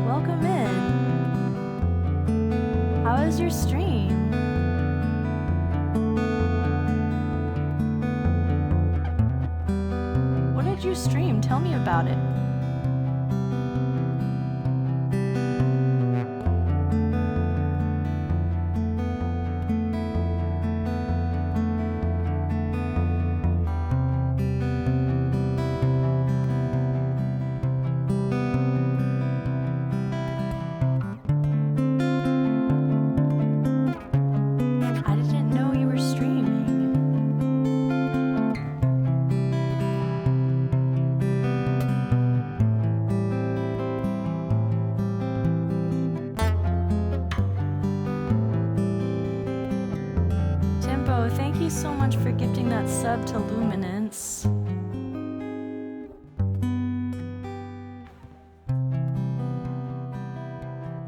Welcome in. How was your stream? What did you stream? Tell me about it. Thank you so much for gifting that sub to Luminance.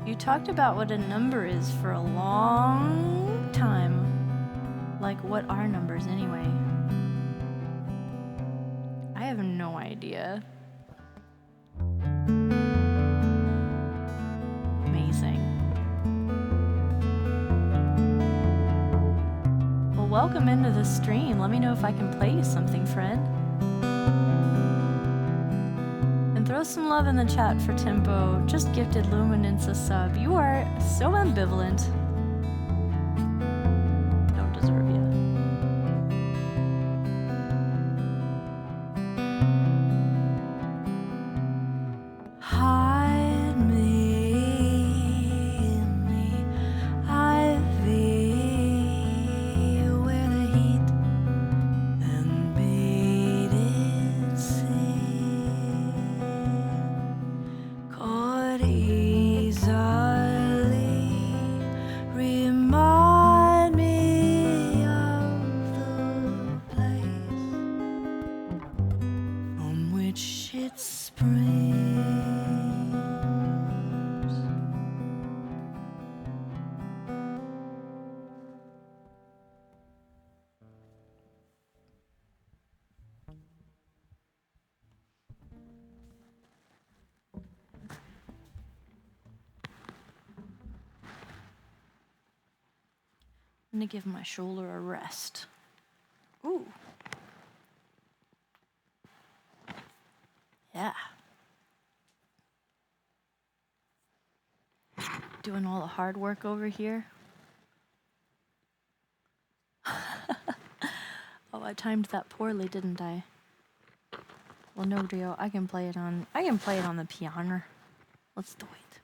You talked about what a number is for a long time. Like, what are numbers anyway? I have no idea. Amazing. Welcome into the stream. Let me know if I can play you something, friend. And throw some love in the chat for Tempo. Just gifted Luminance a sub. You are so ambivalent. Don't deserve you. Hide me in the ivy, remind me of the place from which it springs. I'm gonna give my shoulder a rest. Ooh. Yeah. Doing all the hard work over here. Oh, I timed that poorly, didn't I? Well, no, Dio, I can play it on the piano. Let's do it.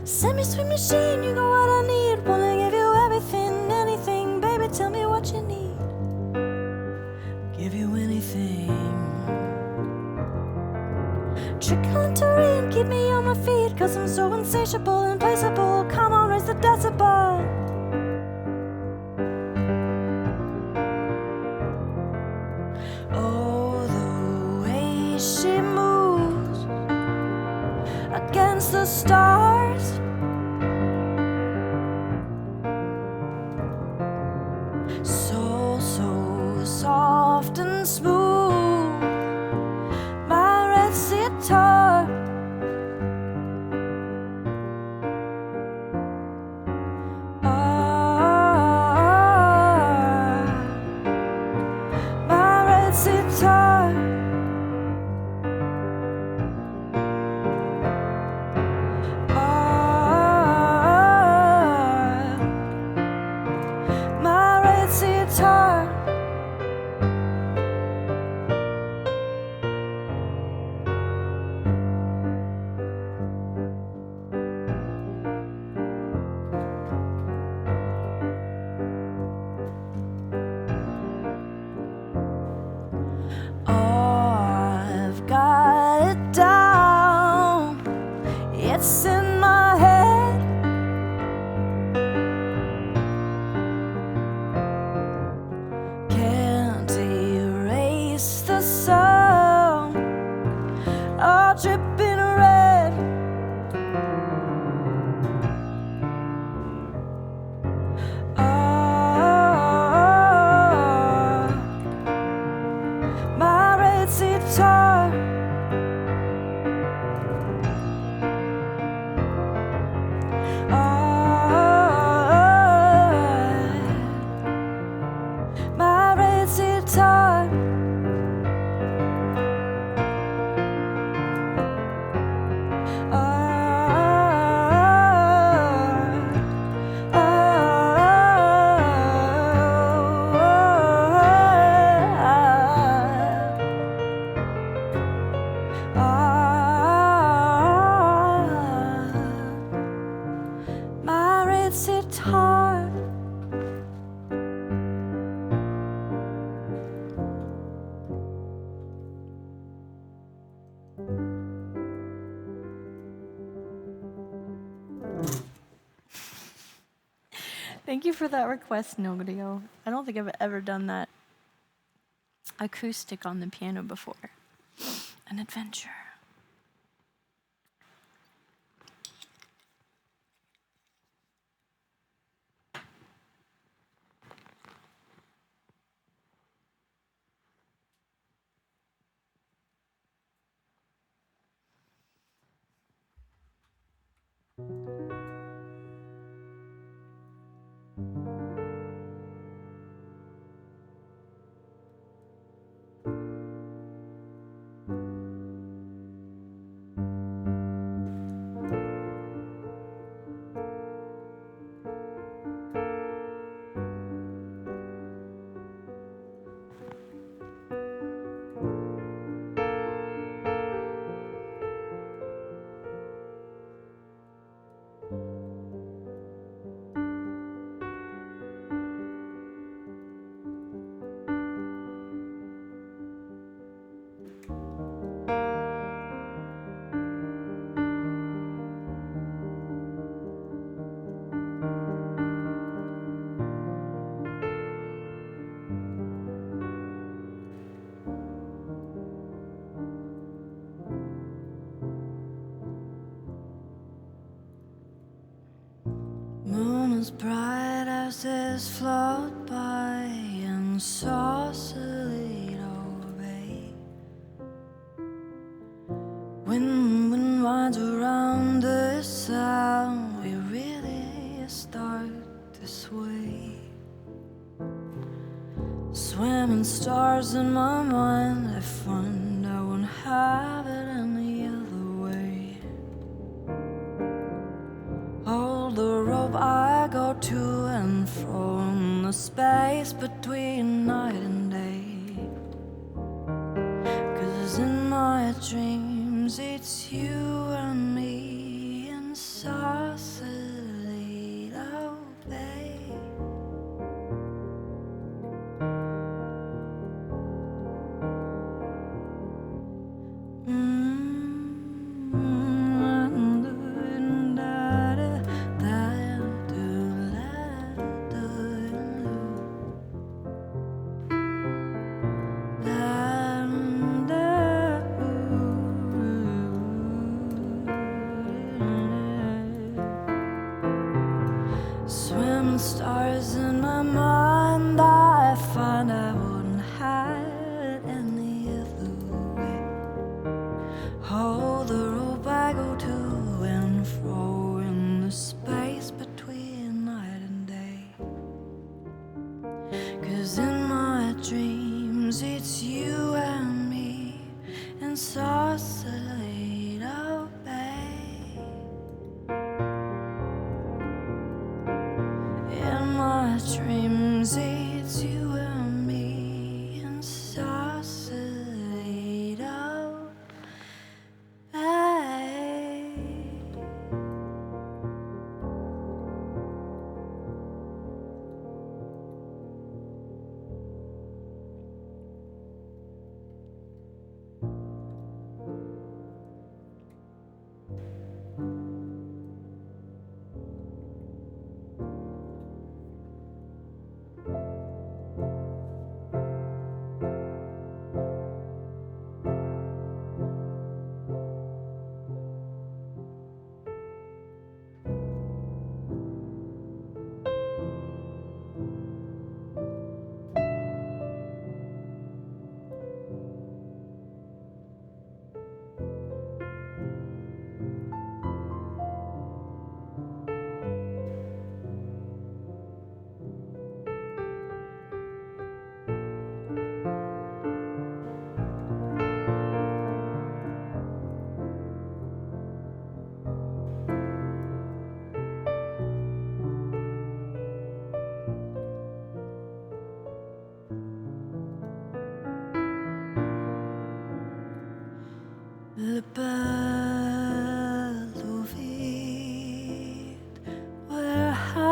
Send me sweet machine, you got what I need. Wanna give you everything, anything, baby, tell me what you need. keep me on my feet, 'cause I'm so insatiable and placeable. Come on, raise the decibel. Oh, the way she moves against the stars, so soft and smooth. My red sitar, my red sitar. My red sitar. I've got it down, it's in my head. Can't erase the sound, all dripping red. My red sitar. My red sitar. My red sitar. Thank you for that request, Nogrio. I don't think I've ever done that acoustic on the piano before. An adventure. Moon as bright as this float by in Sausalito Bay. When winds around the sound, we really start to sway. Swimming stars in my mind, I find I won't have it any other way. Hold the rope, I go to and fro in the space between night and day. 'Cause in my dreams it's you and me in Sausalito Bay.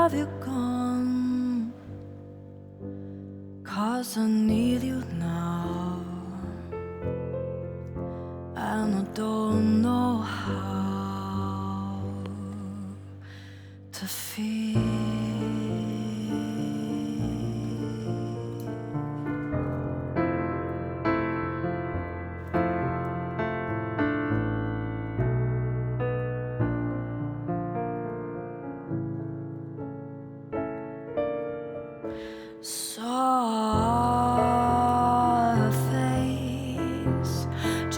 have you gone? 'Cause I need you now, and I don't know how to feel. Saw her face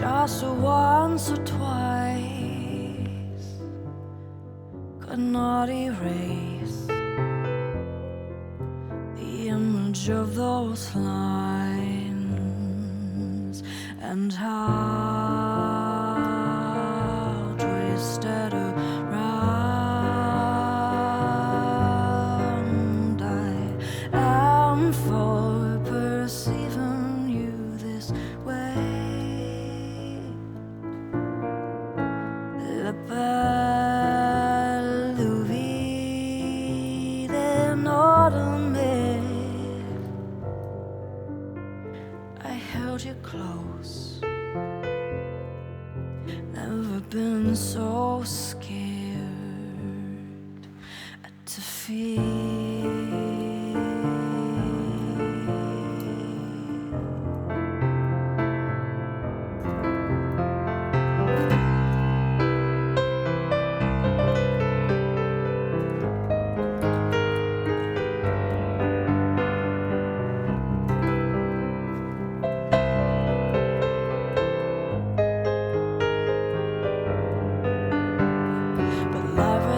just once or twice, could not erase the image of those lines, and how twisted around I am for perceiving you this way. La belle vie in autumn air, I held you close, never been so scared to feel.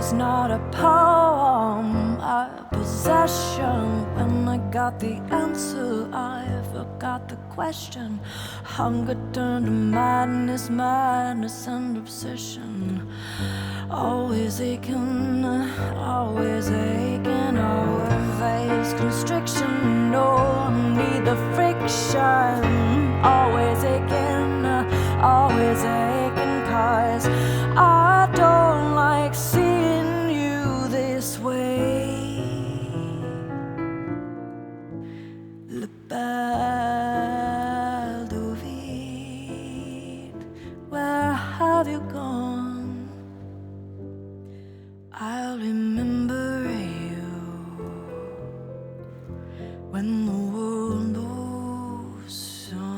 It's not a poem, a possession. When I got the answer, I forgot the question. Hunger turned to madness, madness and obsession. Always aching, always aching. Our face constriction, no need the friction. Always aching, always aching. 'Cause I don't like seeing you this way. Le belle de vide, where have you gone? I'll remember you when the world moves on.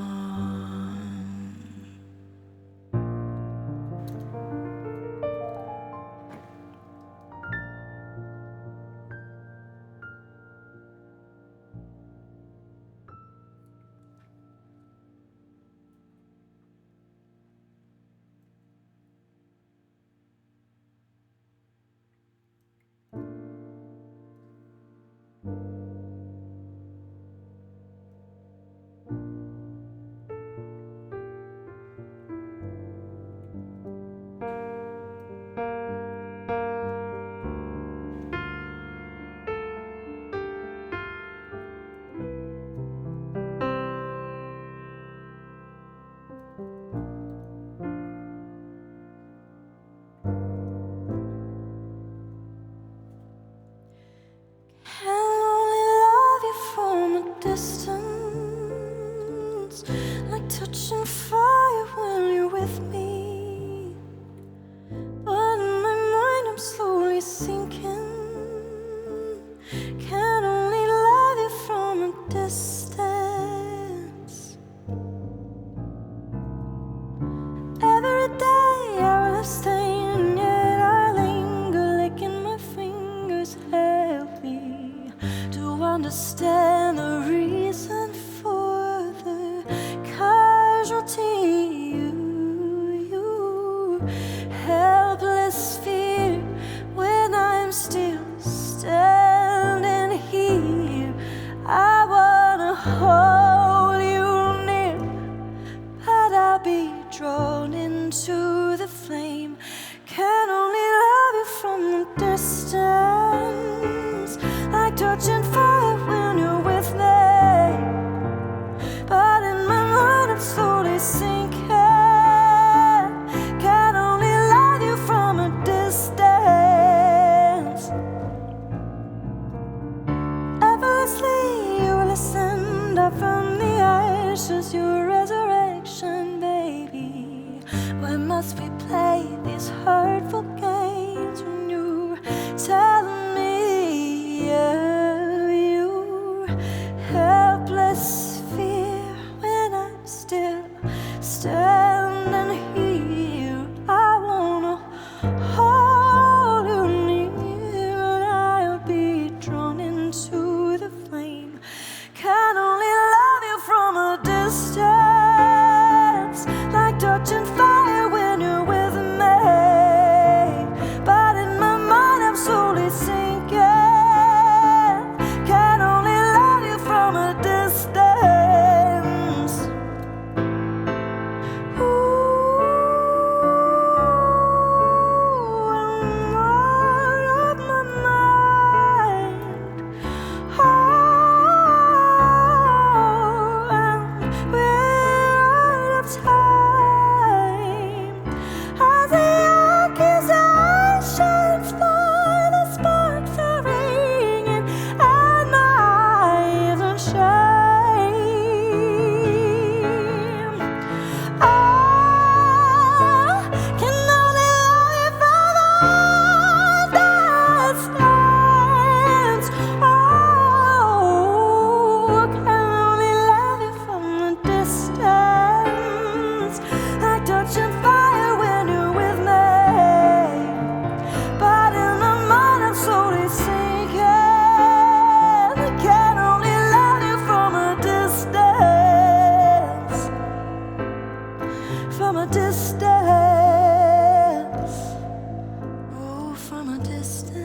from a distance.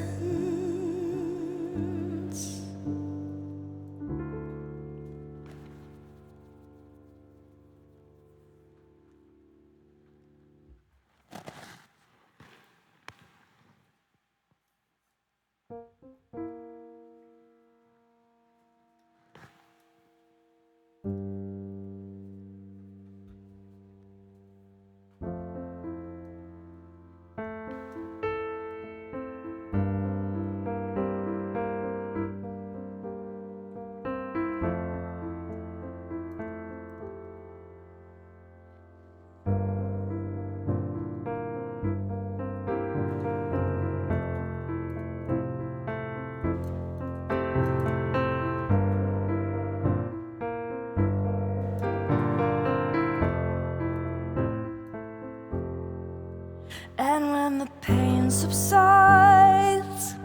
And when the pain subsides,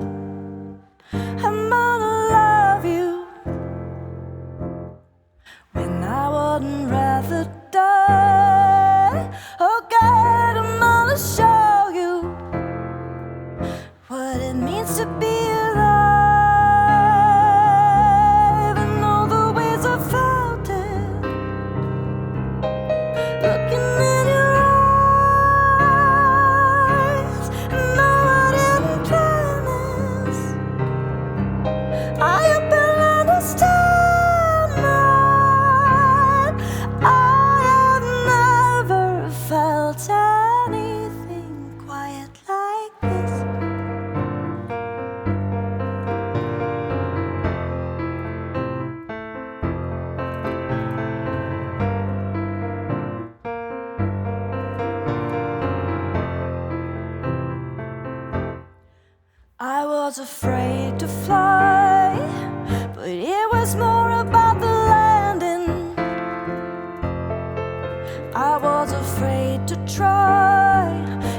I'm gonna love you. When I wouldn't rather die, oh God, I'm gonna show you what it means to be alive. And all the ways I felt it, looking in your eyes. And no, I didn't promise I hope you'll understand that I have never felt anything quite like this. I was afraid to fly, but it was more about the landing. I was afraid to try,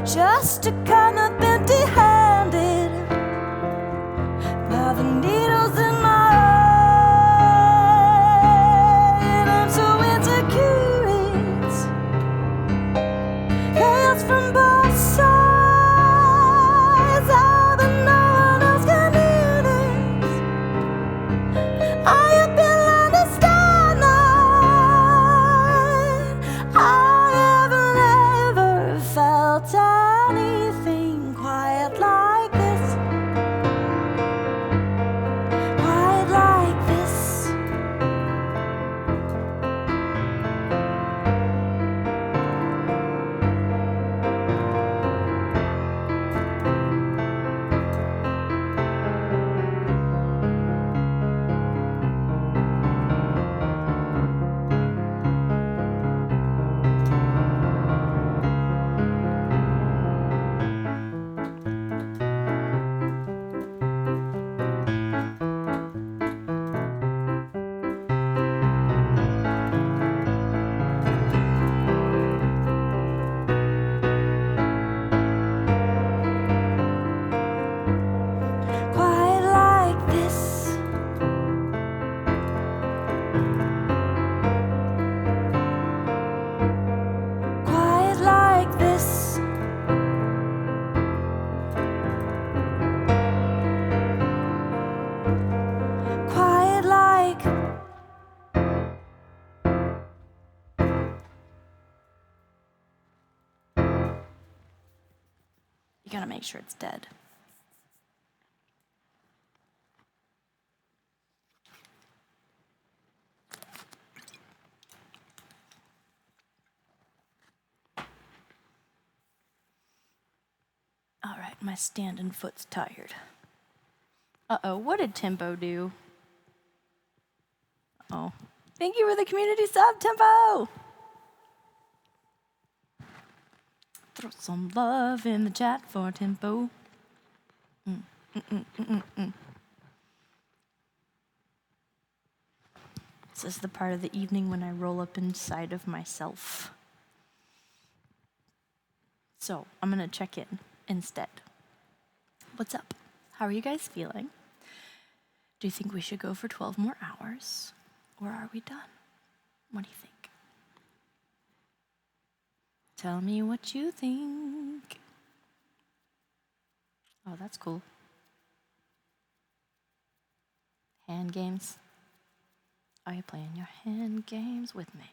just to come up empty-handed. Now the needle's in my eye, and I'm so insecure. It's chaos from both sides. But no one else can hear this. I hope you'll understand that I have never felt anything quite like this. Quite like this. Quite like this. Quite like this. Quite like. You gotta make sure it's dead. All right, my standing foot's tired. Uh-oh, what did Tempo do? Oh, thank you for the community sub, Tempo! Throw some love in the chat for Tempo. This is the part of the evening when I roll up inside of myself. So, I'm gonna check in instead. What's up? How are you guys feeling? Do you think we should go for 12 more hours? Or are we done? What do you think? Tell me what you think. Oh, that's cool. Hand games. Are you playing your hand games with me?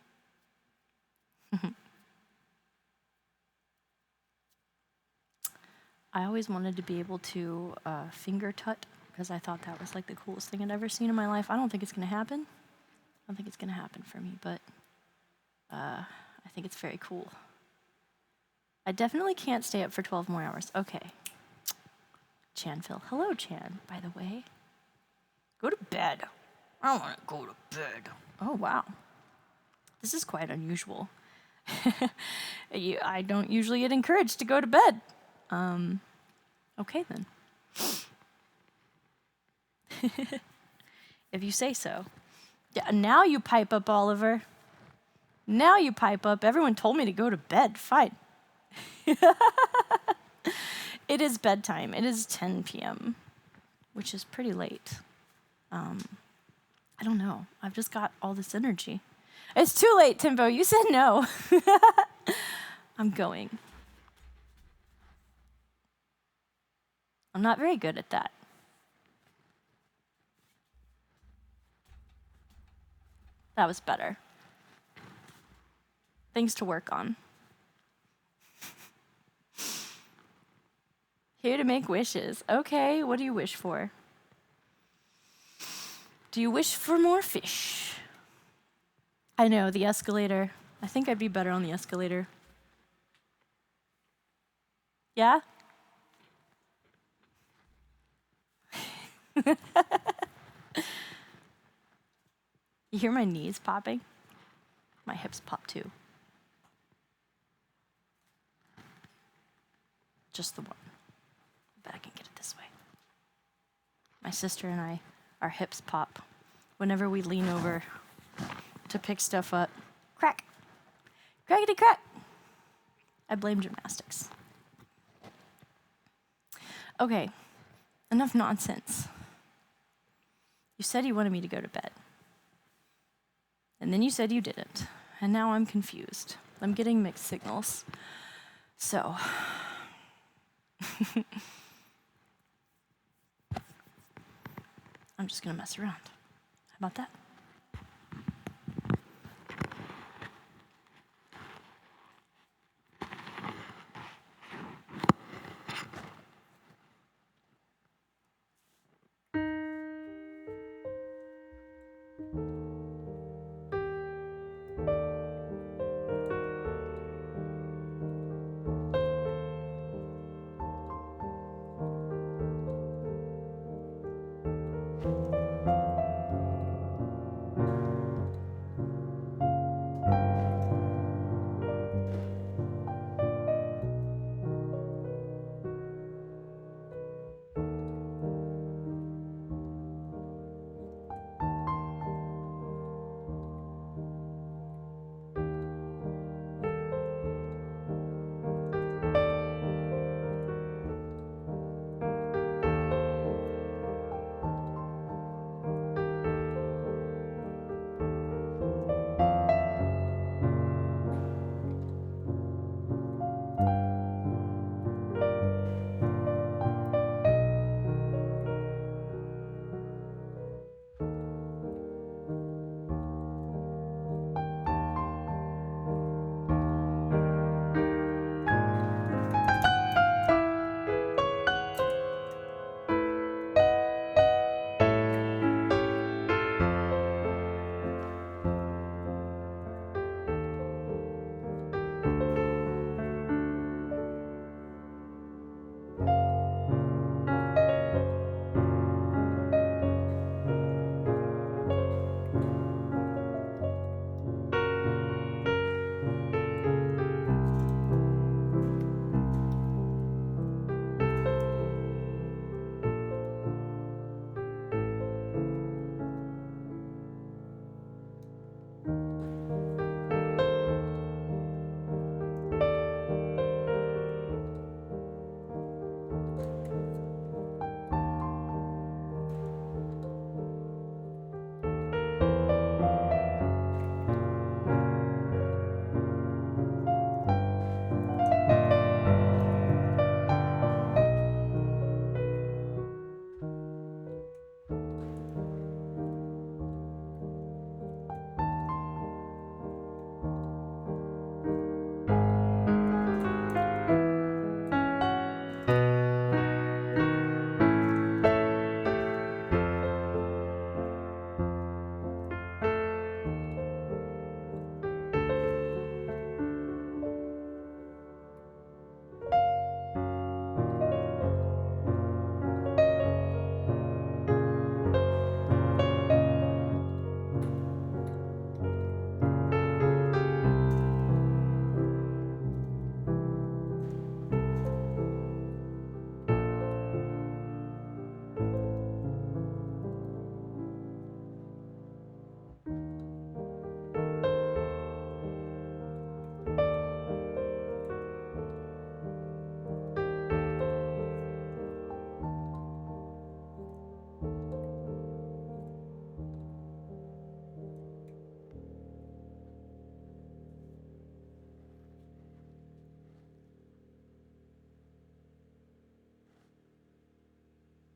I always wanted to be able to finger tut because I thought that was like the coolest thing I'd ever seen in my life. I don't think it's going to happen. I don't think it's going to happen for me, but I think it's very cool. I definitely can't stay up for 12 more hours. Okay. Chanville. Hello, Chan, by the way. Go to bed. I want to go to bed. Oh, wow. This is quite unusual. I don't usually get encouraged to go to bed. Okay, then. If you say so. Yeah, now you pipe up, Oliver. Now you pipe up. Everyone told me to go to bed. Fine. It is bedtime. It is 10 p.m., which is pretty late. I don't know. I've just got all this energy. It's too late, Timbo. You said no. I'm going. I'm not very good at that. That was better. Things to work on. Here to make wishes. Okay, what do you wish for? Do you wish for more fish? I know, the escalator. I think I'd be better on the escalator. Yeah? You hear my knees popping? My hips pop too. Just the one. Bet I can get it this way. My sister and I, our hips pop whenever we lean over to pick stuff up. Crack! Crackety crack! I blame gymnastics. Okay, enough nonsense. You said you wanted me to go to bed. And then you said you didn't. And now I'm confused. I'm getting mixed signals. So... I'm just gonna mess around. How about that?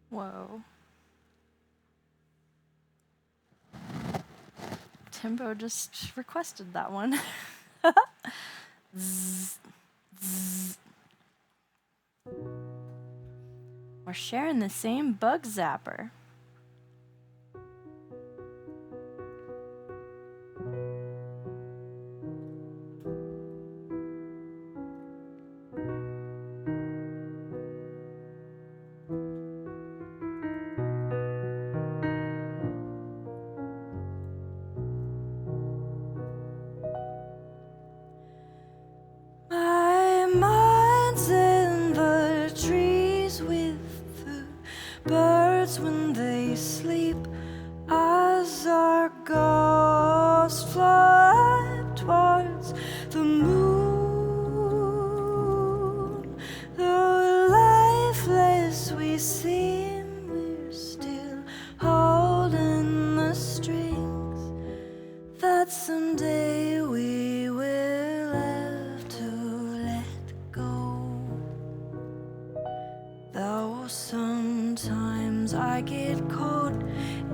Whoa. Timbo just requested that one. Zzz, zzz. We're sharing the same bug zapper. My mind's in the trees with the birds when they sleep, as our ghosts fly towards the moon. Though lifeless we seem, we're still holding the strings that someday we will have to let go. Though sometimes I get caught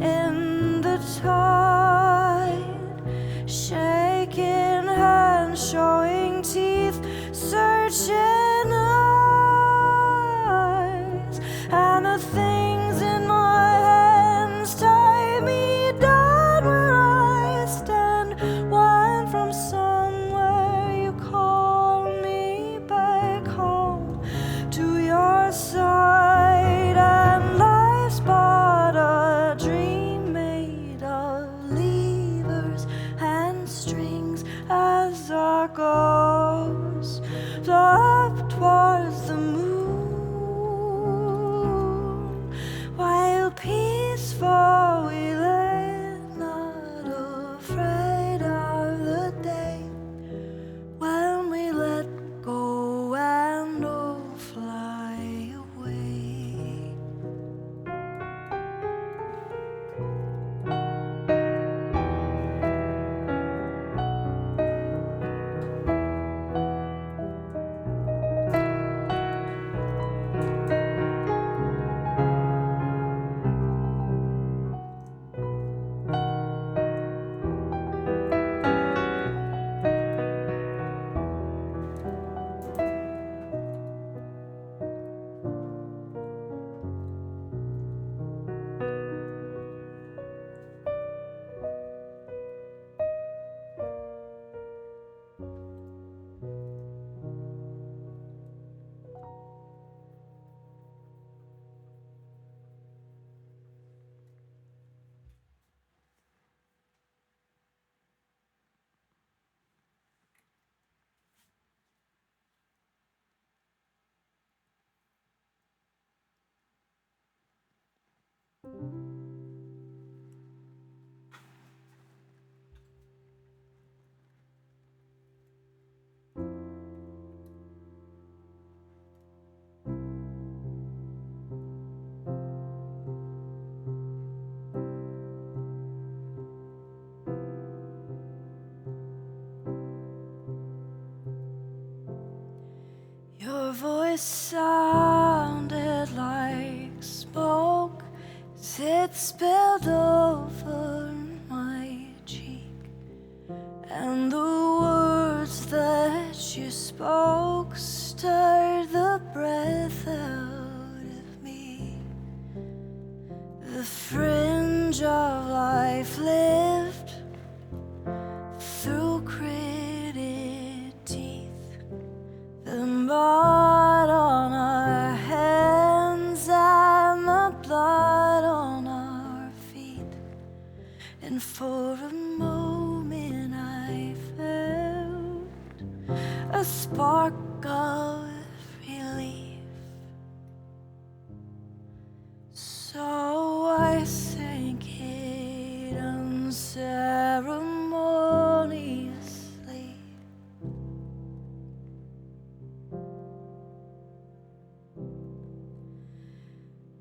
in the tide, shaking hands, showing teeth, searching eyes, and the things in my hands tie me down where I stand. Wine from somewhere, you call me back home to your side, and life's but a dream made of levers and strings, as our ghosts fly up towards the moon. While peaceful we lay, not afraid of the day when we let go and all fly away. Your voice sounded like smoke as it spilled over my cheek, and the words that you spoke stirred the breath out of me. The fringe of life lived through gritted teeth, the mud on our hands and the blood on our feet. And for a moment I felt a spark of relief. So I sank it unceremoniously.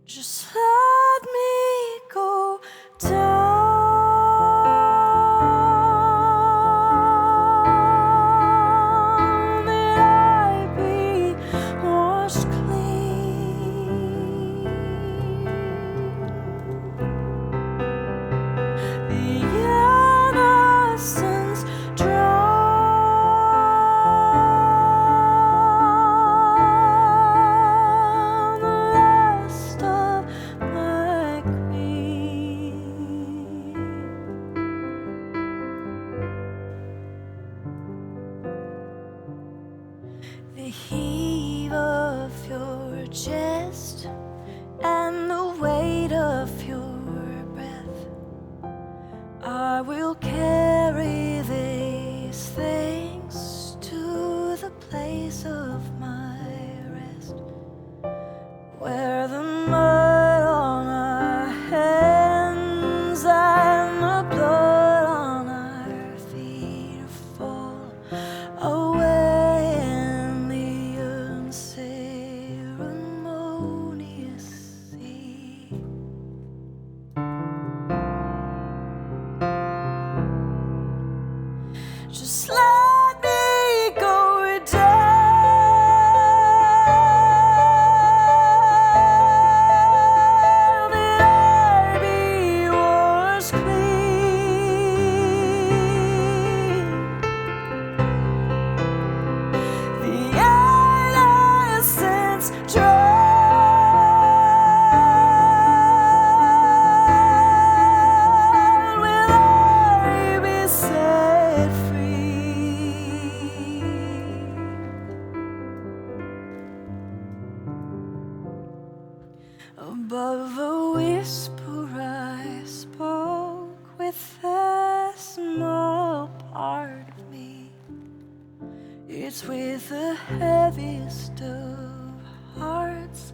Just let me go down. May I be washed clean. chest and the weight of your breath. I will carry these things to the place of my rest, where the mud on our hands and the blood on our feet fall away in the unceremonious sea. Just let me go down, that I be washed clean. The innocence drowned, will I be set free? Above a whisper I spoke with a small part of me. It's with the heaviest of hearts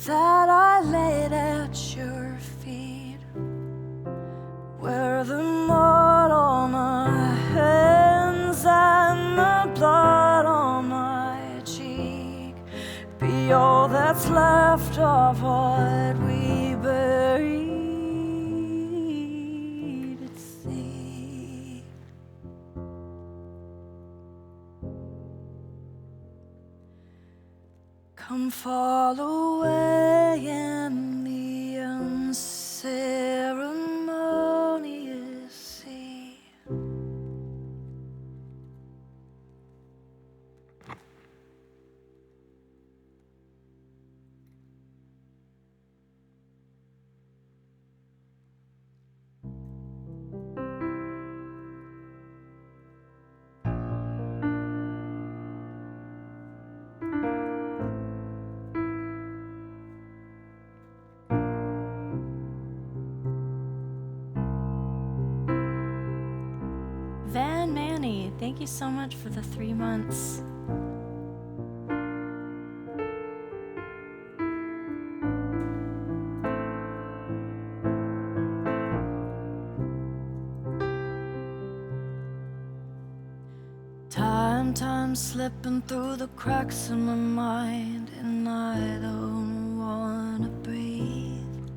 that I laid at your feet, where the mud on my hands and the blood on my cheek be all that's left of what we buried at sea. Come fall away in the unceremonious sea. Van Manny, thank you so much for the 3 months. Time slipping through the cracks in my mind, and I don't wanna breathe,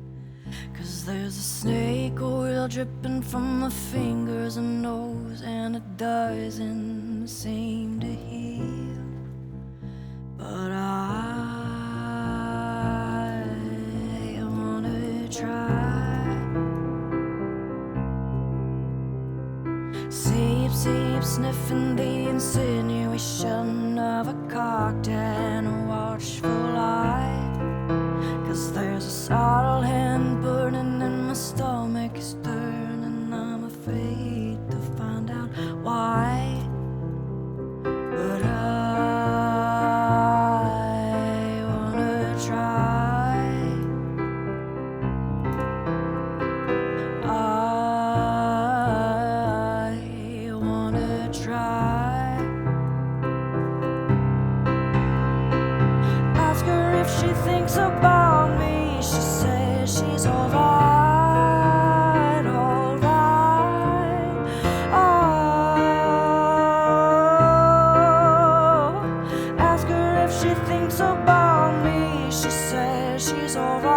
'cause there's a snake oil dripping from my fingers and nose, and it doesn't seem to heal. But I wanna try. Seep, sniffing the insinuation of a cocked and watchful eye, 'cause there's a subtle hand burning and my stomach is turning. I'm afraid to find out why, but I wanna try. I wanna try. Ask her if she thinks about me. She says she's alright, alright. Oh, ask her if she thinks about me. She says she's alright.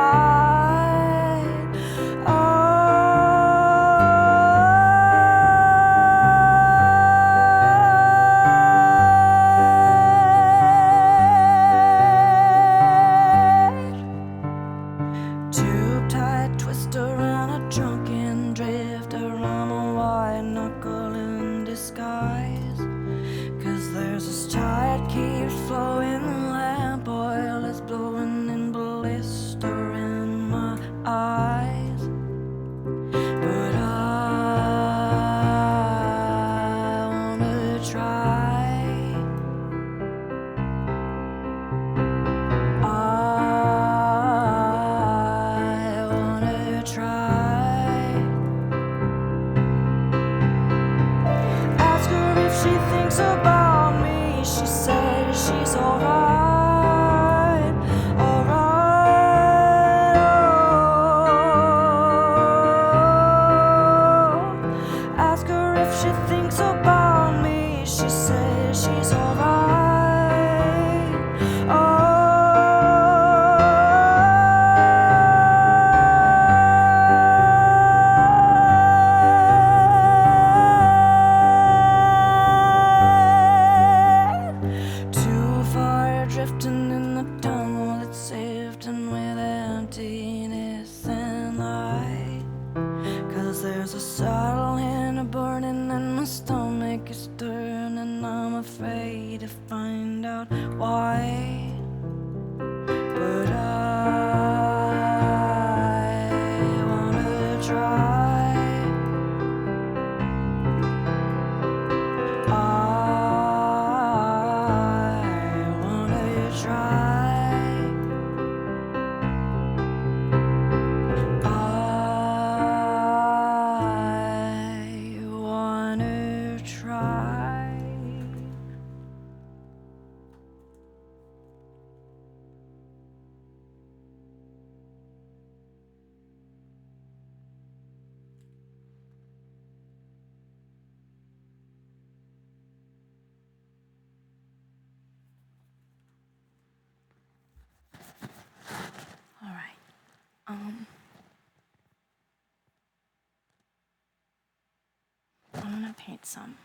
Tube tight, twist around a drunken drift, around a white knuckle in disguise. 'Cause there's this tide keeps flowing, the lamp oil is blowing and blistering I'm gonna paint some.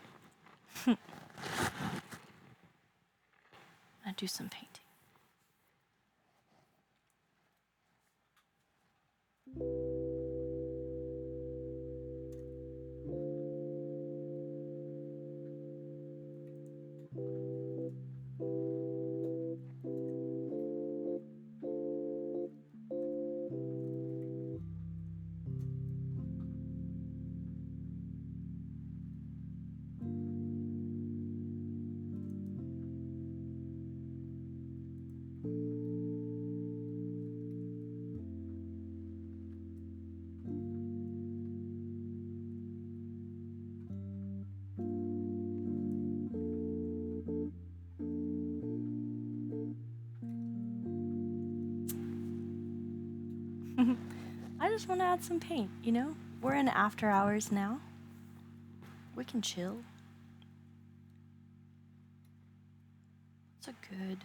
I'll do some painting. I just want to add some paint, you know? We're in after hours now. We can chill. It's a good.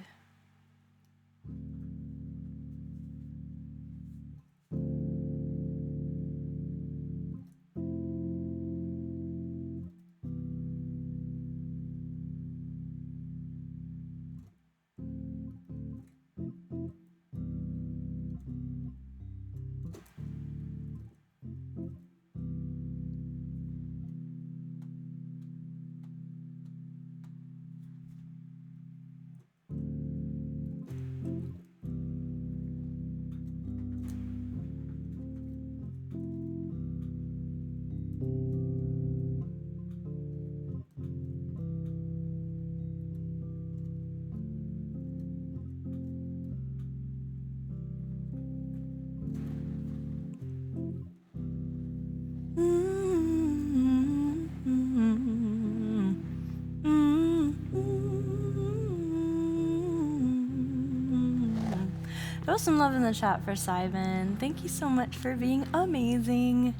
Throw some love in the chat for Simon. Thank you so much for being amazing.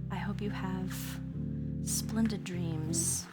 I hope you have splendid dreams.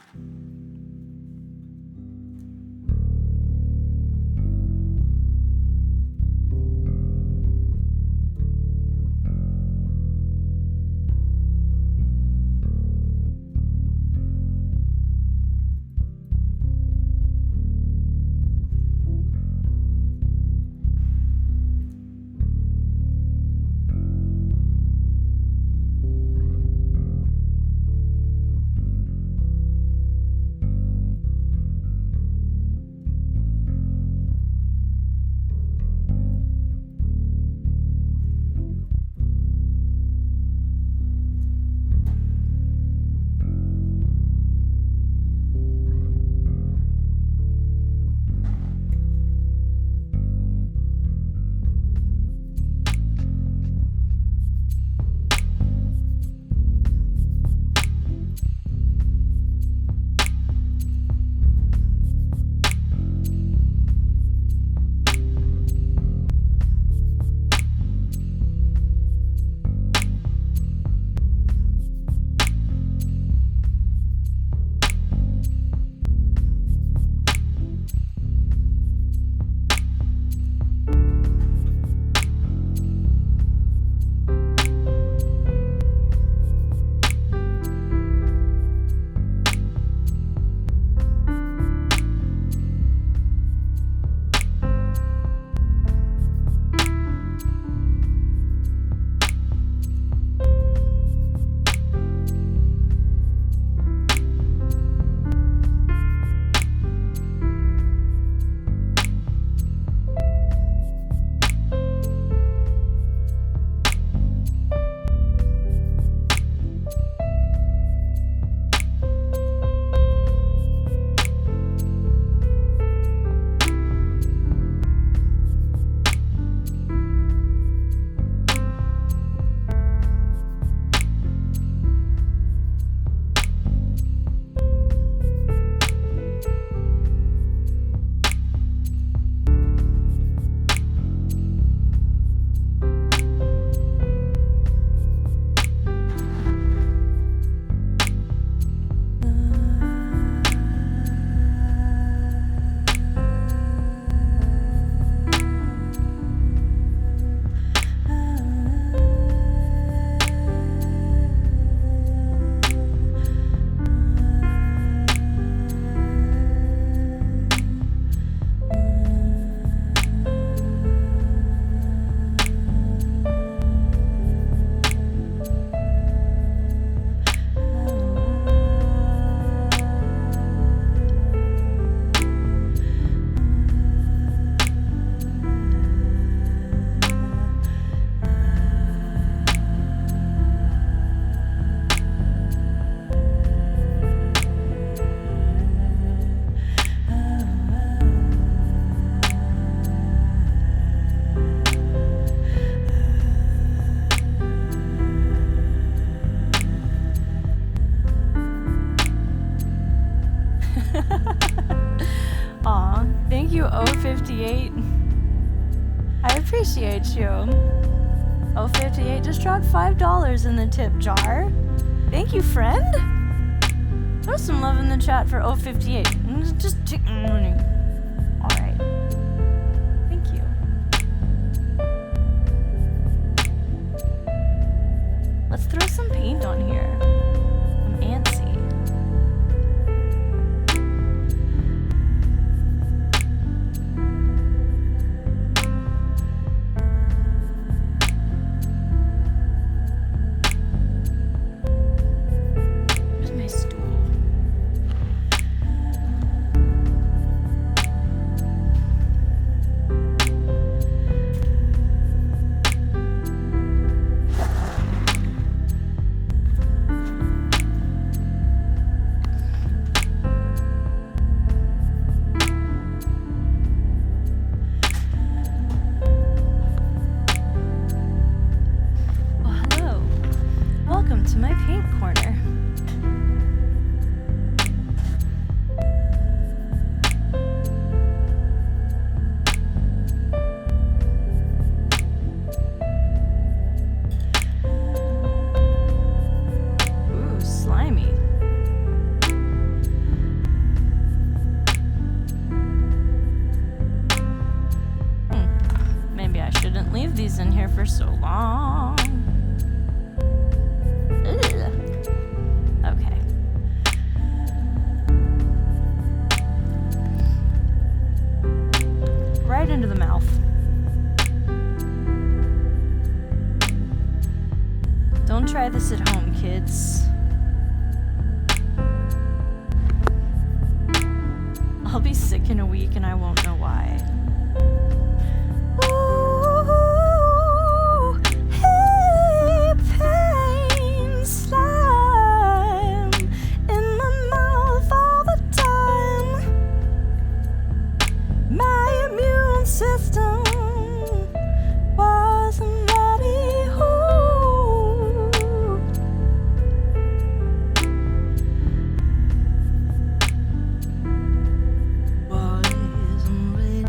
appreciate you. 058 just dropped $5 in the tip jar. Thank you, friend. Throw some love in the chat for 058. Just take money. Alright. Thank you. Let's throw some paint on here. I'm antsy. Where's my stool? Well, hello. Welcome to my paint corner. Ooh, slimy. Maybe I shouldn't leave these in here for so long. Ugh. Okay. Right into the mouth. Don't try this at home, kids. I'll be sick in a week and I won't know why. Ooh, hey, pain slime in my mouth all the time. My immune system wasn't ready. Ooh. Wasn't ready.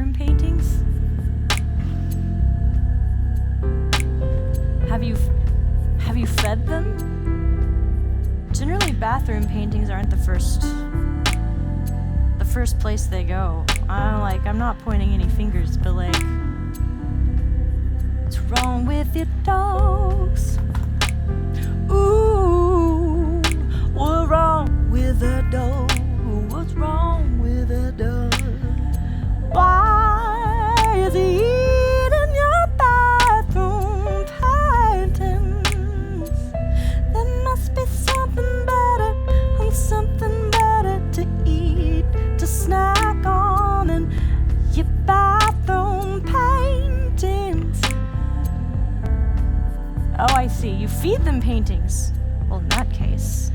bathroom paintings? Have you fed them? Generally, bathroom paintings aren't the first place they go. I'm not pointing any fingers, but like, what's wrong with your dogs? Ooh, what's wrong with the dog? What's wrong with the dog? Why is he eating your bathroom paintings? There must be something better and something better to eat, to snack on, and your bathroom paintings. Oh, I see. You feed them paintings. Well, in that case,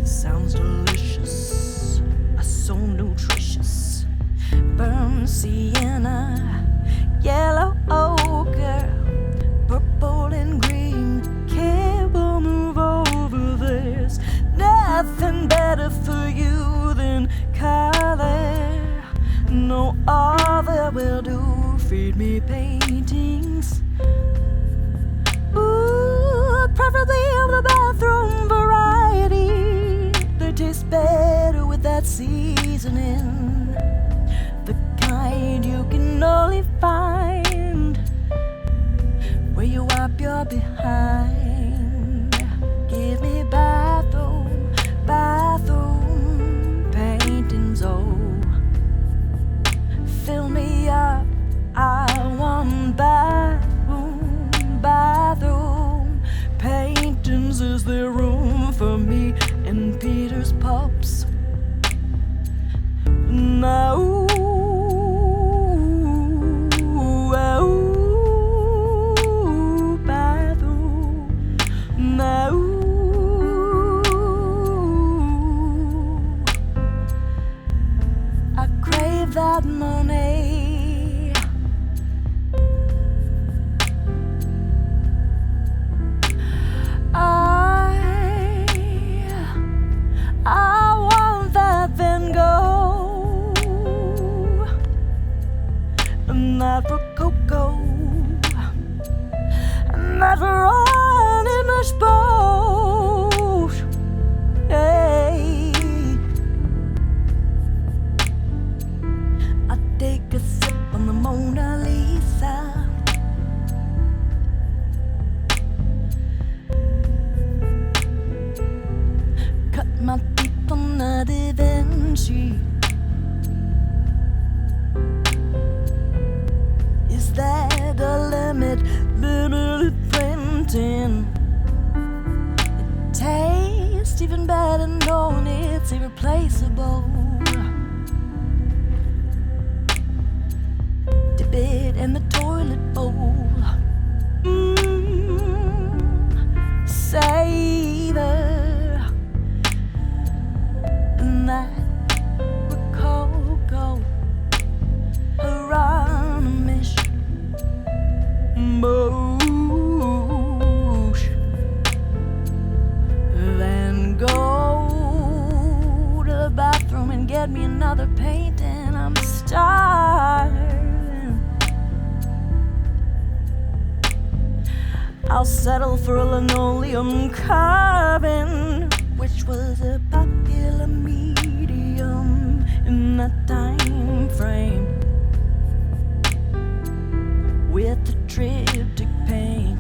sounds delicious. So nutritious. Burnt sienna, yellow ochre, purple and green. Cable, move over. There's nothing better for you than color. No other will do. Feed me paintings. Ooh, preferably of the bathroom variety. They taste better with that seasoning, the kind you can only find where you wipe your behind. Give me bathroom paintings, oh, fill me up. I want bathroom paintings. Is there room for me in Peter's pups? No. Bathroom. No. I crave that money. I want that Van Gogh, and that Rococo, and that Ronnie Mushboat. Hey, I take a sip on the Mona Lisa. My teeth on the Da Vinci. Is that a limited printing? It tastes even better knowing it's irreplaceable. Dip it in the toilet bowl. Savor that Rococo, Hieronymus, Mosh, then go to the bathroom and get me another painting. I'm starving. I'll settle for a linoleum carving, which was a popular medium in that time frame, with the triptych paint.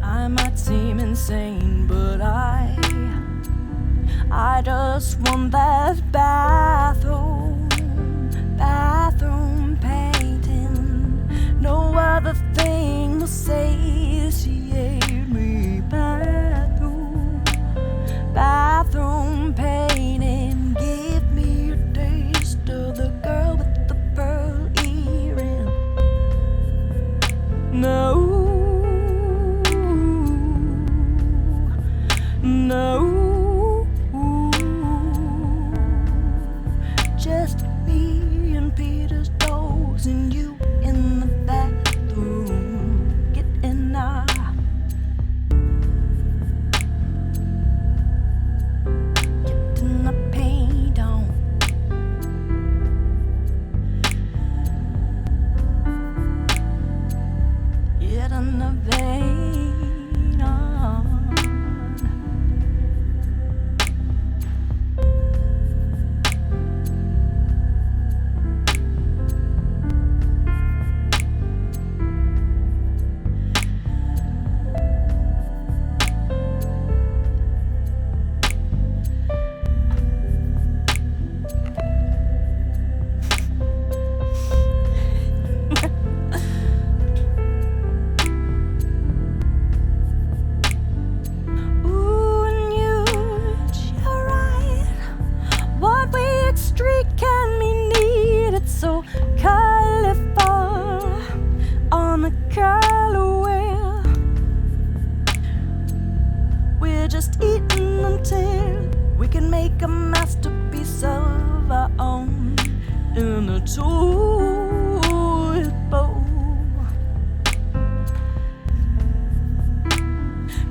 I might seem insane, but I just want that bathroom painting. No other thing will satiate me. Bathroom painting. Give me a taste of the girl with the pearl earring. No, just me and Peter's dogs and you in the bathroom. Get in now. Getting the paint on. just eating until we can make a masterpiece of our own in a toilet bowl.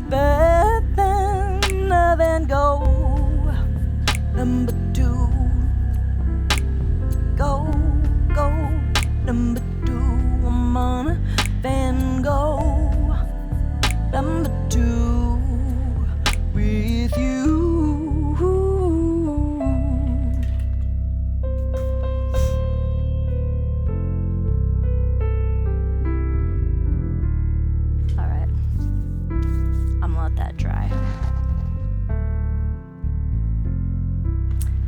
Better than a Van Gogh. Number two. Go, go. Number two. I'm on a Van Gogh. Number two. With you. All right. I'm gonna let that dry.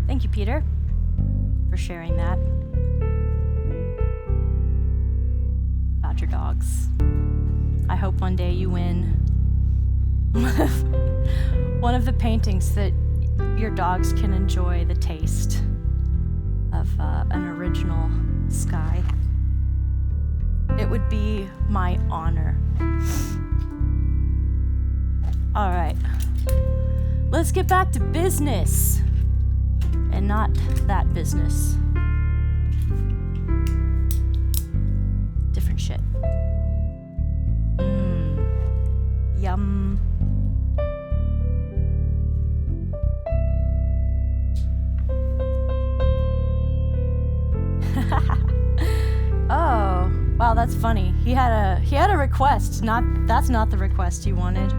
Thank you, Peter, for sharing that about your dogs. I hope one day you win one of the paintings that your dogs can enjoy the taste of an original sky. It would be my honor. All right, let's get back to business, and not that business. Different shit. Yum. Oh, wow, that's funny. He had a request. That's not the request he wanted.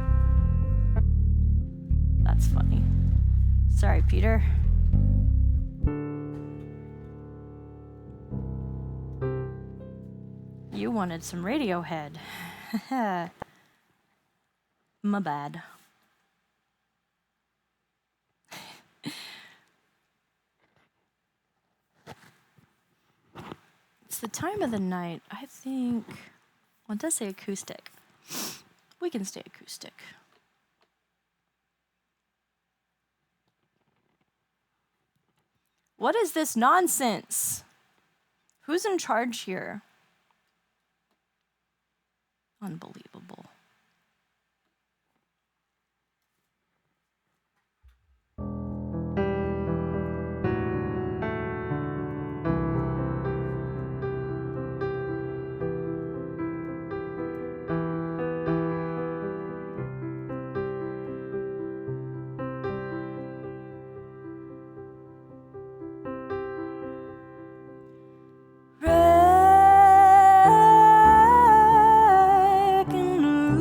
That's funny. Sorry, Peter. You wanted some Radiohead. My bad. It's the time of the night. I think, well, it does say acoustic. We can stay acoustic. What is this nonsense? Who's in charge here? Unbelievable. Breaking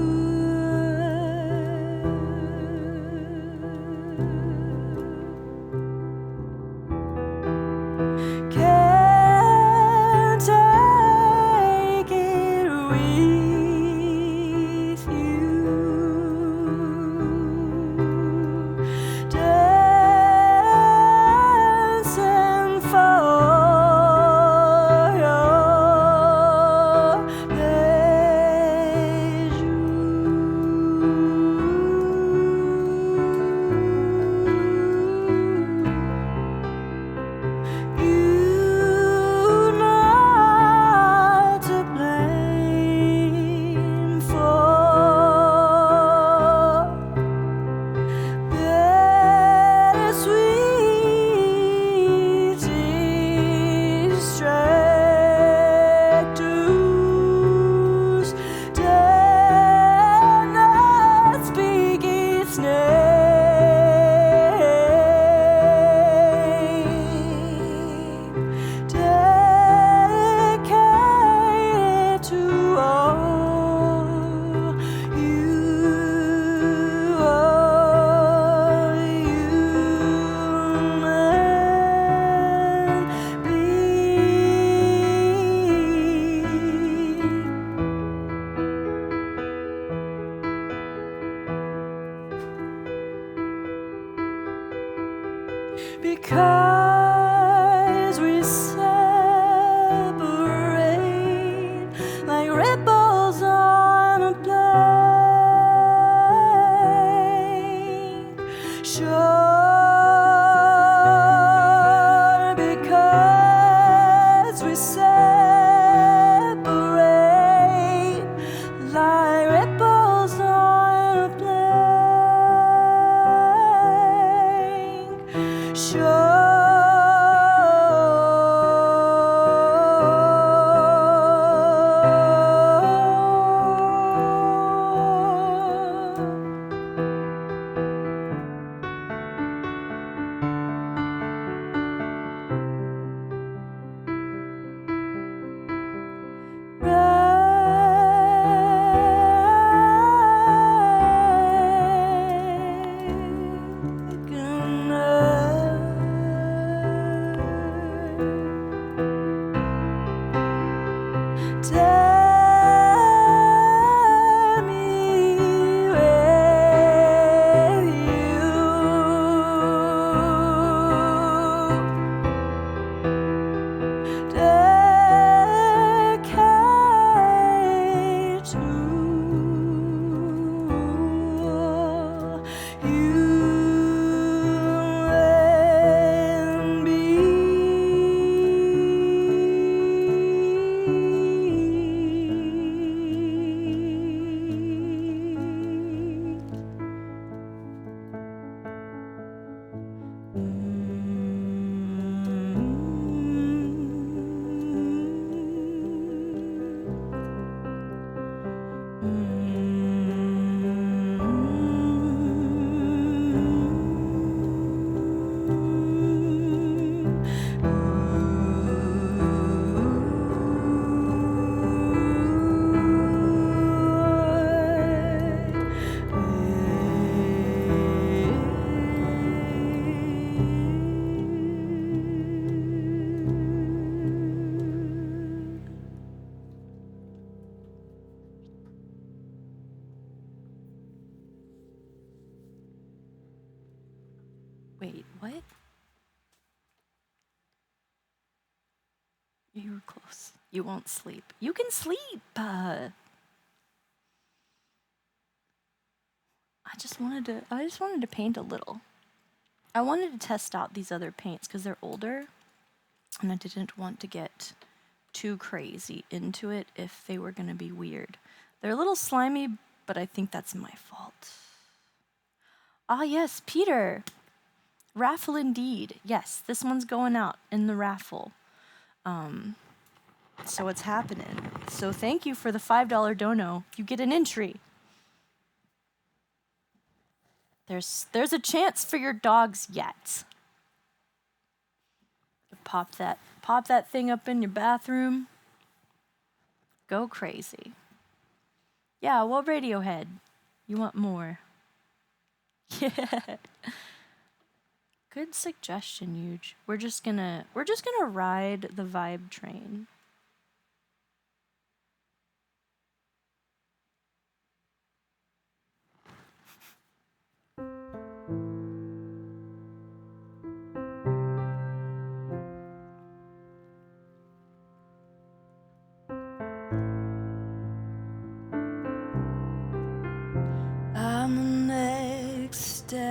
You were close. You won't sleep. You can sleep. I just wanted to paint a little. I wanted to test out these other paints because they're older, and I didn't want to get too crazy into it if they were going to be weird. They're a little slimy, but I think that's my fault. Ah, yes, Peter. Raffle indeed. Yes, this one's going out in the raffle. So it's happening. So thank you for the $5 dono. You get an entry. There's a chance for your dogs yet. Pop that thing up in your bathroom. Go crazy. Yeah, well, Radiohead. You want more? Yeah. Good suggestion, Huge. We're just gonna ride the vibe train. On the next day,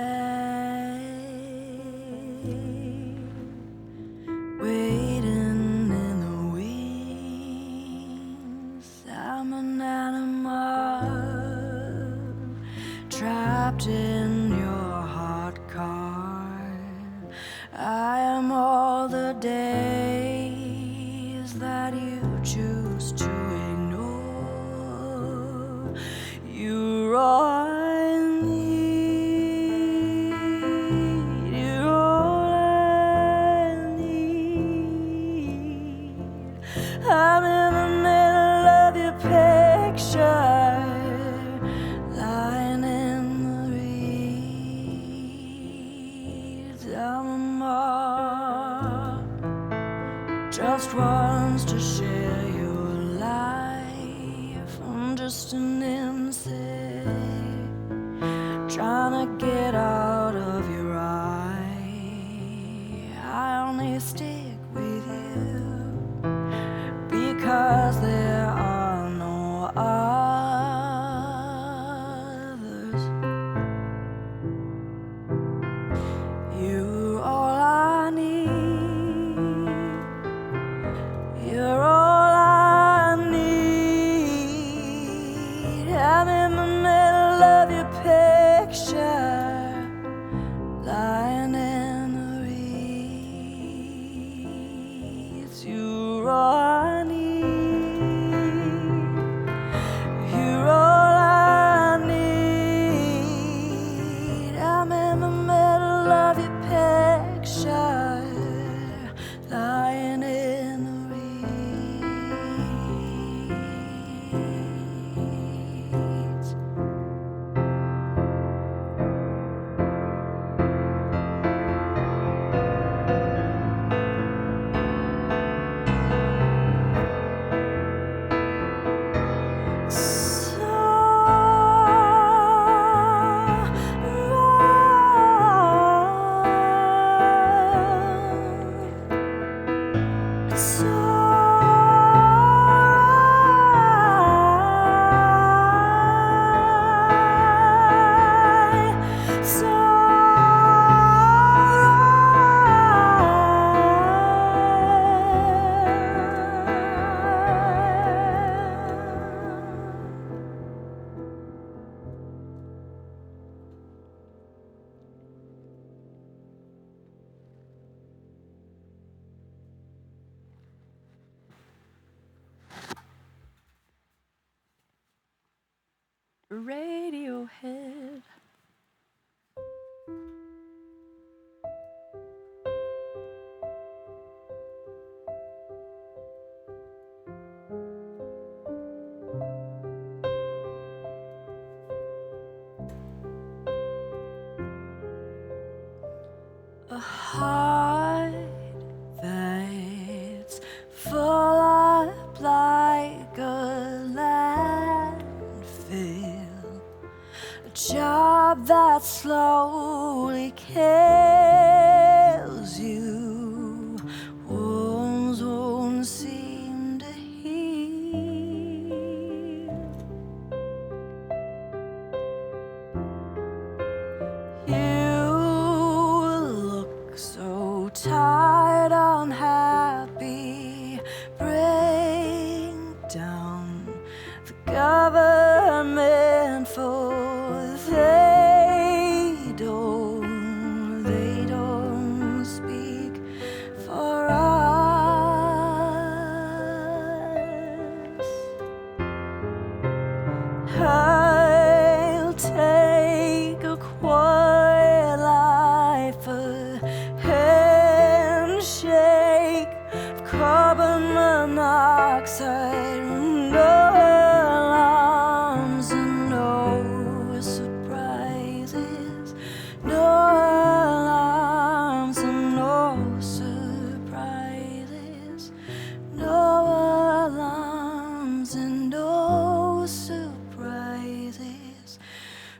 waiting in the wings, I'm an animal trapped in your hot car. I am all the days that you choose to ignore. You're all I need. You're all I need. I'm in the middle of your picture, lying in the reeds. I'm a moth, just wants to share your life. I'm just an insect trying to get out of your eye. I only stick with you because there are no others. You're all I need. You're all I need. I'm in the middle of your picture, lying in the reeds. You're all I need. You're all I need. I'm in the middle of your picture, lying in the reeds. Radiohead. A heart that's full up like a landfill, a job that slowly kills you. Wounds won't see carbon monoxide. No alarms and no surprises. No alarms and no surprises. No alarms and no surprises.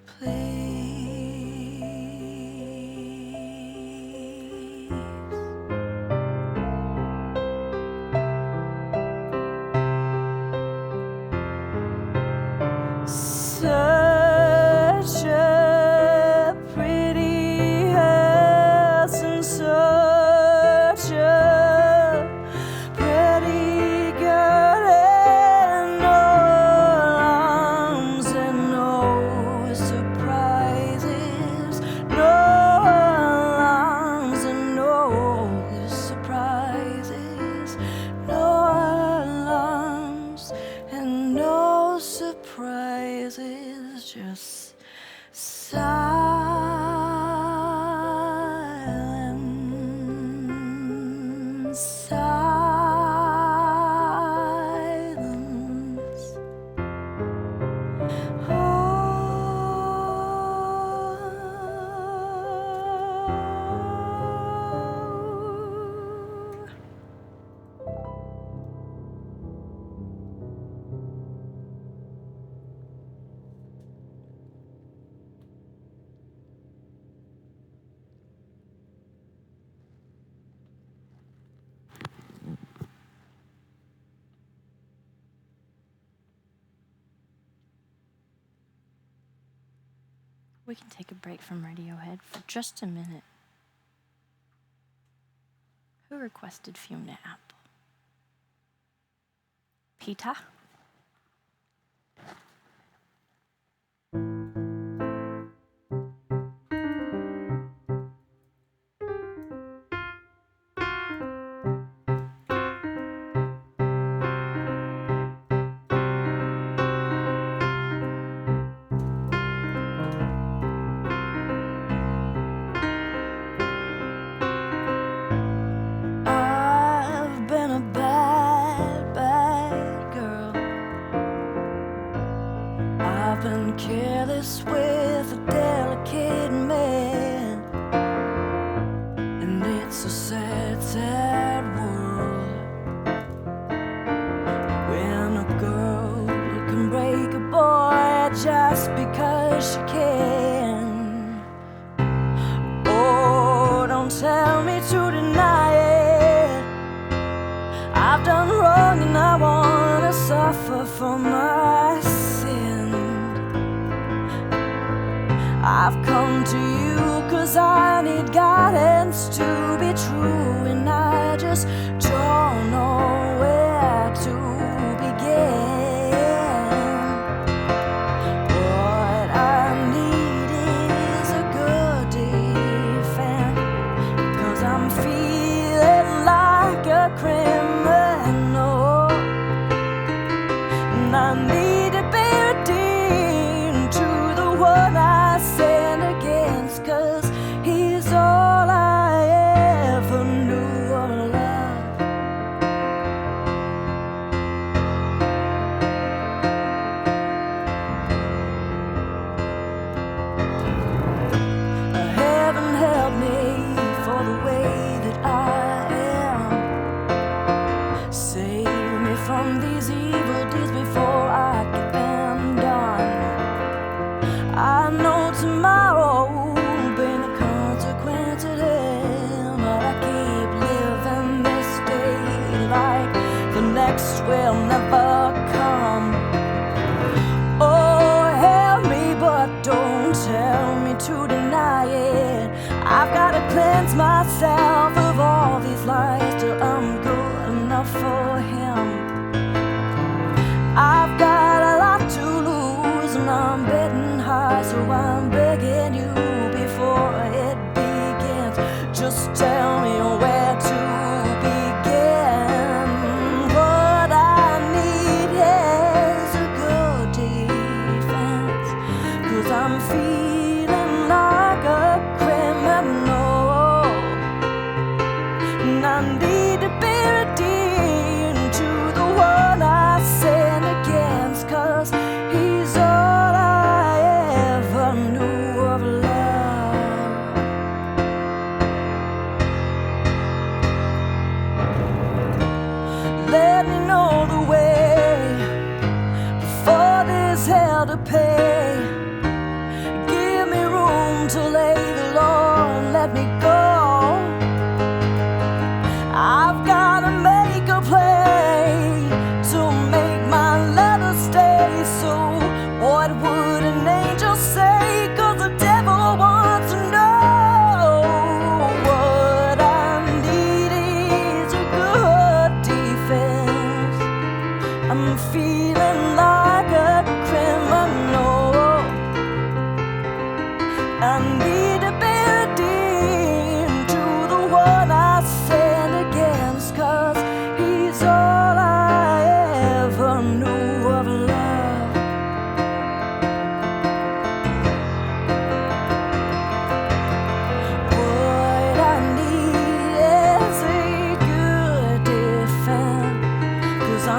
Please. Such a pretty house and such a pretty girl, and no alarms and no surprises. No alarms and no surprises. No alarms and no surprises. Just silence, silence. We can take a break from Radiohead for just a minute. Who requested Fiona Apple? Peter? I've been a bad, bad girl. I've been careless with a delicate man, and it's a sad, sad world when a girl can break a boy just because she can. Oh, don't tell me to deny it. I've done wrong and I wanna suffer for my sin. I've come to you 'cause I need guidance to be true, and I just don't know where to begin. What I need is a good defense, 'cause I'm feeling like a criminal, and I need to be redeemed to the one I sinned against, 'cause he's all I ever knew of love. Heaven help me for the way that I am. Save me from these evil deeds before I get them done. I know tomorrow will bring a consequence to them, but I keep living this day like the next will never come. Oh, help me, but don't tell me to deny it. I've gotta cleanse myself of all these lies till I'm good enough for him. I've got a lot to lose and I'm betting high, so I'm begging you before it begins, just tell me where to begin. What I need is a good defense, 'cause I'm feeling like a criminal, and I need to be redeemed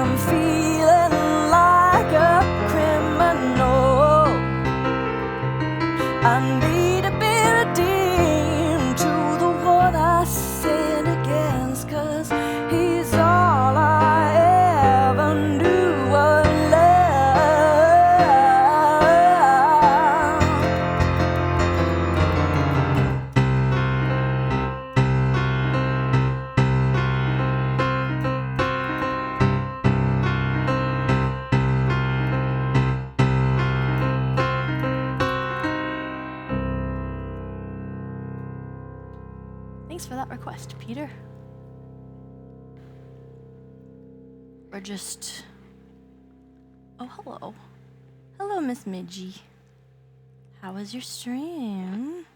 I'm feeling like a criminal. I need to be redeemed to the one I sinned against, 'cause he's all I ever knew of love. Thanks for that request, Peter. Or just... Oh, hello. Hello, Miss Midgie. How was your stream?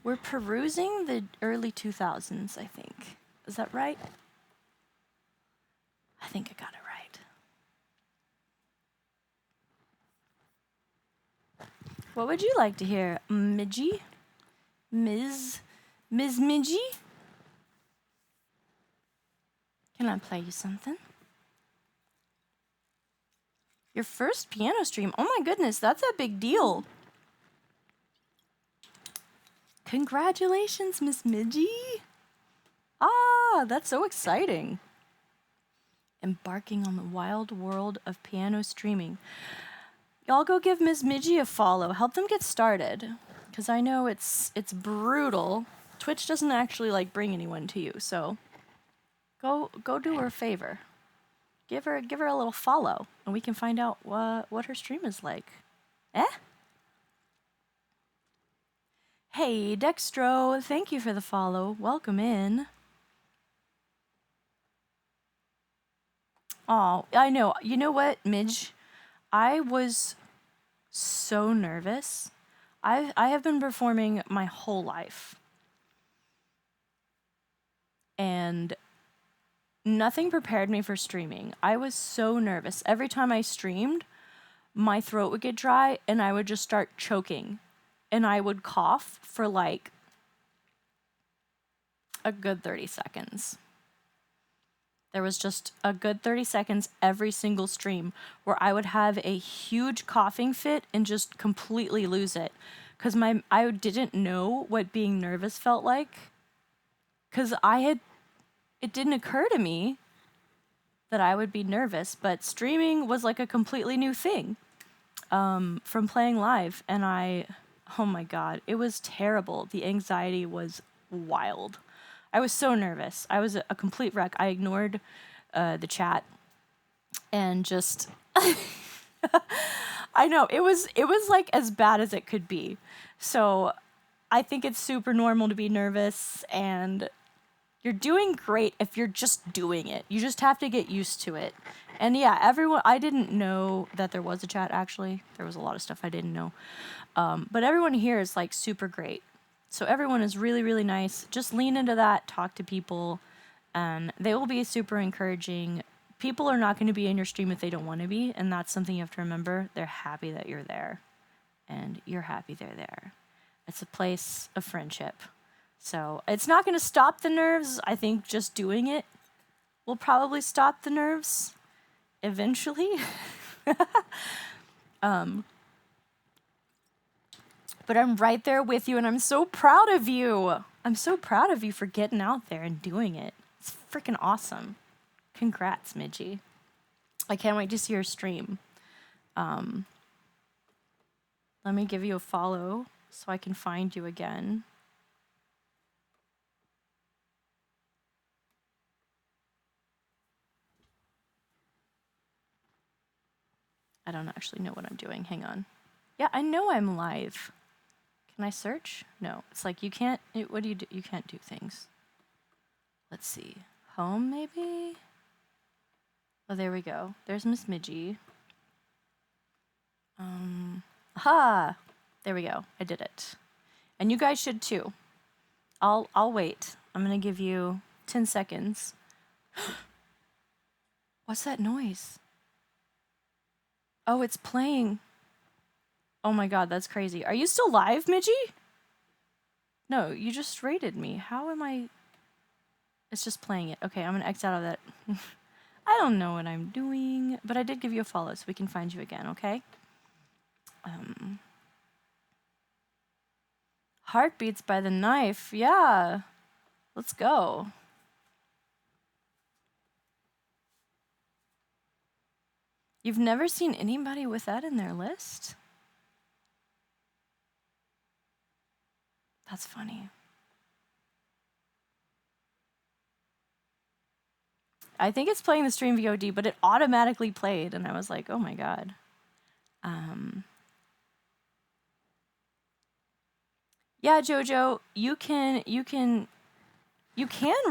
We're perusing the early 2000s, I think. Is that right? I think I got it right. What would you like to hear, Midgie? Ms. Midgie? Can I play you something? Your first piano stream? Oh my goodness, that's a big deal. Congratulations, Miss Midgie. Ah, that's so exciting. Embarking on the wild world of piano streaming. Y'all go give Miss Midgie a follow. Help them get started. Because I know it's brutal. Twitch doesn't actually like bring anyone to you, so go do her a favor. Give her a little follow, and we can find out what her stream is like. Eh? Hey, Dextro, thank you for the follow. Welcome in. Oh, I know. You know what, Midge? I was so nervous. I have been performing my whole life. And nothing prepared me for streaming. I was so nervous. Every time I streamed, my throat would get dry and I would just start choking. And I would cough for like a good 30 seconds. There was just a good 30 seconds every single stream where I would have a huge coughing fit and just completely lose it. Because I didn't know what being nervous felt like. Because it didn't occur to me that I would be nervous, but streaming was like a completely new thing from playing live. And oh my God, it was terrible. The anxiety was wild. I was so nervous. I was a complete wreck. I ignored the chat and just, I know, it was like as bad as it could be. So I think it's super normal to be nervous, and you're doing great if you're just doing it. You just have to get used to it. And yeah, I didn't know that there was a chat, actually. There was a lot of stuff I didn't know. But everyone here is like super great. So everyone is really, really nice. Just lean into that, talk to people, and they will be super encouraging. People are not going to be in your stream if they don't want to be, and that's something you have to remember. They're happy that you're there, and you're happy they're there. It's a place of friendship. So it's not going to stop the nerves. I think just doing it will probably stop the nerves eventually. But I'm right there with you, and I'm so proud of you. I'm so proud of you for getting out there and doing it. It's freaking awesome. Congrats, Midgie. I can't wait to see your stream. Let me give you a follow so I can find you again. I don't actually know what I'm doing. Hang on. Yeah, I know I'm live. Can I search? No. It's like you can't... what do you do? You can't do things. Let's see. Home, maybe? Oh, there we go. There's Miss Midgie. Aha! There we go. I did it. And you guys should too. I'll wait. I'm gonna give you 10 seconds. What's that noise? Oh, it's playing. Oh my God, that's crazy. Are you still live, Midgie? No, you just rated me. How am I... It's just playing it. Okay, I'm gonna X out of that. I don't know what I'm doing, but I did give you a follow so we can find you again, okay? Heartbeats by the Knife. Yeah. Let's go. You've never seen anybody with that in their list? That's funny. I think it's playing the stream VOD, but it automatically played, and I was like, oh my god. Yeah, Jojo, you can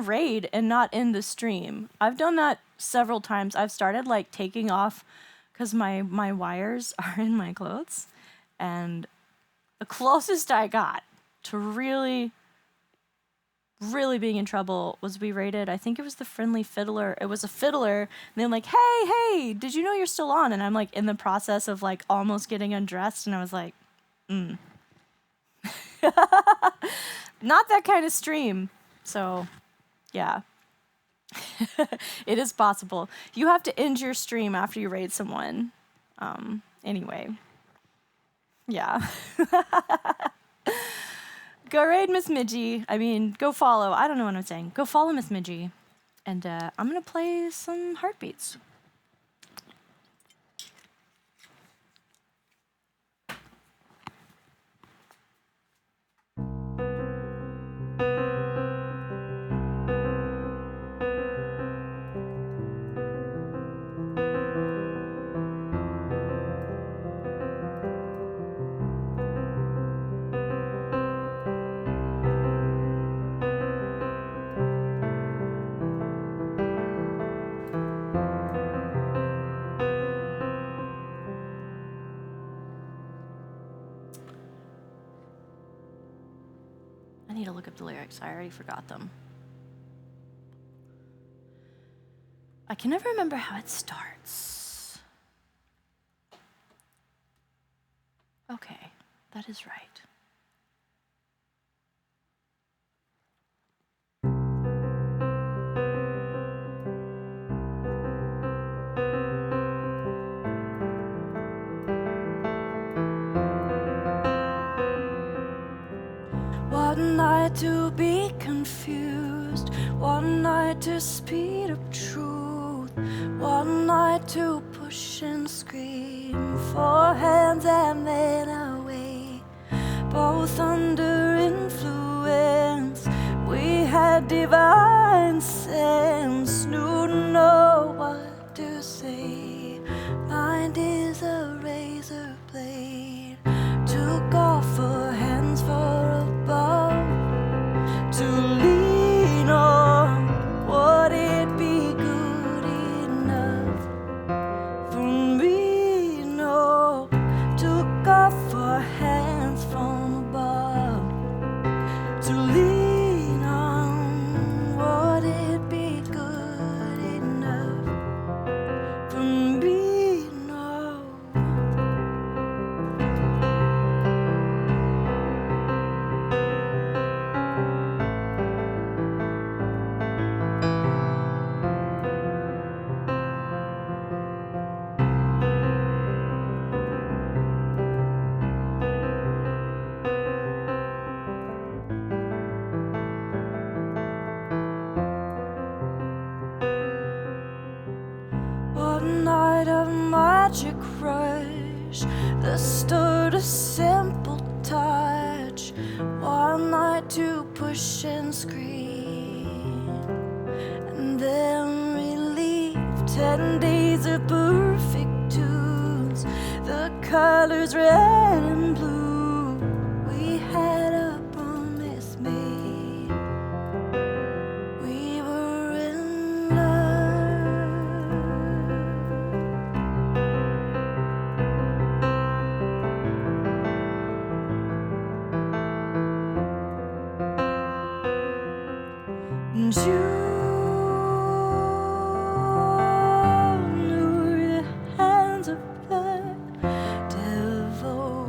raid and not end the stream. I've done that several times. I've started like taking off because my wires are in my clothes, and the closest I got to really being in trouble was we raided, I think it was the Friendly Fiddler. It was a fiddler, and they're like, hey, did you know you're still on? And I'm like in the process of like almost getting undressed, and I was like, not that kind of stream. So, yeah. It is possible. You have to end your stream after you raid someone. Anyway. Yeah. Go raid Miss Midgie. I mean, go follow. I don't know what I'm saying. Go follow Miss Midgie. And I'm going to play some Heartbeats. I need to look up the lyrics. I already forgot them. I can never remember how it starts. Okay, that is right. One night to be confused, one night to speed up truth, one night to push and scream for hands and then away, both under influence. We had divine sense, knew to know what to say. Mind is a razor blade, took off her hands for above to lean on. Would it be good enough for me? No, took off her hands from above to lean on. Would it be good enough for me? No. One night of magic rush, the start of simple touch. One night to push and scream, and then relief. 10 days of perfect tunes, the colors red and blue. We had a promise made. We were in love. And you knew the hands of the devil.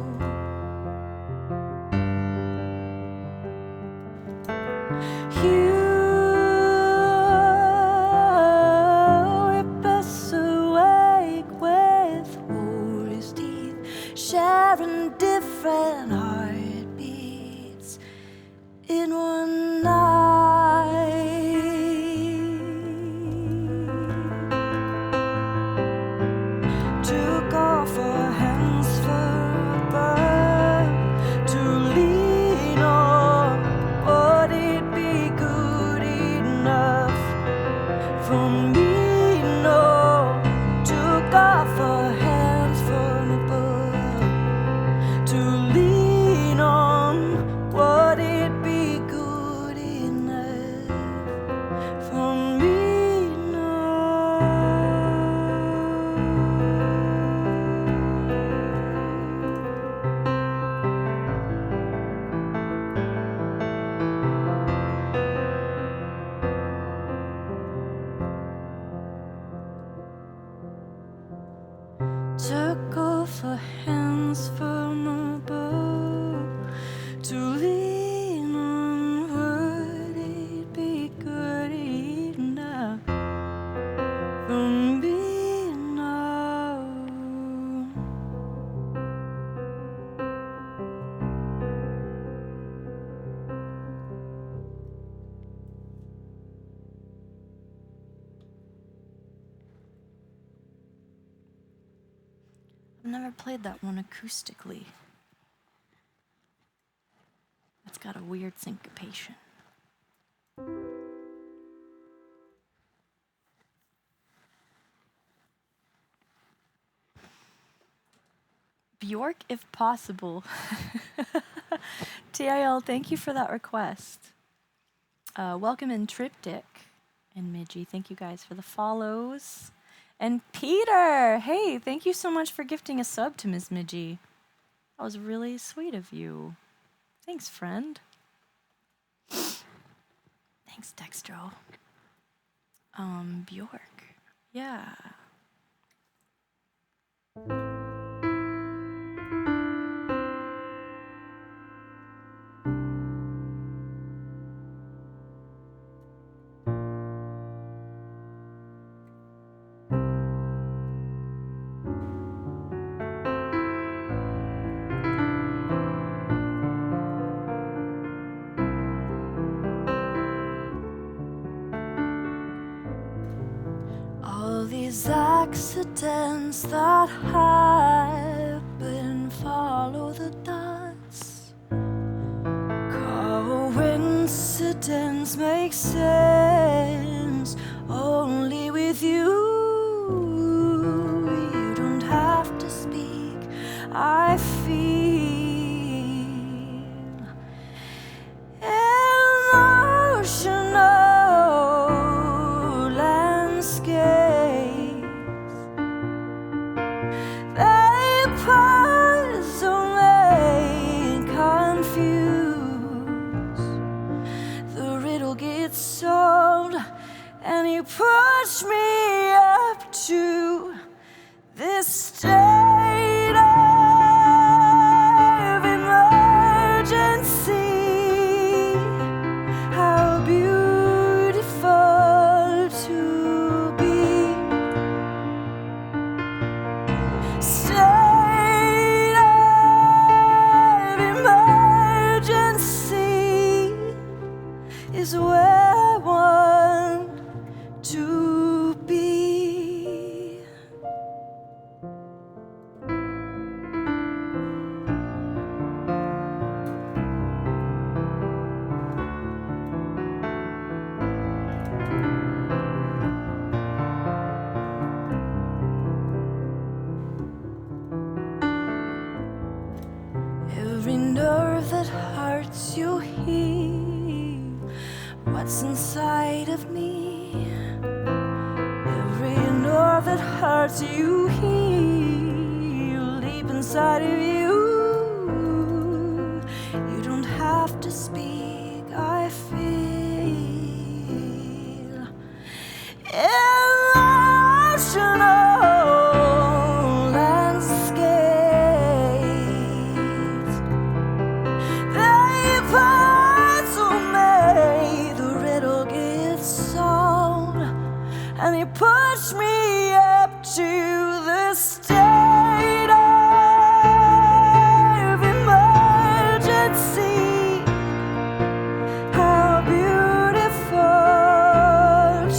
I've never played that one acoustically. It's got a weird syncopation. Bjork, if possible. TIL, thank you for that request. Welcome in Triptych and Midgie. Thank you guys for the follows. And Peter, hey, thank you so much for gifting a sub to Miss Midgie. That was really sweet of you. Thanks, friend. Thanks, Dextro. Bjork. Yeah. All these accidents that happen follow the dots. Coincidence makes sense only with you. You don't have to speak, I feel emotional landscapes. They puzzle me, confused. The riddle gets solved, and you push me up to this state of emergency. How beautiful to be. State of emergency is where I want to be. Every nerve that hurts you heal what's inside of me. Every nerve that hurts you heal deep inside of you. You don't have to speak, I feel emotional landscapes. They puzzle me, the riddle gets solved, and you push me up to the state of emergency. How beautiful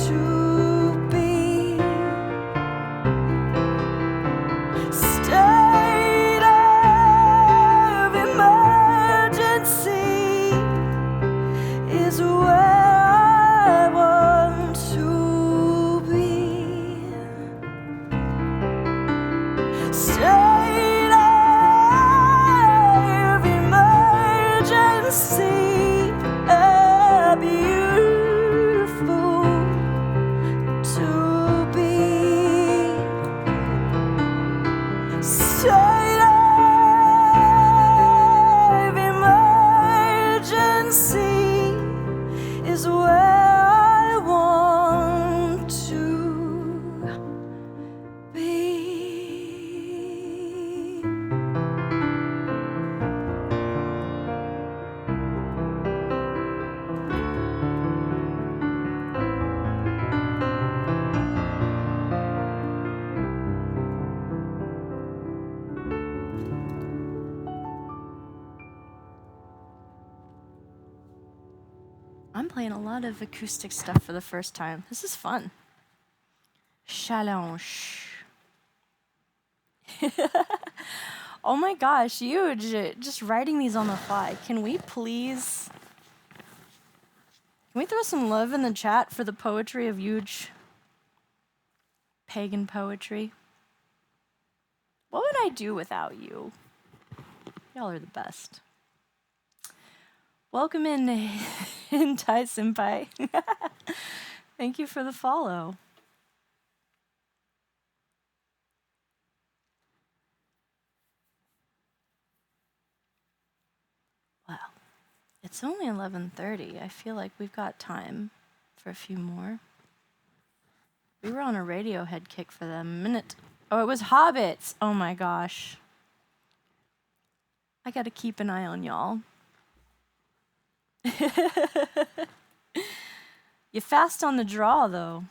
to be. State of emergency is where I want to be. State of emergency, beautiful to be. State of emergency is where I want to be. I'm playing a lot of acoustic stuff for the first time. This is fun. Challenge. Oh my gosh, huge. Just writing these on the fly. Can we throw some love in the chat for the poetry of huge pagan poetry? What would I do without you? Y'all are the best. Welcome in, Tai Senpai. Thank you for the follow. Well, it's only 11:30. I feel like we've got time for a few more. We were on a Radiohead kick for them a minute. Oh, it was Hobbits. Oh my gosh. I gotta keep an eye on y'all. You fast on the draw, though.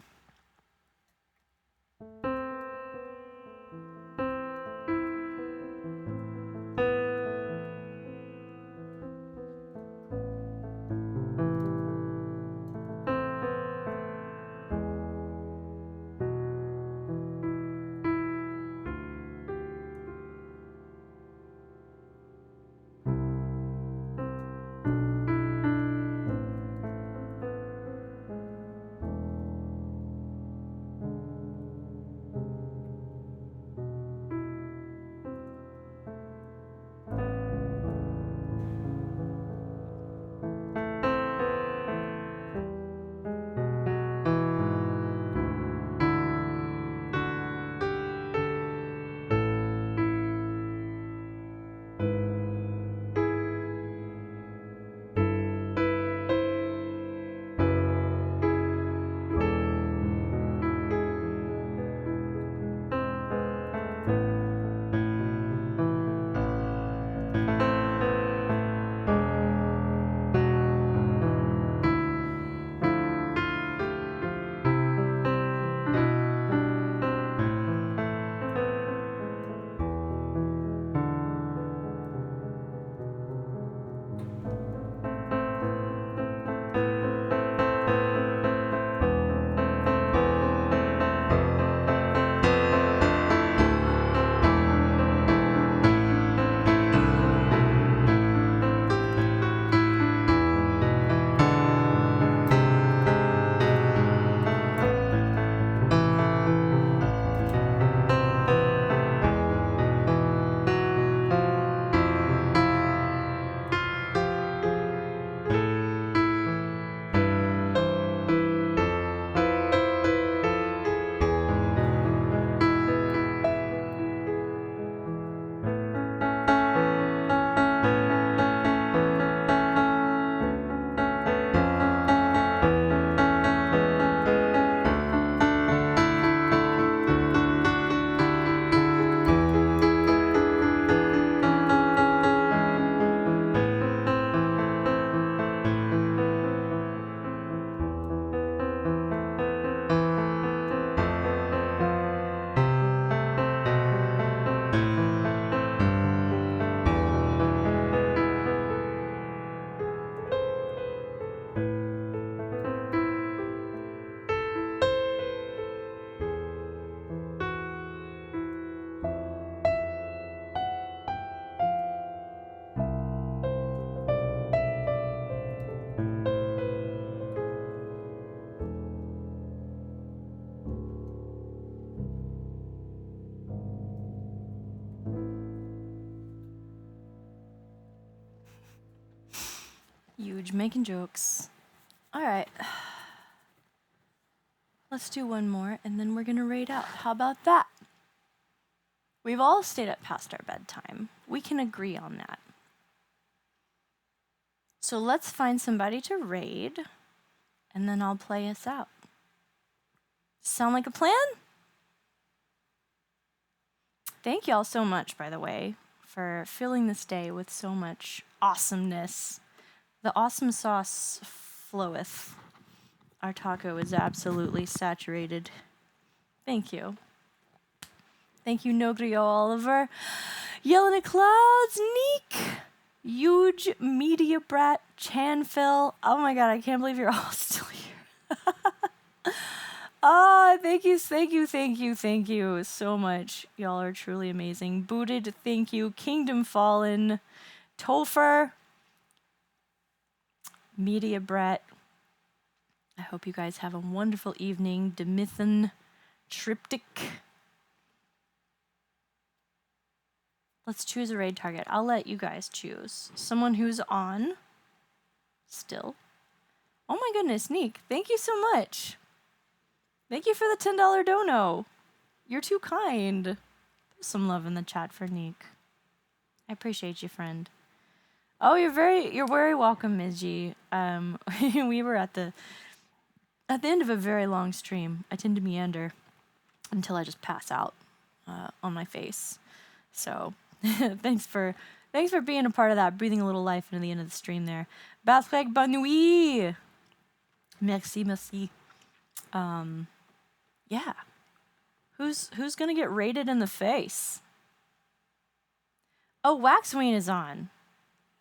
Huge, making jokes. All right. Let's do one more, and then we're going to raid out. How about that? We've all stayed up past our bedtime. We can agree on that. So let's find somebody to raid, and then I'll play us out. Sound like a plan? Thank y'all so much, by the way, for filling this day with so much awesomeness. The awesome sauce floweth. Our taco is absolutely saturated. Thank you. Thank you, Nogrio Oliver. Yelling at Clouds, Neek. Huge Media Brat, Chanfil. Oh my god, I can't believe you're all still here. Thank you so much. Y'all are truly amazing. Booted, thank you. Kingdom Fallen, Topher, Media Brett. I hope you guys have a wonderful evening. Demithan, Triptych. Let's choose a raid target. I'll let you guys choose. Someone who's on still. Oh my goodness, Neek, thank you so much. Thank you for the $10 dono. You're too kind. There's some love in the chat for Neek. I appreciate you, friend. Oh, you're very welcome, Mizji. We were at the end of a very long stream. I tend to meander until I just pass out on my face. So thanks for being a part of that, breathing a little life into the end of the stream there. Patrick, bonne nuit. Merci. Yeah. Who's gonna get raided in the face? Oh, Waxwing is on.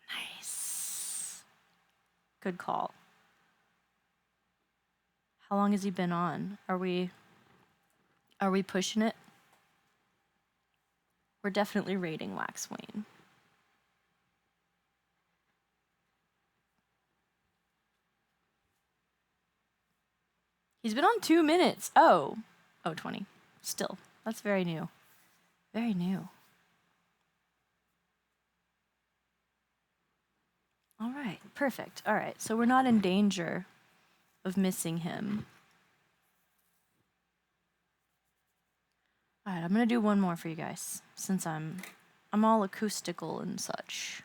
Nice. Good call. How long has he been on? Are we pushing it? We're definitely raiding Waxwing. He's been on 2 minutes. Oh, 20. Still, that's very new. Very new. All right, perfect. All right, so we're not in danger of missing him. All right, I'm gonna do one more for you guys since I'm all acoustical and such.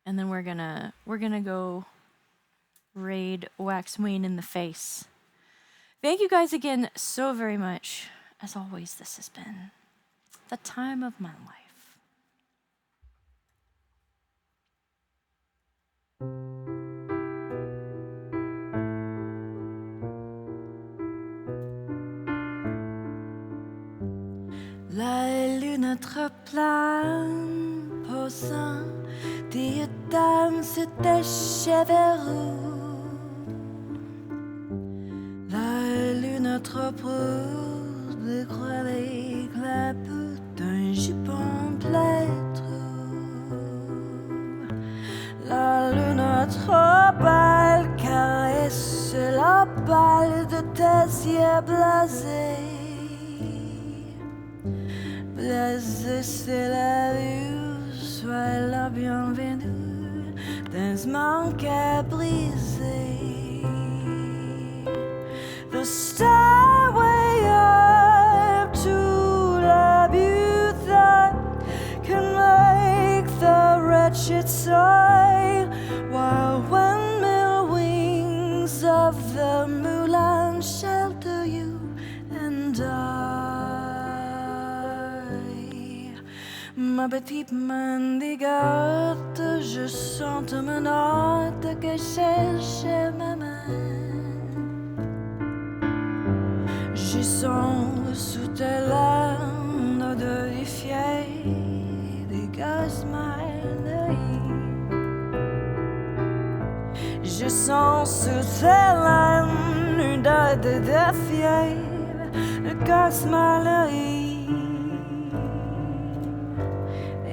And then we're gonna go raid Waxwing in the face. Thank you guys again so very much. As always, this has been the time of my life. La lune trop plane posant des dames sur tes cheveux. La lune trop pour décroître la peau d'un jupon plâtre. La lune trop pâle caresse la balle de tes yeux blasés. Blasé, c'est la vue, sois la bienvenue dans ce manque à briser. The stairway up to the beauty that can make the wretched sigh, while windmill wings of the moulin shelter you and I. Ma petite mendigante, je sens mes notes que cherche ma main. Je sens sous tes lèvres de fier des gaz malheureux. Je sens sous tes lèvres de fier des gaz malheureux.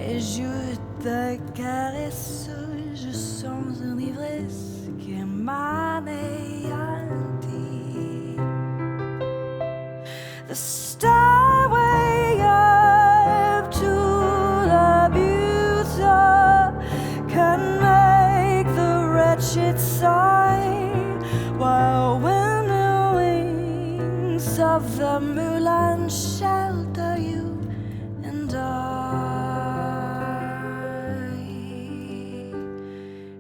Et je te caresse, je sens une ivresse qui m'anéantit. The stairway up to the beauty can make the wretched sigh, while when the wings of the moulin shelter you and I.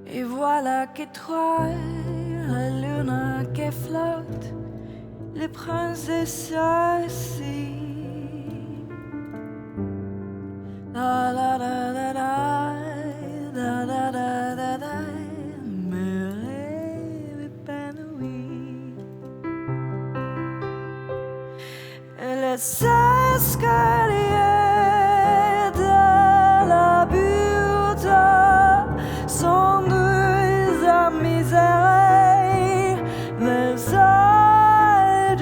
Et voilà qu'étoile, la lune qui flotte, les princesses assis. La la la la la la la la la, mes rêves épanouis. Et les escaliers de la beauté sont deux amis errés, les ailes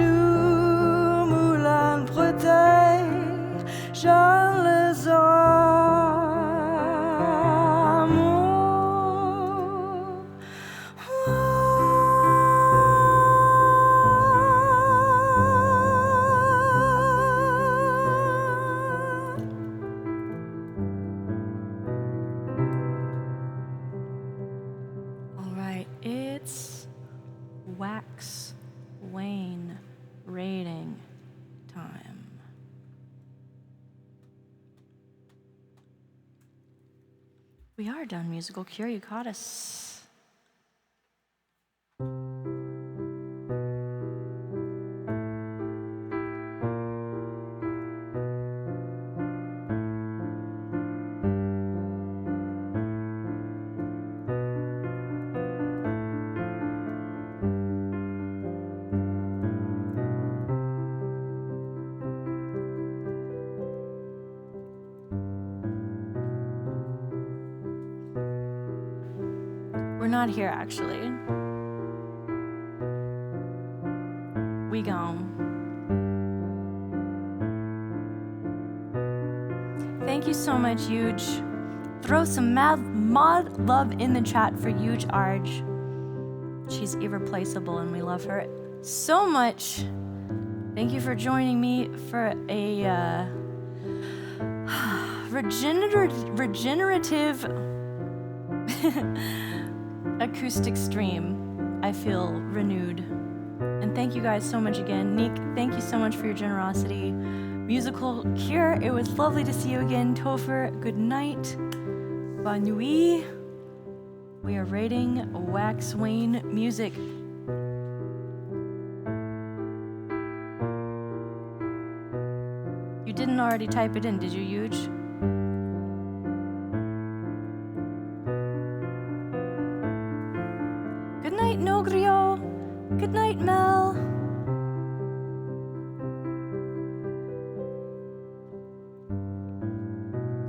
rating time. We are done, musical cure. You caught us. We're not here, actually. We gone. Thank you so much, Huge. Throw some mod love in the chat for Huge Arj. She's irreplaceable and we love her so much. Thank you for joining me for a regenerative acoustic stream. I feel renewed. And thank you guys so much again. Nick, thank you so much for your generosity. Musical Cure, it was lovely to see you again. Topher, good night. Bonne nuit. We are rating Wax Wayne music. You didn't already type it in, did you, Huge? Good night, Nogrio. Good night, Mel.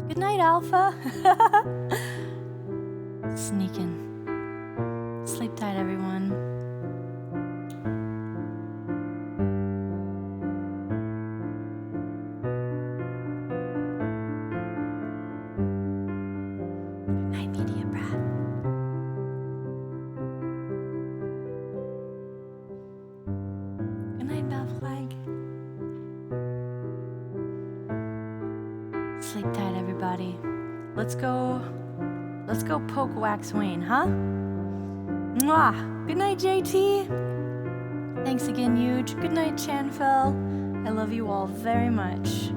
Good night, Alpha. Sneaking. Sleep tight, everyone. Good night, Media Brat. Good night, Bell Flag. Sleep tight, everybody. Let's go poke Wax Wayne, huh? Mwah! Good night, JT. Thanks again, Huge. Good night, Chanfel. I love you all very much.